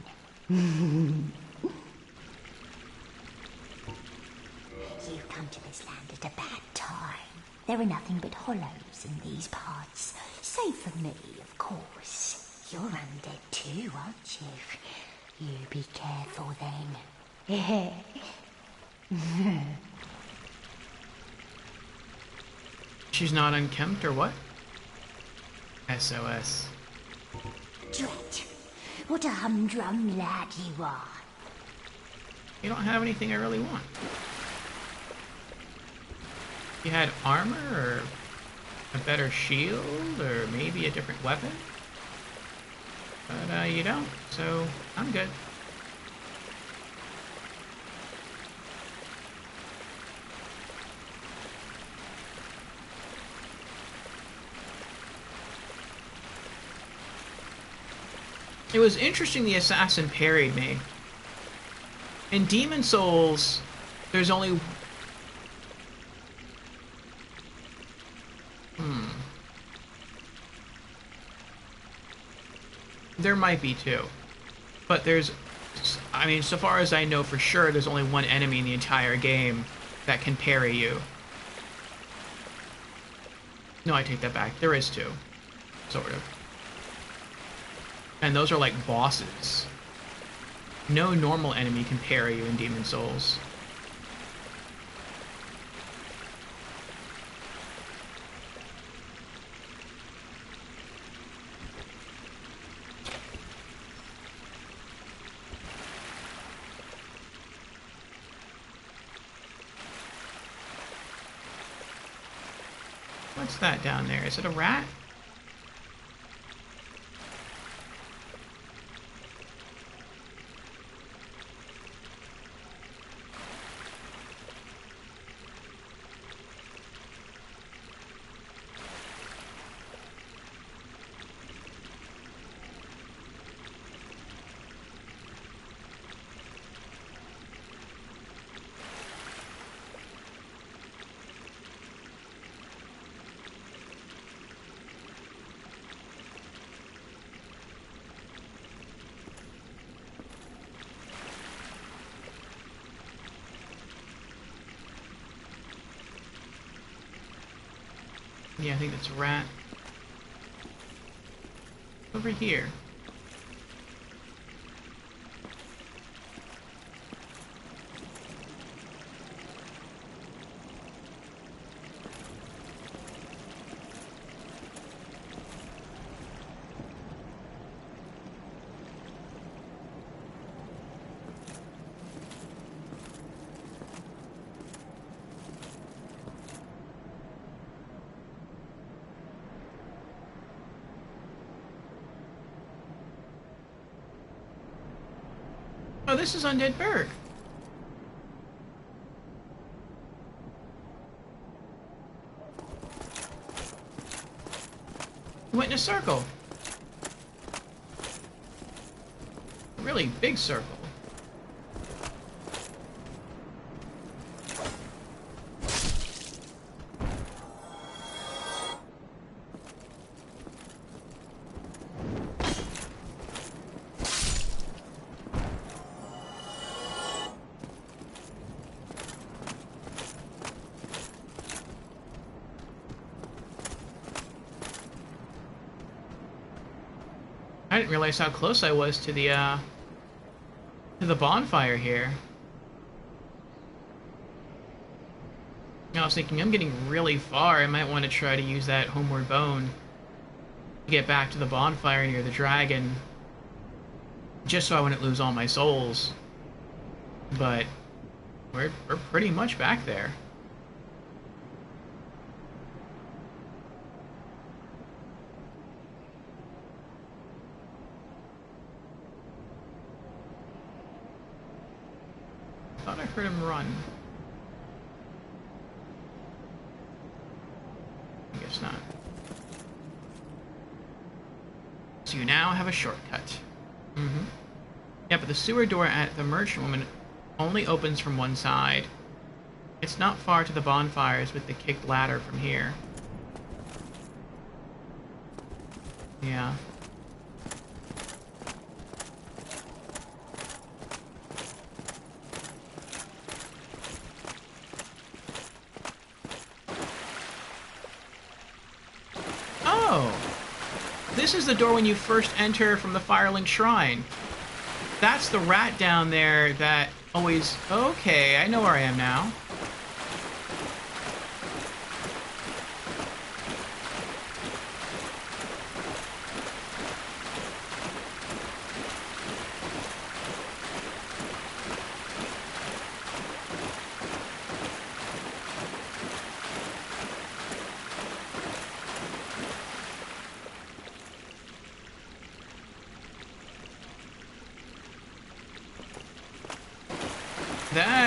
Speaker 9: You've come to this land at a bad time. There are nothing but hollows in these parts. Save for me, of course. You're undead too, aren't you? You be careful then.
Speaker 1: She's not unkempt or what? SOS.
Speaker 9: Drat, what a humdrum lad you are.
Speaker 1: You don't have anything I really want. You had armor or a better shield or maybe a different weapon? But you don't, so I'm good. It was interesting the assassin parried me. In Demon Souls, there's only... There might be two. But there's... I mean, so far as I know for sure, there's only one enemy in the entire game that can parry you. No, I take that back. There is two. Sort of. And those are like bosses. No normal enemy can parry you in Demon Souls. What's that down there? Is it a rat? Yeah, I think that's a rat. Over here. Oh, this is Undead Burg. Went in a circle. Really big circle. I didn't realize how close I was to the bonfire here. I was thinking I'm getting really far. I might want to try to use that homeward bone to get back to the bonfire near the dragon, just so I wouldn't lose all my souls. But we're pretty much back there. Thought I heard him run. I guess not. So you now have a shortcut. Yeah, but the sewer door at the Merchant Woman only opens from one side. It's not far to the bonfires with the kicked ladder from here. Yeah. This is the door when you first enter from the Firelink Shrine. That's the rat down there that always... Okay, I know where I am now.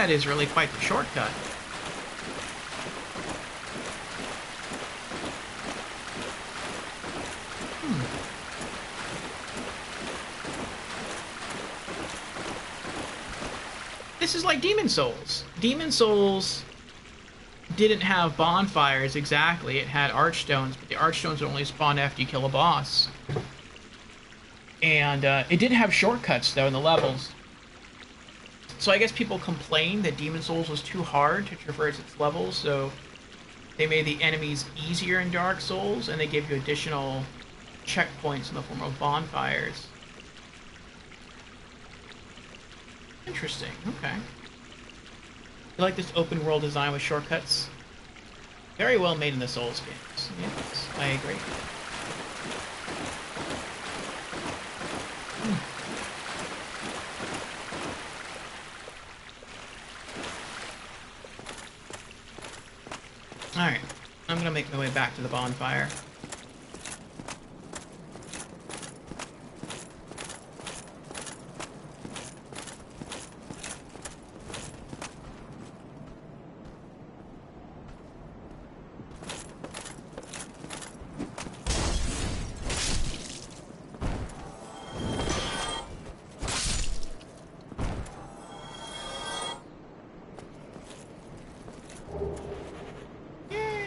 Speaker 1: that is really quite the shortcut. This is like Demon Souls. Demon Souls didn't have bonfires exactly. It had archstones, but the archstones only spawn after you kill a boss. And it did have shortcuts, though, in the levels. So I guess people complained that Demon Souls was too hard to traverse its levels, so they made the enemies easier in Dark Souls, and they gave you additional checkpoints in the form of bonfires. Interesting, okay. You like this open world design with shortcuts? Very well made in the Souls games. Yes, I agree. Alright, I'm gonna make my way back to the bonfire.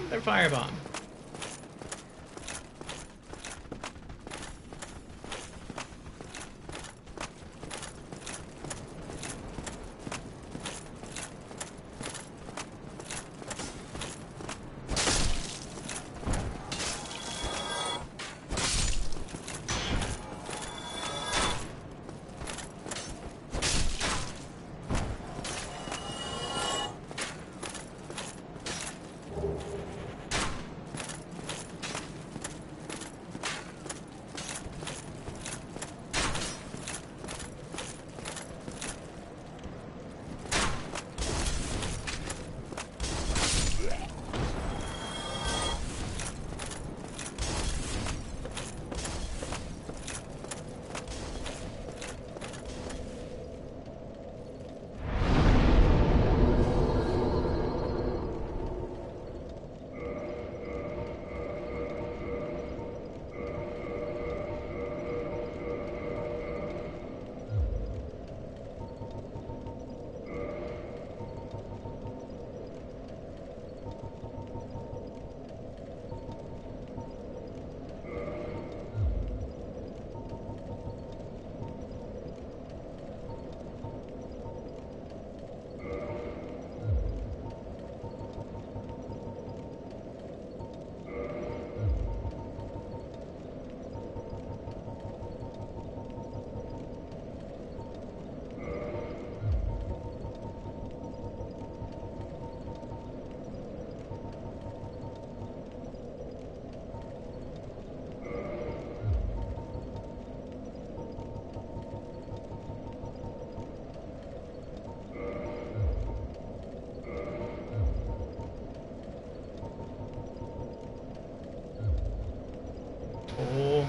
Speaker 1: Their firebomb. Oh.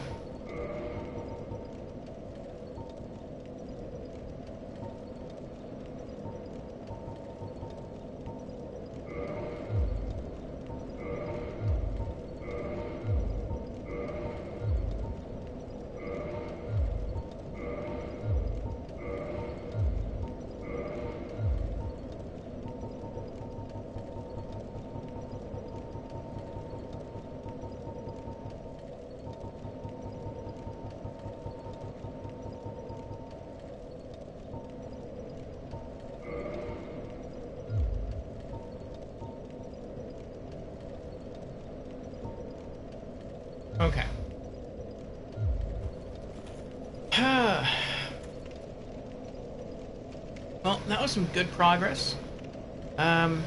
Speaker 1: Okay. Well, that was some good progress. I've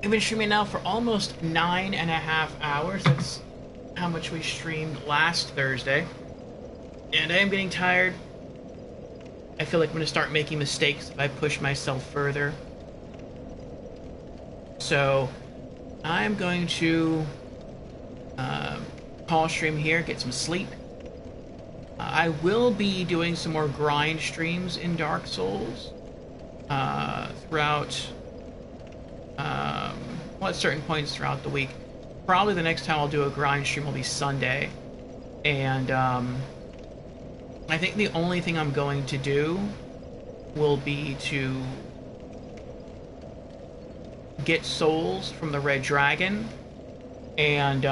Speaker 1: been streaming now for almost 9.5 hours. That's how much we streamed last Thursday. And I am getting tired. I feel like I'm going to start making mistakes if I push myself further. So, I'm going to pause stream here, get some sleep. I will be doing some more grind streams in Dark Souls. throughout, well, at certain points throughout the week. Probably the next time I'll do a grind stream will be Sunday. And I think the only thing I'm going to do will be to get souls from the Red Dragon and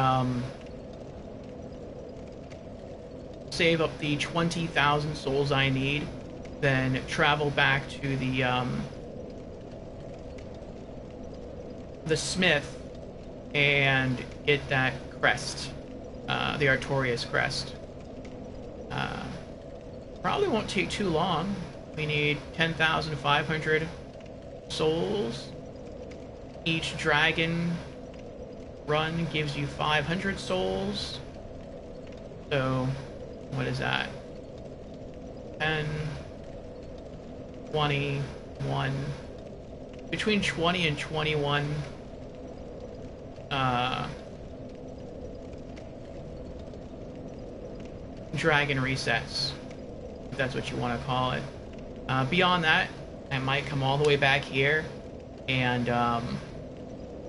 Speaker 1: save up the 20,000 souls I need, then travel back to the smith and get that crest, the Artorias crest. Probably won't take too long. We need 10,500 souls. Each dragon run gives you 500 souls. So, what is that? 10, 21. Between 20 and 21 dragon resets, if that's what you want to call it. Beyond that, I might come all the way back here and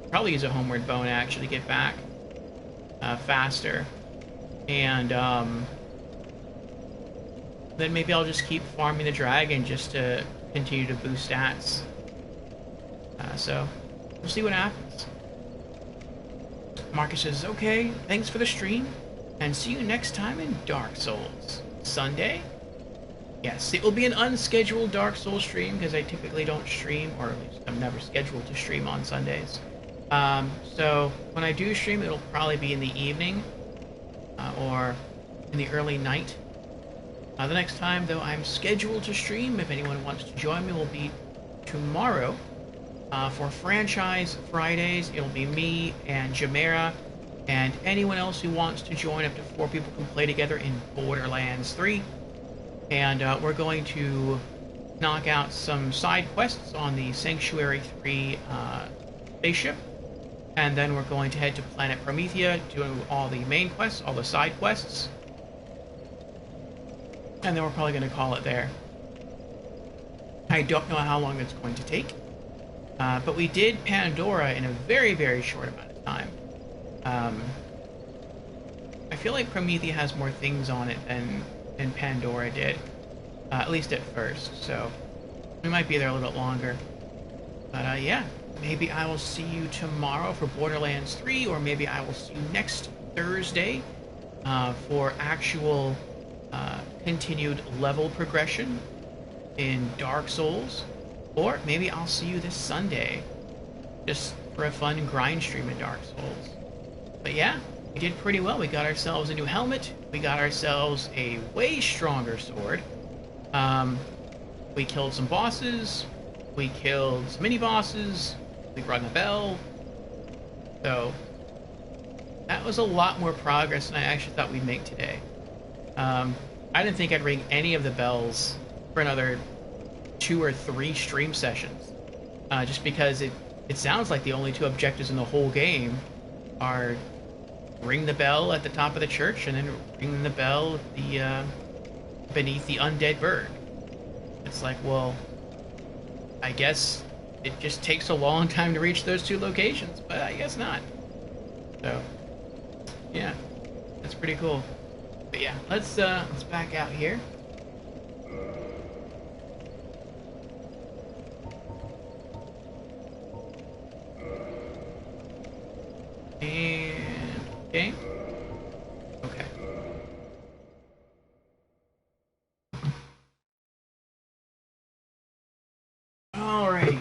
Speaker 1: probably use a homeward bone actually to get back faster. And then maybe I'll just keep farming the dragon just to continue to boost stats. So we'll see what happens. Marcus says, okay, thanks for the stream, and see you next time in Dark Souls. Sunday? Yes, it will be an unscheduled Dark Souls stream, because I typically don't stream, or at least I'm never scheduled to stream on Sundays. So when I do stream, it'll probably be in the evening, or in the early night. The next time, though, I'm scheduled to stream, if anyone wants to join me, will be tomorrow. For Franchise Fridays, it'll be me and Jamera, and anyone else who wants to join. Up to 4 people can play together in Borderlands 3. And we're going to knock out some side quests on the Sanctuary 3 spaceship. And then we're going to head to Planet Promethea, do all the main quests, all the side quests. And then we're probably going to call it there. I don't know how long it's going to take. But we did Pandora in a very, very short amount of time. I feel like Promethea has more things on it than Pandora did. At least at first, so we might be there a little bit longer. But yeah, maybe I will see you tomorrow for Borderlands 3, or maybe I will see you next Thursday for actual continued level progression in Dark Souls. Or maybe I'll see you this Sunday, just for a fun grind stream in Dark Souls. But yeah, we did pretty well. We got ourselves a new helmet. We got ourselves a way stronger sword. We killed some bosses. We killed some mini-bosses. We rung a bell. So, that was a lot more progress than I actually thought we'd make today. I didn't think I'd ring any of the bells for another 2 or 3 stream sessions, just because it sounds like the only 2 objectives in the whole game are ring the bell at the top of the church and then ring the bell at the beneath the Undead Burg. It's like, well, I guess it just takes a long time to reach those 2 locations, but I guess not. So yeah, that's pretty cool. But yeah, let's back out here. And okay. Okay. Alrighty.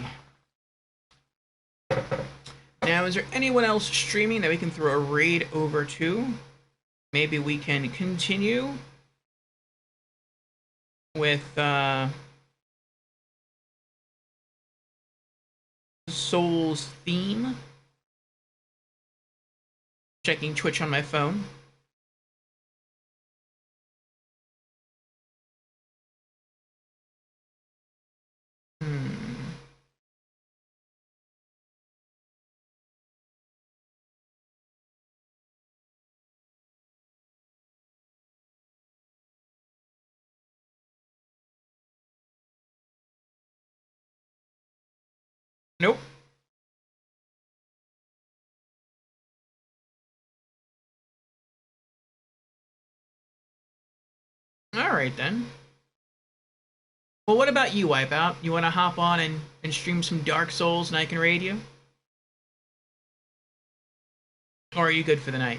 Speaker 1: Now, is there anyone else streaming that we can throw a raid over to? Maybe we can continue with Soul's theme. Checking Twitch on my phone. Nope. Alright then. Well, what about you, Wipeout? You want to hop on and stream some Dark Souls and I can raid you? Or are you good for the night?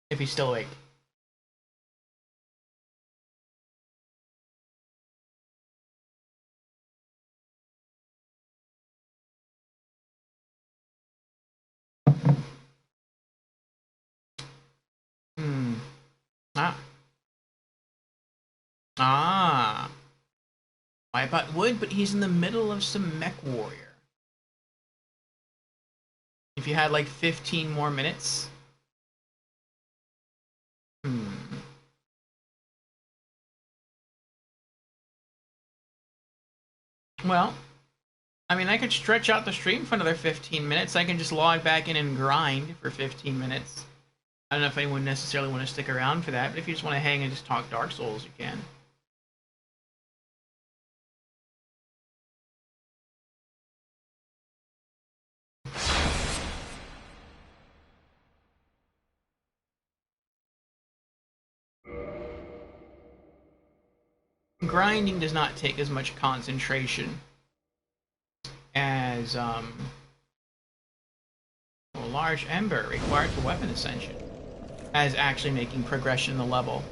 Speaker 1: If he's still awake. Hmm. Ah. Ah. Wipeout would, but he's in the middle of some mech warrior. If you had like 15 more minutes. Hmm. Well, I mean, I could stretch out the stream for another 15 minutes. I can just log back in and grind for 15 minutes. I don't know if anyone necessarily want to stick around for that, but if you just want to hang and just talk Dark Souls, you can. Grinding does not take as much concentration as a large ember required for weapon ascension, as actually making progression in the level.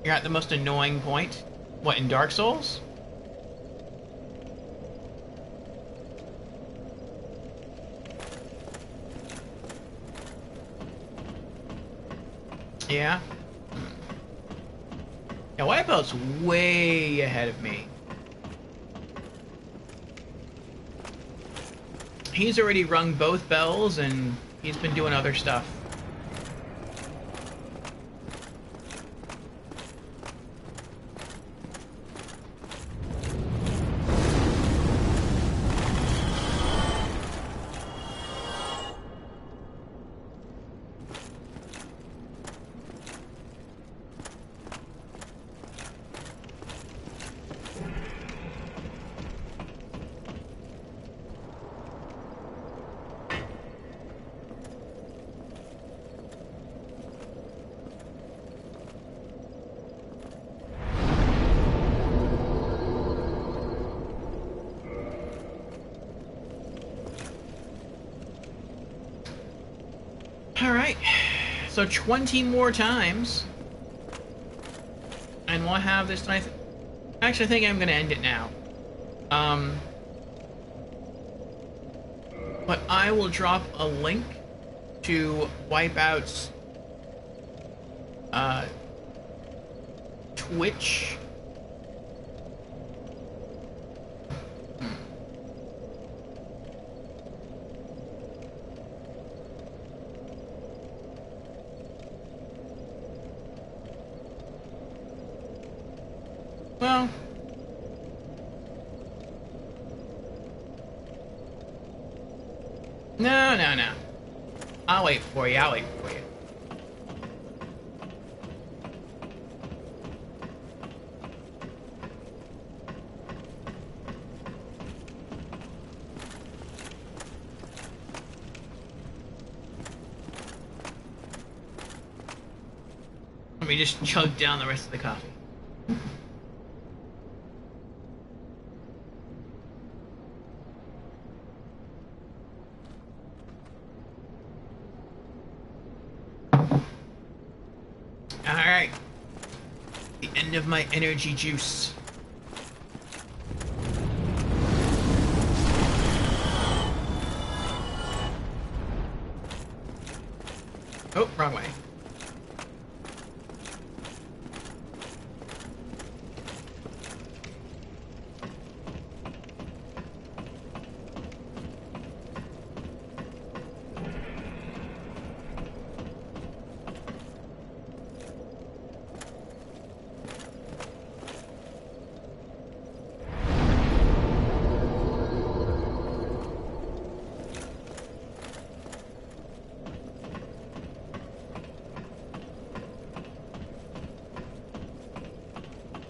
Speaker 1: You're at the most annoying point. What, in Dark Souls? Yeah. Yeah, Wipeout's way ahead of me. He's already rung both bells and he's been doing other stuff. Alright, so 20 more times, and we'll have this. Actually, I think I'm gonna end it now. But I will drop a link to Wipeout's Twitch. Well, no. I'll wait for you. Let me just chug down the rest of the coffee. Alright. The end of my energy juice. Oh, wrong way.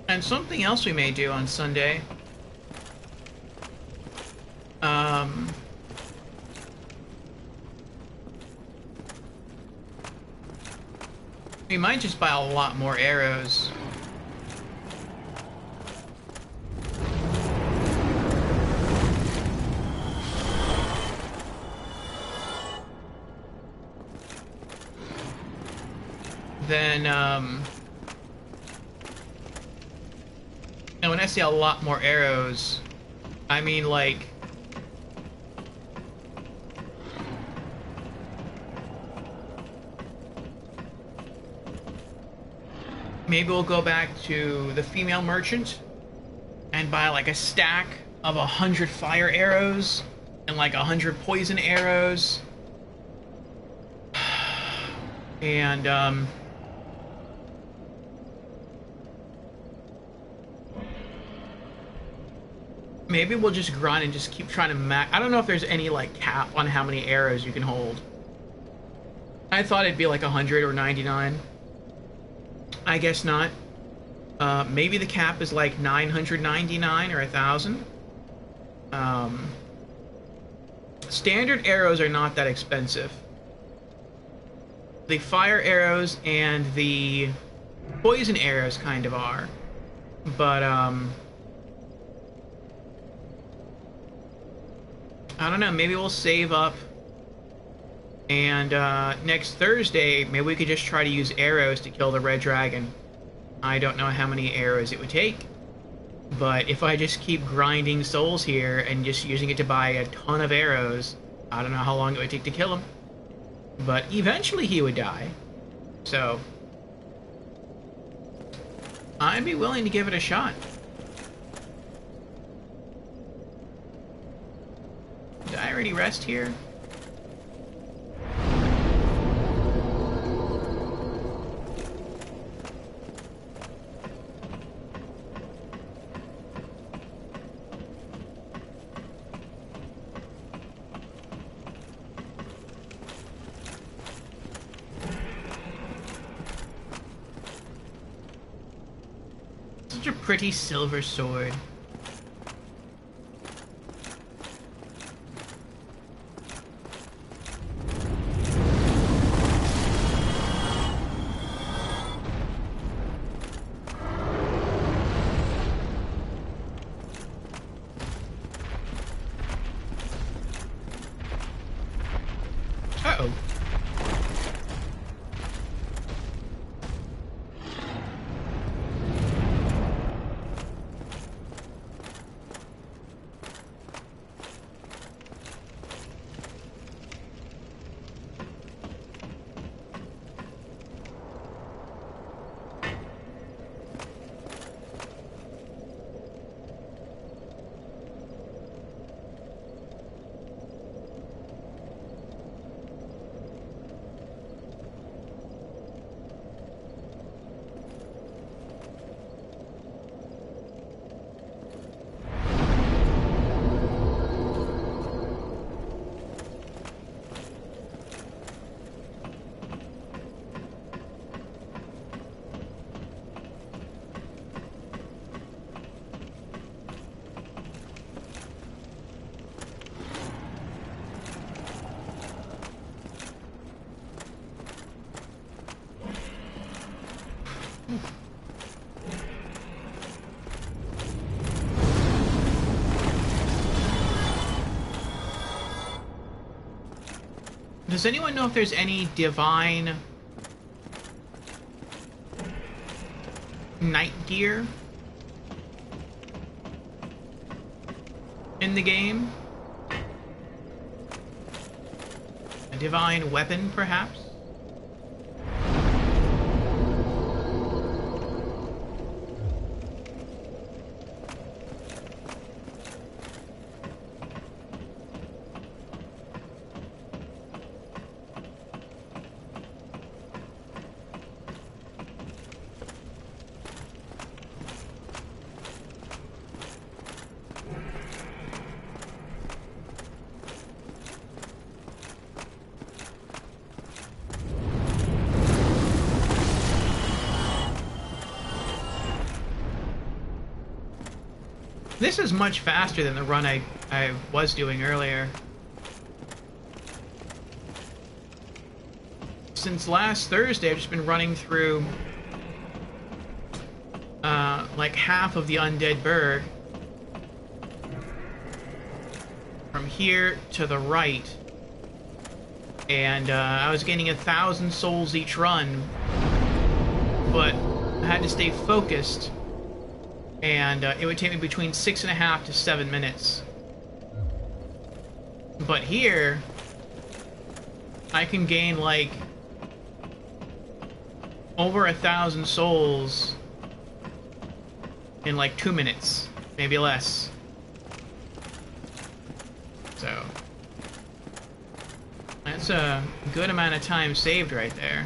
Speaker 1: And something else we may do on Sunday. We might just buy a lot more arrows. Then, and when I say a lot more arrows, I mean like maybe we'll go back to the female merchant and buy like a stack of 100 fire arrows and like 100 poison arrows. And maybe we'll just grind and just keep trying to max. I don't know if there's any like cap on how many arrows you can hold. I thought it'd be like 100 or 99. I guess not. Maybe the cap is like 999 or 1,000. Standard arrows are not that expensive. The fire arrows and the poison arrows kind of are. But, I don't know, maybe we'll save up. And next Thursday, maybe we could just try to use arrows to kill the red dragon. I don't know how many arrows it would take. But if I just keep grinding souls here and just using it to buy a ton of arrows, I don't know how long it would take to kill him. But eventually he would die. So I'd be willing to give it a shot. Did I already rest here? Such a pretty silver sword. Uh-oh. Does anyone know if there's any divine night gear in the game? A divine weapon, perhaps? This is much faster than the run I was doing earlier. Since last Thursday, I've just been running through like half of the Undead Burg. From here to the right. And I was gaining 1,000 souls each run. But I had to stay focused. And it would take me between 6.5 to 7 minutes. But here, I can gain like over 1,000 souls in like 2 minutes, maybe less. So that's a good amount of time saved right there.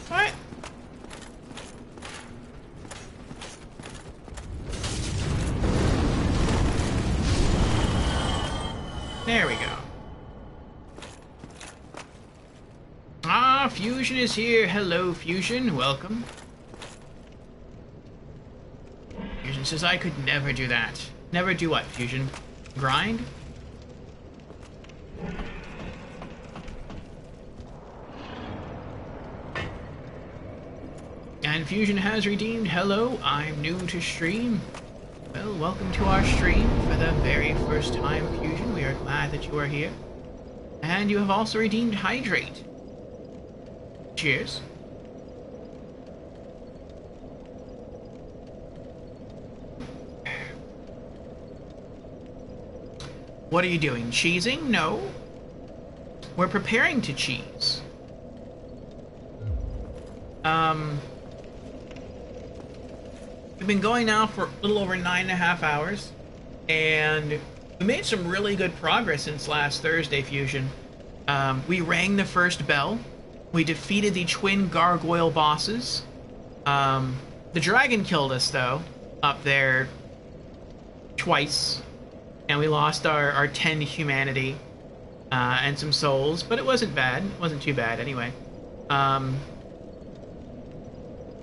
Speaker 1: What? There we go. Ah, Fusion is here. Hello, Fusion. Welcome. Fusion says I could never do that. Never do what, Fusion? Grind? And Fusion has redeemed. Hello, I'm new to stream. Well, welcome to our stream for the very first time, Fusion. We are glad that you are here. And you have also redeemed Hydrate. Cheers. What are you doing? Cheesing? No. We're preparing to cheese. We've been going now for a little over 9.5 hours, and we made some really good progress since last Thursday, Fusion. We rang the first bell. We defeated the twin gargoyle bosses. The dragon killed us, though, up there twice, and we lost our 10 humanity and some souls, but it wasn't bad. It wasn't too bad, anyway.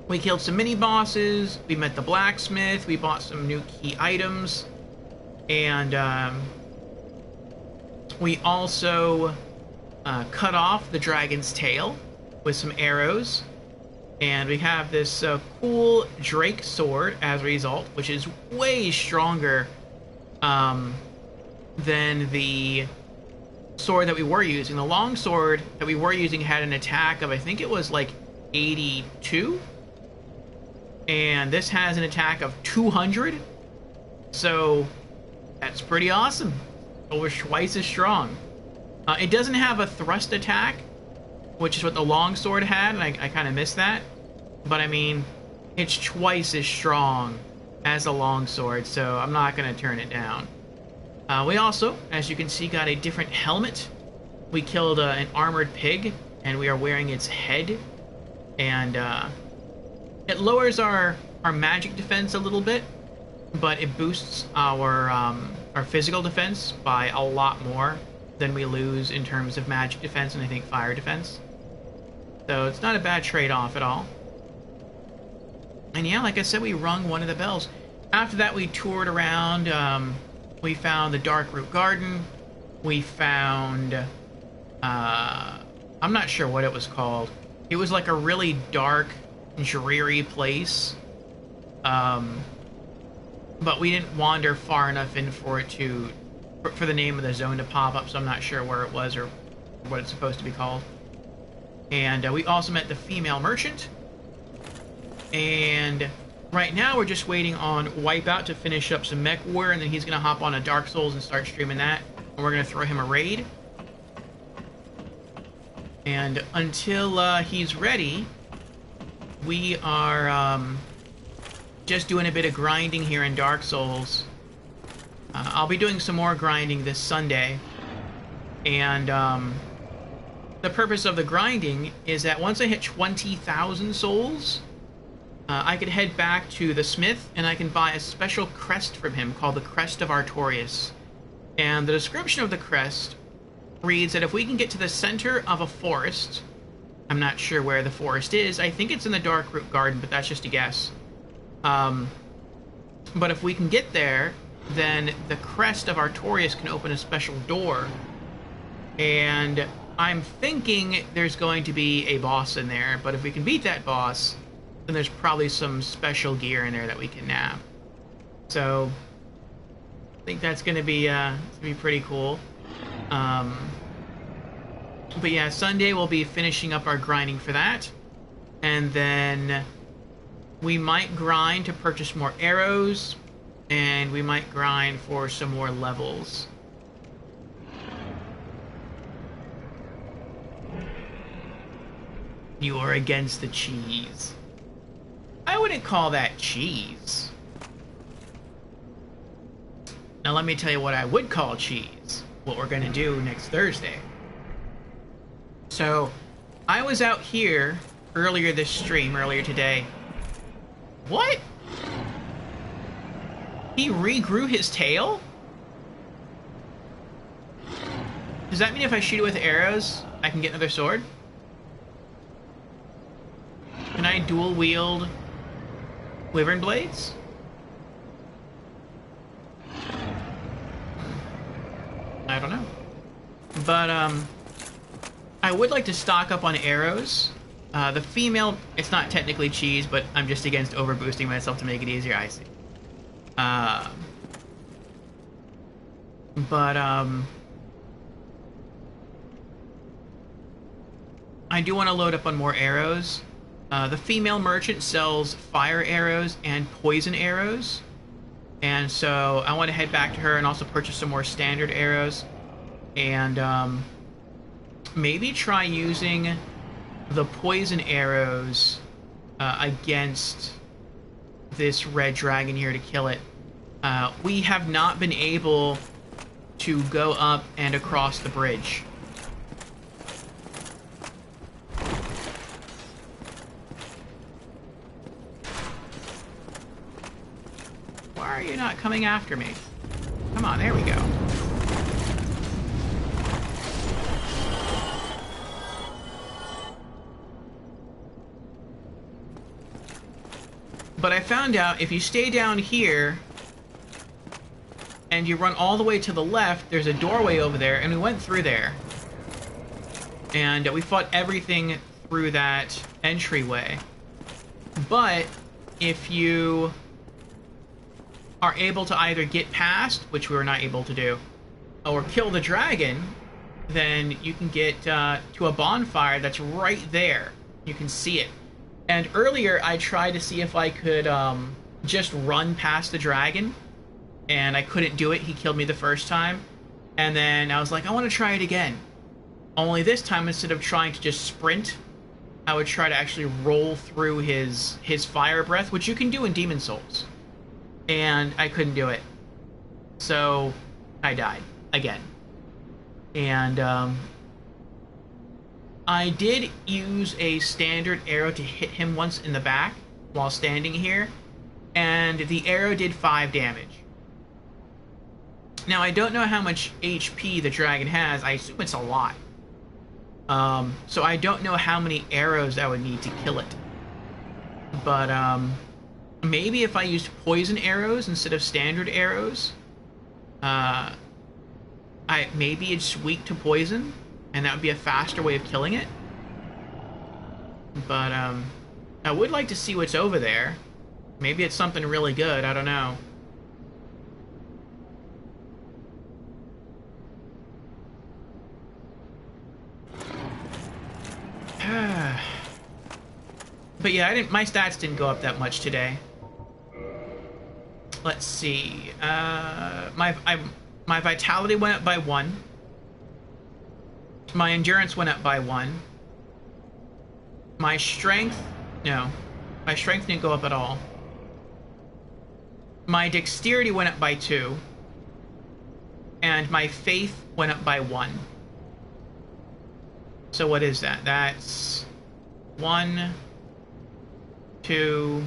Speaker 1: We killed some mini-bosses, we met the blacksmith, we bought some new key items, and we also cut off the dragon's tail with some arrows, and we have this cool Drake sword as a result, which is way stronger than the sword that we were using. The long sword that we were using had an attack of, I think it was like 82? And this has an attack of 200, so that's pretty awesome. Over twice as strong. It doesn't have a thrust attack, which is what the longsword had, and I kind of missed that. But I mean, it's twice as strong as the longsword, so I'm not going to turn it down. We also, as you can see, got a different helmet. We killed an armored pig, and we are wearing its head, and it lowers our magic defense a little bit, but it boosts our physical defense by a lot more than we lose in terms of magic defense and I think fire defense. So it's not a bad trade-off at all. And yeah, like I said, we rung one of the bells. After that, we toured around. We found the Dark Root Garden. We found... I'm not sure what it was called. It was like a really dark, dreary place, but we didn't wander far enough in for it to for the name of the zone to pop up, so I'm not sure where it was or what it's supposed to be called. And we also met the female merchant, and right now we're just waiting on Wipeout to finish up some mech war, and then he's gonna hop on a Dark Souls and start streaming that, and we're gonna throw him a raid. And until he's ready, we are just doing a bit of grinding here in Dark Souls. I'll be doing some more grinding this Sunday. And the purpose of the grinding is that once I hit 20,000 souls, I could head back to the smith and I can buy a special crest from him called the Crest of Artorias. And the description of the crest reads that if we can get to the center of a forest, I'm not sure where the forest is. I think it's in the Darkroot Garden, but that's just a guess. But if we can get there, then the crest of Artorias can open a special door. And I'm thinking there's going to be a boss in there, but if we can beat that boss, then there's probably some special gear in there that we can nab. So I think that's going to be pretty cool. But yeah, Sunday we'll be finishing up our grinding for that. And then we might grind to purchase more arrows. And we might grind for some more levels. You are against the cheese. I wouldn't call that cheese. Now let me tell you what I would call cheese. What we're gonna do next Thursday. So, I was out here earlier today. What? He regrew his tail? Does that mean if I shoot it with arrows, I can get another sword? Can I dual wield wyvern blades? I don't know. But, I would like to stock up on arrows. The female, it's not technically cheese, but I'm just against overboosting myself to make it easier. I see. I do want to load up on more arrows. The female merchant sells fire arrows and poison arrows. And so I want to head back to her and also purchase some more standard arrows. And maybe try using the poison arrows against this red dragon here to kill it. We have not been able to go up and across the bridge. Why are you not coming after me? Come on, there we go. But I found out if you stay down here and you run all the way to the left, there's a doorway over there, and we went through there. And we fought everything through that entryway. But if you are able to either get past, which we were not able to do, or kill the dragon, then you can get to a bonfire that's right there. You can see it. And earlier, I tried to see if I could just run past the dragon, and I couldn't do it. He killed me the first time. And then I was like, I want to try it again. Only this time, instead of trying to just sprint, I would try to actually roll through his fire breath, which you can do in Demon Souls. And I couldn't do it. So, I died. Again. And, I did use a standard arrow to hit him once in the back while standing here, and the arrow did 5 damage. Now, I don't know how much HP the dragon has. I assume it's a lot. So I don't know how many arrows I would need to kill it. But, maybe if I used poison arrows instead of standard arrows, maybe it's weak to poison, and that would be a faster way of killing it. But, I would like to see what's over there. Maybe it's something really good, I don't know. But yeah, my stats didn't go up that much today. Let's see. My vitality went up by 1. My endurance went up by 1. My strength... No. My strength didn't go up at all. My dexterity went up by 2. And my faith went up by 1. So what is that? That's 1, 2,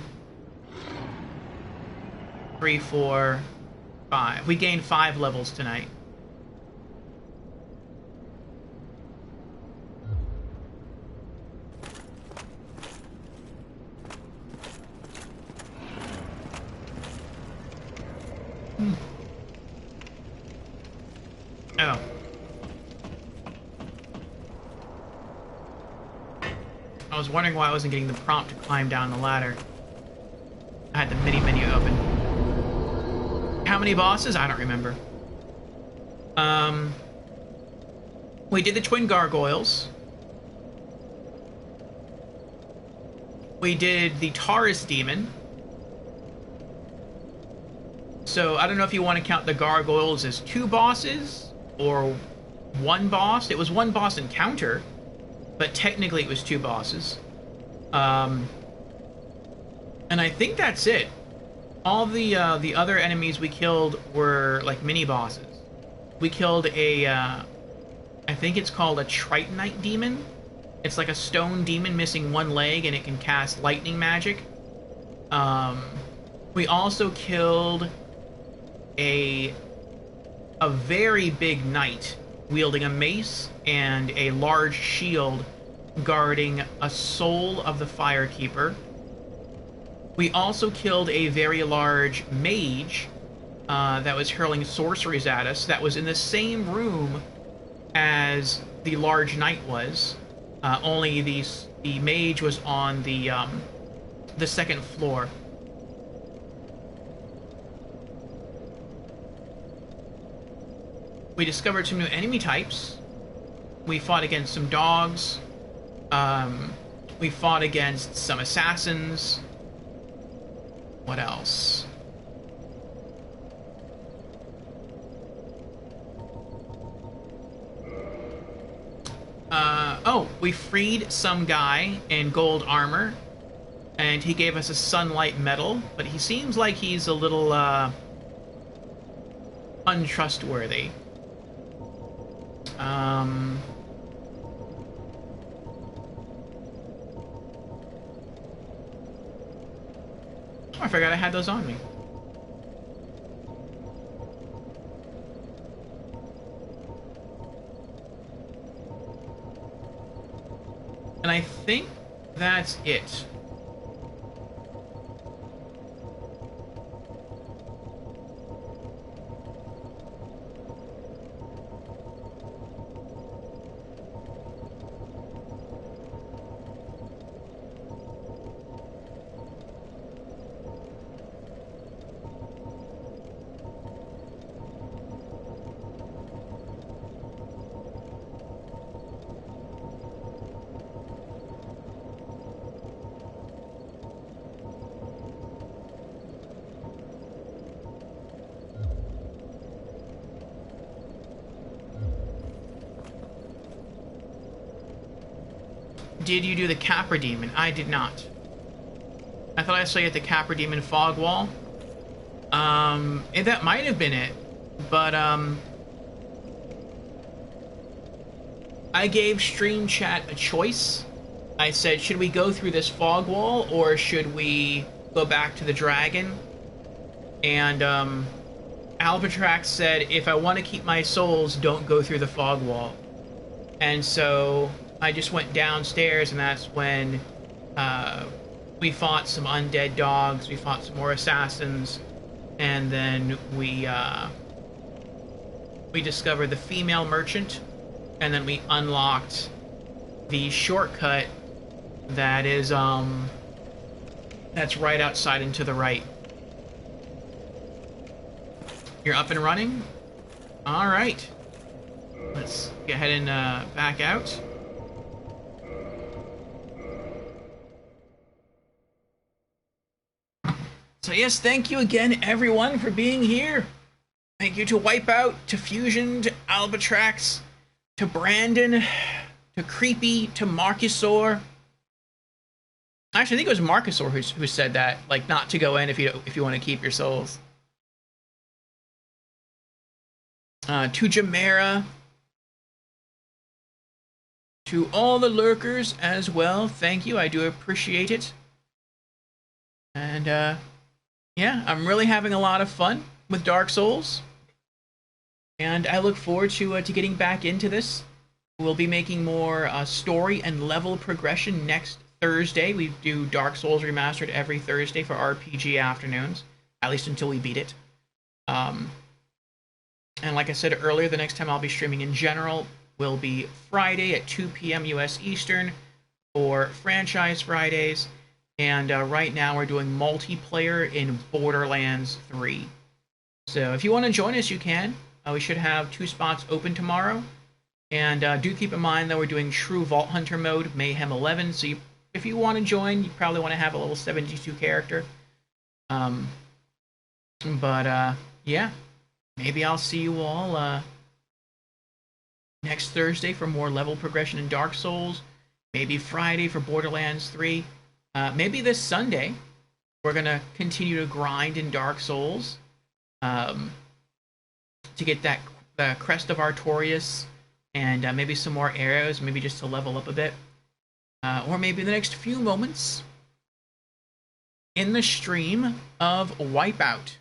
Speaker 1: 3, 4, 5. We gained 5 levels tonight. was wondering why I wasn't getting the prompt to climb down the ladder. I had the mini menu open. How many bosses? I don't remember. We did the twin gargoyles. We did the Taurus demon. So I don't know if you want to count the gargoyles as 2 bosses or 1 boss. It was 1 boss encounter, but technically it was 2 bosses. And I think that's it. All the other enemies we killed were like mini bosses. We killed a, I think it's called a Tritonite demon. It's like a stone demon missing 1 leg, and it can cast lightning magic. We also killed a very big knight wielding a mace and a large shield guarding a soul of the Firekeeper. We also killed a very large mage that was hurling sorceries at us, that was in the same room as the large knight was. Only the mage was on the 2nd floor. We discovered some new enemy types. We fought against some dogs. We fought against some assassins. What else? Oh, we freed some guy in gold armor, and he gave us a sunlight medal, but he seems like he's a little, untrustworthy. Oh, I forgot I had those on me. And I think that's it. Did you do the Capra Demon? I did not. I thought I saw you at the Capra Demon fog wall. And that might have been it, but I gave Stream Chat a choice. I said, should we go through this fog wall or should we go back to the dragon? And Albatrax said, if I want to keep my souls, don't go through the fog wall. And so I just went downstairs, and that's when we fought some undead dogs, we fought some more assassins, and then we discovered the female merchant, and then we unlocked the shortcut that is that's right outside and to the right. You're up and running? Alright. Let's go ahead and back out. So yes, thank you again, everyone, for being here. Thank you to Wipeout, to Fusion, to Albatrax, to Brandon, to Creepy, to Marcusor. Actually, I think it was Marcusor who said that, like, not to go in if you want to keep your souls. To Jamera, to all the lurkers as well, thank you, I do appreciate it. And yeah, I'm really having a lot of fun with Dark Souls, and I look forward to getting back into this. We'll be making more story and level progression next Thursday. We do Dark Souls Remastered every Thursday for RPG afternoons, at least until we beat it. And like I said earlier, the next time I'll be streaming in general will be Friday at 2 p.m. US Eastern, for Franchise Fridays, and right now we're doing multiplayer in Borderlands 3. So if you want to join us, you can. We should have 2 spots open tomorrow. And do keep in mind that we're doing True Vault Hunter mode, Mayhem 11. So if you want to join, you probably want to have a level 72 character. Yeah, maybe I'll see you all next Thursday for more level progression in Dark Souls. Maybe Friday for Borderlands 3. Maybe this Sunday we're going to continue to grind in Dark Souls to get the Crest of Artorias and maybe some more arrows, maybe just to level up a bit. Or maybe the next few moments in the stream of Wipeout,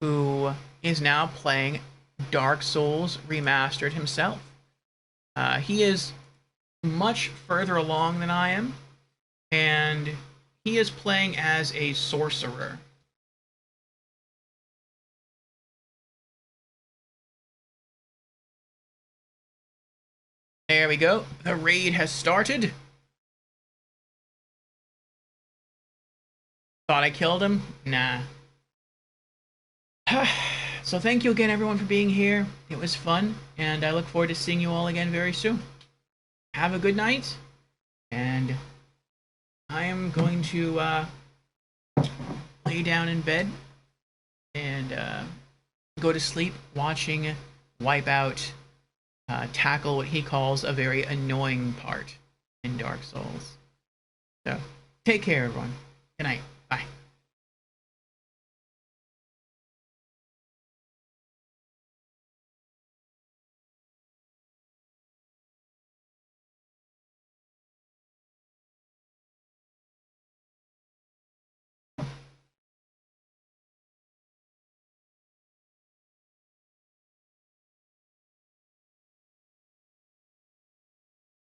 Speaker 1: who is now playing Dark Souls Remastered himself. He is much further along than I am, and he is playing as a sorcerer. There we go. The raid has started. Thought I killed him? Nah. So thank you again, everyone, for being here. It was fun, and I look forward to seeing you all again very soon. Have a good night, and I am going to lay down in bed and go to sleep watching Wipeout tackle what he calls a very annoying part in Dark Souls. So, take care, everyone. Good night.